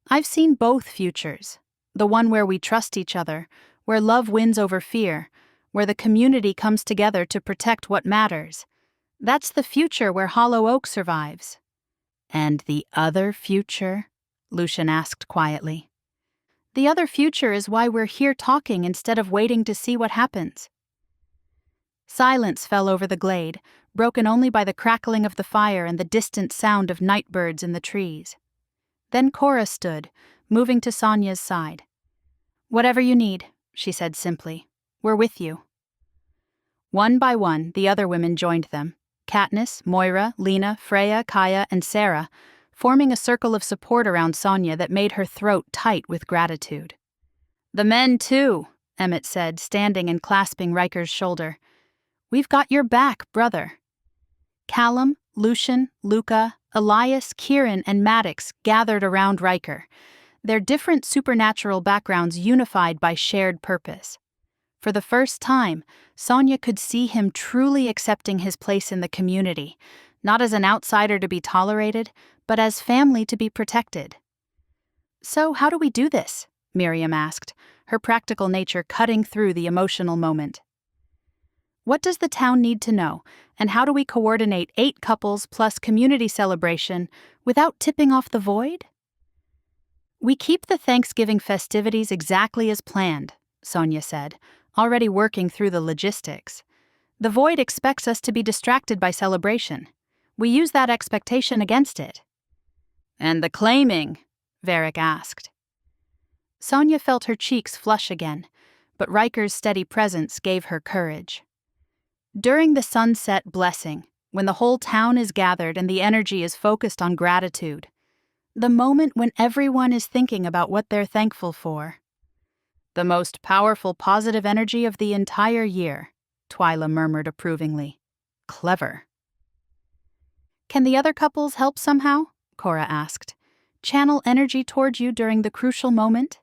I've seen both futures. The one where we trust each other, where love wins over fear, where the community comes together to protect what matters. That's the future where Hollow Oak survives. And the other future? Lucian asked quietly. The other future is why we're here talking instead of waiting to see what happens. Silence fell over the glade, broken only by the crackling of the fire and the distant sound of night birds in the trees. Then Cora stood, moving to Sonya's side. Whatever you need, she said simply. We're with you. One by one, the other women joined them. Katniss, Moira, Lena, Freya, Kaya, and Sarah, forming a circle of support around Sonya that made her throat tight with gratitude. The men, too, Emmett said, standing and clasping Ryker's shoulder. We've got your back, brother. Callum, Lucian, Luca, Elias, Kieran, and Maddox gathered around Ryker, their different supernatural backgrounds unified by shared purpose. For the first time, Sonya could see him truly accepting his place in the community, not as an outsider to be tolerated, but as family to be protected. So how do we do this? Miriam asked, her practical nature cutting through the emotional moment. What does the town need to know, and how do we coordinate 8 couples plus community celebration without tipping off the void? We keep the Thanksgiving festivities exactly as planned, Sonya said, already working through the logistics. The void expects us to be distracted by celebration. We use that expectation against it. And the claiming? Varric asked. Sonya felt her cheeks flush again, but Ryker's steady presence gave her courage. During the sunset blessing, when the whole town is gathered and the energy is focused on gratitude, the moment when everyone is thinking about what they're thankful for. The most powerful positive energy of the entire year, Twyla murmured approvingly. Clever. Can the other couples help somehow? Cora asked. Channel energy toward you during the crucial moment?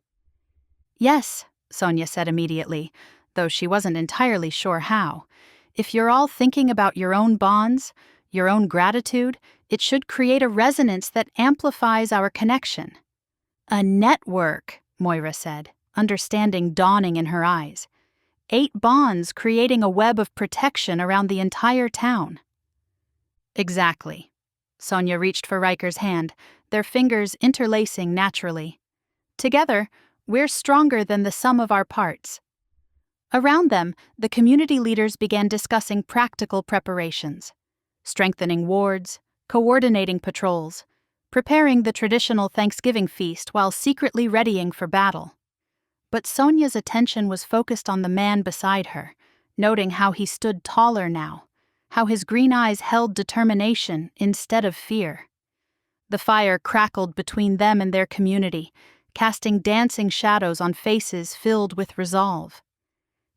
Yes, Sonya said immediately, though she wasn't entirely sure how. If you're all thinking about your own bonds, your own gratitude, it should create a resonance that amplifies our connection. A network, Moira said, understanding dawning in her eyes. 8 bonds creating a web of protection around the entire town. Exactly. Sonya reached for Ryker's hand, their fingers interlacing naturally. Together, we're stronger than the sum of our parts. Around them, the community leaders began discussing practical preparations, strengthening wards, coordinating patrols, preparing the traditional Thanksgiving feast while secretly readying for battle. But Sonya's attention was focused on the man beside her, noting how he stood taller now, how his green eyes held determination instead of fear. The fire crackled between them and their community, casting dancing shadows on faces filled with resolve.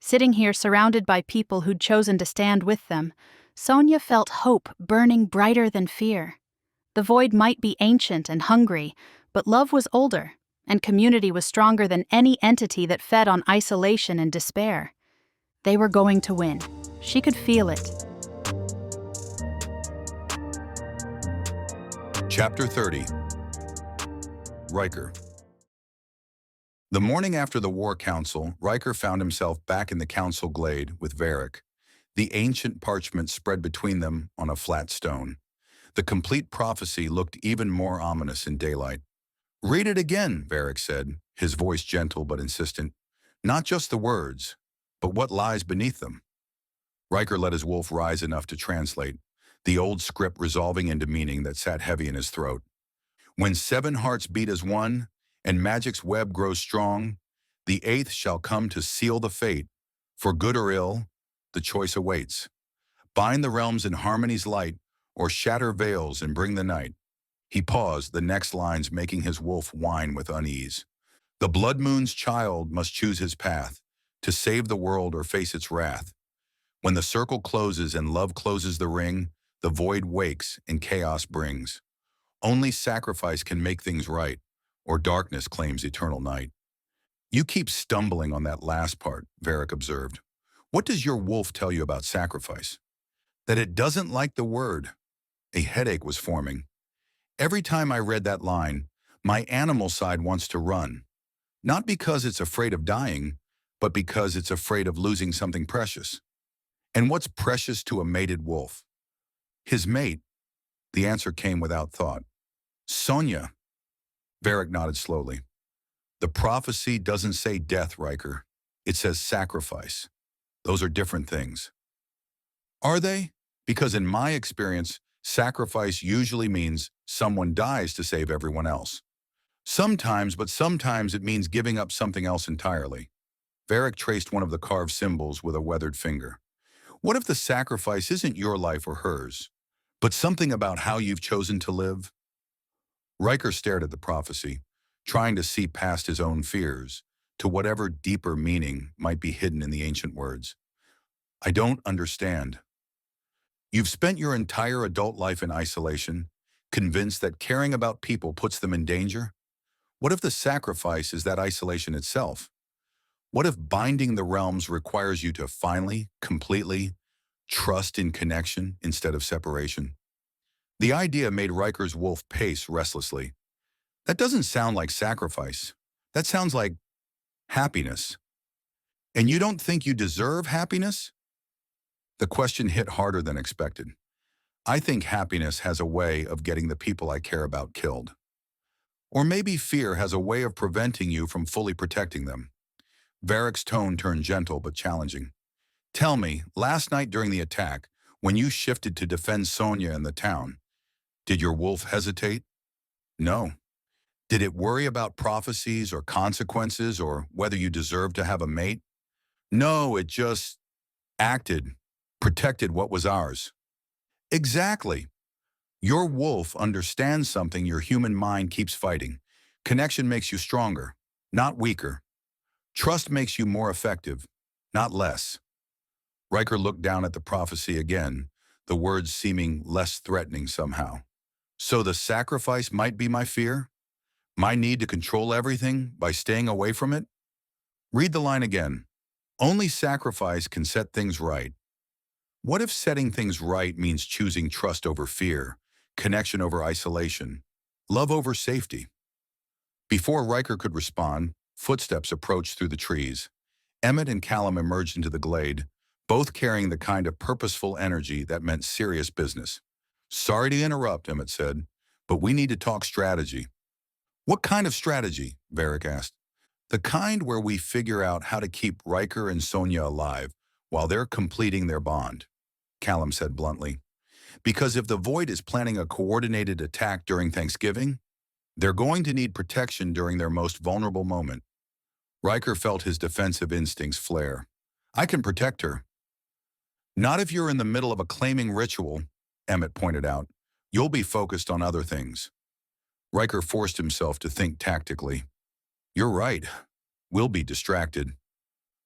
Sitting here surrounded by people who'd chosen to stand with them, Sonya felt hope burning brighter than fear. The void might be ancient and hungry, but love was older, and community was stronger than any entity that fed on isolation and despair. They were going to win. She could feel it. Chapter 30. Ryker. The morning after the War Council, Ryker found himself back in the council glade with Varric, the ancient parchment spread between them on a flat stone. The complete prophecy looked even more ominous in daylight. "Read it again," Varric said, his voice gentle but insistent. "Not just the words, but what lies beneath them." Ryker let his wolf rise enough to translate, the old script resolving into meaning that sat heavy in his throat. "When 7 hearts beat as one, and magic's web grows strong, the 8th shall come to seal the fate. For good or ill, the choice awaits. Bind the realms in harmony's light, or shatter veils and bring the night." He paused, the next lines making his wolf whine with unease. "The bloodmoon's child must choose his path, to save the world or face its wrath. When the circle closes and love closes the ring, the void wakes and chaos brings. Only sacrifice can make things right, or darkness claims eternal night." "You keep stumbling on that last part," Varric observed. "What does your wolf tell you about sacrifice?" "That it doesn't like the word." A headache was forming. "Every time I read that line, my animal side wants to run. Not because it's afraid of dying, but because it's afraid of losing something precious." "And what's precious to a mated wolf?" "His mate." The answer came without thought. "Sonya." Varric nodded slowly. "The prophecy doesn't say death, Ryker. It says sacrifice. Those are different things." "Are they? Because in my experience, sacrifice usually means someone dies to save everyone else." "Sometimes, but sometimes it means giving up something else entirely." Varric traced one of the carved symbols with a weathered finger. "What if the sacrifice isn't your life or hers, but something about how you've chosen to live?" Ryker stared at the prophecy, trying to see past his own fears to whatever deeper meaning might be hidden in the ancient words. "I don't understand." "You've spent your entire adult life in isolation, convinced that caring about people puts them in danger? What if the sacrifice is that isolation itself? What if binding the realms requires you to finally, completely, trust in connection instead of separation?" The idea made Ryker's wolf pace restlessly. "That doesn't sound like sacrifice. That sounds like happiness." "And you don't think you deserve happiness?" The question hit harder than expected. "I think happiness has a way of getting the people I care about killed. Or maybe fear has a way of preventing you from fully protecting them." Varric's tone turned gentle but challenging. "Tell me, last night during the attack, when you shifted to defend Sonya and the town, did your wolf hesitate?" "No." "Did it worry about prophecies or consequences or whether you deserved to have a mate?" "No, it just acted, protected what was ours." "Exactly. Your wolf understands something your human mind keeps fighting. Connection makes you stronger, not weaker. Trust makes you more effective, not less." Ryker looked down at the prophecy again, the words seeming less threatening somehow. "So the sacrifice might be my fear? My need to control everything by staying away from it?" Read the line again. Only sacrifice can set things right. What if setting things right means choosing trust over fear, connection over isolation, love over safety? Before Ryker could respond, footsteps approached through the trees. Emmett and Callum emerged into the glade, both carrying the kind of purposeful energy that meant serious business. "Sorry to interrupt," Emmett said, "but we need to talk strategy." "What kind of strategy?" Varric asked. "The kind where we figure out how to keep Ryker and Sonya alive while they're completing their bond," Callum said bluntly. "Because if the Void is planning a coordinated attack during Thanksgiving, they're going to need protection during their most vulnerable moment." Ryker felt his defensive instincts flare. "I can protect her." "Not if you're in the middle of a claiming ritual," Emmett pointed out. "You'll be focused on other things." Ryker forced himself to think tactically. "You're right. We'll be distracted."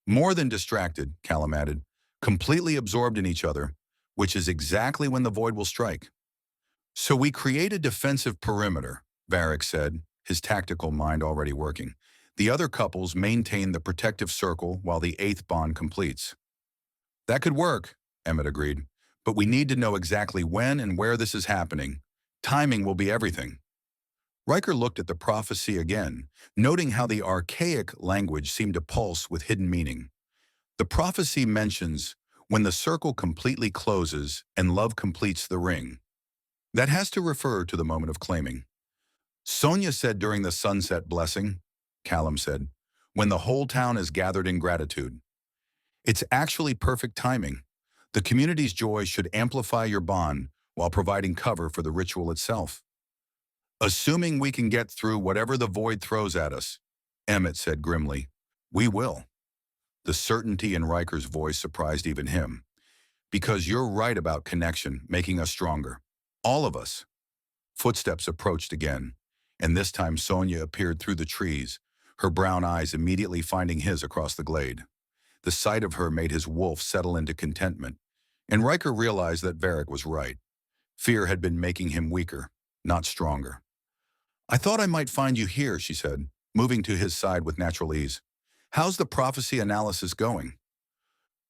"More than distracted," Callum added. "Completely absorbed in each other, which is exactly when the Void will strike." "So we create a defensive perimeter," Varric said, his tactical mind already working. "The other couples maintain the protective circle while the eighth bond completes." "That could work," Emmett agreed. "But we need to know exactly when and where this is happening. Timing will be everything." Ryker looked at the prophecy again, noting how the archaic language seemed to pulse with hidden meaning. The prophecy mentions, "when the circle completely closes and love completes the ring." That has to refer to the moment of claiming. "Sonya said during the sunset blessing," Callum said, "when the whole town is gathered in gratitude." It's actually perfect timing. The community's joy should amplify your bond while providing cover for the ritual itself. "Assuming we can get through whatever the Void throws at us," Emmett said grimly. "We will." The certainty in Ryker's voice surprised even him. "Because you're right about connection, making us stronger. All of us." Footsteps approached again, and this time Sonya appeared through the trees, her brown eyes immediately finding his across the glade. The sight of her made his wolf settle into contentment, and Ryker realized that Varric was right. Fear had been making him weaker, not stronger. "I thought I might find you here," she said, moving to his side with natural ease. "How's the prophecy analysis going?"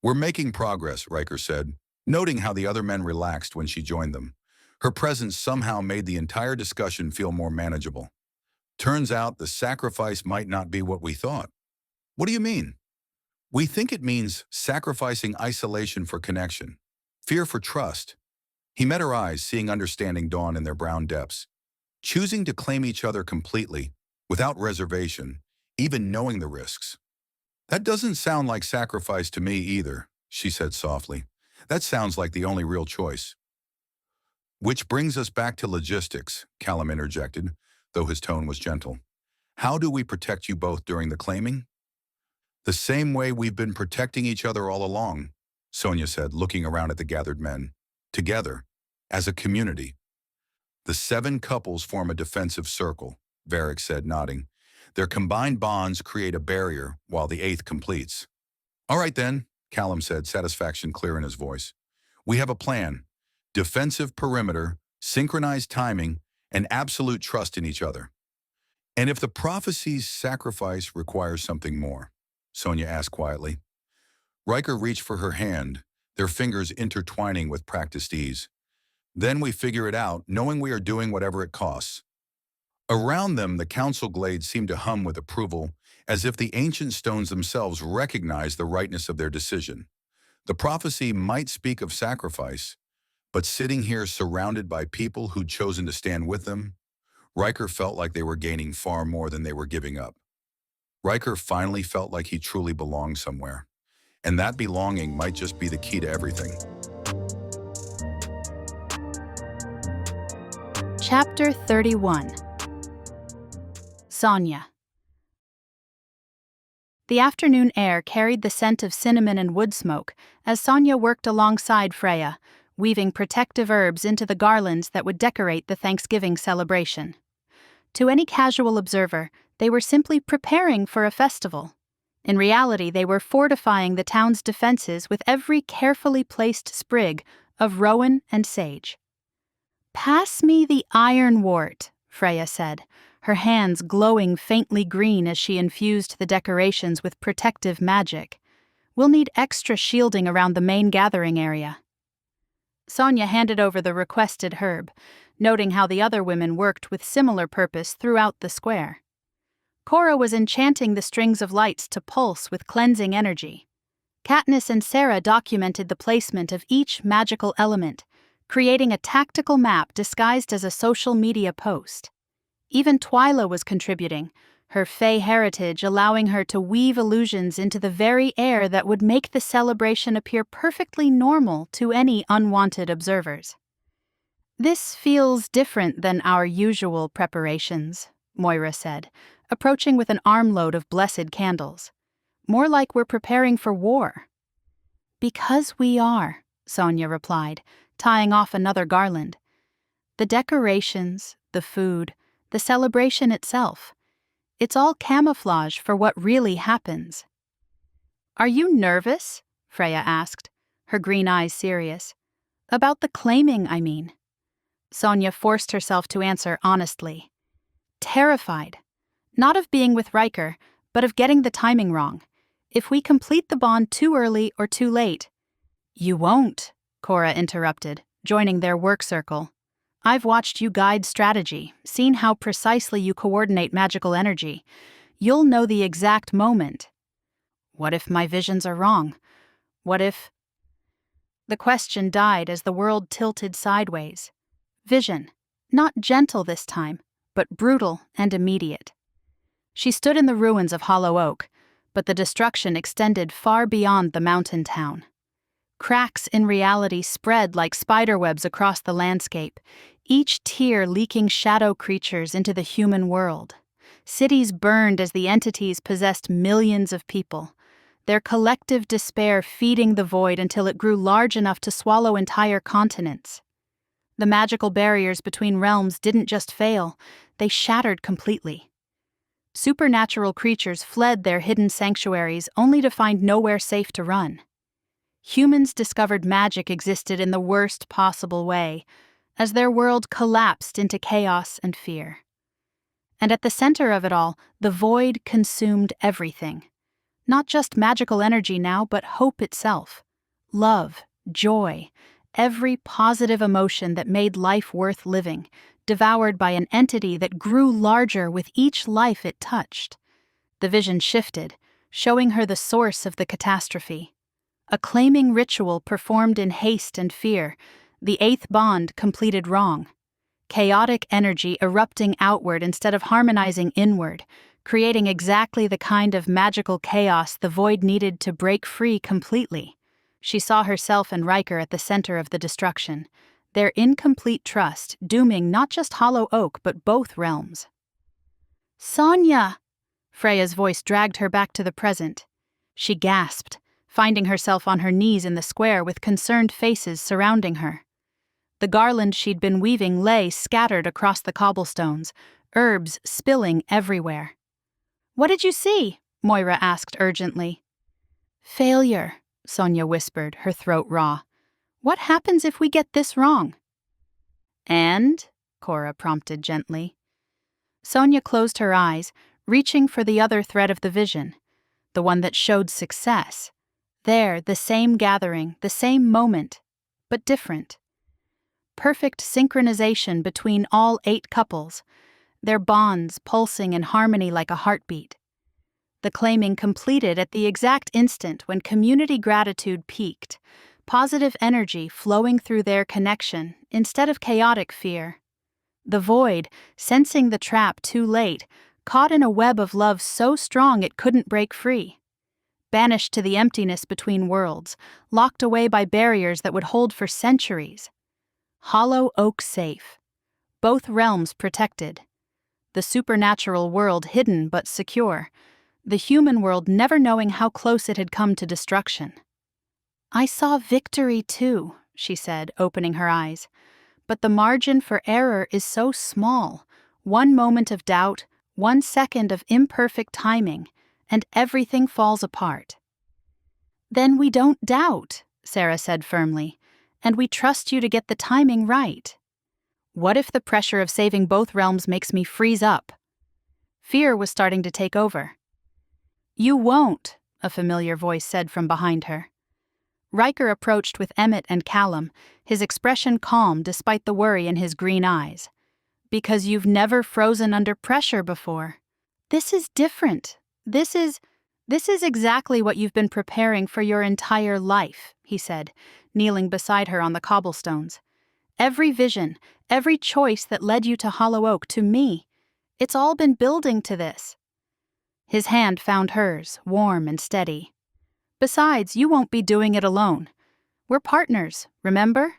"We're making progress," Ryker said, noting how the other men relaxed when she joined them. Her presence somehow made the entire discussion feel more manageable. "Turns out the sacrifice might not be what we thought." "What do you mean?" "We think it means sacrificing isolation for connection, fear for trust." He met her eyes, seeing understanding dawn in their brown depths. "Choosing to claim each other completely, without reservation, even knowing the risks." "That doesn't sound like sacrifice to me either," she said softly. "That sounds like the only real choice." "Which brings us back to logistics," Callum interjected, though his tone was gentle. "How do we protect you both during the claiming?" "The same way we've been protecting each other all along," Sonya said, looking around at the gathered men. "Together, as a community." "The 7 couples form a defensive circle," Varric said, nodding. "Their combined bonds create a barrier while the 8th completes." "All right then," Callum said, satisfaction clear in his voice. "We have a plan. Defensive perimeter, synchronized timing, and absolute trust in each other." "And if the prophecy's sacrifice requires something more?" Sonya asked quietly. Ryker reached for her hand, their fingers intertwining with practiced ease. "Then we figure it out, knowing we are doing whatever it costs." Around them, the council glade seemed to hum with approval, as if the ancient stones themselves recognized the rightness of their decision. The prophecy might speak of sacrifice, but sitting here surrounded by people who'd chosen to stand with them, Ryker felt like they were gaining far more than they were giving up. Ryker finally felt like he truly belonged somewhere, and that belonging might just be the key to everything. Chapter 31. Sonya. The afternoon air carried the scent of cinnamon and wood smoke as Sonya worked alongside Freya, weaving protective herbs into the garlands that would decorate the Thanksgiving celebration. To any casual observer, they were simply preparing for a festival. In reality, they were fortifying the town's defenses with every carefully placed sprig of rowan and sage. "Pass me the ironwort," Freya said, her hands glowing faintly green as she infused the decorations with protective magic. "We'll need extra shielding around the main gathering area." Sonya handed over the requested herb, noting how the other women worked with similar purpose throughout the square. Cora was enchanting the strings of lights to pulse with cleansing energy. Katniss and Sarah documented the placement of each magical element, creating a tactical map disguised as a social media post. Even Twyla was contributing, her Fey heritage allowing her to weave illusions into the very air that would make the celebration appear perfectly normal to any unwanted observers. "This feels different than our usual preparations," Moira said, approaching with an armload of blessed candles. "More like we're preparing for war." "Because we are," Sonya replied, tying off another garland. "The decorations, the food, the celebration itself. It's all camouflage for what really happens." "Are you nervous?" Freya asked, her green eyes serious. "About the claiming, I mean." Sonya forced herself to answer honestly. "Terrified. Not of being with Ryker, but of getting the timing wrong. If we complete the bond too early or too late—" "You won't," Cora interrupted, joining their work circle. "I've watched you guide strategy, seen how precisely you coordinate magical energy. You'll know the exact moment." "What if my visions are wrong? What if—" The question died as the world tilted sideways. Vision, not gentle this time, but brutal and immediate. She stood in the ruins of Hollow Oak, but the destruction extended far beyond the mountain town. Cracks in reality spread like spiderwebs across the landscape, each tier leaking shadow creatures into the human world. Cities burned as the entities possessed millions of people, their collective despair feeding the void until it grew large enough to swallow entire continents. The magical barriers between realms didn't just fail, they shattered completely. Supernatural creatures fled their hidden sanctuaries only to find nowhere safe to run. Humans discovered magic existed in the worst possible way, as their world collapsed into chaos and fear. And at the center of it all, the void consumed everything. Not just magical energy now, but hope itself. Love, joy, every positive emotion that made life worth living, devoured by an entity that grew larger with each life it touched. The vision shifted, showing her the source of the catastrophe. A claiming ritual performed in haste and fear, the eighth bond completed wrong. Chaotic energy erupting outward instead of harmonizing inward, creating exactly the kind of magical chaos the void needed to break free completely. She saw herself and Ryker at the center of the destruction, their incomplete trust dooming not just Hollow Oak but both realms. "Sonya!" Freya's voice dragged her back to the present. She gasped, finding herself on her knees in the square with concerned faces surrounding her. The garland she'd been weaving lay scattered across the cobblestones, herbs spilling everywhere. "What did you see?" Moira asked urgently. "Failure," Sonya whispered, her throat raw. "What happens if we get this wrong?" "And?" Cora prompted gently. Sonya closed her eyes, reaching for the other thread of the vision, the one that showed success. There, the same gathering, the same moment, but different. Perfect synchronization between all 8 couples, their bonds pulsing in harmony like a heartbeat. The claiming completed at the exact instant when community gratitude peaked, positive energy flowing through their connection instead of chaotic fear. The void, sensing the trap too late, caught in a web of love so strong it couldn't break free. Banished to the emptiness between worlds, locked away by barriers that would hold for centuries. Hollow Oak safe. Both realms protected. The supernatural world hidden but secure. The human world never knowing how close it had come to destruction. "I saw victory too," she said, opening her eyes. "But the margin for error is so small. One moment of doubt, 1 second of imperfect timing, and everything falls apart." "Then we don't doubt," Sarah said firmly, "and we trust you to get the timing right." "What if the pressure of saving both realms makes me freeze up?" Fear was starting to take over. "You won't," a familiar voice said from behind her. Ryker approached with Emmett and Callum, his expression calm despite the worry in his green eyes. "Because you've never frozen under pressure before. This is different. This is exactly what you've been preparing for your entire life," he said, kneeling beside her on the cobblestones. "Every vision, every choice that led you to Hollow Oak, to me, it's all been building to this." His hand found hers, warm and steady. "Besides, you won't be doing it alone. We're partners, remember?"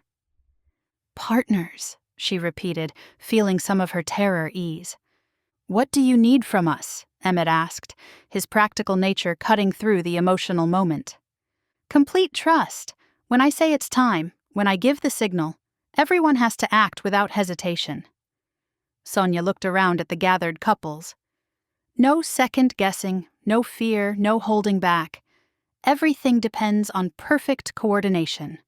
"Partners," she repeated, feeling some of her terror ease. "What do you need from us?" Emmett asked, his practical nature cutting through the emotional moment. "Complete trust. When I say it's time, when I give the signal, everyone has to act without hesitation." Sonya looked around at the gathered couples. No second-guessing, no fear, no holding back. Everything depends on perfect coordination.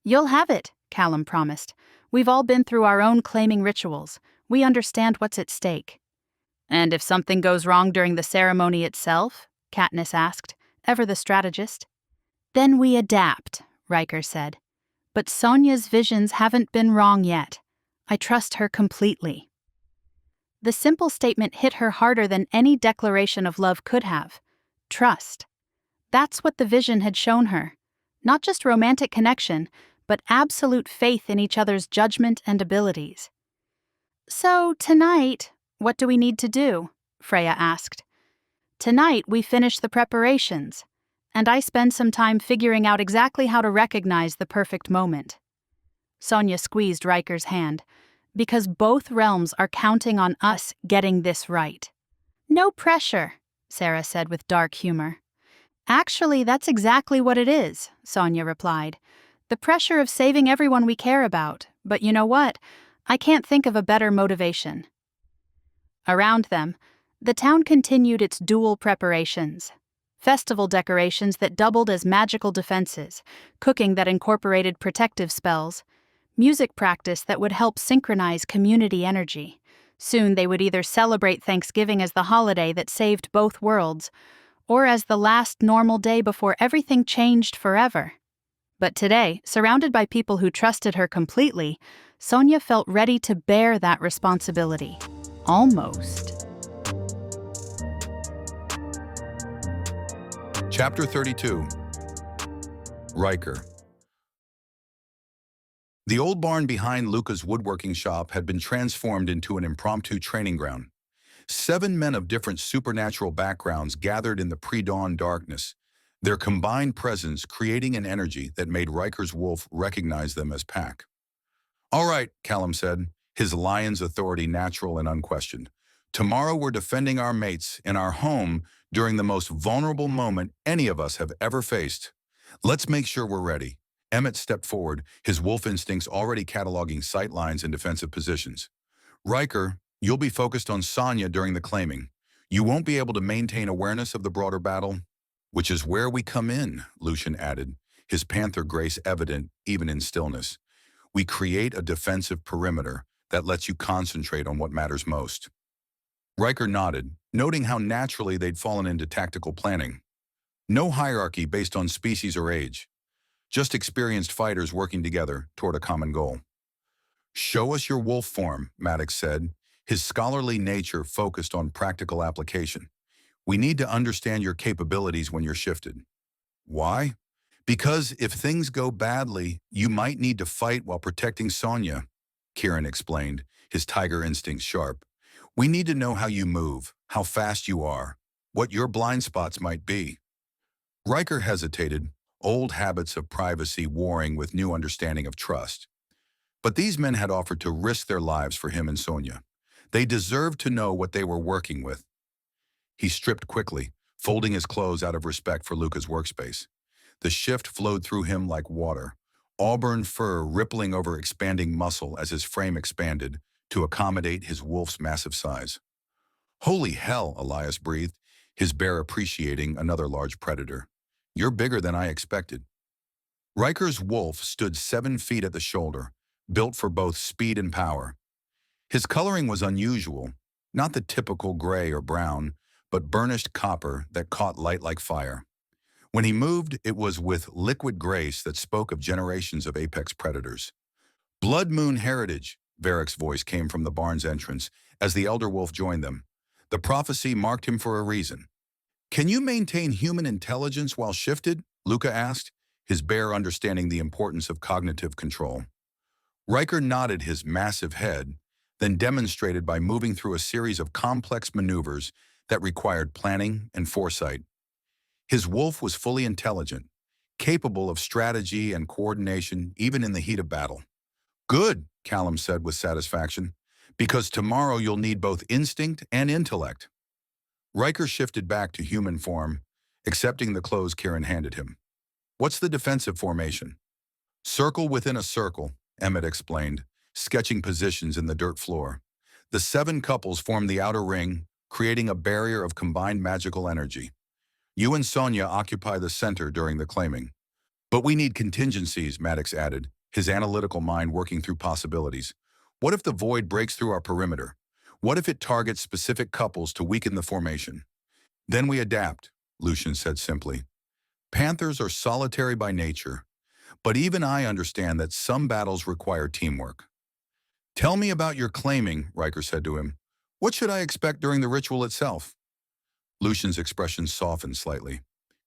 "You'll have it," Callum promised. "We've all been through our own claiming rituals. We understand what's at stake." "And if something goes wrong during the ceremony itself?" Katniss asked, ever the strategist. "Then we adapt," Ryker said. "But Sonya's visions haven't been wrong yet. I trust her completely." The simple statement hit her harder than any declaration of love could have. Trust. That's what the vision had shown her. Not just romantic connection, but absolute faith in each other's judgment and abilities. "So, tonight, what do we need to do?" Freya asked. "Tonight we finish the preparations, and I spend some time figuring out exactly how to recognize the perfect moment." Sonya squeezed Ryker's hand. "Because both realms are counting on us getting this right." "No pressure," Sarah said with dark humor. "Actually, that's exactly what it is," Sonya replied. "The pressure of saving everyone we care about, but you know what? I can't think of a better motivation." Around them, the town continued its dual preparations. Festival decorations that doubled as magical defenses, cooking that incorporated protective spells, music practice that would help synchronize community energy. Soon they would either celebrate Thanksgiving as the holiday that saved both worlds, or as the last normal day before everything changed forever. But today, surrounded by people who trusted her completely, Sonya felt ready to bear that responsibility. Almost. Chapter 32. Ryker. The old barn behind Luca's woodworking shop had been transformed into an impromptu training ground. 7 men of different supernatural backgrounds gathered in the pre-dawn darkness, their combined presence creating an energy that made Ryker's wolf recognize them as pack. "All right," Callum said, his lion's authority natural and unquestioned. "Tomorrow we're defending our mates in our home during the most vulnerable moment any of us have ever faced. Let's make sure we're ready." Emmett stepped forward, his wolf instincts already cataloging sight lines and defensive positions. "Ryker, you'll be focused on Sonya during the claiming. You won't be able to maintain awareness of the broader battle." "Which is where we come in," Lucian added, his panther grace evident even in stillness. "We create a defensive perimeter that lets you concentrate on what matters most." Ryker nodded, noting how naturally they'd fallen into tactical planning. No hierarchy based on species or age. Just experienced fighters working together toward a common goal. "Show us your wolf form," Maddox said, his scholarly nature focused on practical application. "We need to understand your capabilities when you're shifted." "Why?" "Because if things go badly, you might need to fight while protecting Sonya," Kieran explained, his tiger instincts sharp. "We need to know how you move, how fast you are, what your blind spots might be." Ryker hesitated, old habits of privacy warring with new understanding of trust. But these men had offered to risk their lives for him and Sonya. They deserved to know what they were working with. He stripped quickly, folding his clothes out of respect for Luca's workspace. The shift flowed through him like water, auburn fur rippling over expanding muscle as his frame expanded to accommodate his wolf's massive size. "Holy hell," Elias breathed, his bear appreciating another large predator. "You're bigger than I expected." Ryker's wolf stood 7 feet at the shoulder, built for both speed and power. His coloring was unusual, not the typical gray or brown, but burnished copper that caught light like fire. When he moved, it was with liquid grace that spoke of generations of apex predators. Blood moon heritage, Varric's voice came from the barn's entrance as the elder wolf joined them. The prophecy marked him for a reason. Can you maintain human intelligence while shifted? Luca asked, his bear understanding the importance of cognitive control. Ryker nodded his massive head, then demonstrated by moving through a series of complex maneuvers that required planning and foresight. His wolf was fully intelligent, capable of strategy and coordination even in the heat of battle. Good, Callum said with satisfaction, because tomorrow you'll need both instinct and intellect. Ryker shifted back to human form, accepting the clothes Kieran handed him. What's the defensive formation? Circle within a circle, Emmett explained, sketching positions in the dirt floor. The 7 couples form the outer ring, creating a barrier of combined magical energy. You and Sonya occupy the center during the claiming. But we need contingencies, Maddox added, his analytical mind working through possibilities. What if the void breaks through our perimeter? What if it targets specific couples to weaken the formation? Then we adapt, Lucian said simply. Panthers are solitary by nature, but even I understand that some battles require teamwork. Tell me about your claiming, Ryker said to him. What should I expect during the ritual itself? Lucian's expression softened slightly.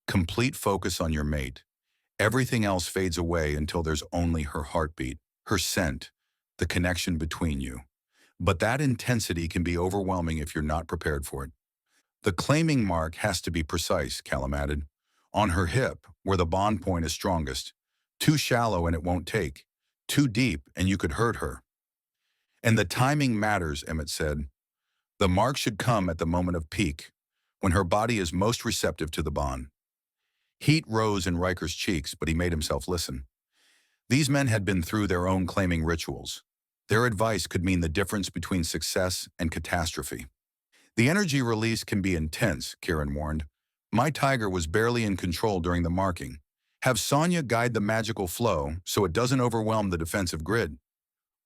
Complete focus on your mate. Everything else fades away until there's only her heartbeat, her scent, the connection between you. But that intensity can be overwhelming if you're not prepared for it. The claiming mark has to be precise, Callum added. On her hip, where the bond point is strongest. Too shallow and it won't take. Too deep and you could hurt her. And the timing matters, Emmett said. The mark should come at the moment of peak, when her body is most receptive to the bond. Heat rose in Ryker's cheeks, but he made himself listen. These men had been through their own claiming rituals. Their advice could mean the difference between success and catastrophe. The energy release can be intense, Kieran warned. My tiger was barely in control during the marking. Have Sonya guide the magical flow so it doesn't overwhelm the defensive grid.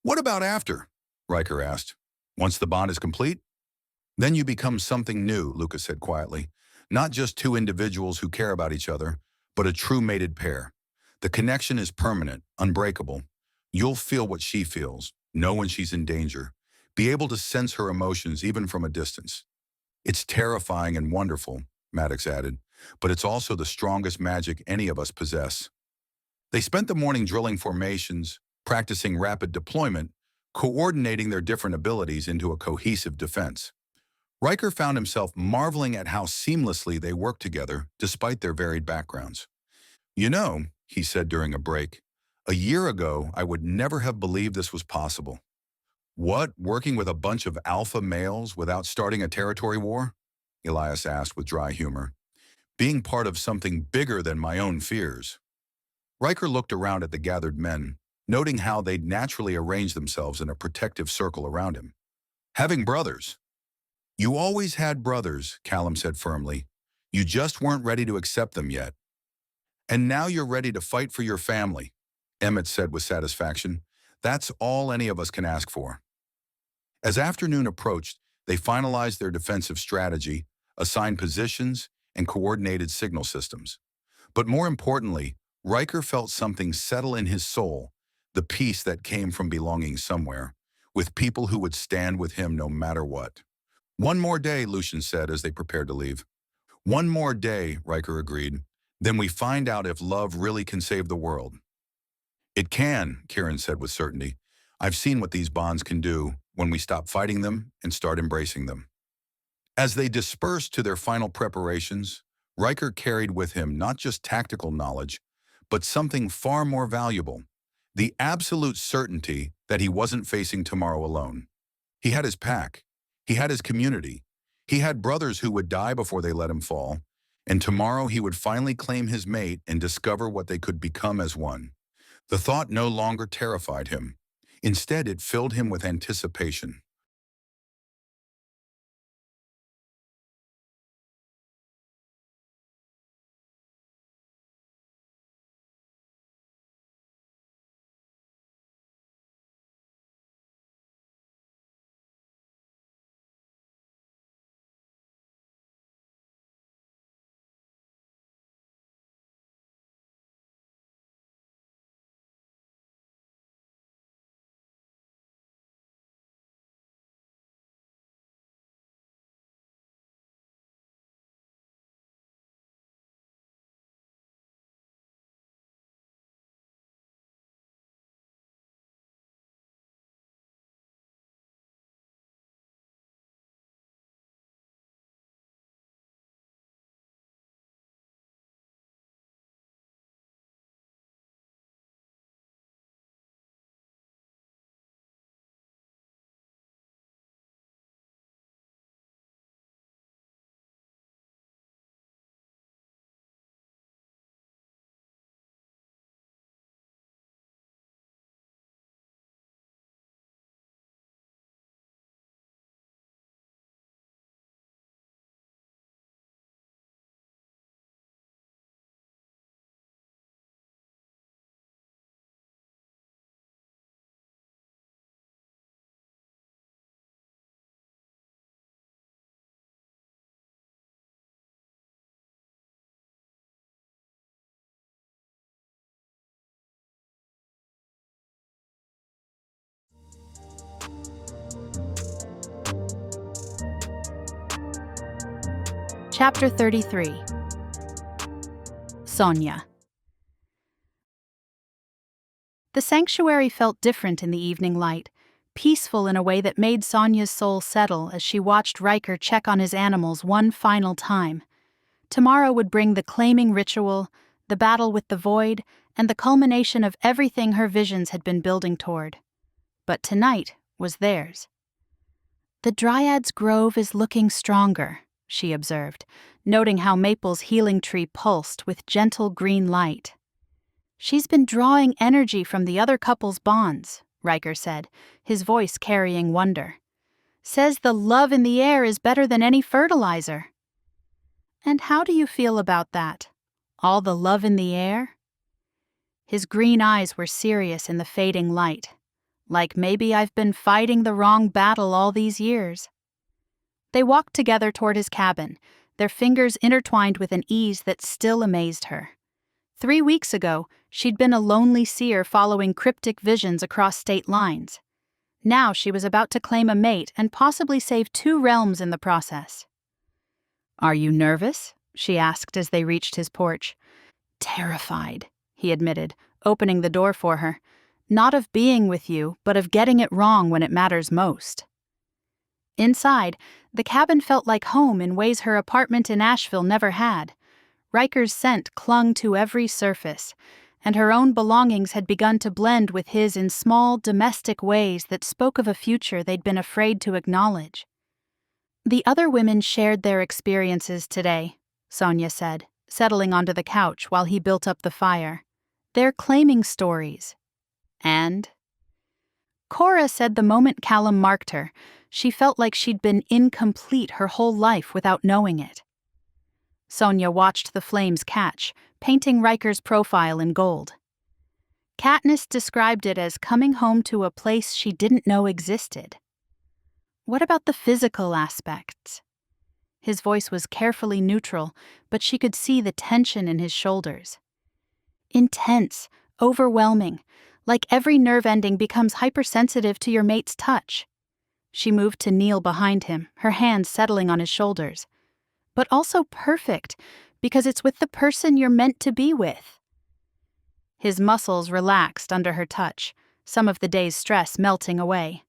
What about after? Ryker asked. Once the bond is complete? Then you become something new, Lucas said quietly. Not just 2 individuals who care about each other, but a true mated pair. The connection is permanent, unbreakable. You'll feel what she feels, know when she's in danger, be able to sense her emotions even from a distance. It's terrifying and wonderful, Maddox added, but it's also the strongest magic any of us possess. They spent the morning drilling formations, practicing rapid deployment, coordinating their different abilities into a cohesive defense. Ryker found himself marveling at how seamlessly they worked together despite their varied backgrounds. You know, he said during a break, a year ago I would never have believed this was possible. What, working with a bunch of alpha males without starting a territory war? Elias asked with dry humor. Being part of something bigger than my own fears. Ryker looked around at the gathered men, noting how they'd naturally arranged themselves in a protective circle around him. Having brothers. You always had brothers, Callum said firmly. You just weren't ready to accept them yet. And now you're ready to fight for your family, Emmett said with satisfaction. That's all any of us can ask for. As afternoon approached, they finalized their defensive strategy, assigned positions, and coordinated signal systems. But more importantly, Ryker felt something settle in his soul, the peace that came from belonging somewhere, with people who would stand with him no matter what. One more day, Lucian said as they prepared to leave. One more day, Ryker agreed. Then we find out if love really can save the world. It can, Kieran said with certainty. I've seen what these bonds can do when we stop fighting them and start embracing them. As they dispersed to their final preparations, Ryker carried with him not just tactical knowledge, but something far more valuable, the absolute certainty that he wasn't facing tomorrow alone. He had his pack. He had his community. He had brothers who would die before they let him fall, and tomorrow he would finally claim his mate and discover what they could become as one. The thought no longer terrified him. Instead, it filled him with anticipation. Chapter 33. Sonya. The sanctuary felt different in the evening light, peaceful in a way that made Sonya's soul settle as she watched Ryker check on his animals one final time. Tomorrow would bring the claiming ritual, the battle with the void, and the culmination of everything her visions had been building toward. But tonight was theirs. "The Dryad's grove is looking stronger," she observed, noting how Maple's healing tree pulsed with gentle green light. "She's been drawing energy from the other couple's bonds," Ryker said, his voice carrying wonder. "Says the love in the air is better than any fertilizer." "And how do you feel about that? All the love in the air?" His green eyes were serious in the fading light. "Like maybe I've been fighting the wrong battle all these years." They walked together toward his cabin, their fingers intertwined with an ease that still amazed her. 3 weeks ago, she'd been a lonely seer following cryptic visions across state lines. Now she was about to claim a mate and possibly save 2 realms in the process. "Are you nervous?" she asked as they reached his porch. "Terrified," he admitted, opening the door for her. "Not of being with you, but of getting it wrong when it matters most." Inside, the cabin felt like home in ways her apartment in Asheville never had. Ryker's scent clung to every surface, and her own belongings had begun to blend with his in small, domestic ways that spoke of a future they'd been afraid to acknowledge. "The other women shared their experiences today," Sonya said, settling onto the couch while he built up the fire. "They're claiming stories." "And?" "Cora said the moment Callum marked her, she felt like she'd been incomplete her whole life without knowing it." Sonya watched the flames catch, painting Ryker's profile in gold. Katniss described it as coming home to a place she didn't know existed. "What about the physical aspects?" His voice was carefully neutral, but she could see the tension in his shoulders. "Intense, overwhelming, like every nerve ending becomes hypersensitive to your mate's touch." She moved to kneel behind him, her hands settling on his shoulders. "But also perfect, because it's with the person you're meant to be with." His muscles relaxed under her touch, some of the day's stress melting away.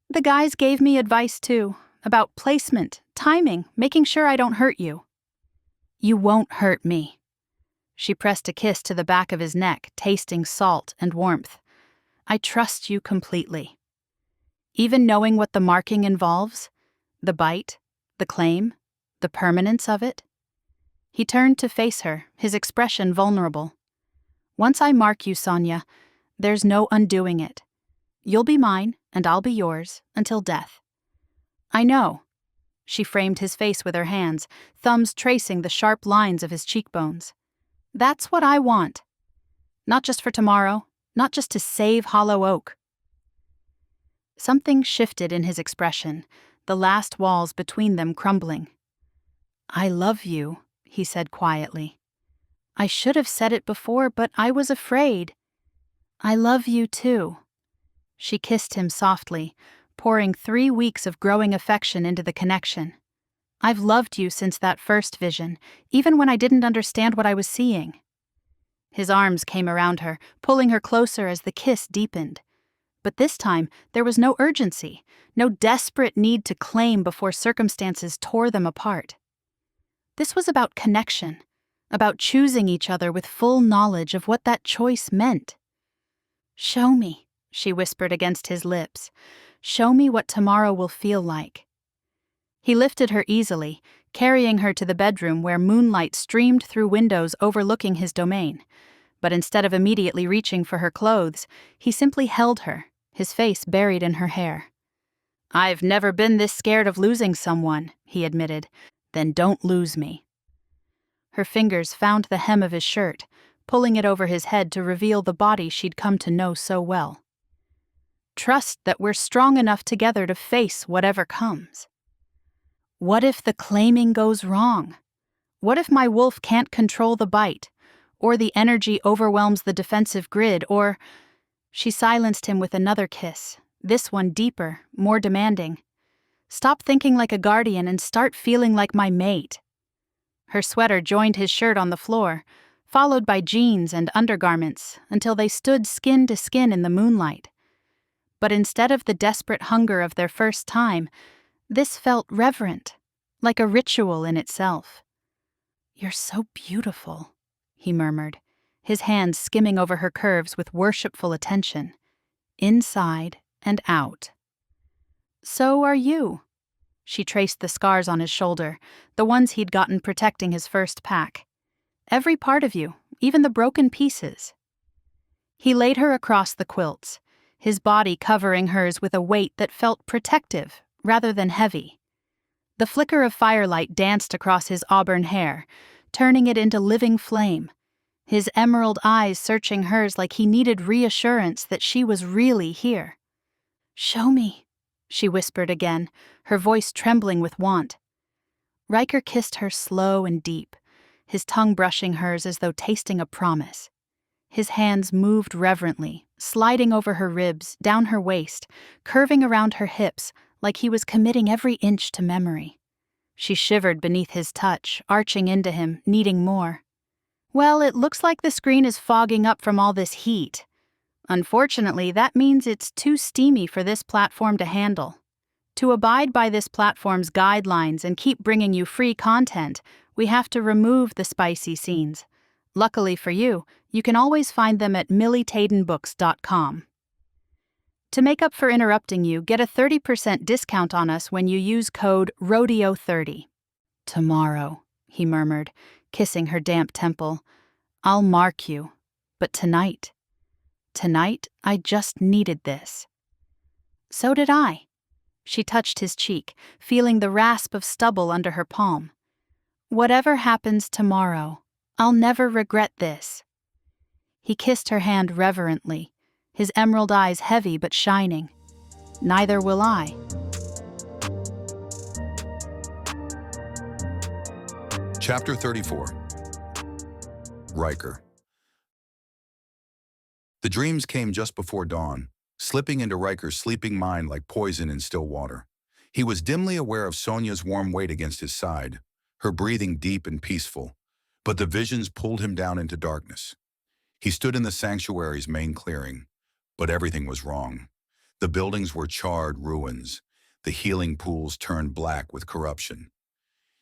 "The guys gave me advice too, about placement, timing, making sure I don't hurt you." "You won't hurt me." She pressed a kiss to the back of his neck, tasting salt and warmth. "I trust you completely." "Even knowing what the marking involves? The bite? The claim? The permanence of it?" He turned to face her, his expression vulnerable. "Once I mark you, Sonya, there's no undoing it. You'll be mine, and I'll be yours, until death." "I know." She framed his face with her hands, thumbs tracing the sharp lines of his cheekbones. "That's what I want. Not just for tomorrow, not just to save Hollow Oak." Something shifted in his expression, the last walls between them crumbling. "I love you," he said quietly. "I should have said it before, but I was afraid." "I love you too." She kissed him softly, pouring 3 weeks of growing affection into the connection. "I've loved you since that first vision, even when I didn't understand what I was seeing." His arms came around her, pulling her closer as the kiss deepened. But this time, there was no urgency, no desperate need to claim before circumstances tore them apart. This was about connection, about choosing each other with full knowledge of what that choice meant. "Show me," she whispered against his lips. "Show me what tomorrow will feel like." He lifted her easily, carrying her to the bedroom where moonlight streamed through windows overlooking his domain. But instead of immediately reaching for her clothes, he simply held her, his face buried in her hair. "I've never been this scared of losing someone," he admitted. "Then don't lose me." Her fingers found the hem of his shirt, pulling it over his head to reveal the body she'd come to know so well. "Trust that we're strong enough together to face whatever comes." "What if the claiming goes wrong? What if my wolf can't control the bite? Or the energy overwhelms the defensive grid, or—" She silenced him with another kiss, this one deeper, more demanding. "Stop thinking like a guardian and start feeling like my mate." Her sweater joined his shirt on the floor, followed by jeans and undergarments until they stood skin to skin in the moonlight. But instead of the desperate hunger of their first time, this felt reverent, like a ritual in itself. "You're so beautiful," he murmured, his hands skimming over her curves with worshipful attention, inside and out. "So are you." She traced the scars on his shoulder, the ones he'd gotten protecting his first pack. "Every part of you, even the broken pieces." He laid her across the quilts, his body covering hers with a weight that felt protective rather than heavy. The flicker of firelight danced across his auburn hair, turning it into living flame, his emerald eyes searching hers like he needed reassurance that she was really here. "Show me," she whispered again, her voice trembling with want. Ryker kissed her slow and deep, his tongue brushing hers as though tasting a promise. His hands moved reverently, sliding over her ribs, down her waist, curving around her hips like he was committing every inch to memory. She shivered beneath his touch, arching into him, needing more. "Well, it looks like the screen is fogging up from all this heat. Unfortunately, that means it's too steamy for this platform to handle. To abide by this platform's guidelines and keep bringing you free content, we have to remove the spicy scenes. Luckily for you, you can always find them at millytadenbooks.com. To make up for interrupting you, get a 30% discount on us when you use code RODEO30. "Tomorrow," he murmured, kissing her damp temple. "I'll mark you. But tonight. Tonight, I just needed this." "So did I." She touched his cheek, feeling the rasp of stubble under her palm. "Whatever happens tomorrow, I'll never regret this." He kissed her hand reverently, his emerald eyes heavy but shining. "Neither will I." Chapter 34. Ryker. The dreams came just before dawn, slipping into Ryker's sleeping mind like poison in still water. He was dimly aware of Sonya's warm weight against his side, her breathing deep and peaceful, but the visions pulled him down into darkness. He stood in the sanctuary's main clearing, but everything was wrong. The buildings were charred ruins, the healing pools turned black with corruption.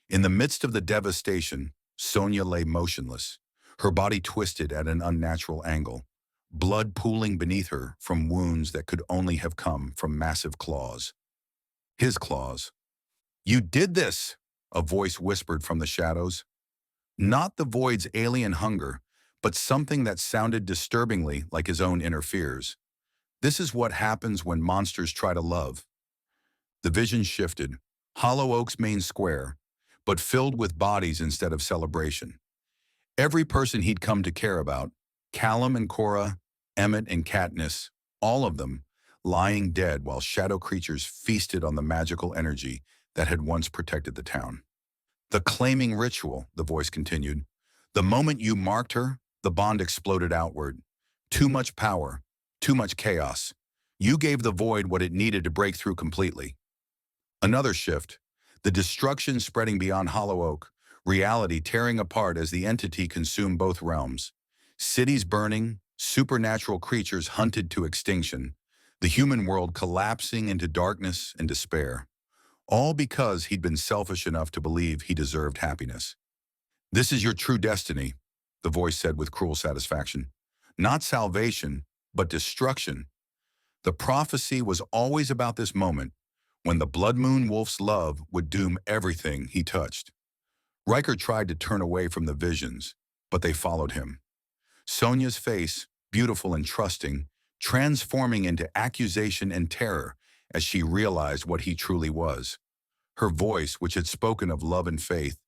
In the midst of the devastation, Sonya lay motionless, her body twisted at an unnatural angle, blood pooling beneath her from wounds that could only have come from massive claws. His claws. "You did this," a voice whispered from the shadows. Not the void's alien hunger, but something that sounded disturbingly like his own inner fears. This is what happens when monsters try to love. The vision shifted, Hollow Oak's main square, but filled with bodies instead of celebration. Every person he'd come to care about, Callum and Cora, Emmett and Katniss, all of them, lying dead while shadow creatures feasted on the magical energy that had once protected the town. "The claiming ritual," the voice continued. "The moment you marked her, the bond exploded outward. Too much power, too much chaos. You gave the void what it needed to break through completely." Another shift, the destruction spreading beyond Hollow Oak, reality tearing apart as the entity consumed both realms. Cities burning, supernatural creatures hunted to extinction, the human world collapsing into darkness and despair. All because he'd been selfish enough to believe he deserved happiness. "This is your true destiny," the voice said with cruel satisfaction. "Not salvation, but destruction. The prophecy was always about this moment, when the bloodmoon wolf's love would doom everything he touched." Ryker tried to turn away from the visions, but they followed him. Sonya's face, beautiful and trusting, transforming into accusation and terror as she realized what he truly was. Her voice, which had spoken of love and faith,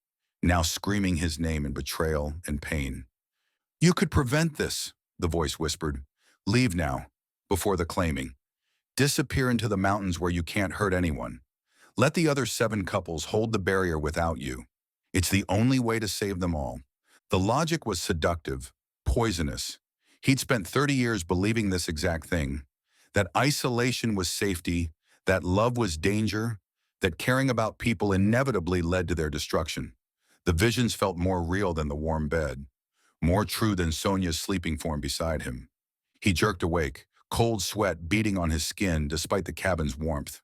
now screaming his name in betrayal and pain. "You could prevent this," the voice whispered. "Leave now, before the claiming. Disappear into the mountains where you can't hurt anyone. Let the other 7 couples hold the barrier without you. It's the only way to save them all." The logic was seductive, poisonous. He'd spent 30 years believing this exact thing, that isolation was safety, that love was danger, that caring about people inevitably led to their destruction. The visions felt more real than the warm bed, more true than Sonya's sleeping form beside him. He jerked awake, cold sweat beating on his skin despite the cabin's warmth.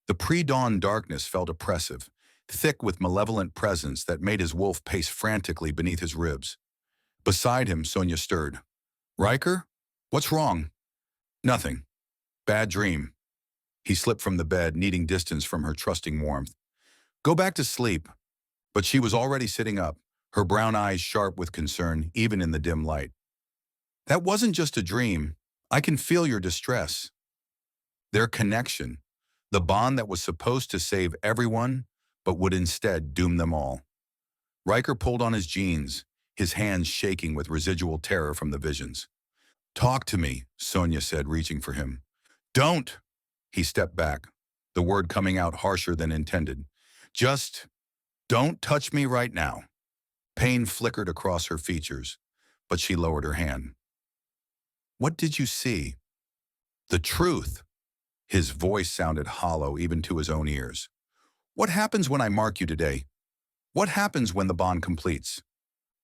The pre-dawn darkness felt oppressive, thick with malevolent presence that made his wolf pace frantically beneath his ribs. Beside him, Sonya stirred. "Ryker? What's wrong?" "Nothing. Bad dream." He slipped from the bed, needing distance from her trusting warmth. "Go back to sleep." But she was already sitting up, her brown eyes sharp with concern, even in the dim light. "That wasn't just a dream. I can feel your distress." Their connection, the bond that was supposed to save everyone, but would instead doom them all. Ryker pulled on his jeans, his hands shaking with residual terror from the visions. "Talk to me," Sonya said, reaching for him. "Don't!" He stepped back, the word coming out harsher than intended. "Just don't touch me right now." Pain flickered across her features, but she lowered her hand. "What did you see?" "The truth." His voice sounded hollow even to his own ears. "What happens when I mark you today? What happens when the bond completes?"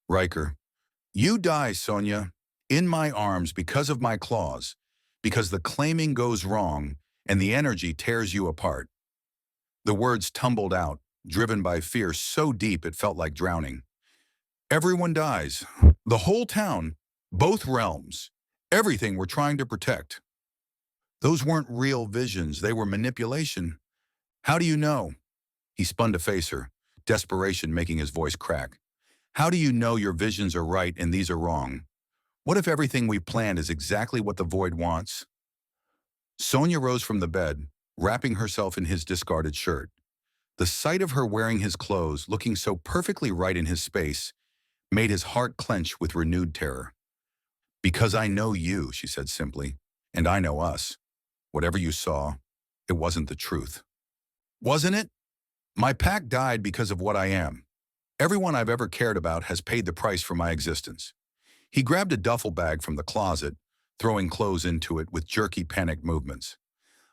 "Ryker, you die, Sonya, in my arms because of my claws, because the claiming goes wrong and the energy tears you apart." The words tumbled out, driven by fear so deep it felt like drowning. "Everyone dies. The whole town, both realms, everything we're trying to protect." "Those weren't real visions, they were manipulation." "How do you know?" He spun to face her, desperation making his voice crack. "How do you know your visions are right and these are wrong? What if everything we planned is exactly what the void wants?" Sonya rose from the bed, wrapping herself in his discarded shirt. The sight of her wearing his clothes, looking so perfectly right in his space, made his heart clench with renewed terror. "Because I know you," she said simply, "and I know us. Whatever you saw, it wasn't the truth." "Wasn't it? My pack died because of what I am. Everyone I've ever cared about has paid the price for my existence." He grabbed a duffel bag from the closet, throwing clothes into it with jerky, panicked movements.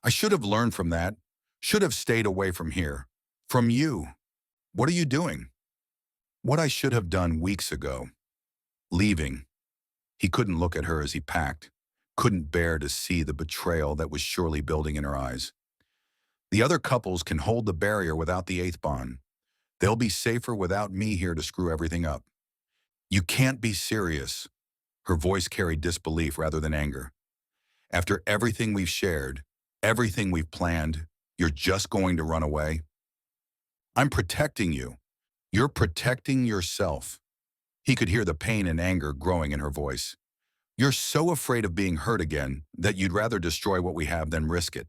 "I should have learned from that. Should have stayed away from here. From you. What are you doing?" "What I should have done weeks ago. Leaving." He couldn't look at her as he packed, couldn't bear to see the betrayal that was surely building in her eyes. "The other couples can hold the barrier without the eighth bond. They'll be safer without me here to screw everything up." "You can't be serious." Her voice carried disbelief rather than anger. "After everything we've shared, everything we've planned, you're just going to run away?" "I'm protecting you. You're protecting yourself." He could hear the pain and anger growing in her voice. "You're so afraid of being hurt again that you'd rather destroy what we have than risk it.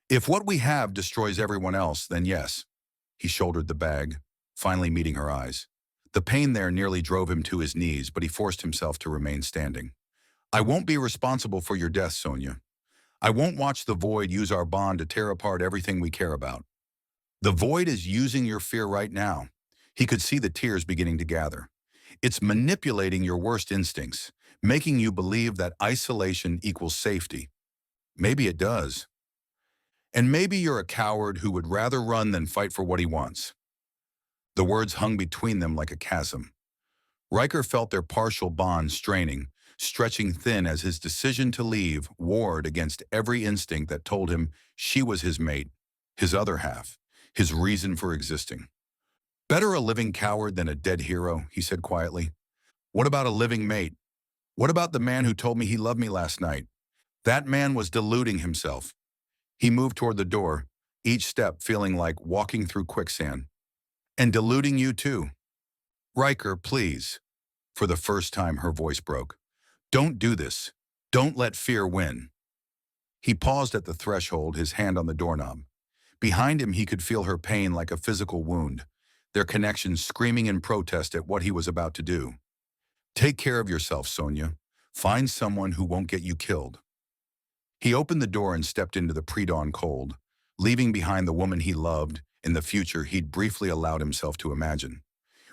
If what we have destroys everyone else, then yes." He shouldered the bag, finally meeting her eyes. The pain there nearly drove him to his knees, but he forced himself to remain standing. "I won't be responsible for your death, Sonya. I won't watch the void use our bond to tear apart everything we care about. The void is using your fear right now." He could see the tears beginning to gather. "It's manipulating your worst instincts, making you believe that isolation equals safety. Maybe it does. And maybe you're a coward who would rather run than fight for what he wants." The words hung between them like a chasm. Ryker felt their partial bond straining, stretching thin as his decision to leave warred against every instinct that told him she was his mate, his other half, his reason for existing. "Better a living coward than a dead hero," he said quietly. "What about a living mate? What about the man who told me he loved me last night? That man was deluding himself." He moved toward the door, each step feeling like walking through quicksand. "And deluding you too." "Ryker, please." For the first time, her voice broke. "Don't do this. Don't let fear win." He paused at the threshold, his hand on the doorknob. Behind him, he could feel her pain like a physical wound, their connection screaming in protest at what he was about to do. "Take care of yourself, Sonya. Find someone who won't get you killed." He opened the door and stepped into the pre-dawn cold, leaving behind the woman he loved in the future he'd briefly allowed himself to imagine.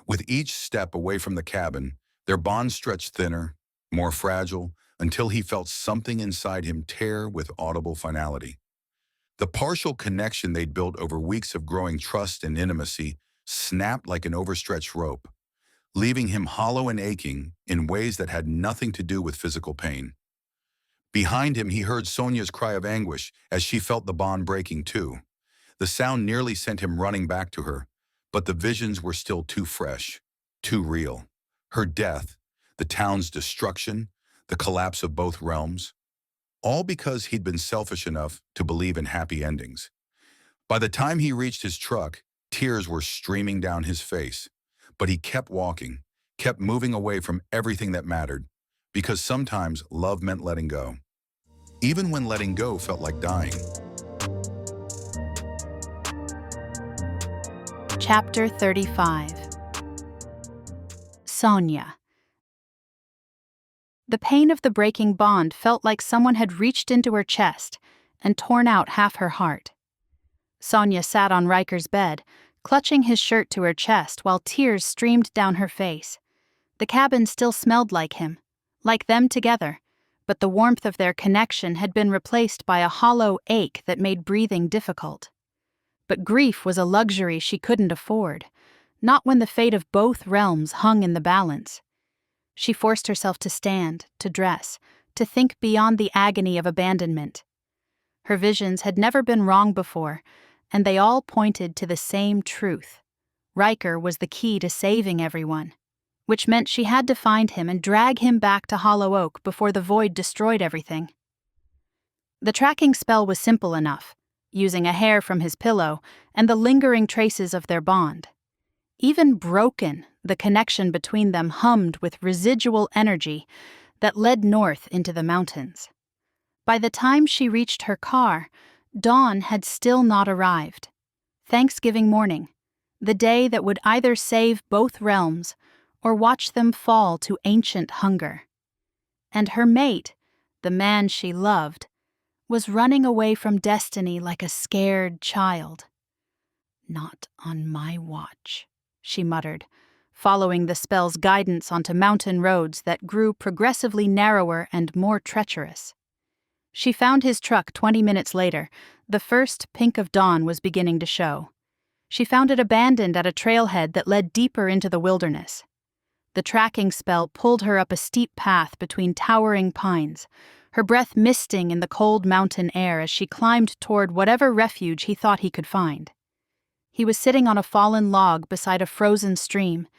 With each step away from the cabin, their bond stretched thinner, more fragile, until he felt something inside him tear with audible finality. The partial connection they'd built over weeks of growing trust and intimacy snapped like an overstretched rope, leaving him hollow and aching in ways that had nothing to do with physical pain. Behind him, he heard Sonya's cry of anguish as she felt the bond breaking too. The sound nearly sent him running back to her, but the visions were still too fresh, too real. Her death, the town's destruction, the collapse of both realms, all because he'd been selfish enough to believe in happy endings. By the time he reached his truck, tears were streaming down his face, but he kept walking, kept moving away from everything that mattered, because sometimes love meant letting go, even when letting go felt like dying. Chapter 35. Sonya. The pain of the breaking bond felt like someone had reached into her chest and torn out half her heart. Sonya sat on Ryker's bed, clutching his shirt to her chest while tears streamed down her face. The cabin still smelled like him, like them together, but the warmth of their connection had been replaced by a hollow ache that made breathing difficult. But grief was a luxury she couldn't afford, not when the fate of both realms hung in the balance. She forced herself to stand, to dress, to think beyond the agony of abandonment. Her visions had never been wrong before, and they all pointed to the same truth. Ryker was the key to saving everyone, which meant she had to find him and drag him back to Hollow Oak before the void destroyed everything. The tracking spell was simple enough, using a hair from his pillow and the lingering traces of their bond. Even broken, the connection between them hummed with residual energy that led north into the mountains. By the time she reached her car, dawn had still not arrived. Thanksgiving morning, the day that would either save both realms or watch them fall to ancient hunger. And her mate, the man she loved, was running away from destiny like a scared child. "Not on my watch," she muttered, following the spell's guidance onto mountain roads that grew progressively narrower and more treacherous. She found his truck 20 minutes later. The first pink of dawn was beginning to show. She found it abandoned at a trailhead that led deeper into the wilderness. The tracking spell pulled her up a steep path between towering pines, her breath misting in the cold mountain air as she climbed toward whatever refuge he thought he could find. He was sitting on a fallen log beside a frozen stream,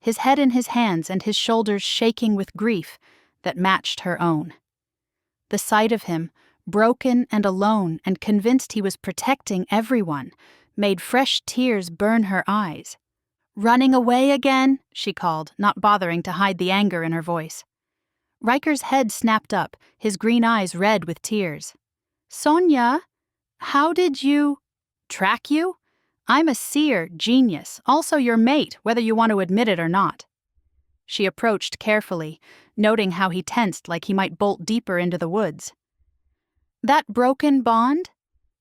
his head in his hands and his shoulders shaking with grief that matched her own. The sight of him, broken and alone and convinced he was protecting everyone, made fresh tears burn her eyes. "Running away again?" she called, not bothering to hide the anger in her voice. Ryker's head snapped up, his green eyes red with tears. "Sonya, how did you—" "Track you? I'm a seer, genius, also your mate, whether you want to admit it or not." She approached carefully, noting how he tensed like he might bolt deeper into the woods. "That broken bond?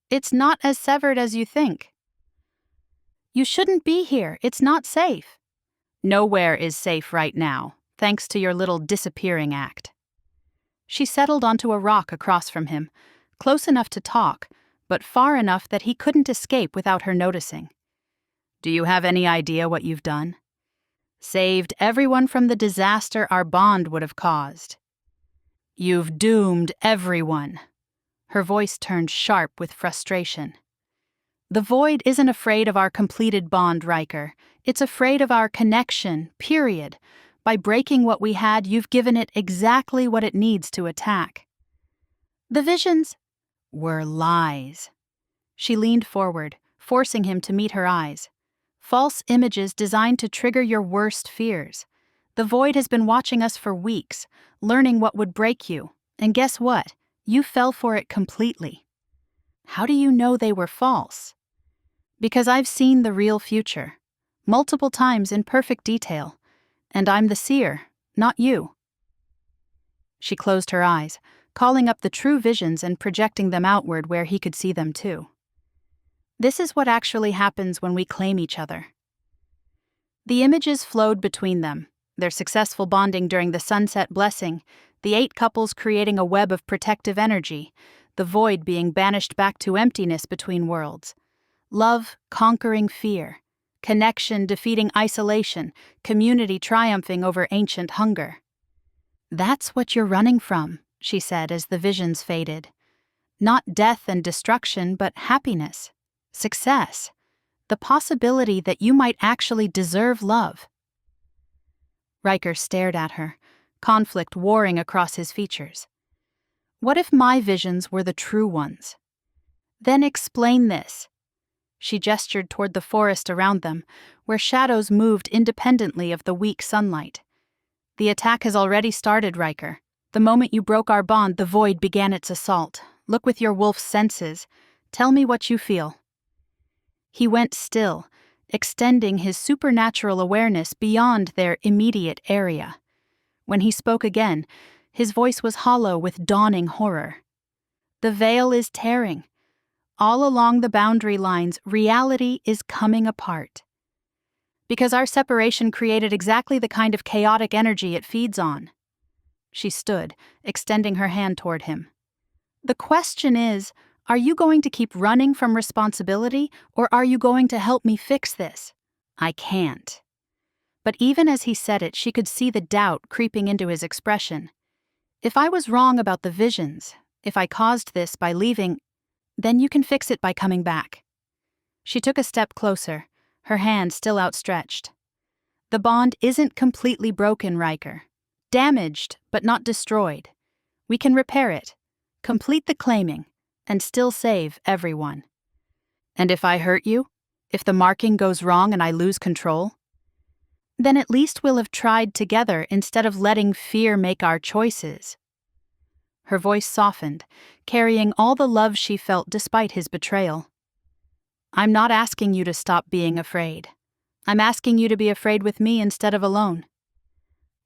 It's not as severed as you think. You shouldn't be here. It's not safe." "Nowhere is safe right now, thanks to your little disappearing act." She settled onto a rock across from him, close enough to talk, but far enough that he couldn't escape without her noticing. "Do you have any idea what you've done?" "Saved everyone from the disaster our bond would have caused." "You've doomed everyone." Her voice turned sharp with frustration. "The void isn't afraid of our completed bond, Ryker. It's afraid of our connection, period. By breaking what we had, you've given it exactly what it needs to attack." "The visions were lies." She leaned forward, forcing him to meet her eyes. "False images designed to trigger your worst fears. The void has been watching us for weeks, learning what would break you. And guess what? You fell for it completely." "How do you know they were false?" "Because I've seen the real future, multiple times in perfect detail, and I'm the seer, not you." She closed her eyes, calling up the true visions and projecting them outward where he could see them too. "This is what actually happens when we claim each other." The images flowed between them, their successful bonding during the sunset blessing, the 8 couples creating a web of protective energy, the void being banished back to emptiness between worlds. Love conquering fear, connection defeating isolation, community triumphing over ancient hunger. "That's what you're running from," she said as the visions faded. "Not death and destruction, but happiness, success, the possibility that you might actually deserve love." Ryker stared at her, conflict warring across his features. "What if my visions were the true ones? Then explain this." She gestured toward the forest around them, where shadows moved independently of the weak sunlight. "The attack has already started, Ryker. The moment you broke our bond, the void began its assault. Look with your wolf's senses. Tell me what you feel." He went still, extending his supernatural awareness beyond their immediate area. When he spoke again, his voice was hollow with dawning horror. "The veil is tearing. All along the boundary lines, reality is coming apart. Because our separation created exactly the kind of chaotic energy it feeds on." She stood, extending her hand toward him. "The question is, are you going to keep running from responsibility, or are you going to help me fix this? I can't." But even as he said it, she could see the doubt creeping into his expression. "If I was wrong about the visions, if I caused this by leaving, then you can fix it by coming back." She took a step closer, her hand still outstretched. "The bond isn't completely broken, Ryker. Damaged, but not destroyed. We can repair it, complete the claiming, and still save everyone." "And if I hurt you? If the marking goes wrong and I lose control?" "Then at least we'll have tried together instead of letting fear make our choices." Her voice softened, carrying all the love she felt despite his betrayal. "I'm not asking you to stop being afraid. I'm asking you to be afraid with me instead of alone."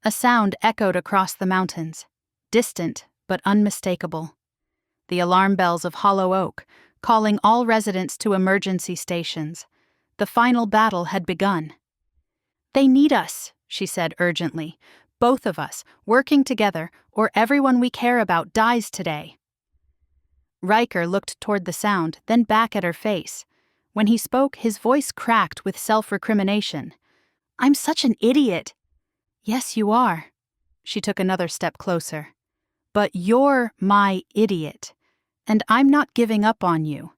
A sound echoed across the mountains, distant but unmistakable. The alarm bells of Hollow Oak, calling all residents to emergency stations. The final battle had begun. "They need us," she said urgently. "Both of us, working together, or everyone we care about dies today." Ryker looked toward the sound, then back at her face. When he spoke, his voice cracked with self-recrimination. "I'm such an idiot." "Yes, you are." She took another step closer. "But you're my idiot, and I'm not giving up on you,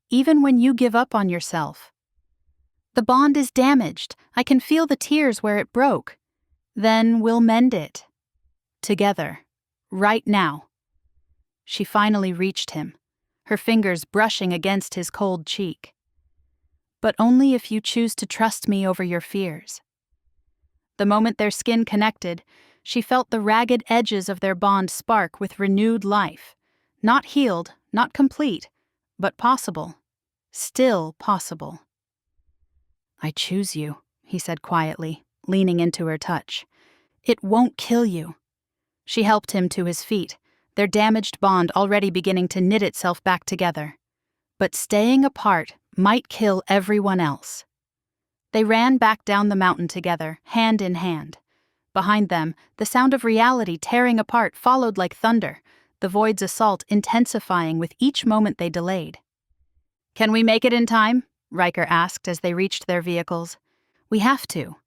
even when you give up on yourself. The bond is damaged. I can feel the tears where it broke. Then we'll mend it. Together. Right now." She finally reached him, her fingers brushing against his cold cheek. "But only if you choose to trust me over your fears." The moment their skin connected, she felt the ragged edges of their bond spark with renewed life. Not healed, not complete, but possible. Still possible. "I choose you," he said quietly, leaning into her touch. "It won't kill you." She helped him to his feet, their damaged bond already beginning to knit itself back together. But staying apart might kill everyone else. They ran back down the mountain together, hand in hand. Behind them, the sound of reality tearing apart followed like thunder, the void's assault intensifying with each moment they delayed. "Can we make it in time?" Ryker asked as they reached their vehicles. "We have to."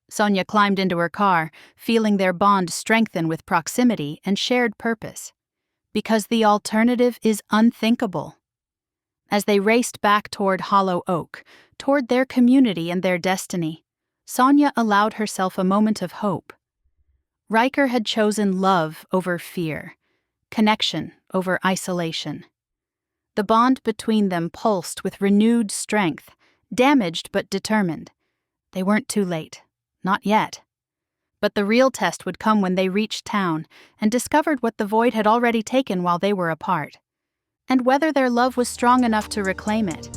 Sonya climbed into her car, feeling their bond strengthen with proximity and shared purpose. Because the alternative is unthinkable. As they raced back toward Hollow Oak, toward their community and their destiny, Sonya allowed herself a moment of hope. Ryker had chosen love over fear, connection over isolation. The bond between them pulsed with renewed strength, damaged but determined. They weren't too late. Not yet. But the real test would come when they reached town and discovered what the void had already taken while they were apart, and whether their love was strong enough to reclaim it.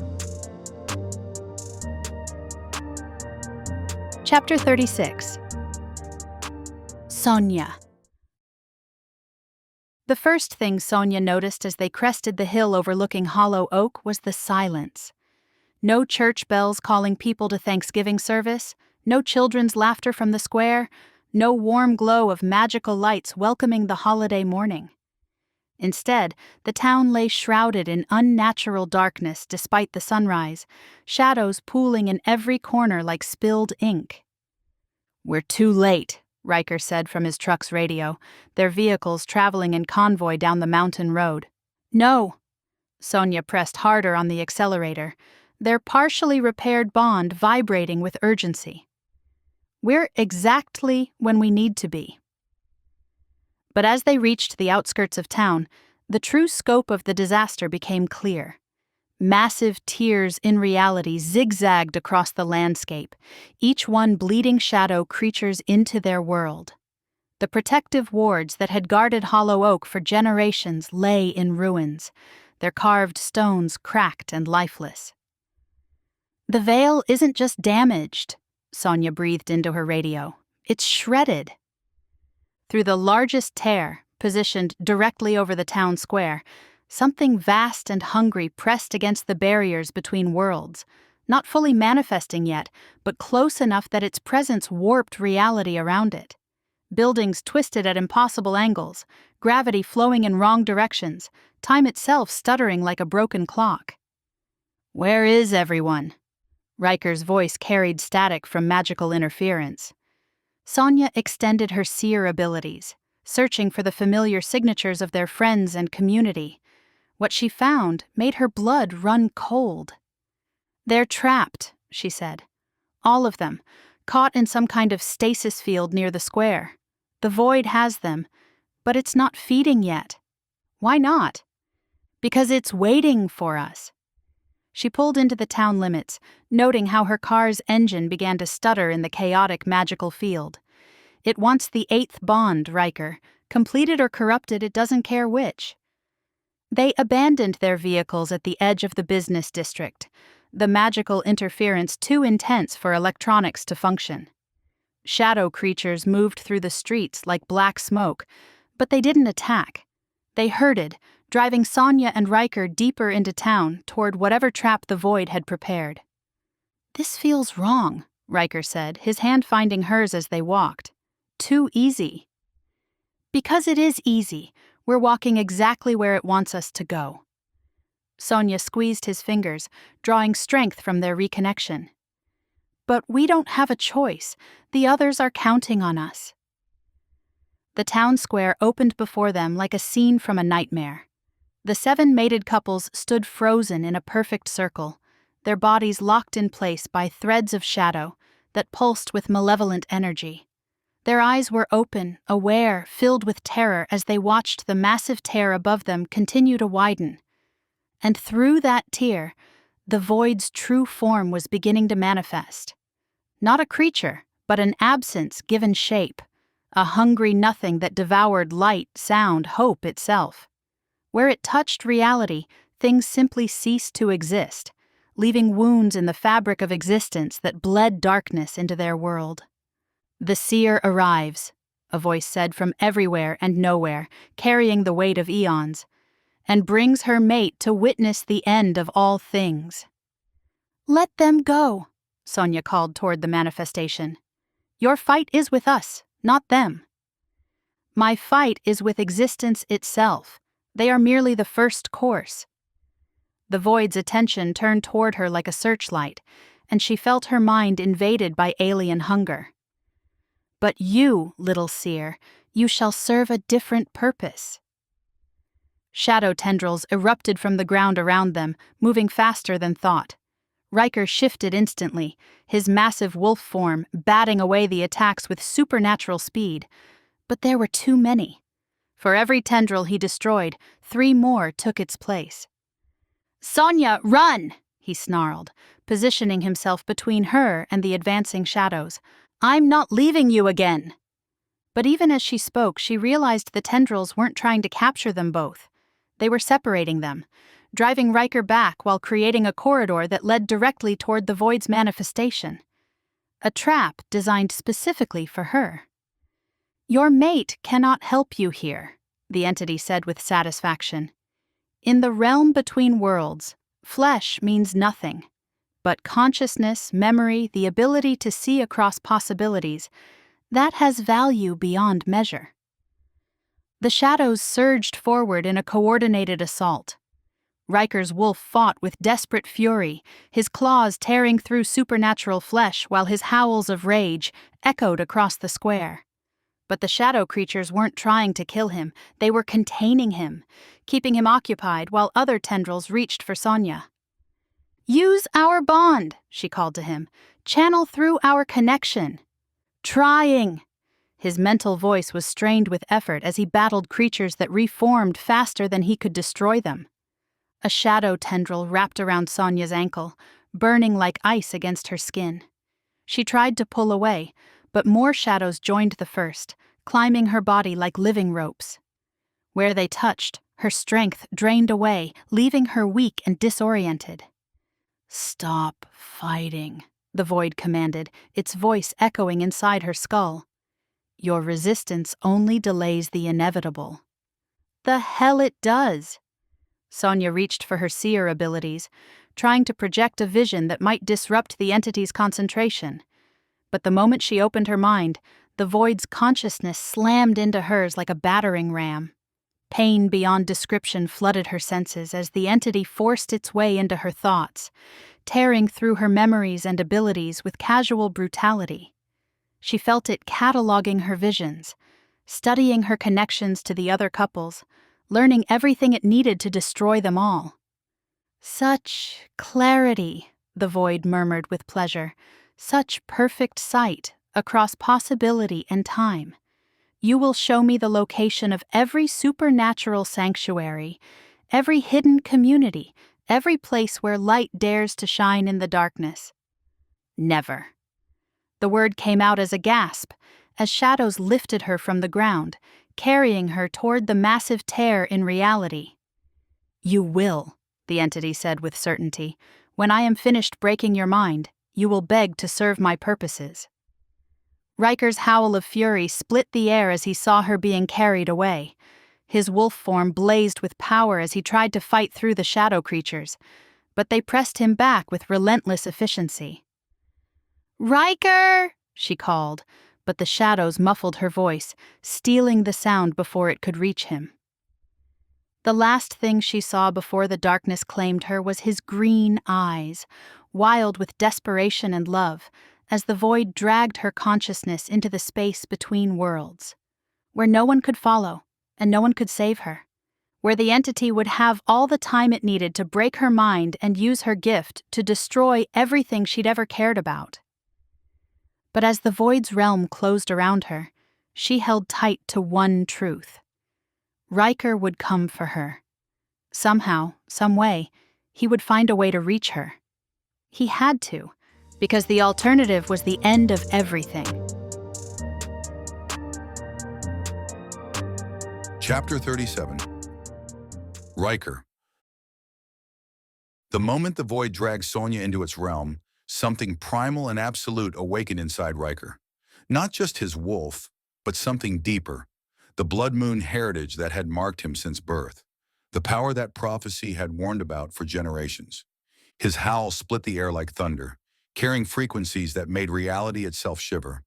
Chapter 36. Sonya. The first thing Sonya noticed as they crested the hill overlooking Hollow Oak was the silence. No church bells calling people to Thanksgiving service, no children's laughter from the square, no warm glow of magical lights welcoming the holiday morning. Instead, the town lay shrouded in unnatural darkness despite the sunrise, shadows pooling in every corner like spilled ink. "We're too late," Ryker said from his truck's radio, their vehicles traveling in convoy down the mountain road. "No." Sonya pressed harder on the accelerator, their partially repaired bond vibrating with urgency. "We're exactly when we need to be." But as they reached the outskirts of town, the true scope of the disaster became clear. Massive tiers in reality zigzagged across the landscape, each one bleeding shadow creatures into their world. The protective wards that had guarded Hollow Oak for generations lay in ruins, their carved stones cracked and lifeless. "The veil isn't just damaged," Sonya breathed into her radio. "It's shredded." Through the largest tear, positioned directly over the town square, something vast and hungry pressed against the barriers between worlds, not fully manifesting yet, but close enough that its presence warped reality around it. Buildings twisted at impossible angles, gravity flowing in wrong directions, time itself stuttering like a broken clock. "Where is everyone?" Ryker's voice carried static from magical interference. Sonya extended her seer abilities, searching for the familiar signatures of their friends and community. What she found made her blood run cold. "They're trapped," she said. "All of them, caught in some kind of stasis field near the square. The void has them, but it's not feeding yet." "Why not?" "Because it's waiting for us." She pulled into the town limits, noting how her car's engine began to stutter in the chaotic magical field. "It wants the 8th bond, Ryker. Completed or corrupted, it doesn't care which." They abandoned their vehicles at the edge of the business district, the magical interference too intense for electronics to function. Shadow creatures moved through the streets like black smoke, but they didn't attack. They herded, driving Sonya and Ryker deeper into town toward whatever trap the void had prepared. "This feels wrong," Ryker said, his hand finding hers as they walked. "Too easy." "Because it is easy. We're walking exactly where it wants us to go." Sonya squeezed his fingers, drawing strength from their reconnection. "But we don't have a choice. The others are counting on us." The town square opened before them like a scene from a nightmare. The 7 mated couples stood frozen in a perfect circle, their bodies locked in place by threads of shadow that pulsed with malevolent energy. Their eyes were open, aware, filled with terror as they watched the massive tear above them continue to widen. And through that tear, the void's true form was beginning to manifest. Not a creature, but an absence given shape, a hungry nothing that devoured light, sound, hope itself. Where it touched reality, things simply ceased to exist, leaving wounds in the fabric of existence that bled darkness into their world. "The seer arrives," a voice said from everywhere and nowhere, carrying the weight of eons, "and brings her mate to witness the end of all things." "Let them go," Sonya called toward the manifestation. "Your fight is with us, not them." "My fight is with existence itself. They are merely the first course." The void's attention turned toward her like a searchlight, and she felt her mind invaded by alien hunger. "But you, little seer, you shall serve a different purpose." Shadow tendrils erupted from the ground around them, moving faster than thought. Ryker shifted instantly, his massive wolf form batting away the attacks with supernatural speed. But there were too many. For every tendril he destroyed, 3 more took its place. "Sonya, run!" he snarled, positioning himself between her and the advancing shadows. "I'm not leaving you again." But even as she spoke, she realized the tendrils weren't trying to capture them both. They were separating them, driving Ryker back while creating a corridor that led directly toward the void's manifestation. A trap designed specifically for her. "Your mate cannot help you here," the entity said with satisfaction. "In the realm between worlds, flesh means nothing. But consciousness, memory, the ability to see across possibilities, that has value beyond measure." The shadows surged forward in a coordinated assault. Ryker's wolf fought with desperate fury, his claws tearing through supernatural flesh while his howls of rage echoed across the square. But the shadow creatures weren't trying to kill him, they were containing him, keeping him occupied while other tendrils reached for Sonya. "Use our bond," she called to him. "Channel through our connection." "Trying." His mental voice was strained with effort as he battled creatures that reformed faster than he could destroy them. A shadow tendril wrapped around Sonya's ankle, burning like ice against her skin. She tried to pull away, but more shadows joined the first, climbing her body like living ropes. Where they touched, her strength drained away, leaving her weak and disoriented. "Stop fighting," the void commanded, its voice echoing inside her skull. "Your resistance only delays the inevitable." "The hell it does!" Sonya reached for her seer abilities, trying to project a vision that might disrupt the entity's concentration. But the moment she opened her mind, the void's consciousness slammed into hers like a battering ram. Pain beyond description flooded her senses as the entity forced its way into her thoughts, tearing through her memories and abilities with casual brutality. She felt it cataloging her visions, studying her connections to the other couples, learning everything it needed to destroy them all. "Such clarity," the void murmured with pleasure, "such perfect sight across possibility and time. You will show me the location of every supernatural sanctuary, every hidden community, every place where light dares to shine in the darkness." "Never." The word came out as a gasp, as shadows lifted her from the ground, carrying her toward the massive tear in reality. "You will," the entity said with certainty. "When I am finished breaking your mind, you will beg to serve my purposes." Ryker's howl of fury split the air as he saw her being carried away. His wolf form blazed with power as he tried to fight through the shadow creatures, but they pressed him back with relentless efficiency. "Ryker!" she called, but the shadows muffled her voice, stealing the sound before it could reach him. The last thing she saw before the darkness claimed her was his green eyes, wild with desperation and love, as the void dragged her consciousness into the space between worlds, where no one could follow and no one could save her, where the entity would have all the time it needed to break her mind and use her gift to destroy everything she'd ever cared about. But as the void's realm closed around her, she held tight to one truth. Ryker would come for her. Somehow, some way, he would find a way to reach her. He had to, because the alternative was the end of everything. Chapter 37. Ryker. The moment the void dragged Sonya into its realm, something primal and absolute awakened inside Ryker. Not just his wolf, but something deeper, the bloodmoon heritage that had marked him since birth, the power that prophecy had warned about for generations. His howl split the air like thunder, carrying frequencies that made reality itself shiver.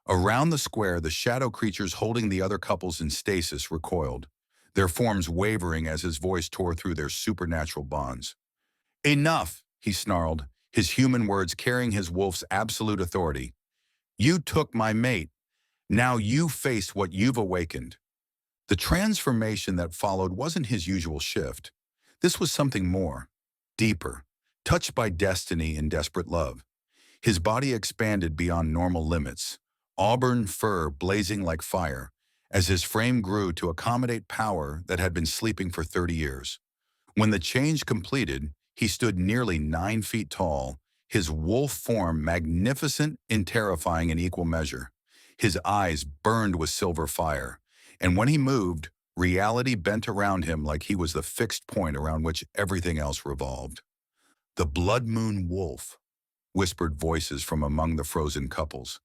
Around the square, the shadow creatures holding the other couples in stasis recoiled, their forms wavering as his voice tore through their supernatural bonds. "Enough," he snarled, his human words carrying his wolf's absolute authority. "You took my mate. Now you face what you've awakened." The transformation that followed wasn't his usual shift. This was something more, deeper, touched by destiny and desperate love. His body expanded beyond normal limits, auburn fur blazing like fire, as his frame grew to accommodate power that had been sleeping for 30 years. When the change completed, he stood nearly 9 feet tall, his wolf form magnificent and terrifying in equal measure. His eyes burned with silver fire, and when he moved, reality bent around him like he was the fixed point around which everything else revolved. "The bloodmoon wolf," whispered voices from among the frozen couples.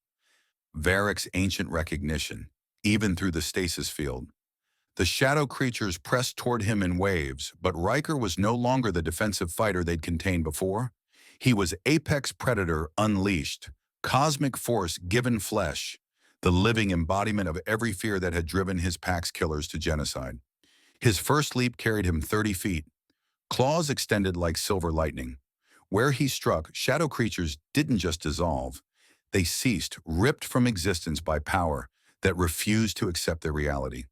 Varric's ancient recognition, even through the stasis field. The shadow creatures pressed toward him in waves, but Ryker was no longer the defensive fighter they'd contained before. He was apex predator unleashed, cosmic force given flesh. the living embodiment of every fear that had driven his pack's killers to genocide. His first leap carried him 30 feet, claws extended like silver lightning. Where he struck, shadow creatures didn't just dissolve. They ceased, ripped from existence by power that refused to accept their reality.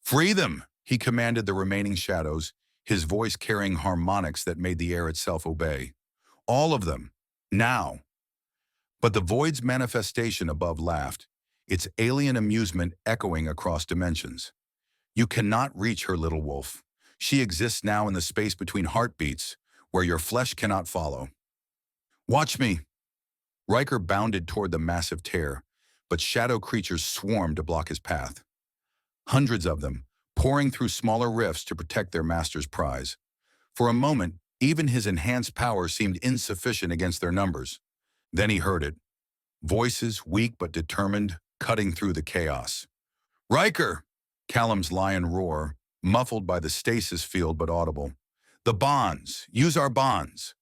"Free them!" he commanded the remaining shadows, his voice carrying harmonics that made the air itself obey. "All of them, now!" But the void's manifestation above laughed, its alien amusement echoing across dimensions. "You cannot reach her, little wolf. She exists now in the space between heartbeats, where your flesh cannot follow. Watch me!" Ryker bounded toward the massive tear, but shadow creatures swarmed to block his path. Hundreds of them, pouring through smaller rifts to protect their master's prize. For a moment, even his enhanced power seemed insufficient against their numbers. Then he heard it. Voices, weak but determined, cutting through the chaos. "Ryker!" Callum's lion roar, muffled by the stasis field but audible. "The bonds! Use our bonds!"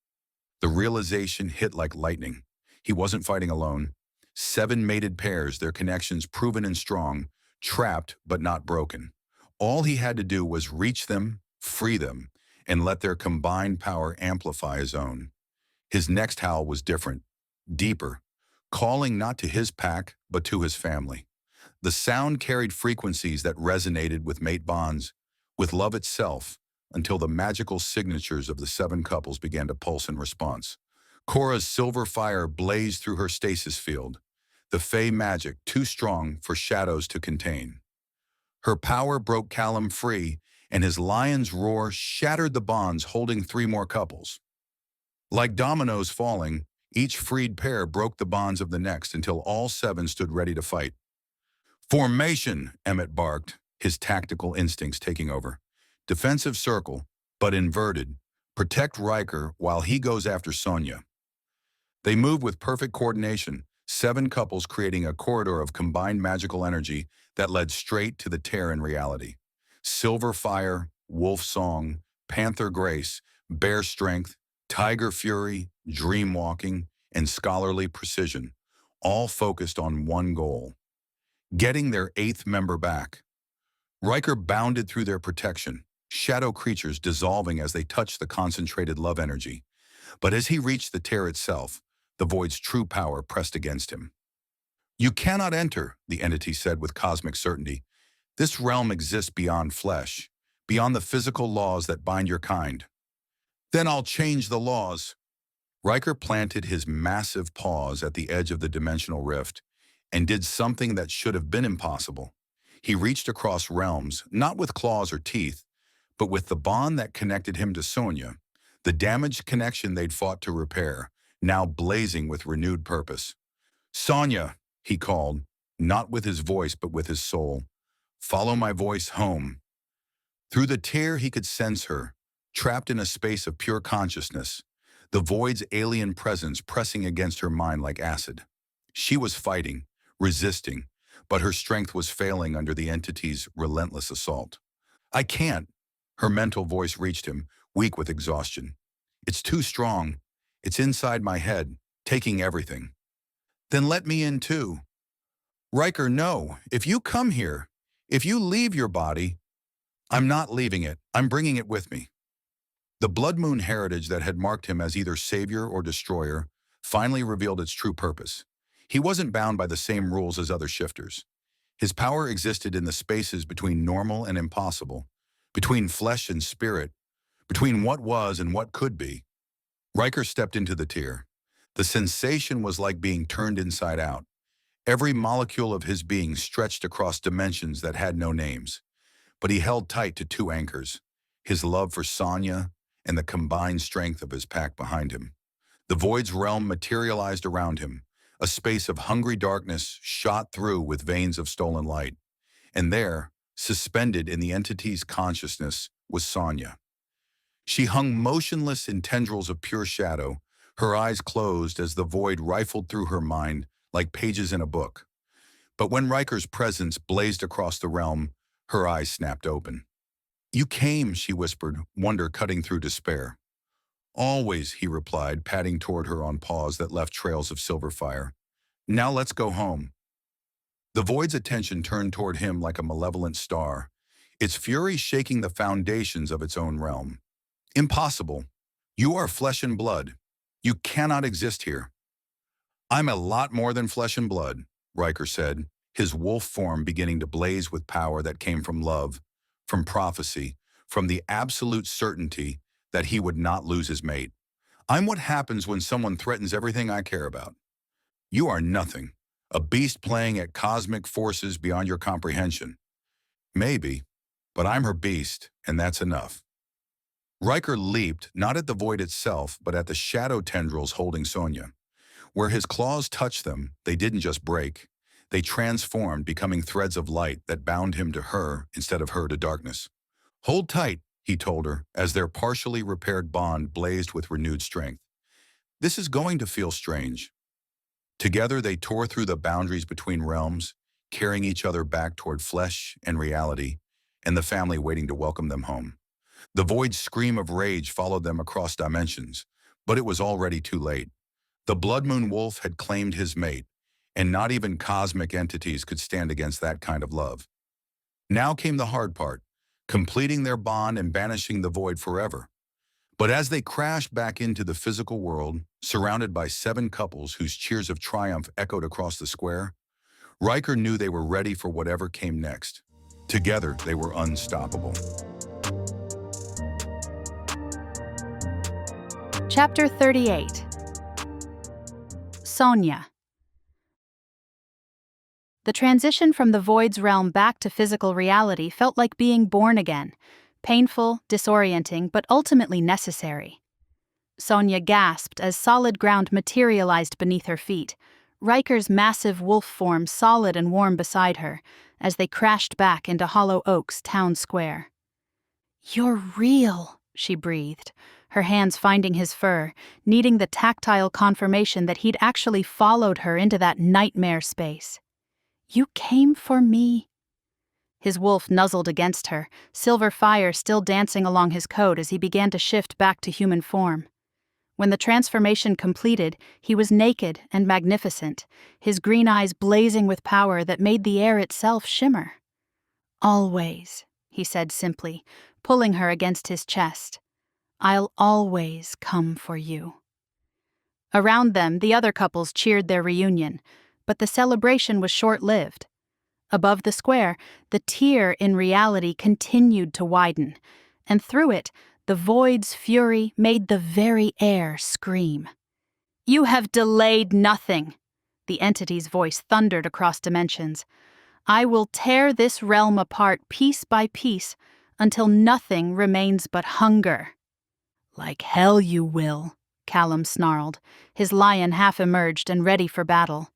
The realization hit like lightning. He wasn't fighting alone. 7 mated pairs, their connections proven and strong, trapped but not broken. All he had to do was reach them, free them, and let their combined power amplify his own. His next howl was different, deeper, calling not to his pack, but to his family. The sound carried frequencies that resonated with mate bonds, with love itself, until the magical signatures of the 7 couples began to pulse in response. Cora's silver fire blazed through her stasis field, the fey magic too strong for shadows to contain. Her power broke Callum free, and his lion's roar shattered the bonds holding 3 more couples. Like dominoes falling, each freed pair broke the bonds of the next until all 7 stood ready to fight. "Formation!" Emmett barked, his tactical instincts taking over. "Defensive circle, but inverted. Protect Ryker while he goes after Sonya." They moved with perfect coordination, 7 couples creating a corridor of combined magical energy that led straight to the tear in reality. Silver fire, wolf song, panther grace, bear strength, tiger fury, dream walking, and scholarly precision, all focused on one goal: getting their 8th member back. Ryker bounded through their protection, shadow creatures dissolving as they touched the concentrated love energy. But as he reached the tear itself, the void's true power pressed against him. "You cannot enter," the entity said with cosmic certainty. "This realm exists beyond flesh, beyond the physical laws that bind your kind." "Then I'll change the laws." Ryker planted his massive paws at the edge of the dimensional rift and did something that should have been impossible. He reached across realms, not with claws or teeth, but with the bond that connected him to Sonya, the damaged connection they'd fought to repair, now blazing with renewed purpose. "Sonya," he called, not with his voice but with his soul. "Follow my voice home." Through the tear he could sense her, trapped in a space of pure consciousness, the void's alien presence pressing against her mind like acid. She was fighting, resisting, but her strength was failing under the entity's relentless assault. "I can't." Her mental voice reached him, weak with exhaustion. "It's too strong. It's inside my head, taking everything." "Then let me in too." "Ryker, no. If you come here, if you leave your body—" "I'm not leaving it. I'm bringing it with me." The bloodmoon heritage that had marked him as either savior or destroyer finally revealed its true purpose. He wasn't bound by the same rules as other shifters. His power existed in the spaces between normal and impossible, between flesh and spirit, between what was and what could be. Ryker stepped into the tear. The sensation was like being turned inside out. Every molecule of his being stretched across dimensions that had no names. But he held tight to 2 anchors, his love for Sonya and the combined strength of his pack behind him. The void's realm materialized around him, a space of hungry darkness shot through with veins of stolen light. And there, suspended in the entity's consciousness, was Sonya. She hung motionless in tendrils of pure shadow, her eyes closed as the void rifled through her mind like pages in a book. But when Ryker's presence blazed across the realm, her eyes snapped open. "You came," she whispered, wonder cutting through despair. "Always," he replied, patting toward her on paws that left trails of silver fire. "Now let's go home." The void's attention turned toward him like a malevolent star, its fury shaking the foundations of its own realm. Impossible. You are flesh and blood. You cannot exist here. I'm a lot more than flesh and blood, Ryker said, his wolf form beginning to blaze with power that came from love, from prophecy, from the absolute certainty that he would not lose his mate. I'm what happens when someone threatens everything I care about. You are nothing, a beast playing at cosmic forces beyond your comprehension. Maybe, but I'm her beast, and that's enough. Ryker leaped, not at the void itself, but at the shadow tendrils holding Sonya. Where his claws touched them, they didn't just break. They transformed, becoming threads of light that bound him to her instead of her to darkness. Hold tight, he told her, as their partially repaired bond blazed with renewed strength. This is going to feel strange. Together they tore through the boundaries between realms, carrying each other back toward flesh and reality, and the family waiting to welcome them home. The void's scream of rage followed them across dimensions, but it was already too late. The bloodmoon wolf had claimed his mate, and not even cosmic entities could stand against that kind of love. Now came the hard part, completing their bond and banishing the void forever. But as they crashed back into the physical world, surrounded by 7 couples whose cheers of triumph echoed across the square, Ryker knew they were ready for whatever came next. Together, they were unstoppable. Chapter 38. Sonya. The transition from the void's realm back to physical reality felt like being born again, painful, disorienting, but ultimately necessary. Sonya gasped as solid ground materialized beneath her feet, Ryker's massive wolf form solid and warm beside her, as they crashed back into Hollow Oak's town square. "You're real," she breathed, her hands finding his fur, needing the tactile confirmation that he'd actually followed her into that nightmare space. "You came for me." His wolf nuzzled against her, silver fire still dancing along his coat as he began to shift back to human form. When the transformation completed, he was naked and magnificent, his green eyes blazing with power that made the air itself shimmer. "Always," he said simply, pulling her against his chest. "I'll always come for you." Around them, the other couples cheered their reunion, but the celebration was short-lived. Above the square, the tear in reality continued to widen, and through it, the void's fury made the very air scream. "You have delayed nothing," the entity's voice thundered across dimensions. "I will tear this realm apart piece by piece until nothing remains but hunger." "Like hell you will," Callum snarled, his lion half emerged and ready for battle.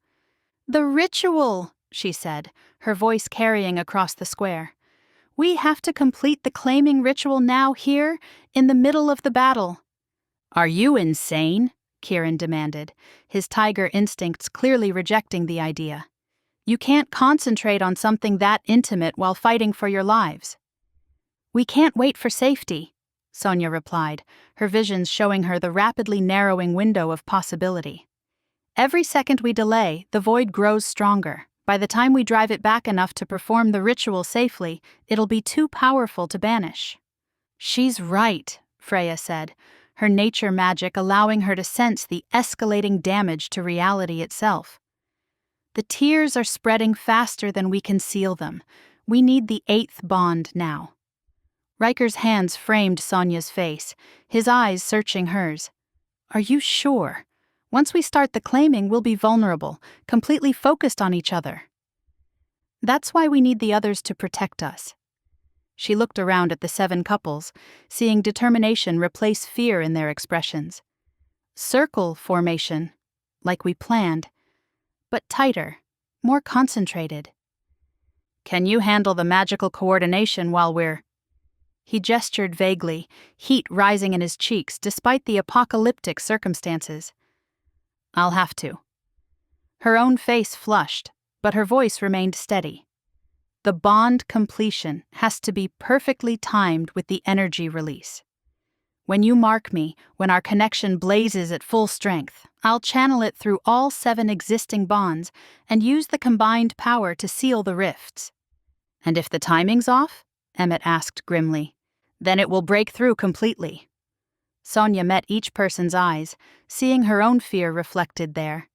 "The ritual," she said, her voice carrying across the square. "We have to complete the claiming ritual now here, in the middle of the battle." "Are you insane?" Kieran demanded, his tiger instincts clearly rejecting the idea. "You can't concentrate on something that intimate while fighting for your lives." "We can't wait for safety," Sonya replied, her visions showing her the rapidly narrowing window of possibility. "Every second we delay, the void grows stronger. By the time we drive it back enough to perform the ritual safely, it'll be too powerful to banish." "She's right," Freya said, her nature magic allowing her to sense the escalating damage to reality itself. "The tears are spreading faster than we can seal them. We need the 8th bond now." Ryker's hands framed Sonya's face, his eyes searching hers. "Are you sure? Once we start the claiming, we'll be vulnerable, completely focused on each other." "That's why we need the others to protect us." She looked around at the 7 couples, seeing determination replace fear in their expressions. "Circle formation, like we planned, but tighter, more concentrated." "Can you handle the magical coordination while we're—" He gestured vaguely, heat rising in his cheeks despite the apocalyptic circumstances. "I'll have to." Her own face flushed, but her voice remained steady. "The bond completion has to be perfectly timed with the energy release. When you mark me, when our connection blazes at full strength, I'll channel it through all 7 existing bonds and use the combined power to seal the rifts. And if the timing's off? Emmett asked grimly. Then it will break through completely. Sonya met each person's eyes, seeing her own fear reflected there.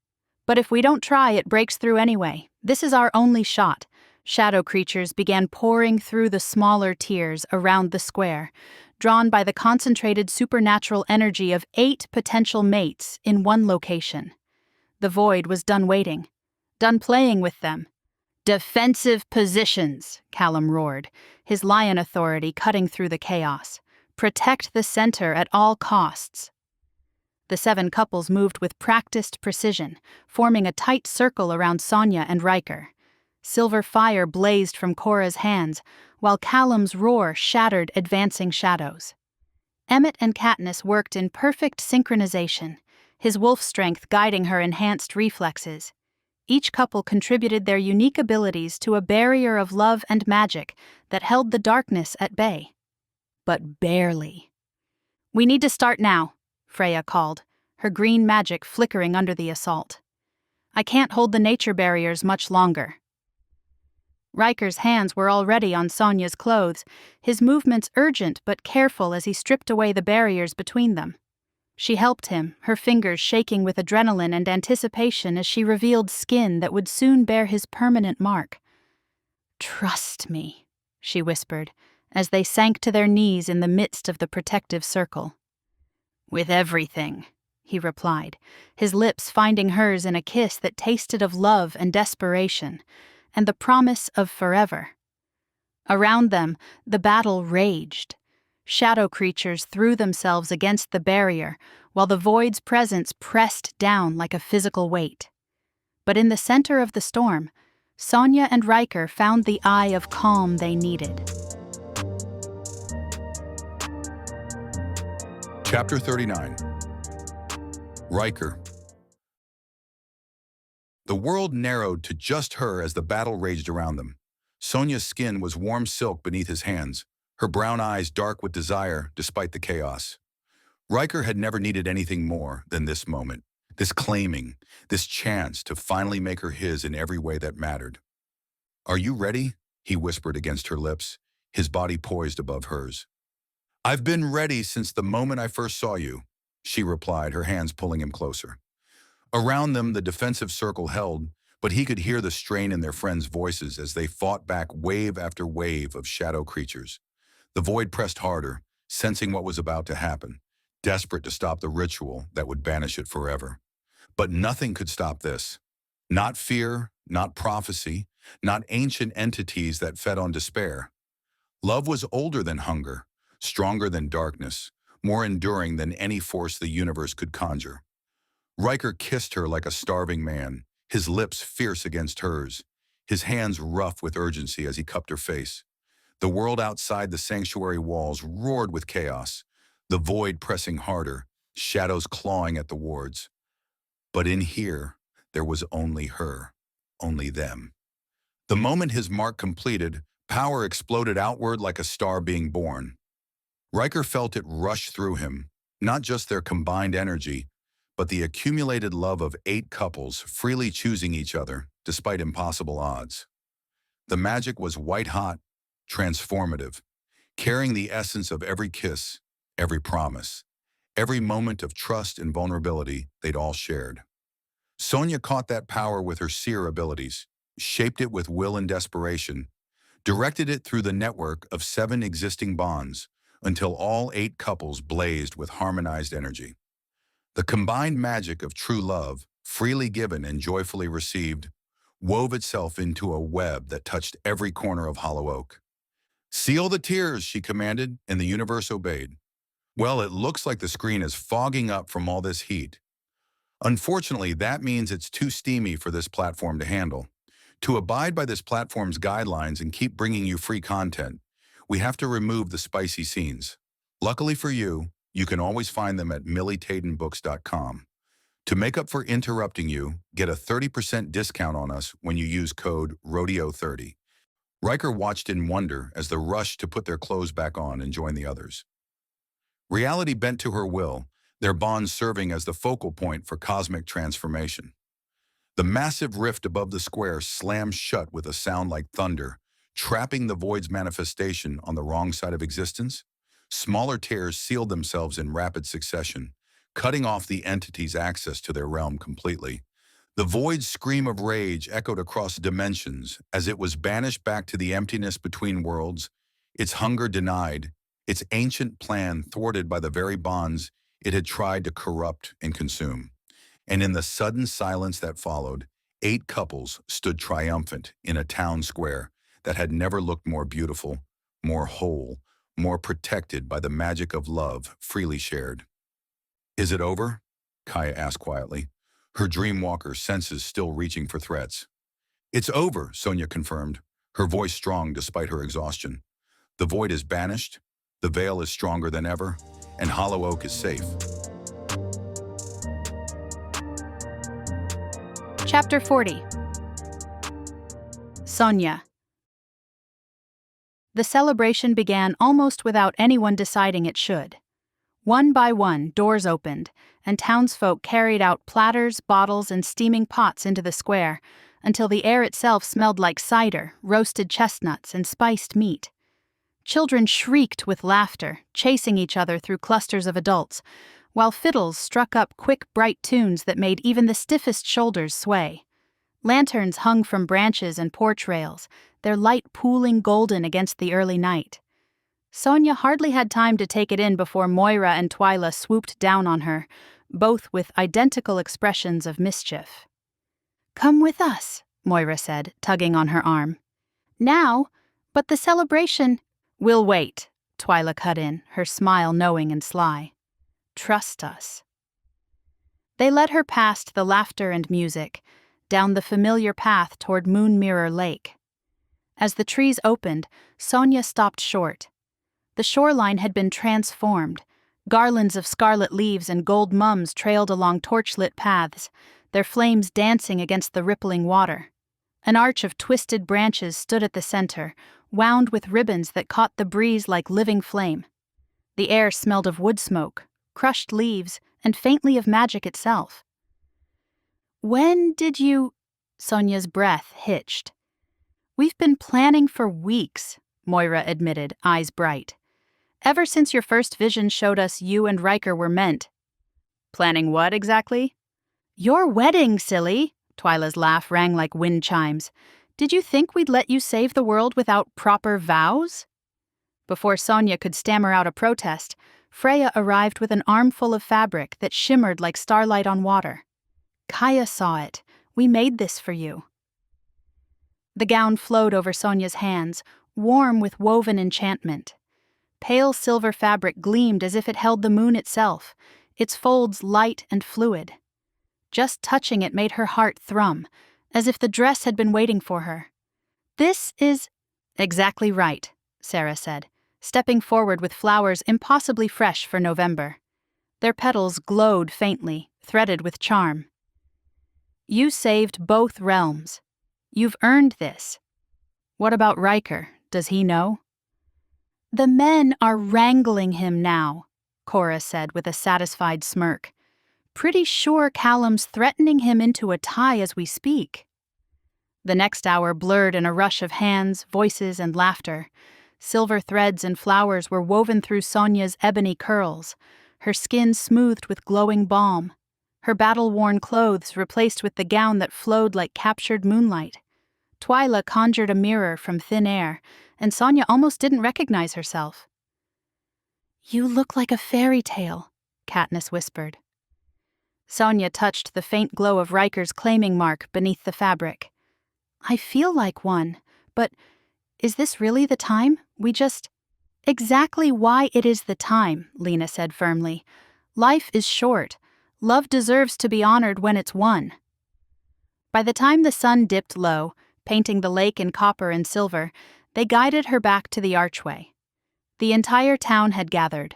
But if we don't try, it breaks through anyway. This is our only shot. Shadow creatures began pouring through the smaller tiers around the square, drawn by the concentrated supernatural energy of 8 potential mates in one location. The void was done waiting, done playing with them. "Defensive positions," Callum roared, his lion authority cutting through the chaos. "Protect the center at all costs." The 7 couples moved with practiced precision, forming a tight circle around Sonya and Ryker. Silver fire blazed from Cora's hands, while Callum's roar shattered advancing shadows. Emmett and Katniss worked in perfect synchronization, his wolf strength guiding her enhanced reflexes. Each couple contributed their unique abilities to a barrier of love and magic that held the darkness at bay. But barely. "We need to start now," Freya called, her green magic flickering under the assault. "I can't hold the nature barriers much longer." Riker's hands were already on Sonya's clothes, his movements urgent but careful as he stripped away the barriers between them. She helped him, her fingers shaking with adrenaline and anticipation as she revealed skin that would soon bear his permanent mark. "Trust me," she whispered, as they sank to their knees in the midst of the protective circle. "With everything," he replied, his lips finding hers in a kiss that tasted of love and desperation, and the promise of forever. Around them, the battle raged. Shadow creatures threw themselves against the barrier, while the void's presence pressed down like a physical weight. But in the center of the storm, Sonya and Ryker found the eye of calm they needed. Chapter 39. Ryker. The world narrowed to just her as the battle raged around them. Sonya's skin was warm silk beneath his hands, her brown eyes dark with desire despite the chaos. Ryker had never needed anything more than this moment, this claiming, this chance to finally make her his in every way that mattered. "Are you ready?" he whispered against her lips, his body poised above hers. "I've been ready since the moment I first saw you," she replied, her hands pulling him closer. Around them, the defensive circle held, but he could hear the strain in their friends' voices as they fought back wave after wave of shadow creatures. The void pressed harder, sensing what was about to happen, desperate to stop the ritual that would banish it forever. But nothing could stop this. Not fear, not prophecy, not ancient entities that fed on despair. Love was older than hunger, stronger than darkness, more enduring than any force the universe could conjure. Ryker kissed her like a starving man, his lips fierce against hers, his hands rough with urgency as he cupped her face. The world outside the sanctuary walls roared with chaos, the void pressing harder, shadows clawing at the wards. But in here, there was only her, only them. The moment his mark completed, power exploded outward like a star being born. Ryker felt it rush through him, not just their combined energy, but the accumulated love of 8 couples freely choosing each other despite impossible odds. The magic was white-hot, transformative, carrying the essence of every kiss, every promise, every moment of trust and vulnerability they'd all shared. Sonya caught that power with her seer abilities, shaped it with will and desperation, directed it through the network of 7 existing bonds until all 8 couples blazed with harmonized energy. The combined magic of true love, freely given and joyfully received, wove itself into a web that touched every corner of Hollow Oak. "Seal the tears," she commanded, and the universe obeyed. "Well, it looks like the screen is fogging up from all this heat. Unfortunately, that means it's too steamy for this platform to handle. To abide by this platform's guidelines and keep bringing you free content, we have to remove the spicy scenes. Luckily for you, you can always find them at millytadenbooks.com. To make up for interrupting you, get a 30% discount on us when you use code RODEO30. Ryker watched in wonder as the rush to put their clothes back on and join the others. Reality bent to her will, their bond serving as the focal point for cosmic transformation. The massive rift above the square slammed shut with a sound like thunder, trapping the void's manifestation on the wrong side of existence. Smaller tears sealed themselves in rapid succession, cutting off the entity's access to their realm completely. The void's scream of rage echoed across dimensions as it was banished back to the emptiness between worlds, its hunger denied, its ancient plan thwarted by the very bonds it had tried to corrupt and consume. And in the sudden silence that followed, 8 couples stood triumphant in a town square that had never looked more beautiful, more whole, more protected by the magic of love freely shared. "Is it over?" Kaya asked quietly, her dreamwalker senses still reaching for threats. "It's over," Sonya confirmed, her voice strong despite her exhaustion. "The void is banished, the veil is stronger than ever, and Hollow Oak is safe." Chapter 40. Sonya. The celebration began almost without anyone deciding it should. One by one, doors opened, and townsfolk carried out platters, bottles, and steaming pots into the square, until the air itself smelled like cider, roasted chestnuts, and spiced meat. Children shrieked with laughter, chasing each other through clusters of adults, while fiddles struck up quick, bright tunes that made even the stiffest shoulders sway. Lanterns hung from branches and porch rails, their light pooling golden against the early night. Sonya hardly had time to take it in before Moira and Twyla swooped down on her, both with identical expressions of mischief. "Come with us," Moira said, tugging on her arm. "Now, but the celebration—" "We'll wait," Twyla cut in, her smile knowing and sly. "Trust us." They led her past the laughter and music, down the familiar path toward Moon Mirror Lake. As the trees opened, Sonya stopped short. The shoreline had been transformed. Garlands of scarlet leaves and gold mums trailed along torchlit paths, their flames dancing against the rippling water. An arch of twisted branches stood at the center, wound with ribbons that caught the breeze like living flame. The air smelled of wood smoke, crushed leaves, and faintly of magic itself. "When did you—" Sonya's breath hitched. "We've been planning for weeks," Moira admitted, eyes bright. "Ever since your first vision showed us you and Ryker were meant." "Planning what exactly?" "Your wedding, silly!" Twyla's laugh rang like wind chimes. "Did you think we'd let you save the world without proper vows?" Before Sonya could stammer out a protest, Freya arrived with an armful of fabric that shimmered like starlight on water. "Kaya saw it. We made this for you." The gown flowed over Sonya's hands, warm with woven enchantment. Pale silver fabric gleamed as if it held the moon itself, its folds light and fluid. Just touching it made her heart thrum, as if the dress had been waiting for her. "This is—" "Exactly right," Sarah said, stepping forward with flowers impossibly fresh for November. Their petals glowed faintly, threaded with charm. "You saved both realms. You've earned this. What about Ryker? Does he know?" "The men are wrangling him now," Cora said with a satisfied smirk. "Pretty sure Callum's threatening him into a tie as we speak." The next hour blurred in a rush of hands, voices, and laughter. Silver threads and flowers were woven through Sonya's ebony curls, her skin smoothed with glowing balm, her battle-worn clothes replaced with the gown that flowed like captured moonlight. Twyla conjured a mirror from thin air, and Sonya almost didn't recognize herself. "You look like a fairy tale," Katniss whispered. Sonya touched the faint glow of Ryker's claiming mark beneath the fabric. "I feel like one, but is this really the time? We just—" "Exactly why it is the time," Lena said firmly. "Life is short. Love deserves to be honored when it's won." By the time the sun dipped low, painting the lake in copper and silver, they guided her back to the archway. The entire town had gathered,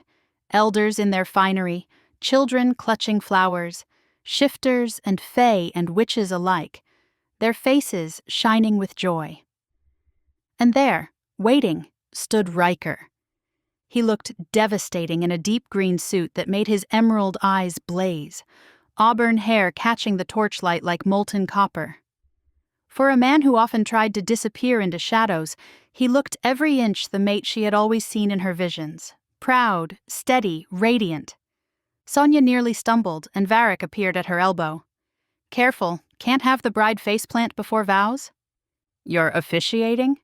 elders in their finery, children clutching flowers, shifters and fae and witches alike, their faces shining with joy. And there, waiting, stood Ryker. He looked devastating in a deep green suit that made his emerald eyes blaze, auburn hair catching the torchlight like molten copper. For a man who often tried to disappear into shadows, he looked every inch the mate she had always seen in her visions. Proud, steady, radiant. Sonya nearly stumbled, and Varric appeared at her elbow. "Careful, can't have the bride faceplant before vows?" "You're officiating?"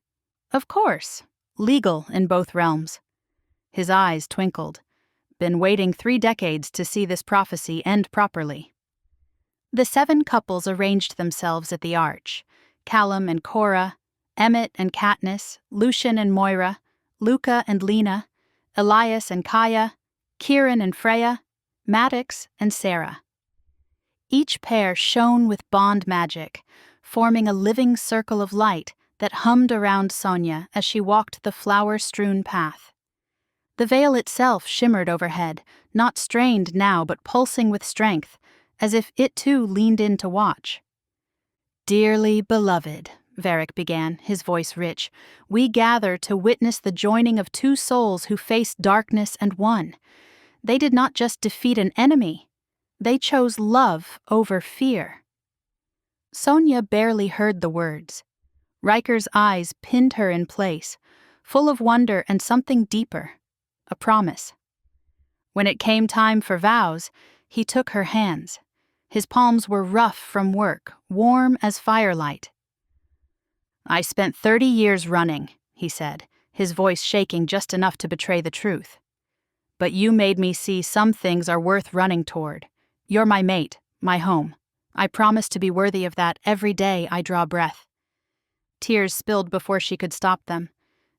"Of course. Legal in both realms." His eyes twinkled. Been waiting 3 decades to see this prophecy end properly. The 7 couples arranged themselves at the arch. Callum and Cora, Emmett and Katniss, Lucian and Moira, Luca and Lena, Elias and Kaya, Kieran and Freya, Maddox and Sarah. Each pair shone with bond magic, forming a living circle of light that hummed around Sonya as she walked the flower-strewn path. The veil itself shimmered overhead, not strained now but pulsing with strength, as if it too leaned in to watch. "Dearly beloved," Varric began, his voice rich, "we gather to witness the joining of 2 souls who faced darkness and won. They did not just defeat an enemy, they chose love over fear." Sonya barely heard the words. Ryker's eyes pinned her in place, full of wonder and something deeper, a promise. When it came time for vows, he took her hands. His palms were rough from work, warm as firelight. "I spent 30 years running," he said, his voice shaking just enough to betray the truth. "But you made me see some things are worth running toward. You're my mate, my home. I promise to be worthy of that every day I draw breath." Tears spilled before she could stop them.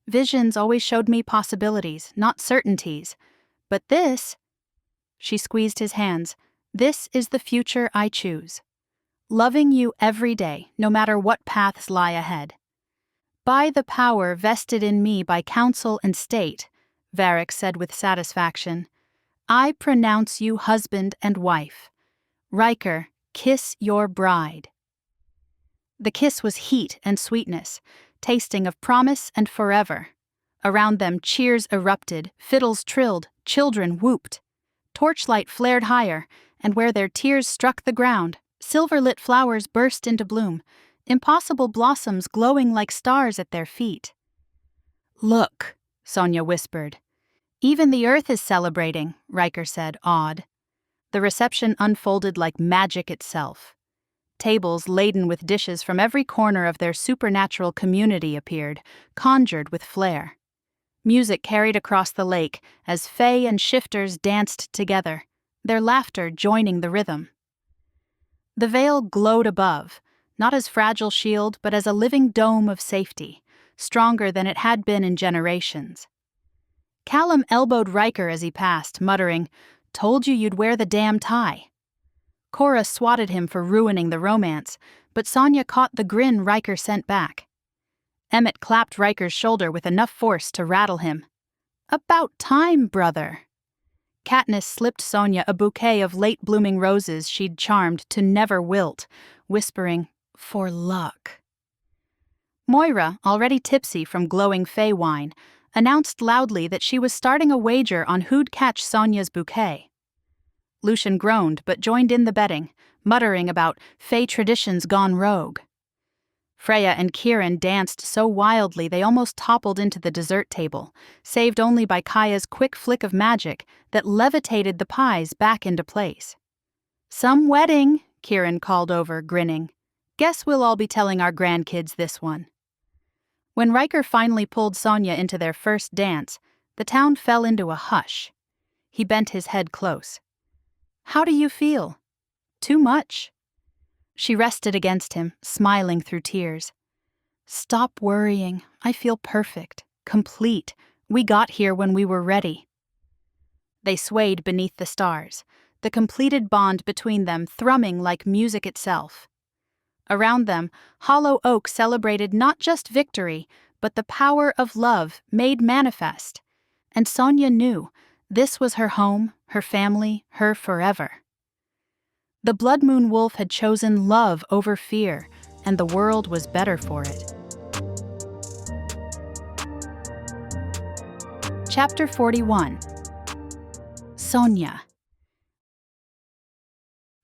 Visions always showed me possibilities, not certainties. But this... She squeezed his hands. "This is the future I choose. Loving you every day, no matter what paths lie ahead. By the power vested in me by council and state," Varric said with satisfaction, "I pronounce you husband and wife. Ryker, kiss your bride." The kiss was heat and sweetness, tasting of promise and forever. Around them cheers erupted, fiddles trilled, children whooped. Torchlight flared higher, and where their tears struck the ground, silver-lit flowers burst into bloom, impossible blossoms glowing like stars at their feet. "Look," Sonya whispered. "Even the earth is celebrating," Ryker said, awed. The reception unfolded like magic itself. Tables laden with dishes from every corner of their supernatural community appeared, conjured with flair. Music carried across the lake as fae and shifters danced together, their laughter joining the rhythm. The veil glowed above, not as fragile shield but as a living dome of safety, stronger than it had been in generations. Callum elbowed Ryker as he passed, muttering, "Told you you'd wear the damn tie." Cora swatted him for ruining the romance, but Sonya caught the grin Ryker sent back. Emmett clapped Ryker's shoulder with enough force to rattle him. "About time, brother." Katniss slipped Sonya a bouquet of late-blooming roses she'd charmed to never wilt, whispering, "For luck." Moira, already tipsy from glowing fae wine, announced loudly that she was starting a wager on who'd catch Sonya's bouquet. Lucian groaned but joined in the betting, muttering about fae traditions gone rogue. Freya and Kieran danced so wildly they almost toppled into the dessert table, saved only by Kaya's quick flick of magic that levitated the pies back into place. "Some wedding," Kieran called over, grinning. "Guess we'll all be telling our grandkids this one." When Ryker finally pulled Sonya into their first dance, the town fell into a hush. He bent his head close. "How do you feel?" "Too much." She rested against him, smiling through tears. "Stop worrying. I feel perfect, complete. We got here when we were ready." They swayed beneath the stars, the completed bond between them thrumming like music itself. Around them, Hollow Oak celebrated not just victory, but the power of love made manifest. And Sonya knew this was her home, her family, her forever. The bloodmoon wolf had chosen love over fear, and the world was better for it. Chapter 41. Sonya.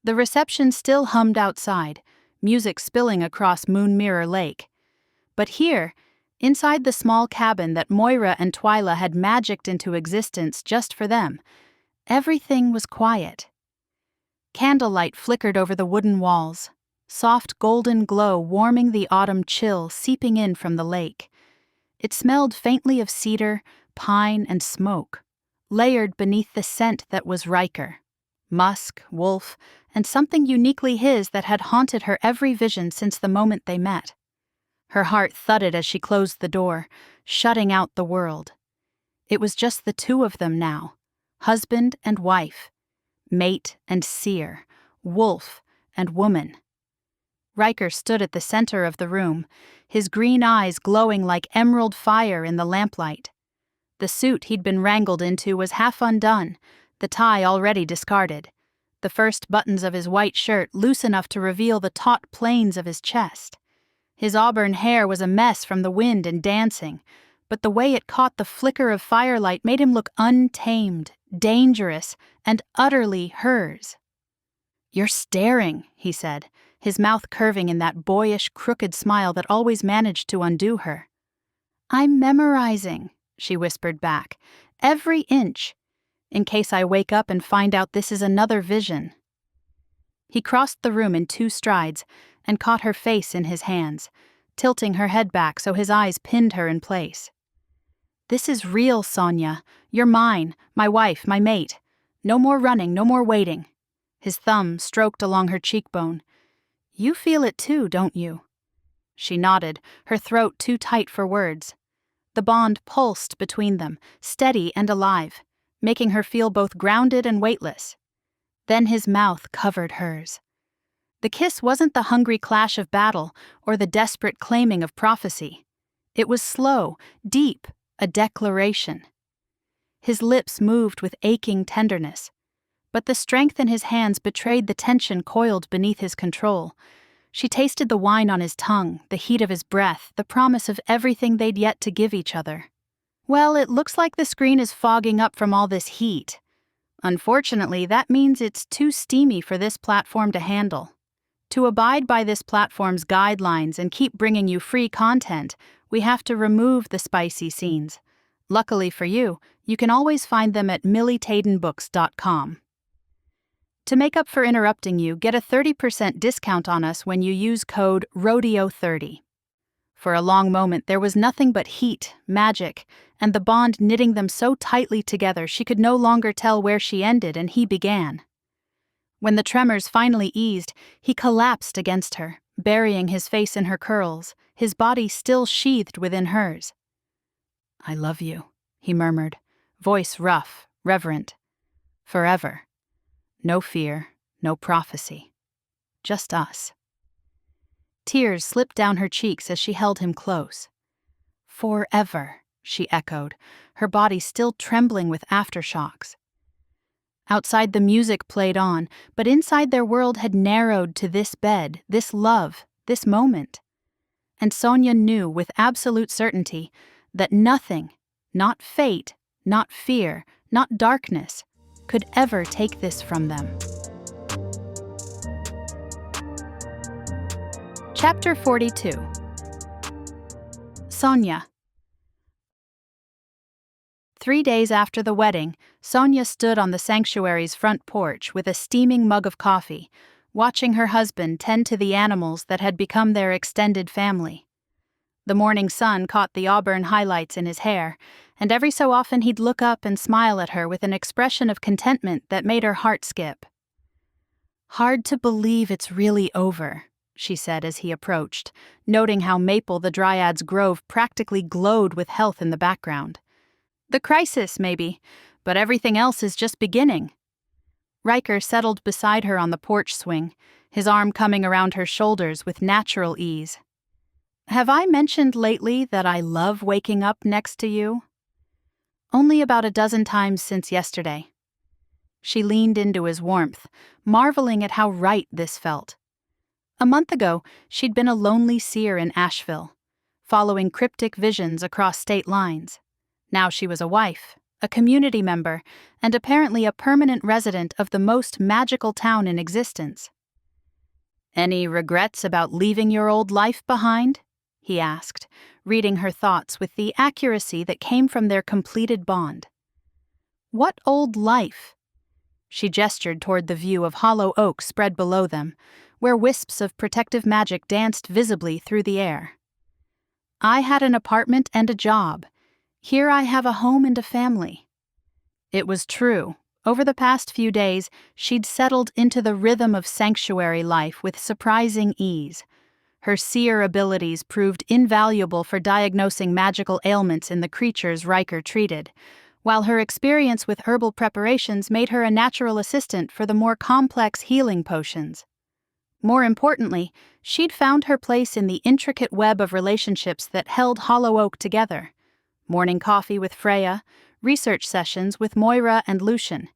The reception still hummed outside, music spilling across Moon Mirror Lake. But here, inside the small cabin that Moira and Twyla had magicked into existence just for them, everything was quiet. Candlelight flickered over the wooden walls, soft golden glow warming the autumn chill seeping in from the lake. It smelled faintly of cedar, pine, and smoke, layered beneath the scent that was Ryker. Musk, wolf, and something uniquely his that had haunted her every vision since the moment they met. Her heart thudded as she closed the door, shutting out the world. It was just the two of them now, husband and wife, mate and seer, wolf and woman. Ryker stood at the center of the room, his green eyes glowing like emerald fire in the lamplight. The suit he'd been wrangled into was half undone, the tie already discarded, the first buttons of his white shirt loose enough to reveal the taut planes of his chest. His auburn hair was a mess from the wind and dancing, but the way it caught the flicker of firelight made him look untamed, dangerous, and utterly hers. "You're staring," he said, his mouth curving in that boyish, crooked smile that always managed to undo her. "I'm memorizing," she whispered back, "every inch, in case I wake up and find out this is another vision." He crossed the room in 2 strides and caught her face in his hands, tilting her head back so his eyes pinned her in place. "This is real, Sonya. You're mine, my wife, my mate. No more running, no more waiting." His thumb stroked along her cheekbone. "You feel it too, don't you?" She nodded, her throat too tight for words. The bond pulsed between them, steady and alive, making her feel both grounded and weightless. Then his mouth covered hers. The kiss wasn't the hungry clash of battle or the desperate claiming of prophecy. It was slow, deep, a declaration. His lips moved with aching tenderness, but the strength in his hands betrayed the tension coiled beneath his control. She tasted the wine on his tongue, the heat of his breath, the promise of everything they'd yet to give each other. "Well, it looks like the screen is fogging up from all this heat. Unfortunately, that means it's too steamy for this platform to handle. To abide by this platform's guidelines and keep bringing you free content, we have to remove the spicy scenes. Luckily for you, you can always find them at millytadenbooks.com. To make up for interrupting you, get a 30% discount on us when you use code RODEO30. For a long moment, there was nothing but heat, magic, and the bond knitting them so tightly together she could no longer tell where she ended and he began. When the tremors finally eased, he collapsed against her, burying his face in her curls, his body still sheathed within hers. "I love you," he murmured, voice rough, reverent. "Forever. No fear, no prophecy. Just us." Tears slipped down her cheeks as she held him close. "Forever," she echoed, her body still trembling with aftershocks. Outside the music played on, but inside their world had narrowed to this bed, this love, this moment. And Sonya knew with absolute certainty that nothing, not fate, not fear, not darkness, could ever take this from them. Chapter 42. Sonya. 3 days after the wedding, Sonya stood on the sanctuary's front porch with a steaming mug of coffee, watching her husband tend to the animals that had become their extended family. The morning sun caught the auburn highlights in his hair, and every so often he'd look up and smile at her with an expression of contentment that made her heart skip. "Hard to believe it's really over," she said as he approached, noting how Maple the Dryad's grove practically glowed with health in the background. "The crisis, maybe, but everything else is just beginning." Ryker settled beside her on the porch swing, his arm coming around her shoulders with natural ease. "Have I mentioned lately that I love waking up next to you?" "Only about a dozen times since yesterday." She leaned into his warmth, marveling at how right this felt. A month ago, she'd been a lonely seer in Asheville, following cryptic visions across state lines. Now she was a wife, a community member, and apparently a permanent resident of the most magical town in existence. "Any regrets about leaving your old life behind?" he asked, reading her thoughts with the accuracy that came from their completed bond. "What old life?" She gestured toward the view of hollow oak spread below them, where wisps of protective magic danced visibly through the air. "I had an apartment and a job. Here I have a home and a family." It was true. Over the past few days, she'd settled into the rhythm of sanctuary life with surprising ease. Her seer abilities proved invaluable for diagnosing magical ailments in the creatures Ryker treated, while her experience with herbal preparations made her a natural assistant for the more complex healing potions. More importantly, she'd found her place in the intricate web of relationships that held Hollow Oak together. Morning coffee with Freya, research sessions with Moira and Lucian,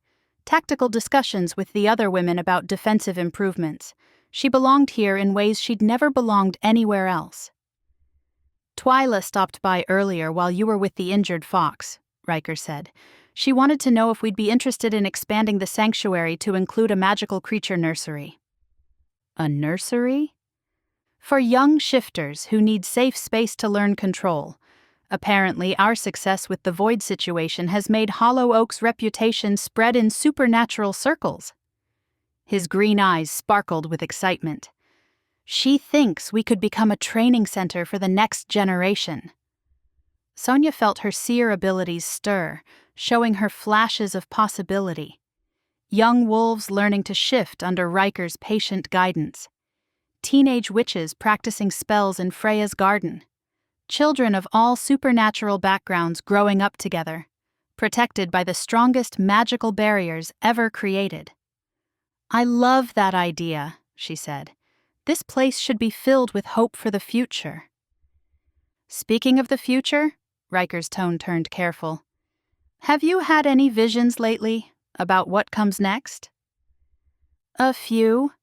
tactical discussions with the other women about defensive improvements. She belonged here in ways she'd never belonged anywhere else. "Twyla stopped by earlier while you were with the injured fox," Ryker said. "She wanted to know if we'd be interested in expanding the sanctuary to include a magical creature nursery." "A nursery?" "For young shifters who need safe space to learn control. Apparently, our success with the void situation has made Hollow Oak's reputation spread in supernatural circles." His green eyes sparkled with excitement. "She thinks we could become a training center for the next generation." Sonya felt her seer abilities stir, showing her flashes of possibility. Young wolves learning to shift under Ryker's patient guidance. Teenage witches practicing spells in Freya's garden. Children of all supernatural backgrounds growing up together, protected by the strongest magical barriers ever created. "I love that idea," she said. "This place should be filled with hope for the future." "Speaking of the future," Ryker's tone turned careful, "have you had any visions lately about what comes next?" "A few."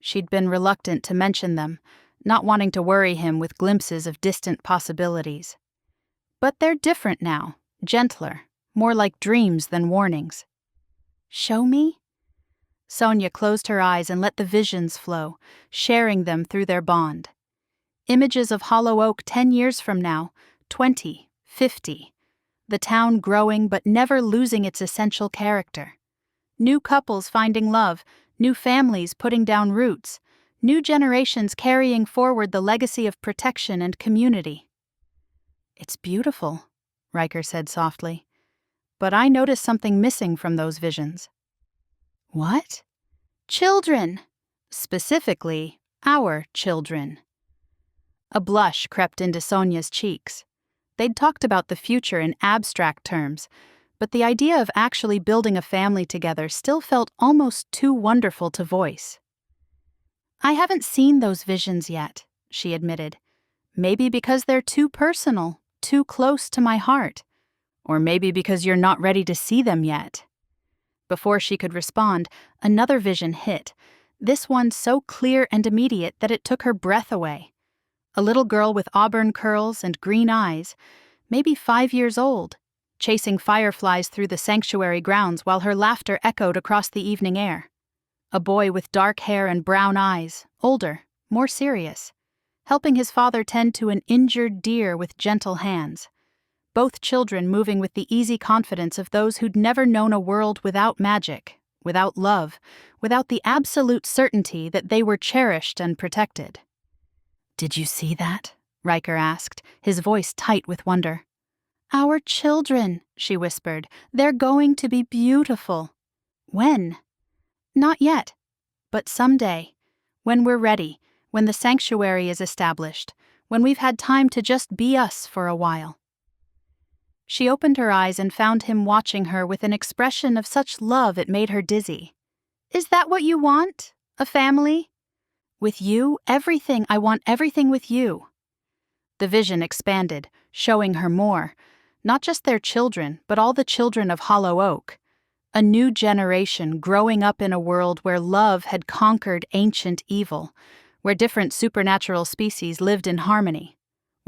She'd been reluctant to mention them, not wanting to worry him with glimpses of distant possibilities. "But they're different now, gentler, more like dreams than warnings." "Show me?" Sonya closed her eyes and let the visions flow, sharing them through their bond. Images of Hollow Oak 10 years from now, 20, 50. The town growing but never losing its essential character. New couples finding love, new families putting down roots, new generations carrying forward the legacy of protection and community. "It's beautiful," Ryker said softly. "But I noticed something missing from those visions." "What?" "Children. Specifically, our children." A blush crept into Sonya's cheeks. They'd talked about the future in abstract terms, but the idea of actually building a family together still felt almost too wonderful to voice. "I haven't seen those visions yet," she admitted. "Maybe because they're too personal, too close to my heart. Or maybe because you're not ready to see them yet." Before she could respond, another vision hit, this one so clear and immediate that it took her breath away. A little girl with auburn curls and green eyes, maybe 5 years old, chasing fireflies through the sanctuary grounds while her laughter echoed across the evening air. A boy with dark hair and brown eyes, older, more serious, helping his father tend to an injured deer with gentle hands. Both children moving with the easy confidence of those who'd never known a world without magic, without love, without the absolute certainty that they were cherished and protected. "Did you see that?" Ryker asked, his voice tight with wonder. "Our children," she whispered. "They're going to be beautiful." "When?" "Not yet. But someday. When we're ready, when the sanctuary is established, when we've had time to just be us for a while." She opened her eyes and found him watching her with an expression of such love it made her dizzy. "Is that what you want? A family?" "With you, everything. I want everything with you." The vision expanded, showing her more. Not just their children, but all the children of Hollow Oak. A new generation growing up in a world where love had conquered ancient evil, where different supernatural species lived in harmony,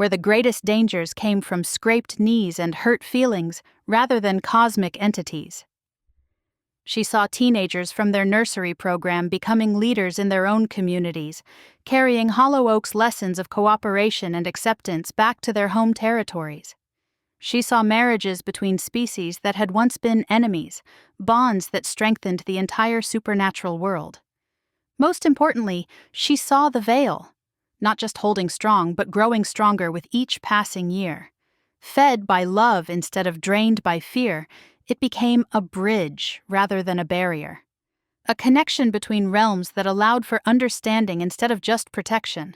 where the greatest dangers came from scraped knees and hurt feelings rather than cosmic entities. She saw teenagers from their nursery program becoming leaders in their own communities, carrying Hollow Oak's lessons of cooperation and acceptance back to their home territories. She saw marriages between species that had once been enemies, bonds that strengthened the entire supernatural world. Most importantly, she saw the veil, not just holding strong, but growing stronger with each passing year. Fed by love instead of drained by fear, it became a bridge rather than a barrier. A connection between realms that allowed for understanding instead of just protection.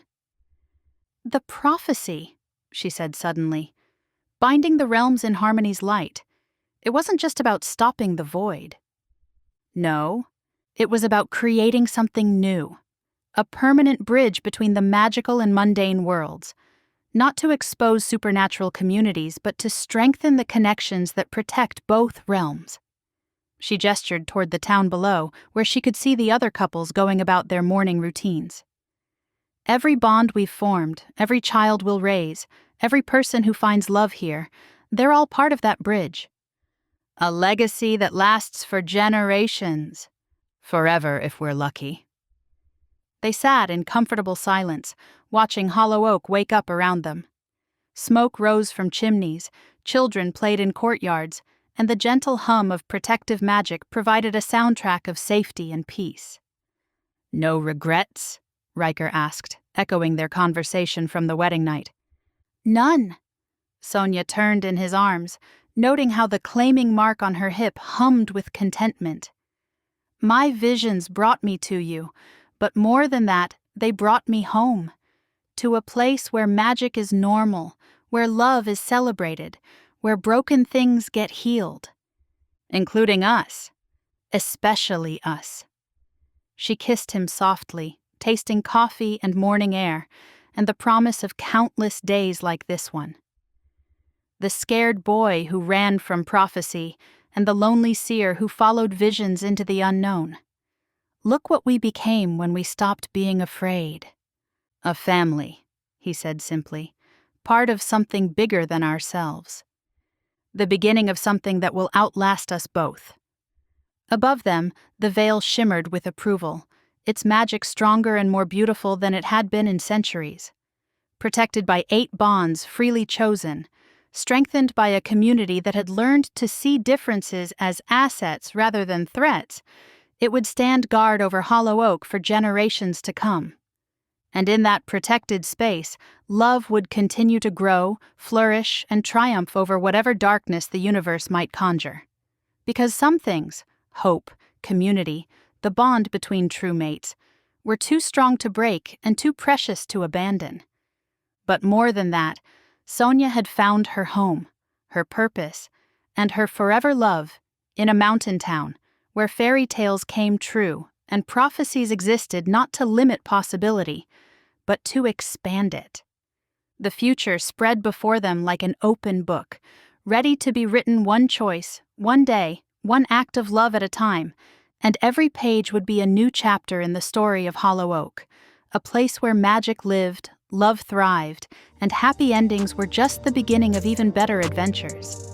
"The prophecy," she said suddenly, "binding the realms in harmony's light. It wasn't just about stopping the void. No, it was about creating something new. A permanent bridge between the magical and mundane worlds. Not to expose supernatural communities, but to strengthen the connections that protect both realms." She gestured toward the town below, where she could see the other couples going about their morning routines. "Every bond we've formed, every child we'll raise, every person who finds love here, they're all part of that bridge. A legacy that lasts for generations. Forever if we're lucky." They sat in comfortable silence, watching Hollow Oak wake up around them. Smoke rose from chimneys, children played in courtyards, and the gentle hum of protective magic provided a soundtrack of safety and peace. "No regrets?" Ryker asked, echoing their conversation from the wedding night. "None." Sonya turned in his arms, noting how the claiming mark on her hip hummed with contentment. "My visions brought me to you, but more than that, they brought me home. To a place where magic is normal, where love is celebrated, where broken things get healed. Including us. Especially us." She kissed him softly, tasting coffee and morning air, and the promise of countless days like this one. The scared boy who ran from prophecy, and the lonely seer who followed visions into the unknown. "Look what we became when we stopped being afraid." "A family," he said simply, "part of something bigger than ourselves. The beginning of something that will outlast us both." Above them, the veil shimmered with approval, its magic stronger and more beautiful than it had been in centuries. Protected by 8 bonds freely chosen, strengthened by a community that had learned to see differences as assets rather than threats, it would stand guard over Hollow Oak for generations to come. And in that protected space, love would continue to grow, flourish, and triumph over whatever darkness the universe might conjure. Because some things, hope, community, the bond between true mates, were too strong to break and too precious to abandon. But more than that, Sonya had found her home, her purpose, and her forever love in a mountain town where fairy tales came true and prophecies existed not to limit possibility, but to expand it. The future spread before them like an open book, ready to be written one choice, one day, one act of love at a time, and every page would be a new chapter in the story of Hollow Oak, a place where magic lived, love thrived, and happy endings were just the beginning of even better adventures.